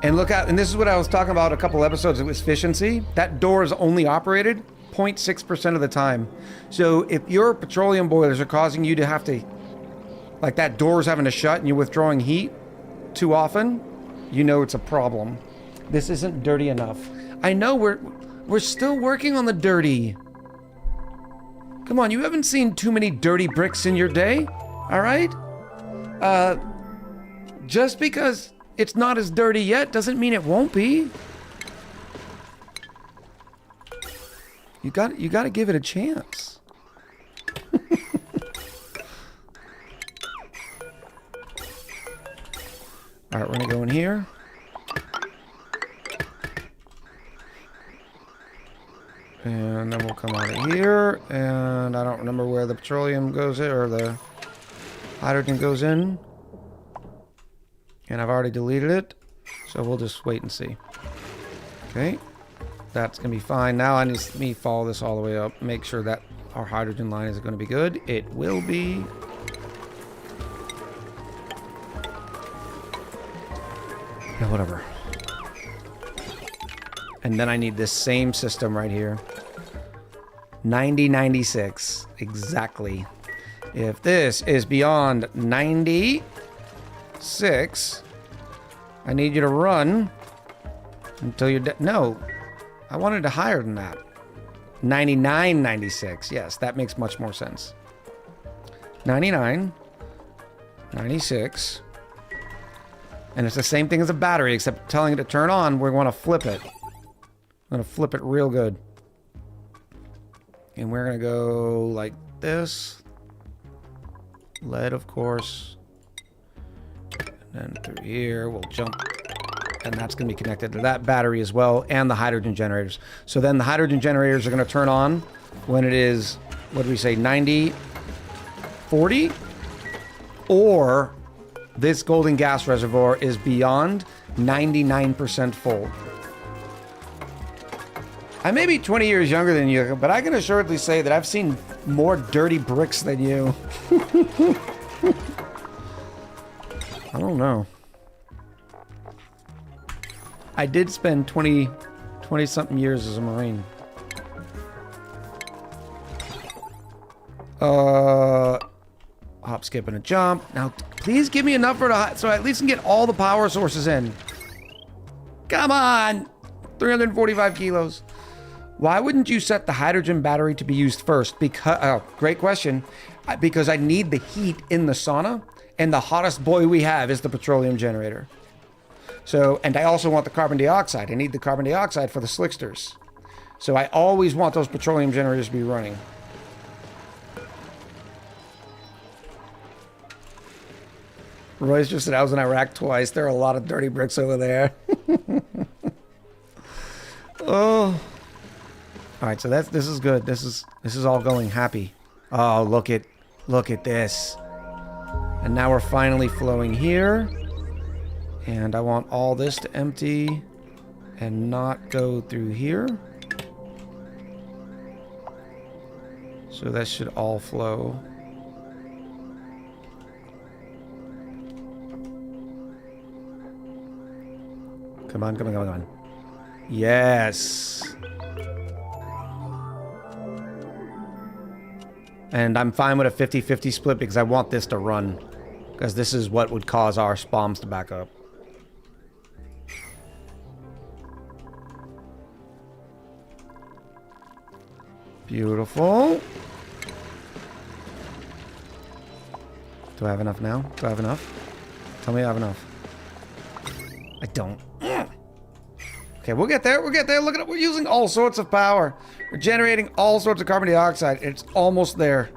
And look out, and this is what I was talking about a couple episodes, it was efficiency. That door is only operated 0.6% of the time. So if your petroleum boilers are causing you to have to, like that door's having to shut and you're withdrawing heat too often, you know it's a problem. This isn't dirty enough. I know we're still working on the dirty. Come on, you haven't seen too many dirty bricks in your day, all right? Just because it's not as dirty yet doesn't mean it won't be. You got to give it a chance. All right, we're gonna go in here. And then we'll come out of here, and I don't remember where the petroleum goes in, or the hydrogen goes in. And I've already deleted it, so we'll just wait and see. Okay, that's gonna be fine. Now I need to follow this all the way up, make sure that our hydrogen line is gonna be good. It will be. Yeah, whatever. And then I need this same system right here. 9096, exactly. If this is beyond 96, I need you to run until you're dead. No, I wanted it higher than that. 9996, yes, that makes much more sense. 99, 96, and it's the same thing as a battery, except telling it to turn on, we want to flip it. I'm going to flip it real good. And we're going to go like this. Lead, of course. And then through here, we'll jump. And that's going to be connected to that battery as well, and the hydrogen generators. So then the hydrogen generators are going to turn on when it is, what do we say, 90, 40? Or this golden gas reservoir is beyond 99% full. I may be 20 years younger than you, but I can assuredly say that I've seen more dirty bricks than you. I don't know. I did spend 20-something years as a Marine. Hop, skip, and a jump. Now, please give me enough so I at least can get all the power sources in. Come on! 345 kilos. Why wouldn't you set the hydrogen battery to be used first? Because, great question. Because I need the heat in the sauna, and the hottest boy we have is the petroleum generator. So, and I also want the carbon dioxide. I need the carbon dioxide for the slicksters. So I always want those petroleum generators to be running. Royce just said I was in Iraq twice. There are a lot of dirty bricks over there. Oh. All right, so this is good. This is all going happy. Oh, look at this. And now we're finally flowing here. And I want all this to empty and not go through here. So that should all flow. Come on, come on, come on, come on. Yes. And I'm fine with a 50-50 split because I want this to run. Because this is what would cause our spawns to back up. Beautiful. Do I have enough now? Do I have enough? Tell me I have enough. I don't. Okay, we'll get there. We'll get there. Look at it. We're using all sorts of power. We're generating all sorts of carbon dioxide. It's almost there.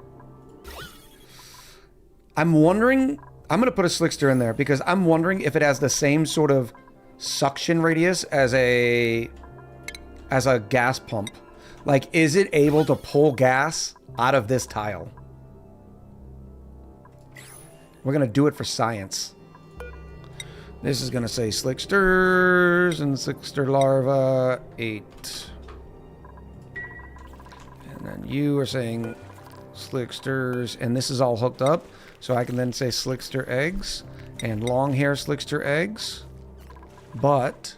I'm wondering... I'm going to put a slickster in there because I'm wondering if it has the same sort of suction radius as a gas pump. Like, is it able to pull gas out of this tile? We're going to do it for science. This is going to say slicksters and slickster larva 8. And then you are saying slicksters, and this is all hooked up. So I can then say slickster eggs and long hair slickster eggs. But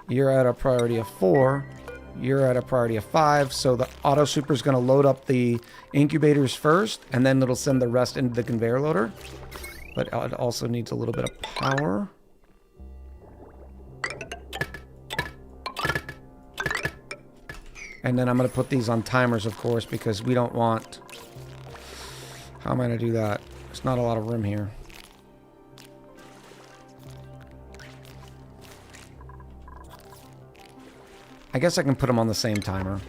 you're at a priority of 4. You're at a priority of 5. So the auto super is going to load up the incubators first, and then it'll send the rest into the conveyor loader. But it also needs a little bit of power. And then I'm going to put these on timers, of course, because we don't want... How am I going to do that? There's not a lot of room here. I guess I can put them on the same timer.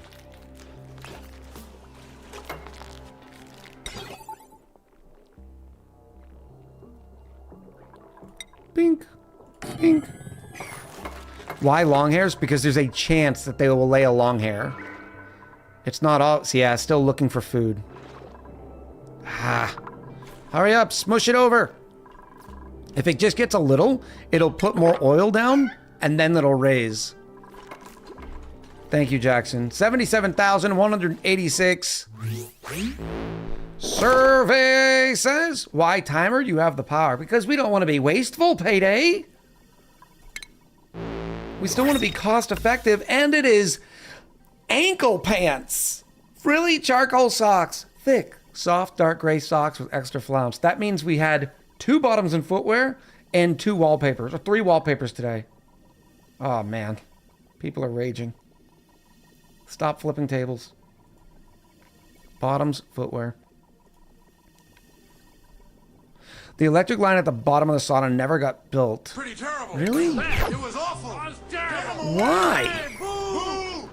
Pink. Pink. Why long hairs? Because there's a chance that they will lay a long hair. It's not all... So yeah, still looking for food. Ah. Hurry up, smush it over. If it just gets a little, it'll put more oil down, and then it'll raise. Thank you, Jackson. 77,186. Survey says, why timer? You have the power. Because we don't want to be wasteful, Payday. We still want to be cost effective, and it is ankle pants. Frilly charcoal socks. Thick, soft, dark gray socks with extra flounce. That means we had 2 bottoms and footwear and 2 wallpapers, or 3 wallpapers today. Oh, man. People are raging. Stop flipping tables. Bottoms, footwear. The electric line at the bottom of the sauna never got built. Pretty terrible. Really? It was awful. It was terrible. Why? Boo!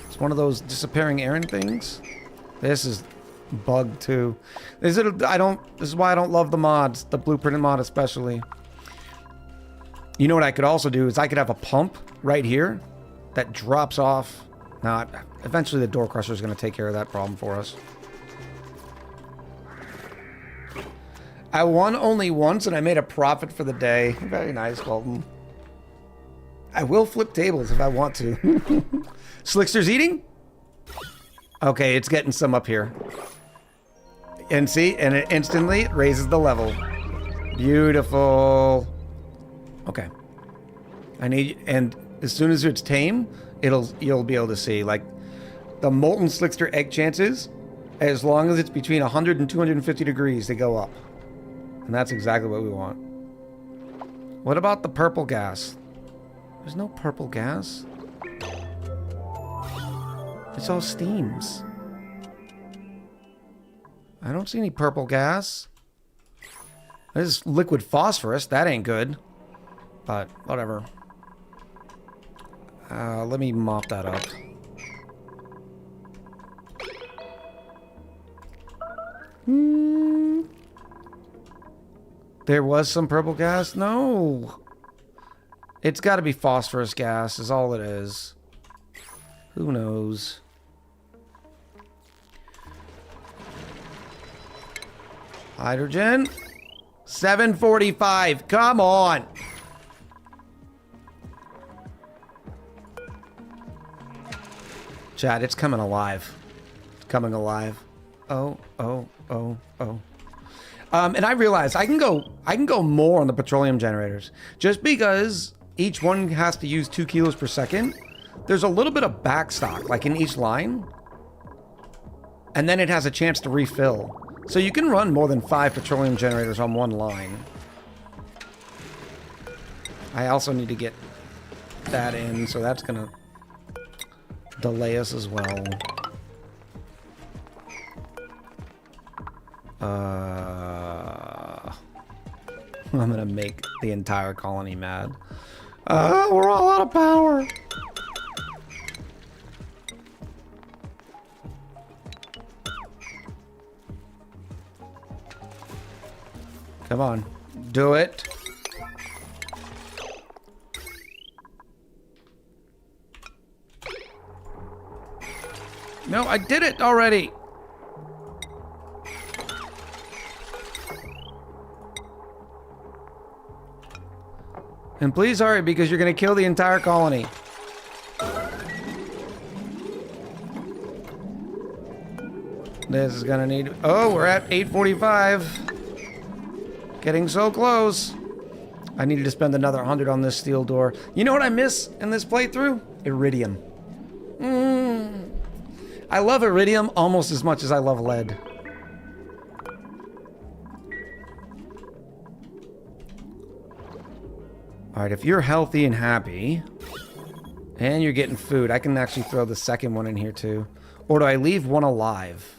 It's one of those disappearing errand things. This is bugged too. This is why I don't love the mods, the blueprinted mod especially. You know what I could also do is I could have a pump right here that drops off. Now, eventually the door crusher is going to take care of that problem for us. I won only once and I made a profit for the day. Very nice, Colton. I will flip tables if I want to. Slickster's eating? Okay, it's getting some up here. And see, and it instantly raises the level. Beautiful. Okay. I need, and as soon as it's tame, you'll be able to see, like, the molten Slickster egg chances, as long as it's between 100 and 250 degrees, they go up. And that's exactly what we want. What about the purple gas? There's no purple gas. It's all steams. I don't see any purple gas. There's liquid phosphorus. That ain't good. But, whatever. Let me mop that up. There was some purple gas? No. It's got to be phosphorus gas is all it is. Who knows? Hydrogen. 745. Come on. Chad, it's coming alive. It's coming alive. Oh. And I realized I can go more on the petroleum generators. Just because each one has to use 2 kilos per second, there's a little bit of backstock, like in each line. And then it has a chance to refill. So you can run more than 5 petroleum generators on one line. I also need to get that in, so that's gonna delay us as well. I'm gonna make the entire colony mad. We're all out of power. Come on, do it. No, I did it already. And please hurry, because you're going to kill the entire colony. This is going to need... Oh, we're at 845. Getting so close. I needed to spend another 100 on this steel door. You know what I miss in this playthrough? Iridium. I love iridium almost as much as I love lead. Alright, if you're healthy and happy, and you're getting food, I can actually throw the second one in here too. Or do I leave one alive?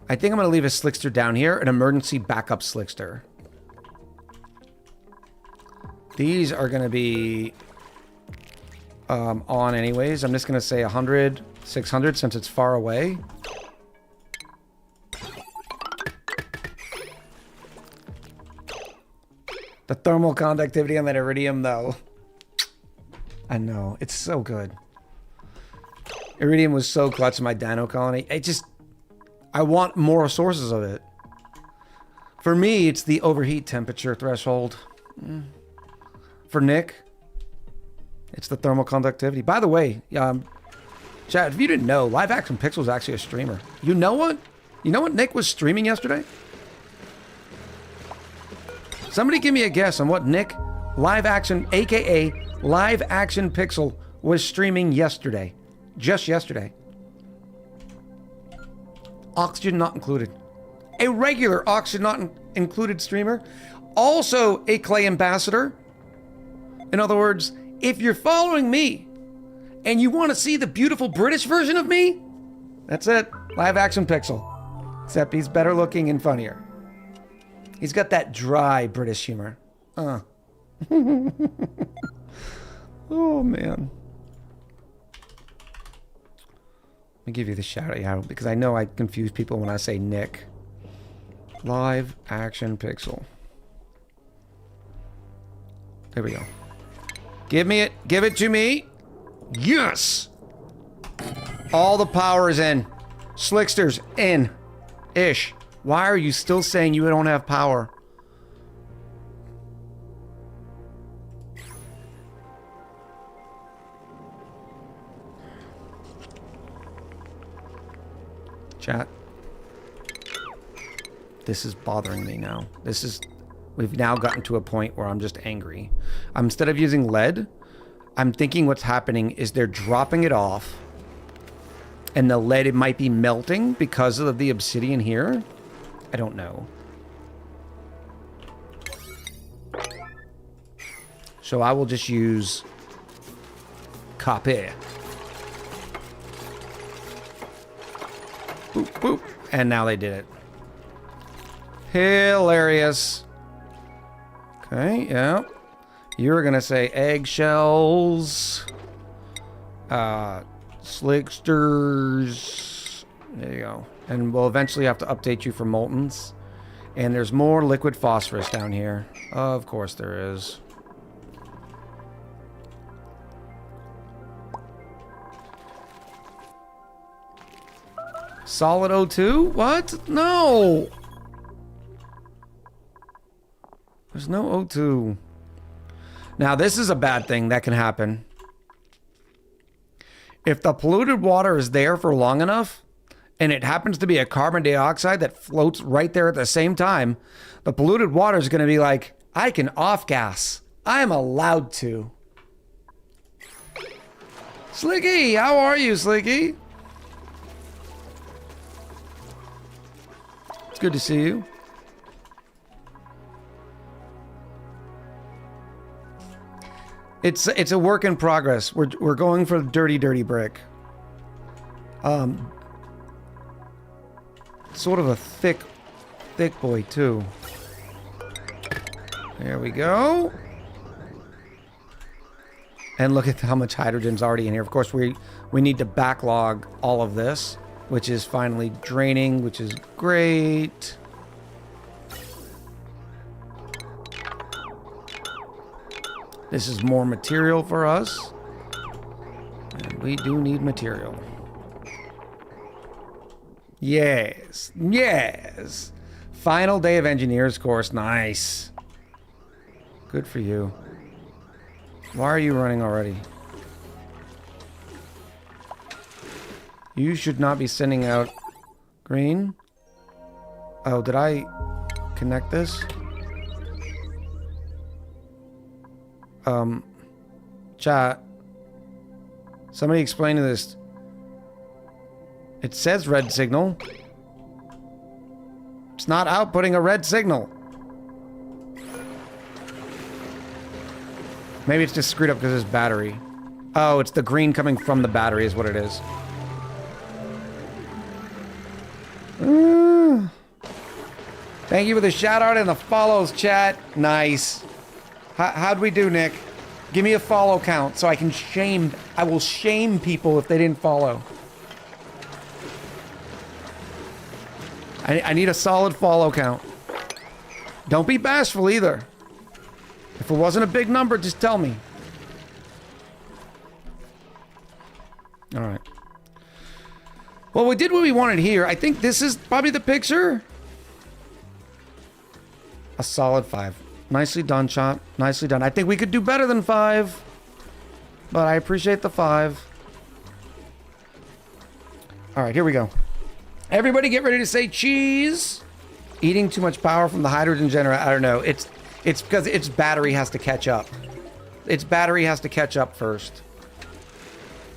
I think I'm going to leave a Slickster down here, an emergency backup Slickster. These are going to be on anyways. I'm just going to say 100, 600 since it's far away. The thermal conductivity on that iridium, though. I know. It's so good. Iridium was so clutch in my dino colony. I want more sources of it. For me, it's the overheat temperature threshold. For Nick, it's the thermal conductivity. By the way, Chad, if you didn't know, Live Action Pixel is actually a streamer. You know what? You know what Nick was streaming yesterday? Somebody give me a guess on what Nick, Live Action, aka Live Action Pixel, was streaming yesterday. Just yesterday. Oxygen not included. A regular oxygen not included streamer. Also a Clay ambassador. In other words, if you're following me and you want to see the beautiful British version of me, that's it. Live Action Pixel. Except he's better looking and funnier. He's got that dry British humor. Oh, man. Let me give you the shout out because I know I confuse people when I say Nick. Live Action Pixel. There we go. Give me it. Give it to me. Yes! All the power is in. Slickster's in. Ish. Why are you still saying you don't have power? Chat. This is bothering me now. We've now gotten to a point where I'm just angry. Instead of using lead, I'm thinking what's happening is they're dropping it off. And the lead, it might be melting because of the obsidian here. I don't know. So I will just use copper. Boop, boop. And now they did it. Hilarious. Okay, yeah. You're gonna say eggshells. Slicksters. There you go. And we'll eventually have to update you for moltens. And there's more liquid phosphorus down here. Of course there is. Solid O2? What? No! There's no O2. Now, this is a bad thing that can happen. If the polluted water is there for long enough, and it happens to be a carbon dioxide that floats right there at the same time, the polluted water is going to be like, I can off-gas. I am allowed to. Slicky, how are you, Slicky? It's good to see you. It's a work in progress. We're going for dirty brick. Sort of a thick boy too. There we go. And look at how much hydrogen's already in here. Of course, we need to backlog all of this, which is finally draining, which is great. This is more material for us. And we do need material. Yes. Yes. Final day of engineers course. Nice. Good for you. Why are you running already? You should not be sending out green. Oh, did I connect this? Chat. Somebody explain this. It says red signal. It's not outputting a red signal. Maybe it's just screwed up because it's battery. Oh, it's the green coming from the battery is what it is. Thank you for the shout out and the follows, chat. Nice. How'd we do, Nick? Give me a follow count so I can shame. I will shame people if they didn't follow. I need a solid follow count. Don't be bashful either. If it wasn't a big number, just tell me. All right. Well, we did what we wanted here. I think this is probably the picture. A solid 5. Nicely done, chat. Nicely done. I think we could do better than 5. But I appreciate the 5. All right, here we go. Everybody get ready to say cheese. Eating too much power from the hydrogen generator. I don't know. It's because its battery has to catch up. Its battery has to catch up first.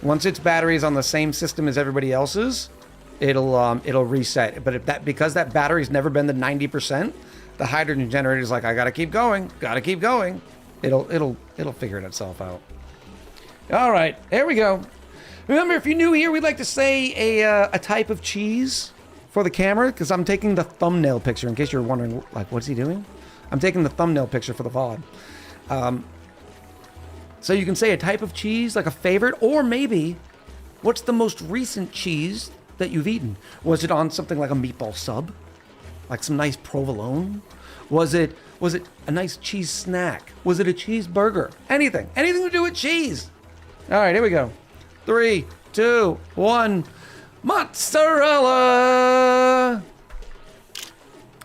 Once its battery is on the same system as everybody else's, it'll reset. But if because that battery's never been to 90%, the hydrogen generator is like, I gotta keep going, gotta keep going. It'll figure it itself out. All right, there we go. Remember, if you're new here, we'd like to say a type of cheese for the camera, because I'm taking the thumbnail picture, in case you're wondering, like, what's he doing? I'm taking the thumbnail picture for the VOD. So you can say a type of cheese, like a favorite, or maybe, what's the most recent cheese that you've eaten? Was it on something like a meatball sub? Like some nice provolone? Was it a nice cheese snack? Was it a cheeseburger? Anything to do with cheese. All right, here we go. 3, 2, 1. Mozzarella!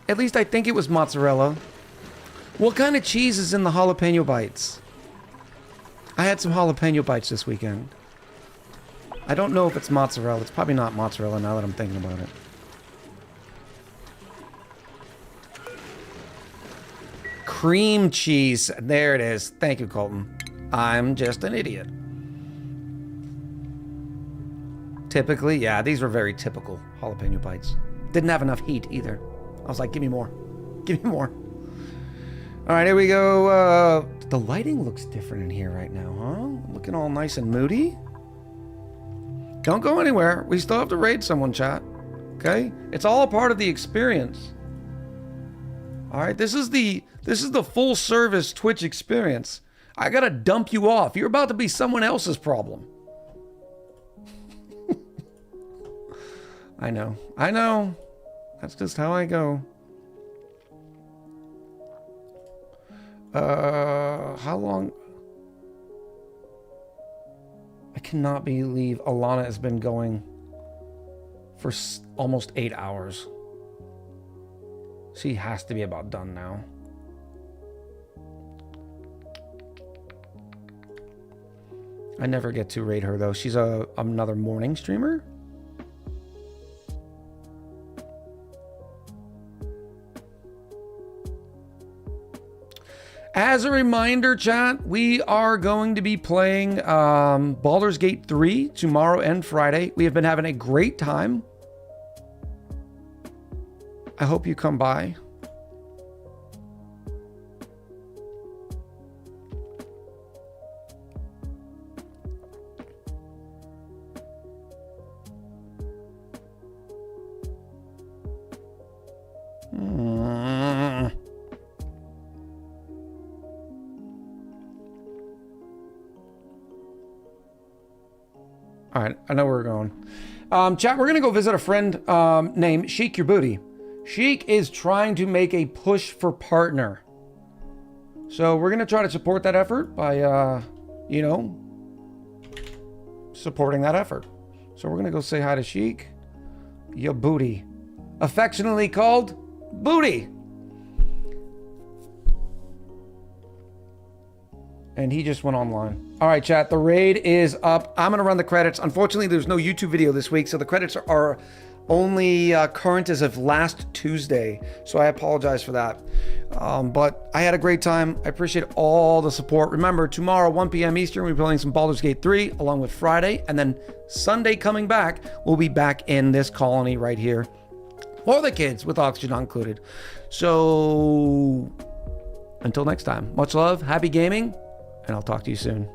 At least I think it was mozzarella. What kind of cheese is in the jalapeno bites? I had some jalapeno bites this weekend. I don't know if it's mozzarella. It's probably not mozzarella now that I'm thinking about it. cream cheese. There it is. Thank you, Colton. I'm just an idiot. Typically, yeah, these were very typical jalapeno bites. Didn't have enough heat either. I was like, give me more. Give me more. All right, here we go. The lighting looks different in here right now, huh? Looking all nice and moody. Don't go anywhere. We still have to raid someone, chat. Okay? It's all a part of the experience. All right, this is the full service Twitch experience. I gotta dump you off. You're about to be someone else's problem. I know. I know. That's just how I go. How long? I cannot believe Alana has been going for almost 8 hours. She has to be about done now. I never get to raid her though. She's another morning streamer. As a reminder, chat, we are going to be playing Baldur's Gate 3 tomorrow and Friday. We have been having a great time. I hope you come by. All right, I know where we're going. Chat, we're going to go visit a friend named Sheik Your Booty. Sheik is trying to make a push for partner. So we're going to try to support that effort by, you know, supporting that effort. So we're going to go say hi to Sheik Your Booty. Affectionately called Booty. And he just went online. All right, chat, the raid is up. I'm going to run the credits. Unfortunately, there's no YouTube video this week, so the credits are only current as of last Tuesday. So I apologize for that. But I had a great time. I appreciate all the support. Remember, tomorrow, 1 p.m. Eastern, we'll be playing some Baldur's Gate 3, along with Friday. And then Sunday coming back, we'll be back in this colony right here. For the kids, with oxygen not included. So, until next time, much love, happy gaming, and I'll talk to you soon.